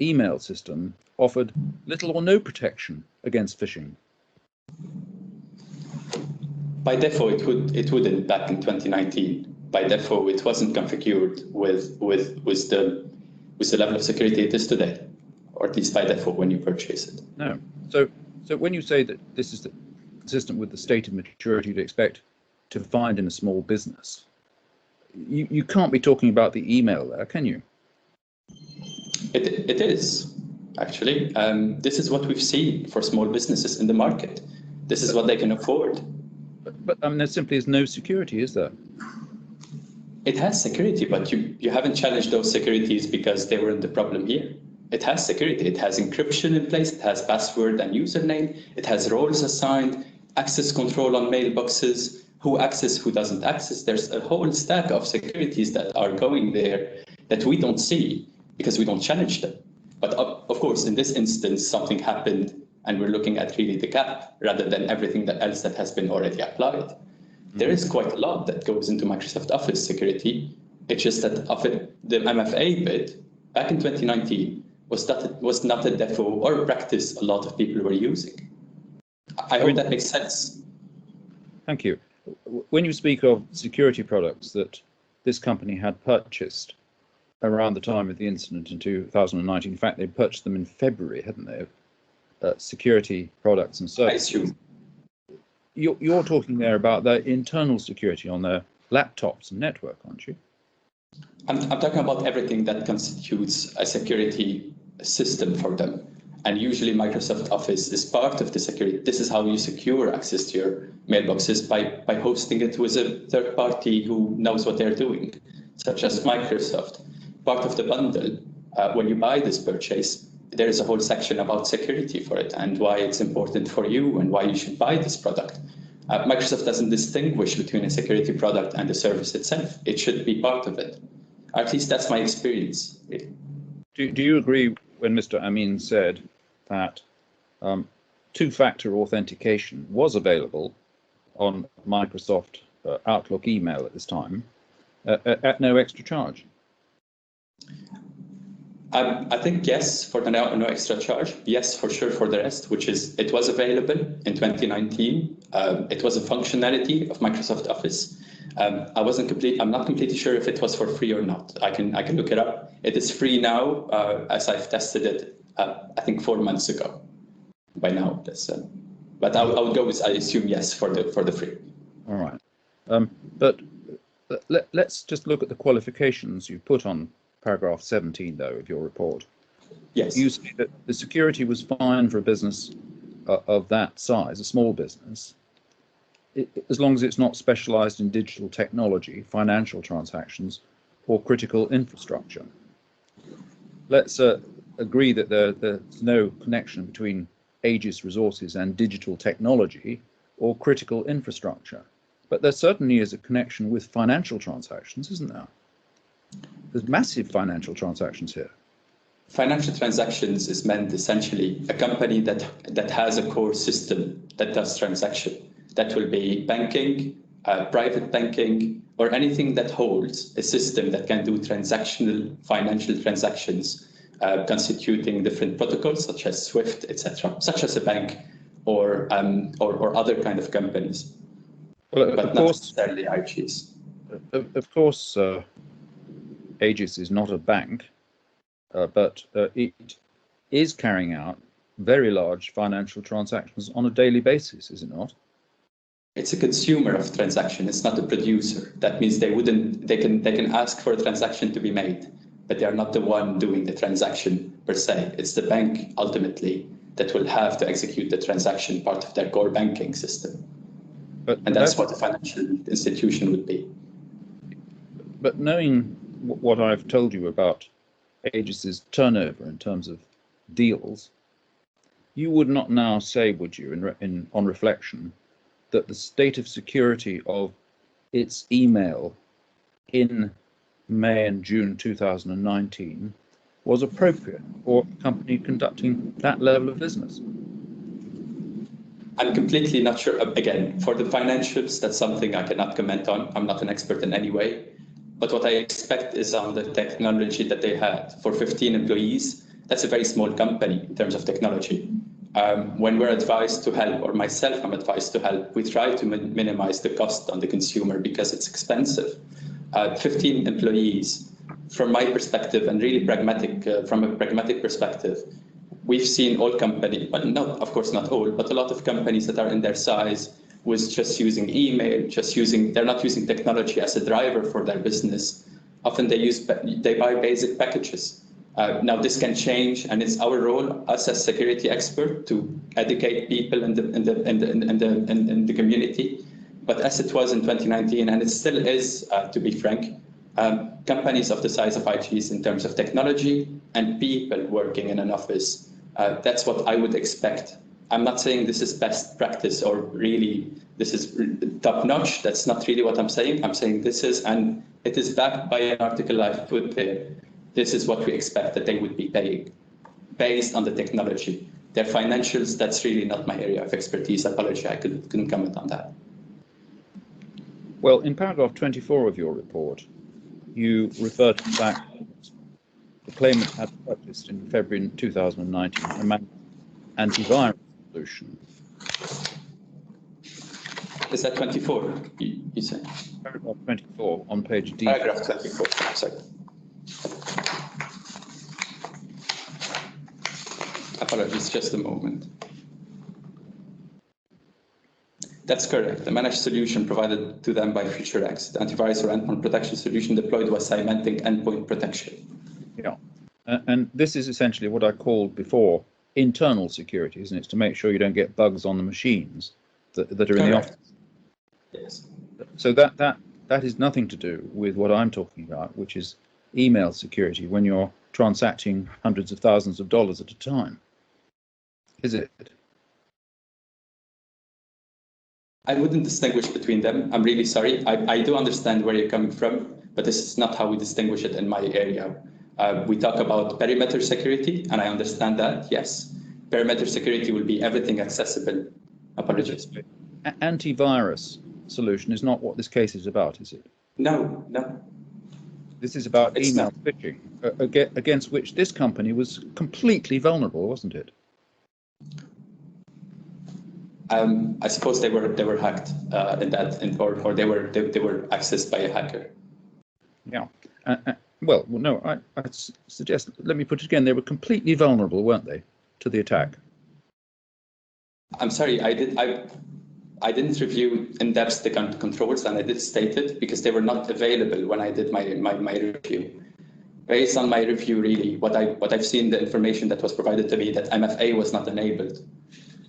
S4: email system offered little or no protection against phishing.
S9: By default, it wouldn't back in 2019. By default, it wasn't configured with with the level of security it is today, or at least by default when you purchase it.
S4: No. So when you say that this is consistent with the state of maturity you'd expect to find in a small business, you can't be talking about the email there, can you?
S9: It is, actually. This is what we've seen for small businesses in the market. This is what they can afford.
S4: But I mean, there simply is no security, is there?
S9: It has security, but you haven't challenged those securities because they weren't the problem here. It has security. It has encryption in place. It has password and username. It has roles assigned, access control on mailboxes, who access, who doesn't access. There's a whole stack of securities that are going there that we don't see because we don't challenge them. But of course, in this instance, something happened and we're looking at really the gap rather than everything else that has been already applied. There is quite a lot that goes into Microsoft Office security. It's just that the MFA bit back in 2019 was not a default or practice a lot of people were using. I hope that makes sense.
S4: Thank you. When you speak of security products that this company had purchased around the time of the incident in 2019, in fact, they purchased them in February, hadn't they? Security products and services.
S9: I assume.
S4: You're talking there about their internal security on their laptops and network, aren't you?
S9: I'm talking about everything that constitutes a security system for them. And usually Microsoft Office is part of the security. This is how you secure access to your mailboxes by hosting it with a third party who knows what they're doing, such as Microsoft. Part of the bundle, when you buy this purchase, there is a whole section about security for it and why it's important for you and why you should buy this product. Microsoft doesn't distinguish between a security product and the service itself. It should be part of it. At least that's my experience.
S4: Do you agree when Mr. Amin said that two-factor authentication was available on Microsoft Outlook email at this time at no extra charge?
S9: I think yes, for the no extra charge. Yes, for sure for the rest, which is it was available in 2019. It was a functionality of Microsoft Office. I'm not completely sure if it was for free or not. I can look it up. It is free now, as I've tested it. I think 4 months ago. By now, but I would go with I assume yes for the free.
S4: All right, but let's just look at the qualifications you put on paragraph 17, though, of your report.
S9: Yes.
S4: You say that the security was fine for a business of that size, a small business, as long as it's not specialized in digital technology, financial transactions, or critical infrastructure. Let's agree that there's no connection between Aegis resources and digital technology or critical infrastructure. But there certainly is a connection with financial transactions, isn't there? There's massive financial transactions here.
S9: Financial transactions is meant essentially a company that has a core system that does transaction. That will be banking, private banking, or anything that holds a system that can do transactional financial transactions, constituting different protocols such as SWIFT, etc., such as a bank or other kind of companies.
S4: Well,
S9: but not necessarily Aegis.
S4: Of course, Aegis is not a bank, but it is carrying out very large financial transactions on a daily basis, is it not?
S9: It's a consumer of transaction. It's not a producer. That means they can ask for a transaction to be made, but they are not the one doing the transaction per se. It's the bank ultimately that will have to execute the transaction, part of their core banking system. And that's what a financial institution would be.
S4: But knowing what I've told you about Aegis's turnover in terms of deals, you would not now say, would you, on reflection, that the state of security of its email in May and June 2019 was appropriate for a company conducting that level of business?
S9: I'm completely not sure. Again, for the financials, that's something I cannot comment on. I'm not an expert in any way. But what I expect is on the technology that they had. For 15 employees, that's a very small company in terms of technology. When we're advised to help, or myself, I'm advised to help, we try to minimize the cost on the consumer because it's expensive. 15 employees from my perspective and really pragmatic, from a pragmatic perspective, we've seen all companies, well, not, of course not all, but a lot of companies that are in their size was just using email, they're not using technology as a driver for their business. Often they buy basic packages. Now this can change, and it's our role, us as security expert, to educate people in the community. But as it was in 2019, and it still is, to be frank, companies of the size of Aegis in terms of technology and people working in an office, that's what I would expect. I'm not saying this is best practice or really this is top notch. That's not really what I'm saying. I'm saying this is, and it is backed by an article I've put there. This is what we expect that they would be paying based on the technology. Their financials, that's really not my area of expertise. Apology, I couldn't comment on that.
S4: Well, in paragraph 24 of your report, you refer to the fact that the claimant had purchased in February 2019 a managed antivirus solution.
S9: Is that 24, you say?
S4: Paragraph 24 on page D.
S9: Paragraph 24, sorry. Apologies, just a moment. That's correct. The managed solution provided to them by FutureX, the antivirus or endpoint protection solution deployed was Symantec endpoint protection.
S4: Yeah, and this is essentially what I called before internal security, isn't it? To make sure you don't get bugs on the machines that are in the office.
S9: Yes.
S4: So that is nothing to do with what I'm talking about, which is email security when you're transacting hundreds of thousands of dollars at a time. Is it?
S9: I wouldn't distinguish between them. I'm really sorry. I do understand where you're coming from, but this is not how we distinguish it in my area. We talk about perimeter security, and I understand that, yes. Perimeter security will be everything accessible. Apologies.
S4: Antivirus solution is not what this case is about, is it?
S9: No, no.
S4: This is about email phishing, against which this company was completely vulnerable, wasn't it?
S9: I suppose they were hacked or they were accessed by a hacker.
S4: Yeah. Well, no. I suggest. Let me put it again. They were completely vulnerable, weren't they, to the attack?
S9: I'm sorry. I didn't review in depth the controls, and I did state it because they were not available when I did my review. Based on my review, really, what I've seen, the information that was provided to me, that MFA was not enabled.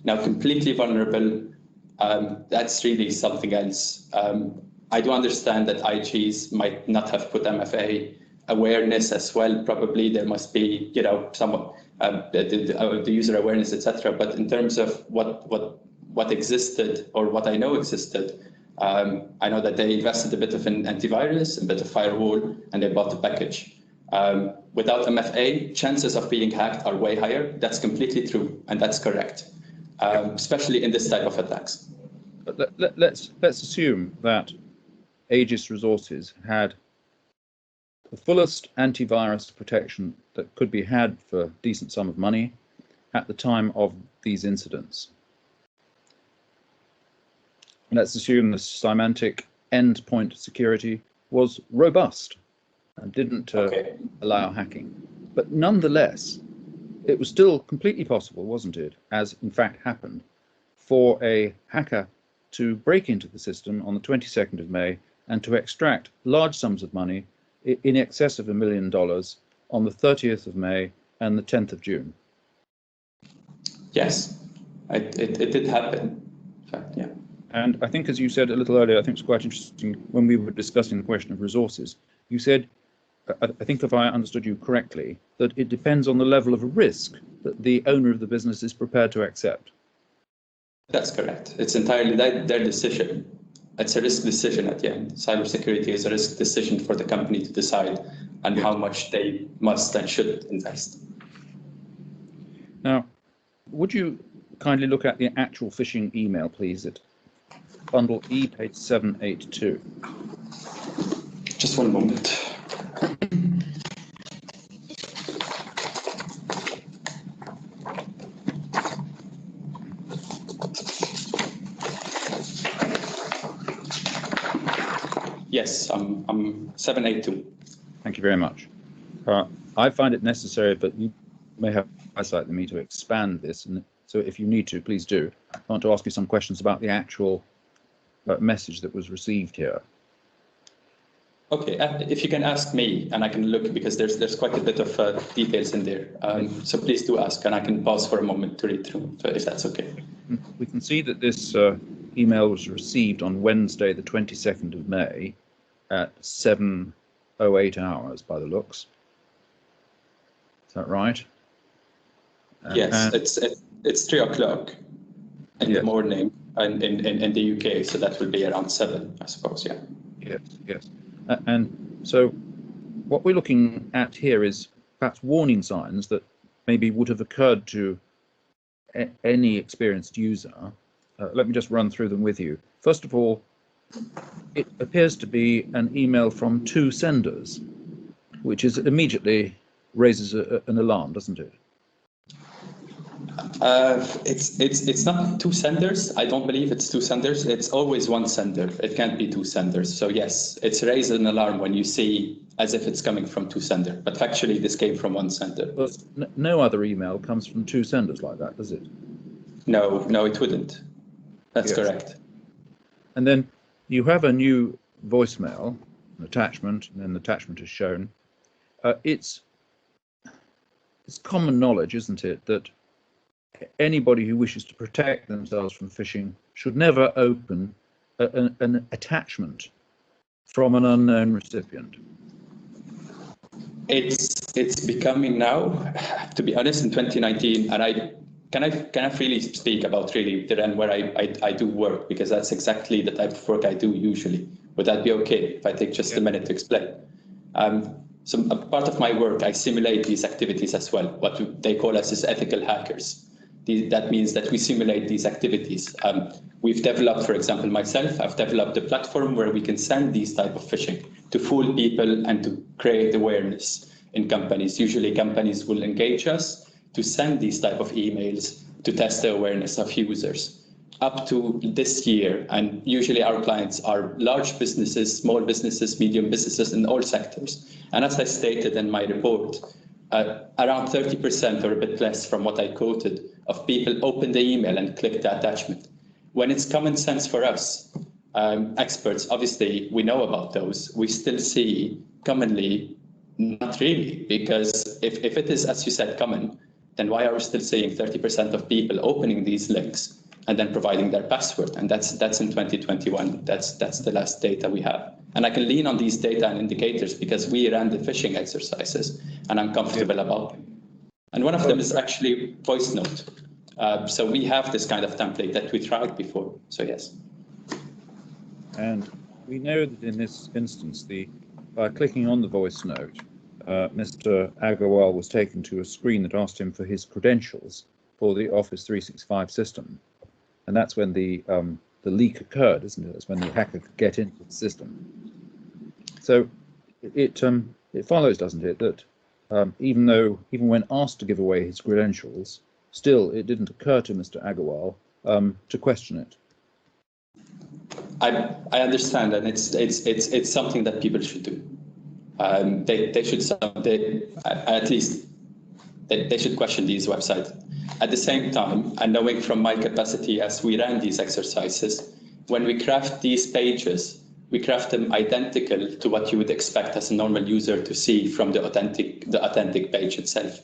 S9: Now, completely vulnerable, that's really something else. I do understand that IGs might not have put MFA awareness as well. Probably there must be, somewhat the user awareness, etc. But in terms of what existed or what I know existed, I know that they invested a bit of an antivirus, a bit of firewall, and they bought the package. Without MFA, chances of being hacked are way higher. That's completely true, and that's correct. Especially in this type of attacks.
S4: But let's assume that Aegis Resources had the fullest antivirus protection that could be had for a decent sum of money at the time of these incidents. Let's assume the Symantec endpoint security was robust and didn't allow hacking. But nonetheless, it was still completely possible, wasn't it, as in fact happened, for a hacker to break into the system on the 22nd of May and to extract large sums of money in excess of $1 million on the 30th of May and the 10th of June.
S9: Yes, it did happen. In fact, yeah.
S4: And I think, as you said a little earlier, I think it's quite interesting, when we were discussing the question of resources, you said, I think if I understood you correctly, that it depends on the level of risk that the owner of the business is prepared to accept.
S9: That's correct. It's entirely their decision. It's a risk decision at the end. Cybersecurity is a risk decision for the company to decide on how much they must and should invest.
S4: Now, would you kindly look at the actual phishing email, please, at bundle E, page 782.
S9: Just one moment. Yes, I'm 782.
S4: Thank you very much. I find it necessary, but you may have eyesight than me to expand this. And so if you need to, please do. I want to ask you some questions about the actual message that was received here.
S9: Okay, if you can ask me, and I can look, because there's quite a bit of details in there. So please do ask, and I can pause for a moment to read through, if that's okay.
S4: We can see that this email was received on Wednesday, the 22nd of May at 7:08 hours by the looks. Is that right?
S9: Yes, it's 3 o'clock in the morning and in the UK, so that will be around 7, I suppose, yeah.
S4: Yes. And so what we're looking at here is perhaps warning signs that maybe would have occurred to any experienced user. Let me just run through them with you. First of all, it appears to be an email from 2 senders, which is immediately raises an alarm, doesn't it?
S9: It's not 2 senders. I don't believe it's 2 senders. It's always 1 sender. It can't be 2 senders. So yes, it's raised an alarm when you see as if it's coming from 2 senders. But factually, this came from 1 sender.
S4: But no other email comes from 2 senders like that, does it?
S9: No, it wouldn't. That's correct.
S4: And then you have a new voicemail, an attachment, and then the attachment is shown. It's common knowledge, isn't it, that anybody who wishes to protect themselves from phishing should never open an attachment from an unknown recipient.
S9: It's becoming now, to be honest, in 2019, and I can freely speak about really the realm where I do work, because that's exactly the type of work I do usually. Would that be okay if I take just a minute to explain? So a part of my work, I simulate these activities as well. What they call us is ethical hackers. That means that we simulate these activities. We've developed, for example, myself, I've developed a platform where we can send these type of phishing to fool people and to create awareness in companies. Usually companies will engage us to send these type of emails to test the awareness of users. Up to this year, and usually our clients are large businesses, small businesses, medium businesses in all sectors. And as I stated in my report, around 30% or a bit less from what I quoted of people open the email and click the attachment. When it's common sense for us, experts, obviously we know about those, we still see commonly, not really, because if it is, as you said, common, then why are we still seeing 30% of people opening these links and then providing their password? And that's in 2021. That's the last data we have. And I can lean on these data and indicators because we ran the phishing exercises and I'm comfortable about them. And one of them is actually voice note. So we have this kind of template that we tried before. So yes.
S4: And we know that in this instance, by clicking on the voice note, Mr. Agarwal was taken to a screen that asked him for his credentials for the Office 365 system. And that's when the leak occurred, isn't it? That's when the hacker could get into the system. So it follows, doesn't it, that even when asked to give away his credentials, still it didn't occur to Mr. Agarwal to question it.
S9: I understand, and it's something that people should do. They should at least they should question these websites. At the same time, and knowing from my capacity as we ran these exercises, when we craft these pages, we craft them identical to what you would expect as a normal user to see from the authentic page itself.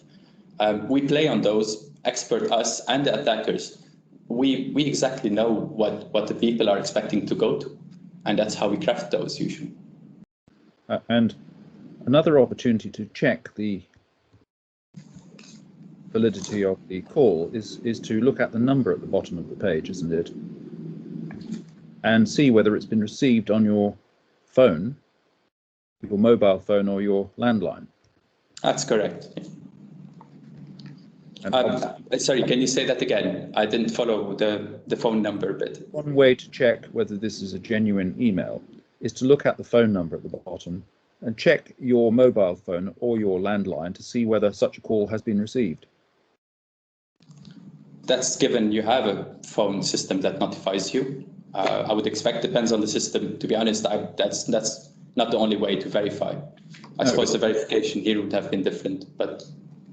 S9: We play on those, expert us and the attackers. We exactly know what the people are expecting to go to, and that's how we craft those usually.
S4: And another opportunity to check the validity of the call is to look at the number at the bottom of the page, isn't it? And see whether it's been received on your phone, your mobile phone or your landline.
S9: That's correct. Sorry, can you say that again? I didn't follow the phone number bit.
S4: One way to check whether this is a genuine email is to look at the phone number at the bottom and check your mobile phone or your landline to see whether such a call has been received.
S9: That's given you have a phone system that notifies you. I would expect, depends on the system. To be honest, that's not the only way to verify. I suppose the verification here would have been different, but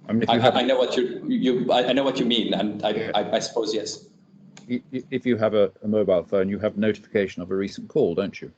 S4: I mean,
S9: I know what I know what you mean, and I suppose yes.
S4: If you have a mobile phone, you have notification of a recent call, don't you?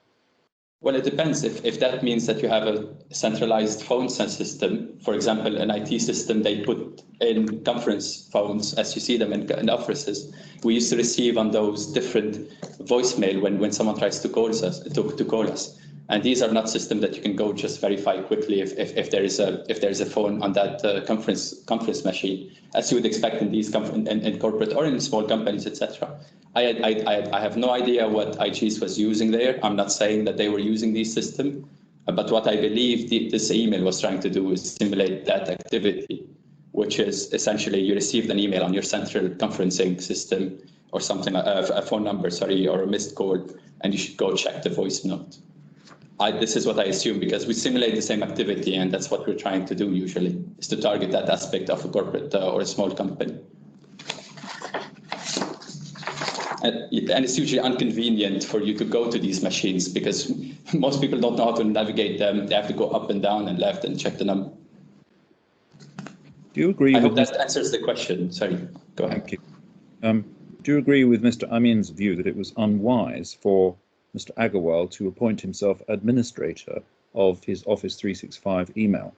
S9: Well, it depends. If that means that you have a centralized phone system, for example, an IT system they put in conference phones as you see them in offices, we used to receive on those different voicemail when someone tries to call us. And these are not systems that you can go just verify quickly if there is a phone on that conference machine, as you would expect in these in corporate or in small companies, etc. I have no idea what Aegis was using there. I'm not saying that they were using these systems, but what I believe this email was trying to do is simulate that activity, which is essentially you received an email on your central conferencing system or something, a phone number, sorry, or a missed call, and you should go check the voice note. This is what I assume, because we simulate the same activity, and that's what we're trying to do usually, is to target that aspect of a corporate or a small company. And it's usually inconvenient for you to go to these machines because most people don't know how to navigate them. They have to go up and down and left and check the number.
S4: Do you agree?
S9: I hope that answers the question. Sorry, go ahead.
S4: Thank you. Do you agree with Mr. Amin's view that it was unwise for Mr. Agarwal to appoint himself administrator of his Office 365 email?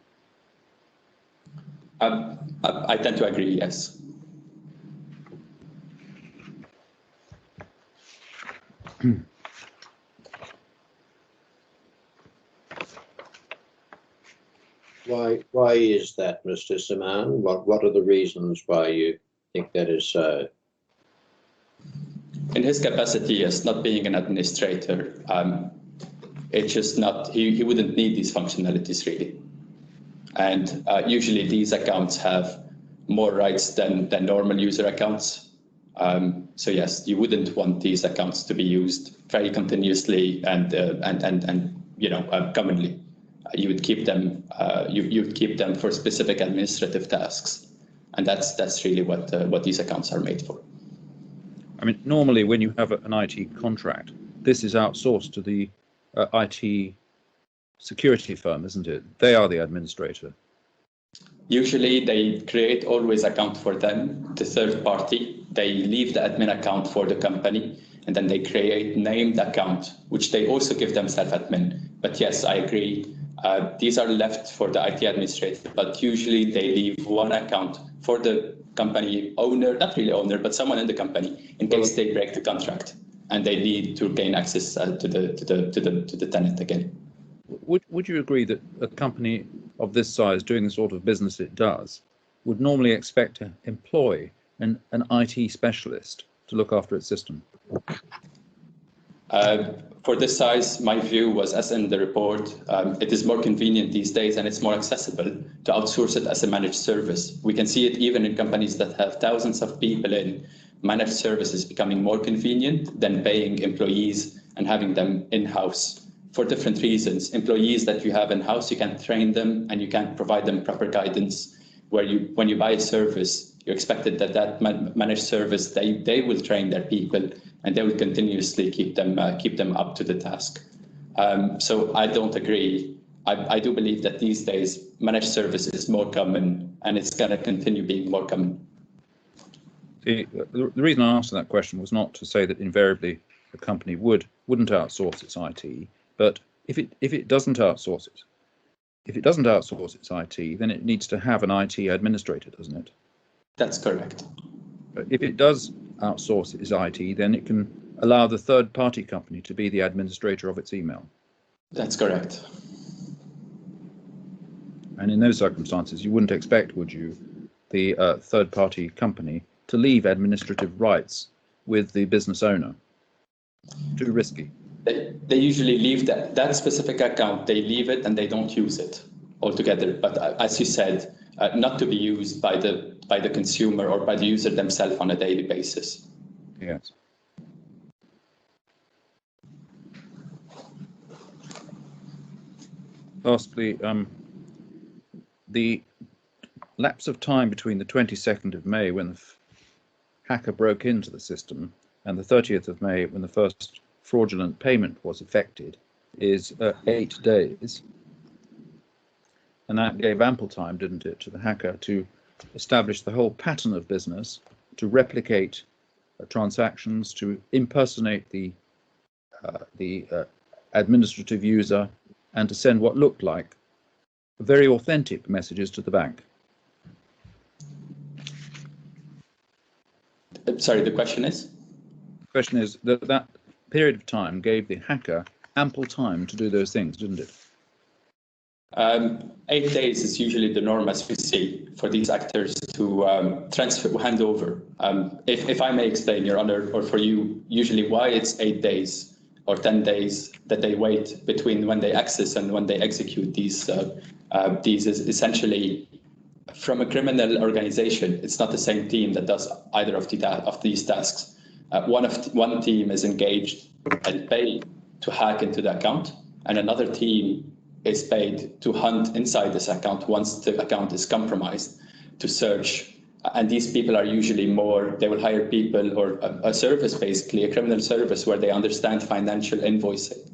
S9: I tend to agree, yes.
S1: Why is that, Mr. Saman? What are the reasons why you think that is so?
S9: In his capacity as not being an administrator, it's just not, he wouldn't need these functionalities really. And usually these accounts have more rights than normal user accounts. So yes, you wouldn't want these accounts to be used very continuously and commonly. You would keep them. You would keep them for specific administrative tasks, and that's really what these accounts are made for.
S4: I mean, normally when you have an IT contract, this is outsourced to the IT security firm, isn't it? They are the administrator.
S9: Usually they create always account for them, the third party. They leave the admin account for the company, and then they create named account, which they also give themselves admin. But yes, I agree. These are left for the IT administrator, but usually they leave one account for the company owner, not really owner, but someone in the company, in case they break the contract and they need to gain access to the tenant again.
S4: Would you agree that a company of this size doing the sort of business it does would normally expect to employ an IT specialist to look after its system?
S9: For this size, my view was, as in the report, it is more convenient these days and it's more accessible to outsource it as a managed service. We can see it even in companies that have thousands of people in. Managed services becoming more convenient than paying employees and having them in-house for different reasons. Employees that you have in-house, you can train them and you can provide them proper guidance. When you buy a service, you're expected that managed service, they will train their people and they will continuously keep them up to the task. So I don't agree. I do believe that these days managed service is more common and it's going to continue being more common.
S4: The reason I asked that question was not to say that invariably a company wouldn't outsource its IT, but if it doesn't outsource it, its IT, then it needs to have an IT administrator, doesn't it?
S9: That's correct.
S4: But if it does outsource its IT, then it can allow the third-party company to be the administrator of its email.
S9: That's correct.
S4: And in those circumstances, you wouldn't expect, would you, the third-party company to leave administrative rights with the business owner? Too risky.
S9: They usually leave that specific account, they leave it and they don't use it altogether. But as you said, not to be used by the consumer or by the user themselves on a daily basis.
S4: Yes. Lastly, the lapse of time between the 22nd of May when the hacker broke into the system and the 30th of May when the first fraudulent payment was effected is 8 days. And that gave ample time, didn't it, to the hacker to establish the whole pattern of business, to replicate transactions, to impersonate the administrative user, and to send what looked like very authentic messages to the bank.
S9: Sorry, the question is?
S4: The question is that period of time gave the hacker ample time to do those things, didn't it?
S9: 8 days is usually the norm, as we see, for these actors to hand over. If I may explain, Your Honor, or for you, usually why it's 8 days or 10 days that they wait between when they access and when they execute these is essentially from a criminal organization. It's not the same team that does either of these tasks. One team is engaged and paid to hack into the account, and another team is paid to hunt inside this account once the account is compromised, to search. And these people are usually they will hire people or a service, basically, a criminal service where they understand financial invoicing.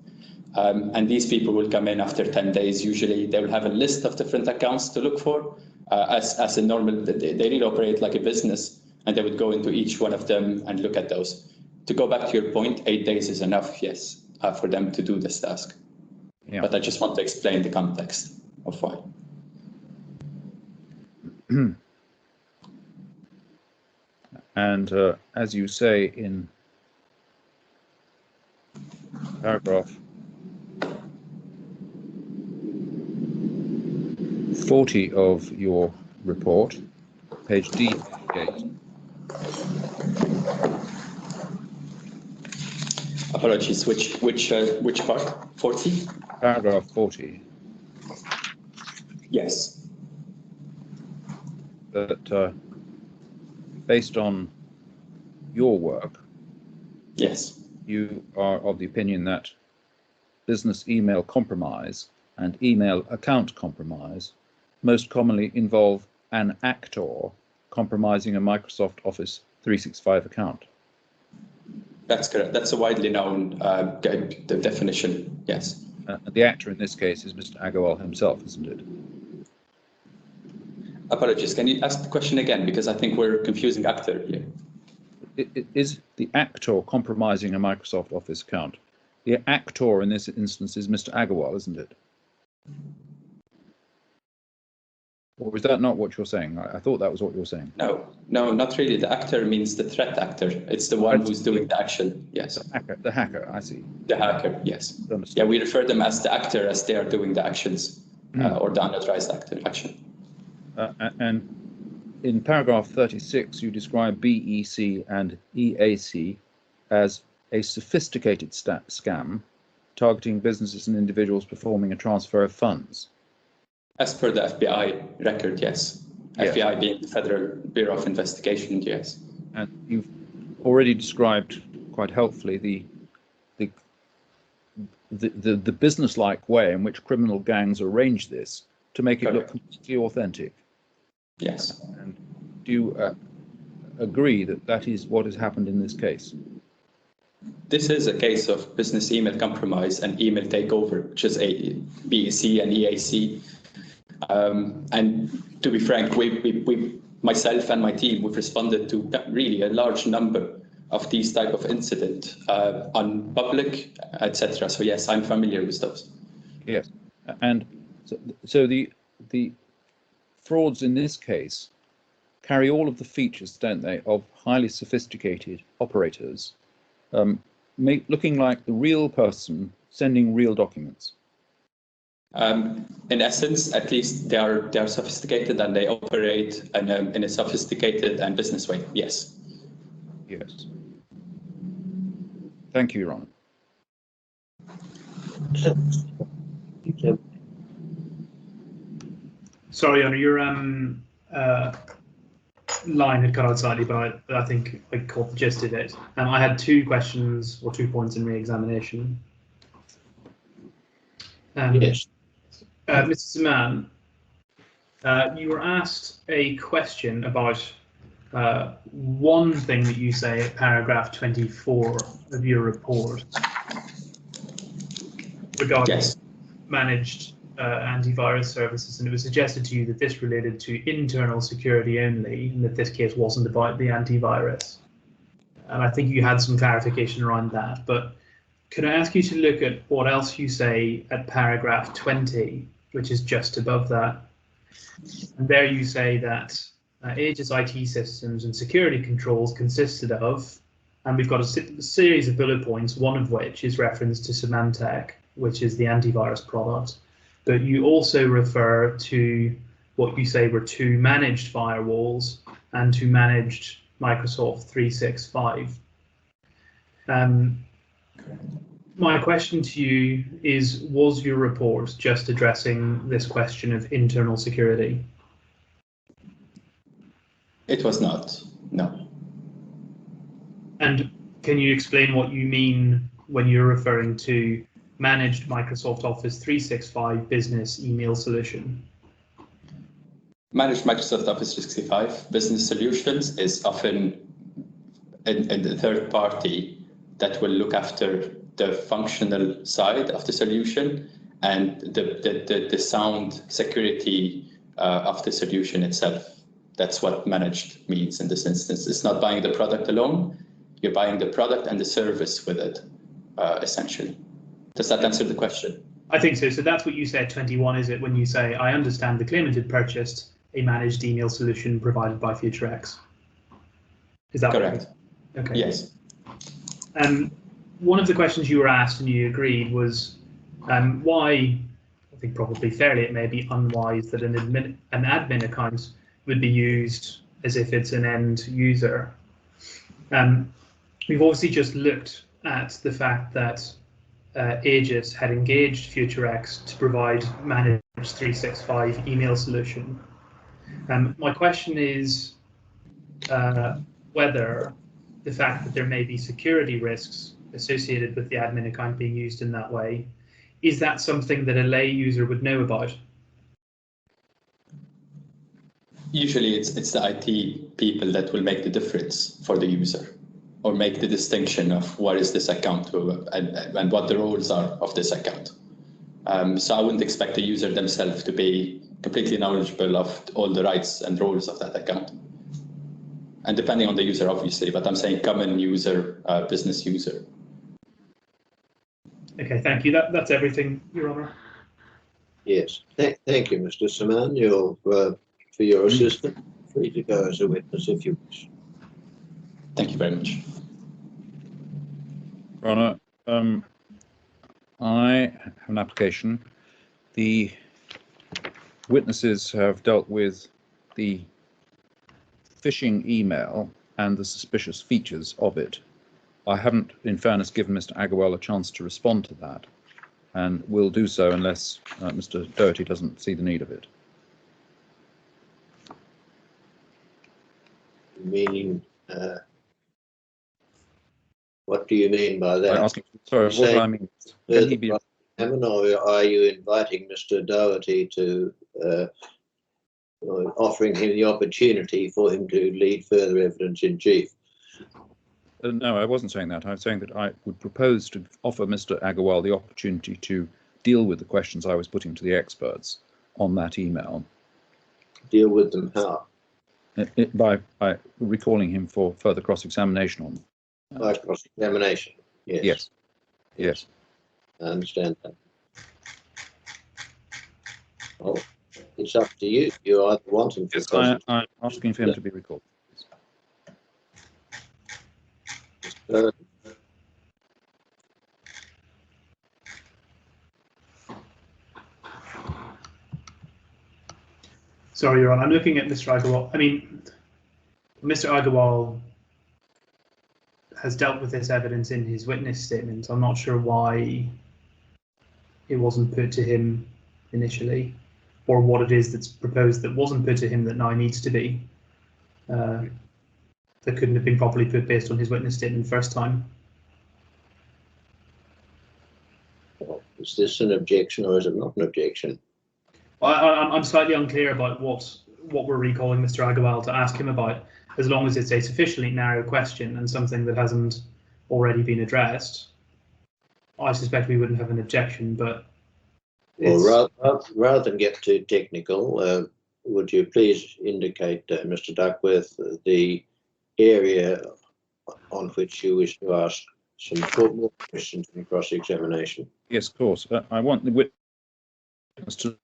S9: And these people will come in after 10 days. Usually they will have a list of different accounts to look for. As a normal, they really operate like a business, and they would go into each one of them and look at those. To go back to your point, 8 days is enough, yes, for them to do this task. Yeah. But I just want to explain the context of why.
S4: And as you say in paragraph 40 of your report, page D.
S9: Apologies, which part? 40?
S4: Paragraph 40.
S9: Yes.
S4: That based on your work,
S9: yes,
S4: you are of the opinion that business email compromise and email account compromise most commonly involve an actor compromising a Microsoft Office 365 account.
S9: That's correct. That's a widely known definition, yes.
S4: The actor in this case is Mr. Agarwal himself, isn't it?
S9: Apologies, can you ask the question again? Because I think we're confusing actor here.
S4: Is the actor compromising a Microsoft Office account? The actor in this instance is Mr. Agarwal, isn't it? Or is that not what you're saying? I thought that was what you were saying.
S9: No, not really. The actor means the threat actor. It's the one who's doing the action. Yes.
S4: The hacker, I see.
S9: The hacker, yes. Yeah, we refer them as the actor as they are doing the actions or the unauthorized action.
S4: And in paragraph 36, you describe BEC and EAC as a sophisticated scam targeting businesses and individuals performing a transfer of funds.
S9: As per the FBI record, yes. FBI being the Federal Bureau of Investigation, yes.
S4: And you've already described quite helpfully the business-like way in which criminal gangs arrange this to make it look completely authentic.
S9: Yes.
S4: And do you agree that that is what has happened in this case?
S9: This is a case of business email compromise and email takeover, which is a BEC and EAC. And to be frank, we myself and my team, we've responded to really a large number of these type of incident on public, etc. So yes, I'm familiar with those.
S4: Yes, and so the frauds in this case carry all of the features, don't they, of highly sophisticated operators, looking like the real person sending real documents.
S9: In essence, at least they are sophisticated and they operate in a sophisticated and business way. Yes.
S4: Yes. Thank you, Your Honor.
S2: Sorry, Honor, your line had cut out slightly, but I think I caught the gist of it. I had 2 questions or 2 points in re-examination.
S1: Yes.
S2: Mr. Zaman, you were asked a question about one thing that you say at paragraph 24 of your report. regarding
S9: Yes.
S2: managed antivirus services, and it was suggested to you that this related to internal security only, and that this case wasn't about the antivirus. And I think you had some clarification around that, but could I ask you to look at what else you say at paragraph 20, which is just above that? And there you say that Aegis IT systems and security controls consisted of, and we've got a series of bullet points, one of which is reference to Symantec, which is the antivirus product. But you also refer to what you say were 2 managed firewalls and 2 managed Microsoft 365. My question to you is, was your report just addressing this question of internal security?
S9: It was not, no.
S2: And can you explain what you mean when you're referring to managed Microsoft Office 365 business email solution?
S9: Managed Microsoft Office 365 business solutions is often in the third party that will look after the functional side of the solution and the sound security of the solution itself. That's what managed means in this instance. It's not buying the product alone, you're buying the product and the service with it, essentially. Does that answer the question?
S2: I think so. So that's what you said, 21, is it, when you say, I understand the claimant had purchased a managed email solution provided by FutureX? Is that
S9: correct?
S2: Right? Okay.
S9: Yes.
S2: One of the questions you were asked and you agreed was why, I think probably fairly, it may be unwise that an admin account would be used as if it's an end user. We've obviously just looked at the fact that Aegis had engaged FutureX to provide managed 365 email solution. My question is whether the fact that there may be security risks associated with the admin account being used in that way, is that something that a lay user would know about?
S9: Usually it's the IT people that will make the difference for the user, or make the distinction of what is this account and what the roles are of this account. So I wouldn't expect the user themselves to be completely knowledgeable of all the rights and roles of that account. And depending on the user, obviously, but I'm saying common user, business user.
S2: Okay, thank you. That's everything, Your Honour.
S1: Yes, thank you, Mr. Saman. For your assistance, free to go as a witness if you wish.
S9: Thank you very much.
S4: Your Honour, I have an application. The witnesses have dealt with the phishing email and the suspicious features of it. I haven't, in fairness, given Mr. Agarwal a chance to respond to that, and will do so unless Mr. Doherty doesn't see the need of it.
S1: Meaning, what do you mean by that?
S4: Sorry, what do I mean? Can he be...
S1: Or are you inviting Mr. Doherty to, offering him the opportunity for him to lead further evidence in chief?
S4: No, I wasn't saying that. I was saying that I would propose to offer Mr. Agarwal the opportunity to deal with the questions I was putting to the experts on that email.
S1: Deal with them how?
S4: By recalling him for further cross-examination on them.
S1: By cross-examination, yes.
S4: Yes. Yes.
S1: I understand that. Well, it's up to you. You either want him to...
S4: Yes, I'm asking for him to be recalled.
S2: Sorry, Your Honour, I'm looking at Mr. Agarwal. I mean, Mr. Agarwal has dealt with this evidence in his witness statement. I'm not sure why it wasn't put to him initially, or what it is that's proposed that wasn't put to him that now needs to be. That couldn't have been properly put based on his witness statement first time.
S1: Well, is this an objection or is it not an objection?
S2: I'm slightly unclear about what we're recalling Mr. Agarwal to ask him about, as long as it's a sufficiently narrow question and something that hasn't already been addressed. I suspect we wouldn't have an objection, but
S1: well, rather than get too technical, would you please indicate, Mr. Duckworth, the area on which you wish to ask some more questions in cross-examination?
S4: Yes, of course. I want the witness to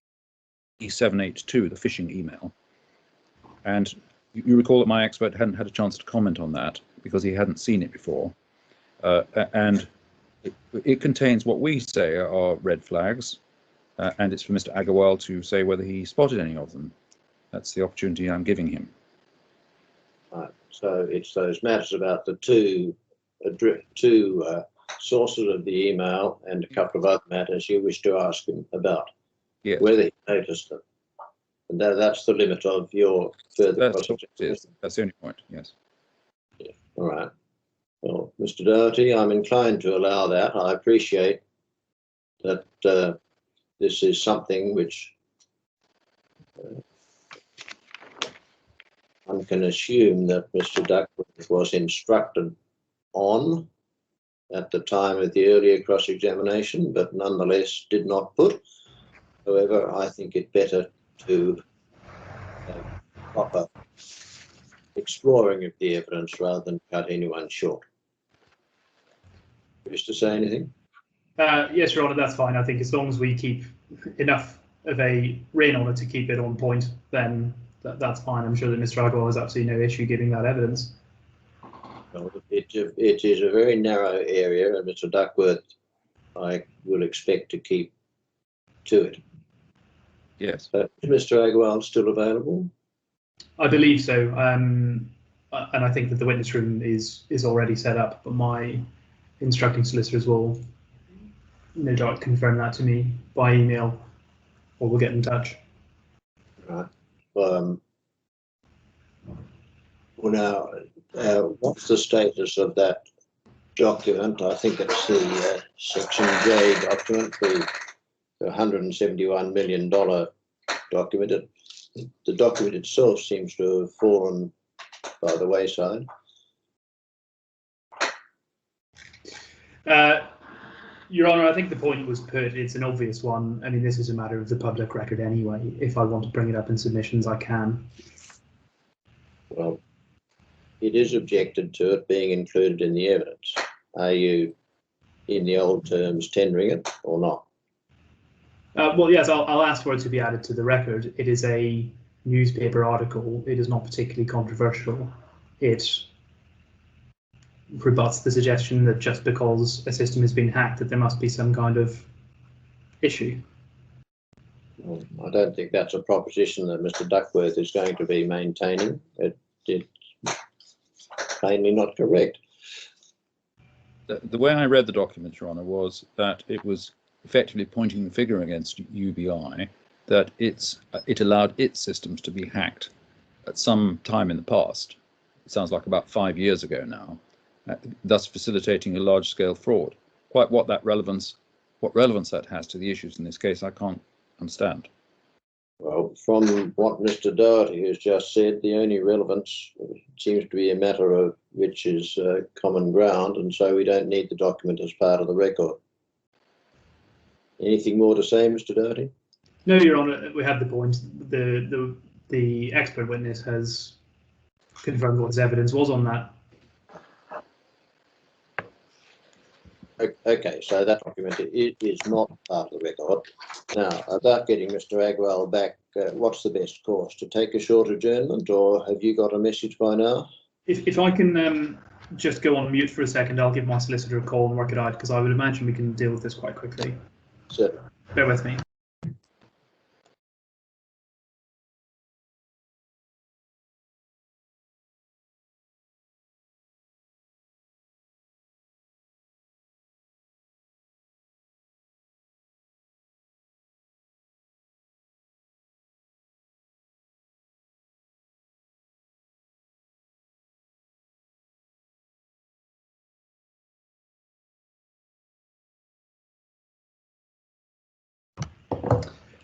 S4: E782, the phishing email. And you recall that my expert hadn't had a chance to comment on that because he hadn't seen it before. And it contains what we say are red flags, and it's for Mr. Agarwal to say whether he spotted any of them. That's the opportunity I'm giving him.
S1: Right. So it's those matters about the two sources of the email and a couple of other matters you wish to ask him about,
S4: Yes.
S1: whether he noticed them. And that's the limit of your further cross-examination.
S4: That's the only point, yes.
S1: Yeah. All right. Well, Mr. Doherty, I'm inclined to allow that. I appreciate that this is something which one can assume that Mr. Duckworth was instructed on at the time of the earlier cross-examination, but nonetheless did not put. However, I think it better to proper exploring of the evidence rather than cut anyone short. Wish to say anything?
S2: Yes, Your Honour, that's fine. I think as long as we keep enough of a rein on it to keep it on point, then that's fine. I'm sure that Mr. Agarwal has absolutely no issue giving that evidence.
S1: Well, it is a very narrow area, and Mr. Duckworth, I will expect to keep to it.
S4: Yes.
S1: Is Mr. Agarwal still available?
S2: I believe so, and I think that the witness room is already set up, but my instructing solicitors will no doubt confirm that to me by email, or we'll get in touch.
S1: Right. Well, now, what's the status of that document? I think it's the Section J document, the $171 million document. The document itself seems to have fallen by the wayside.
S2: Your Honour, I think the point was put. It's an obvious one. I mean, this is a matter of the public record anyway. If I want to bring it up in submissions, I can.
S1: Well, it is objected to it being included in the evidence. Are you, in the old terms, tendering it or not?
S2: Well, yes, I'll ask for it to be added to the record. It is a newspaper article. It is not particularly controversial. It rebuts the suggestion that just because a system has been hacked that there must be some kind of issue.
S1: Well, I don't think that's a proposition that Mr. Duckworth is going to be maintaining. It's plainly not correct.
S4: The way I read the document, Your Honour, was that it was effectively pointing the finger against UBI, that it allowed its systems to be hacked at some time in the past. It sounds like about 5 years ago now, thus facilitating a large-scale fraud. Quite what relevance that has to the issues in this case, I can't understand.
S1: Well, from what Mr. Doherty has just said, the only relevance seems to be a matter of which is common ground, and so we don't need the document as part of the record. Anything more to say, Mr. Doherty?
S2: No, Your Honour, we have the point. The expert witness has confirmed what his evidence was on that.
S1: Okay, so that document is not part of the record. Now, about getting Mr. Agarwal back, what's the best course? To take a short adjournment, or have you got a message by now?
S2: If I can just go on mute for a second, I'll give my solicitor a call and work it out, because I would imagine we can deal with this quite quickly.
S1: Certainly.
S2: Bear with me.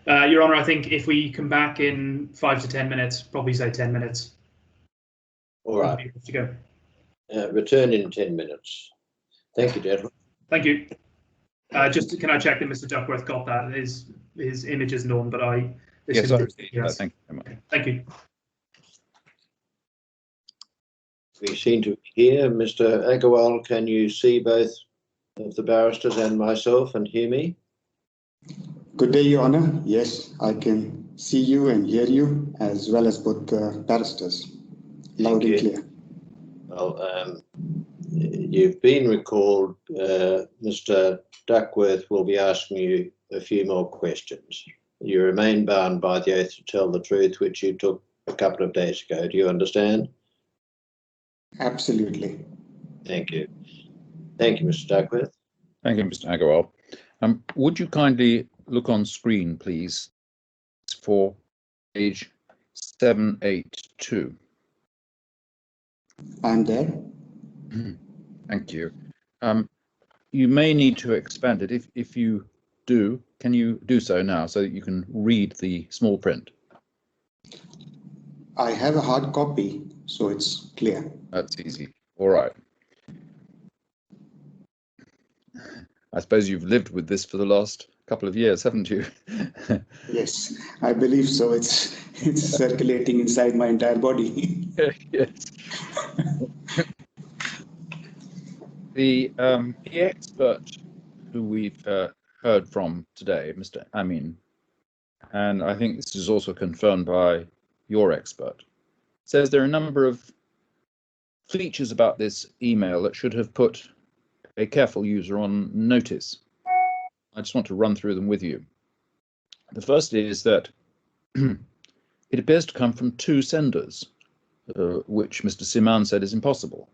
S2: Your Honour, I think if we come back in 5 to 10 minutes, probably say 10 minutes.
S1: All right.
S2: To go.
S1: Return in 10 minutes. Thank you, gentlemen.
S2: Thank you. Just can I check that Mr. Duckworth got that? His image isn't on, but I
S4: Yes,
S2: assumed
S4: yes. Thank you very much.
S2: Thank you.
S1: We seem to hear Mr. Agarwal. Can you see both of the barristers and myself and hear me?
S10: Good day, Your Honor. Yes, I can see you and hear you, as well as both the barristers. Loud and clear.
S1: Well, you've been recalled. Mr. Duckworth will be asking you a few more questions. You remain bound by the oath to tell the truth, which you took a couple of days ago. Do you understand?
S10: Absolutely.
S1: Thank you. Thank you, Mr. Duckworth.
S4: Thank you, Mr. Agarwal. Would you kindly look on screen, please, for page 782?
S10: I'm there.
S4: Thank you. You may need to expand it. If you do, can you do so now so that you can read the small print?
S10: I have a hard copy, so it's clear.
S4: That's easy. All right. I suppose you've lived with this for the last couple of years, haven't you?
S10: Yes, I believe so. It's circulating inside my entire body.
S4: Yes. The expert who we've heard from today, Mr. Amin, and I think this is also confirmed by your expert, says there are a number of features about this email that should have put a careful user on notice. I just want to run through them with you. The first is that it appears to come from two senders, which Mr. Siman said is impossible.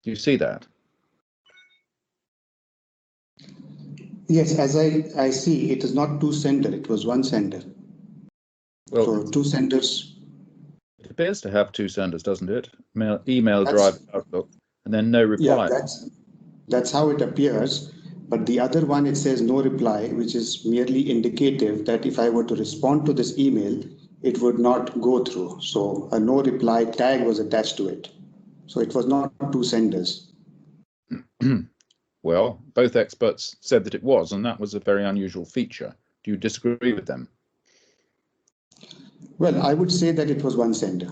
S4: Do you see that?
S10: Yes, as I see, it is not two sender, it was one sender.
S4: Well,
S10: so two senders.
S4: It appears to have two senders, doesn't it? Email, Drive, Outlook, and then no reply.
S10: Yeah, that's how it appears. But the other one, it says no reply, which is merely indicative that if I were to respond to this email, it would not go through. So a no reply tag was attached to it. So it was not two senders.
S4: Well, both experts said that it was, and that was a very unusual feature. Do you disagree with them?
S10: Well, I would say that it was one sender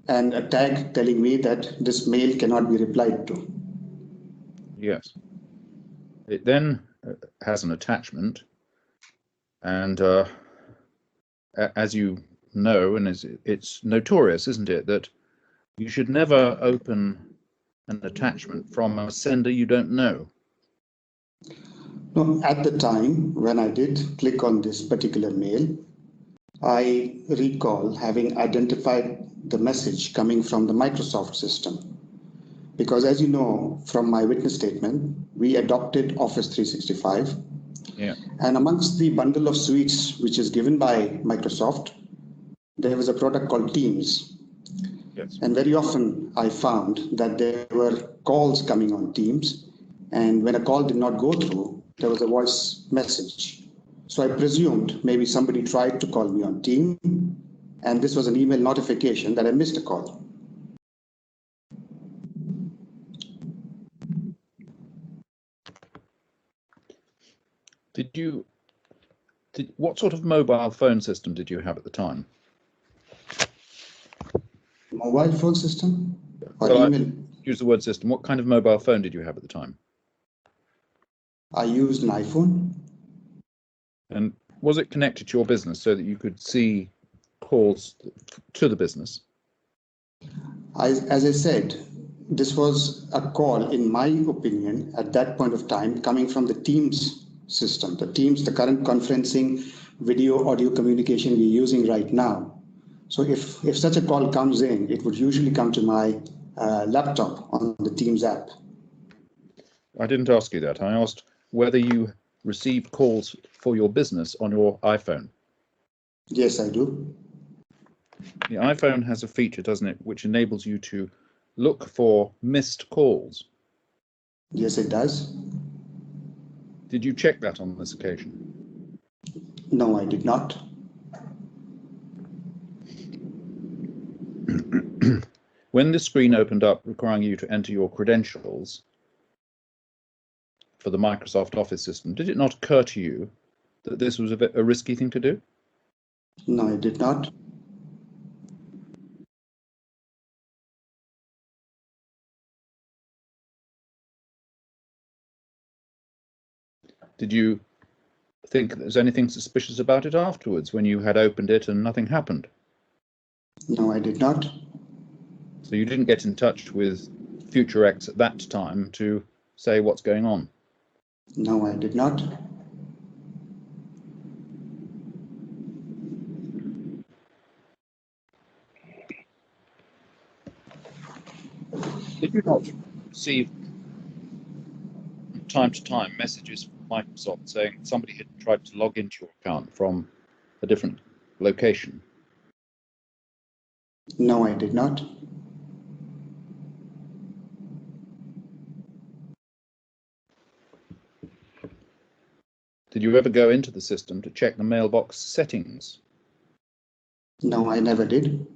S10: and a tag telling me that this mail cannot be replied to.
S4: Yes. It then has an attachment, and as you know, and it's notorious, isn't it, that you should never open an attachment from a sender you don't know.
S10: No, at the time when I did click on this particular mail, I recall having identified the message coming from the Microsoft system. Because as you know, from my witness statement, we adopted Office 365.
S4: Yeah.
S10: And amongst the bundle of suites which is given by Microsoft, there was a product called Teams.
S4: Yes.
S10: And very often I found that there were calls coming on Teams, and when a call did not go through, there was a voice message. So I presumed maybe somebody tried to call me on Teams, and this was an email notification that I missed a call.
S4: What sort of mobile phone system did you have at the time?
S10: Mobile phone system? Or
S4: Well,
S10: email?
S4: Use the word system. What kind of mobile phone did you have at the time?
S10: I used an iPhone.
S4: And was it connected to your business so that you could see calls to the business?
S10: As I said, this was a call, in my opinion, at that point of time, coming from the Teams system, the current conferencing, video, audio communication we're using right now. So if such a call comes in, it would usually come to my laptop on the Teams app.
S4: I didn't ask you that. I asked whether you received calls for your business on your iPhone.
S10: Yes, I do.
S4: The iPhone has a feature, doesn't it, which enables you to look for missed calls.
S10: Yes, it does.
S4: Did you check that on this occasion?
S10: No, I did not.
S4: When the screen opened up requiring you to enter your credentials, for the Microsoft Office system, did it not occur to you that this was a risky thing to do?
S10: No, I did not.
S4: Did you think there was anything suspicious about it afterwards when you had opened it and nothing happened?
S10: No, I did not.
S4: So you didn't get in touch with FutureX at that time to say what's going on?
S10: No, I did not.
S4: Did you not receive from time to time messages from Microsoft saying somebody had tried to log into your account from a different location?
S10: No, I did not.
S4: Did you ever go into the system to check the mailbox settings?
S10: No, I never did.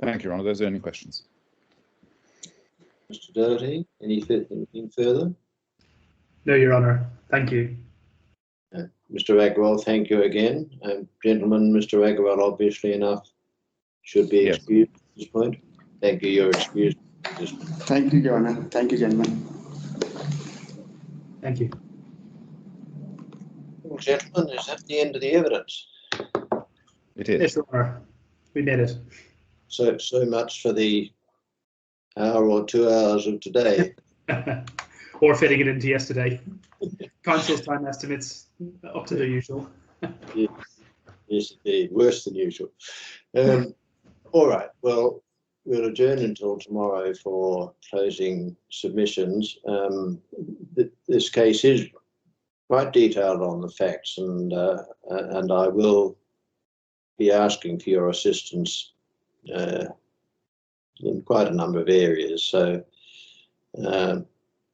S4: Thank you, Your Honour. Those are the only questions.
S1: Mr. Doherty, anything further?
S2: No, Your Honour. Thank you.
S1: Mr. Agarwal, thank you again. Gentlemen, Mr. Agarwal, obviously enough, should be excused at this point. Thank you, you're excused.
S10: Thank you, Your Honor. Thank you, gentlemen.
S2: Thank you.
S1: Well, gentlemen, is that the end of the evidence?
S4: It is.
S2: Yes, Your Honour. We made it.
S1: So much for the hour or 2 hours of today.
S2: Or fitting it into yesterday. Council's time estimates up to the usual.
S1: Yes, indeed. Worse than usual. All right. Well, we'll adjourn until tomorrow for closing submissions. This case is quite detailed on the facts, and I will be asking for your assistance in quite a number of areas. So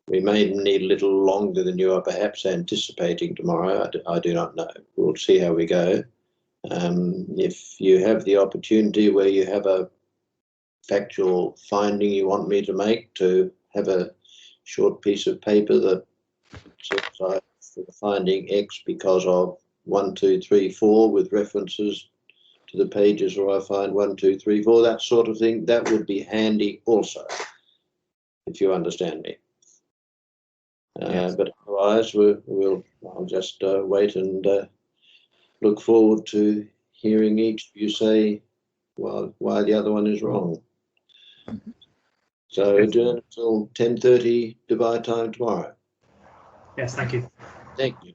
S1: we may need a little longer than you are perhaps anticipating tomorrow. I do not know. We'll see how we go. If you have the opportunity where you have a factual finding you want me to make, to have a short piece of paper that says I for the finding X because of 1, 2, 3, 4 with references to the pages where I find 1, 2, 3, 4, that sort of thing, that would be handy also, if you understand me.
S4: Yes.
S1: But otherwise, I'll just wait and look forward to hearing each of you say why the other one is wrong. So adjourn until 10:30 Dubai time tomorrow.
S2: Yes, thank you.
S1: Thank you.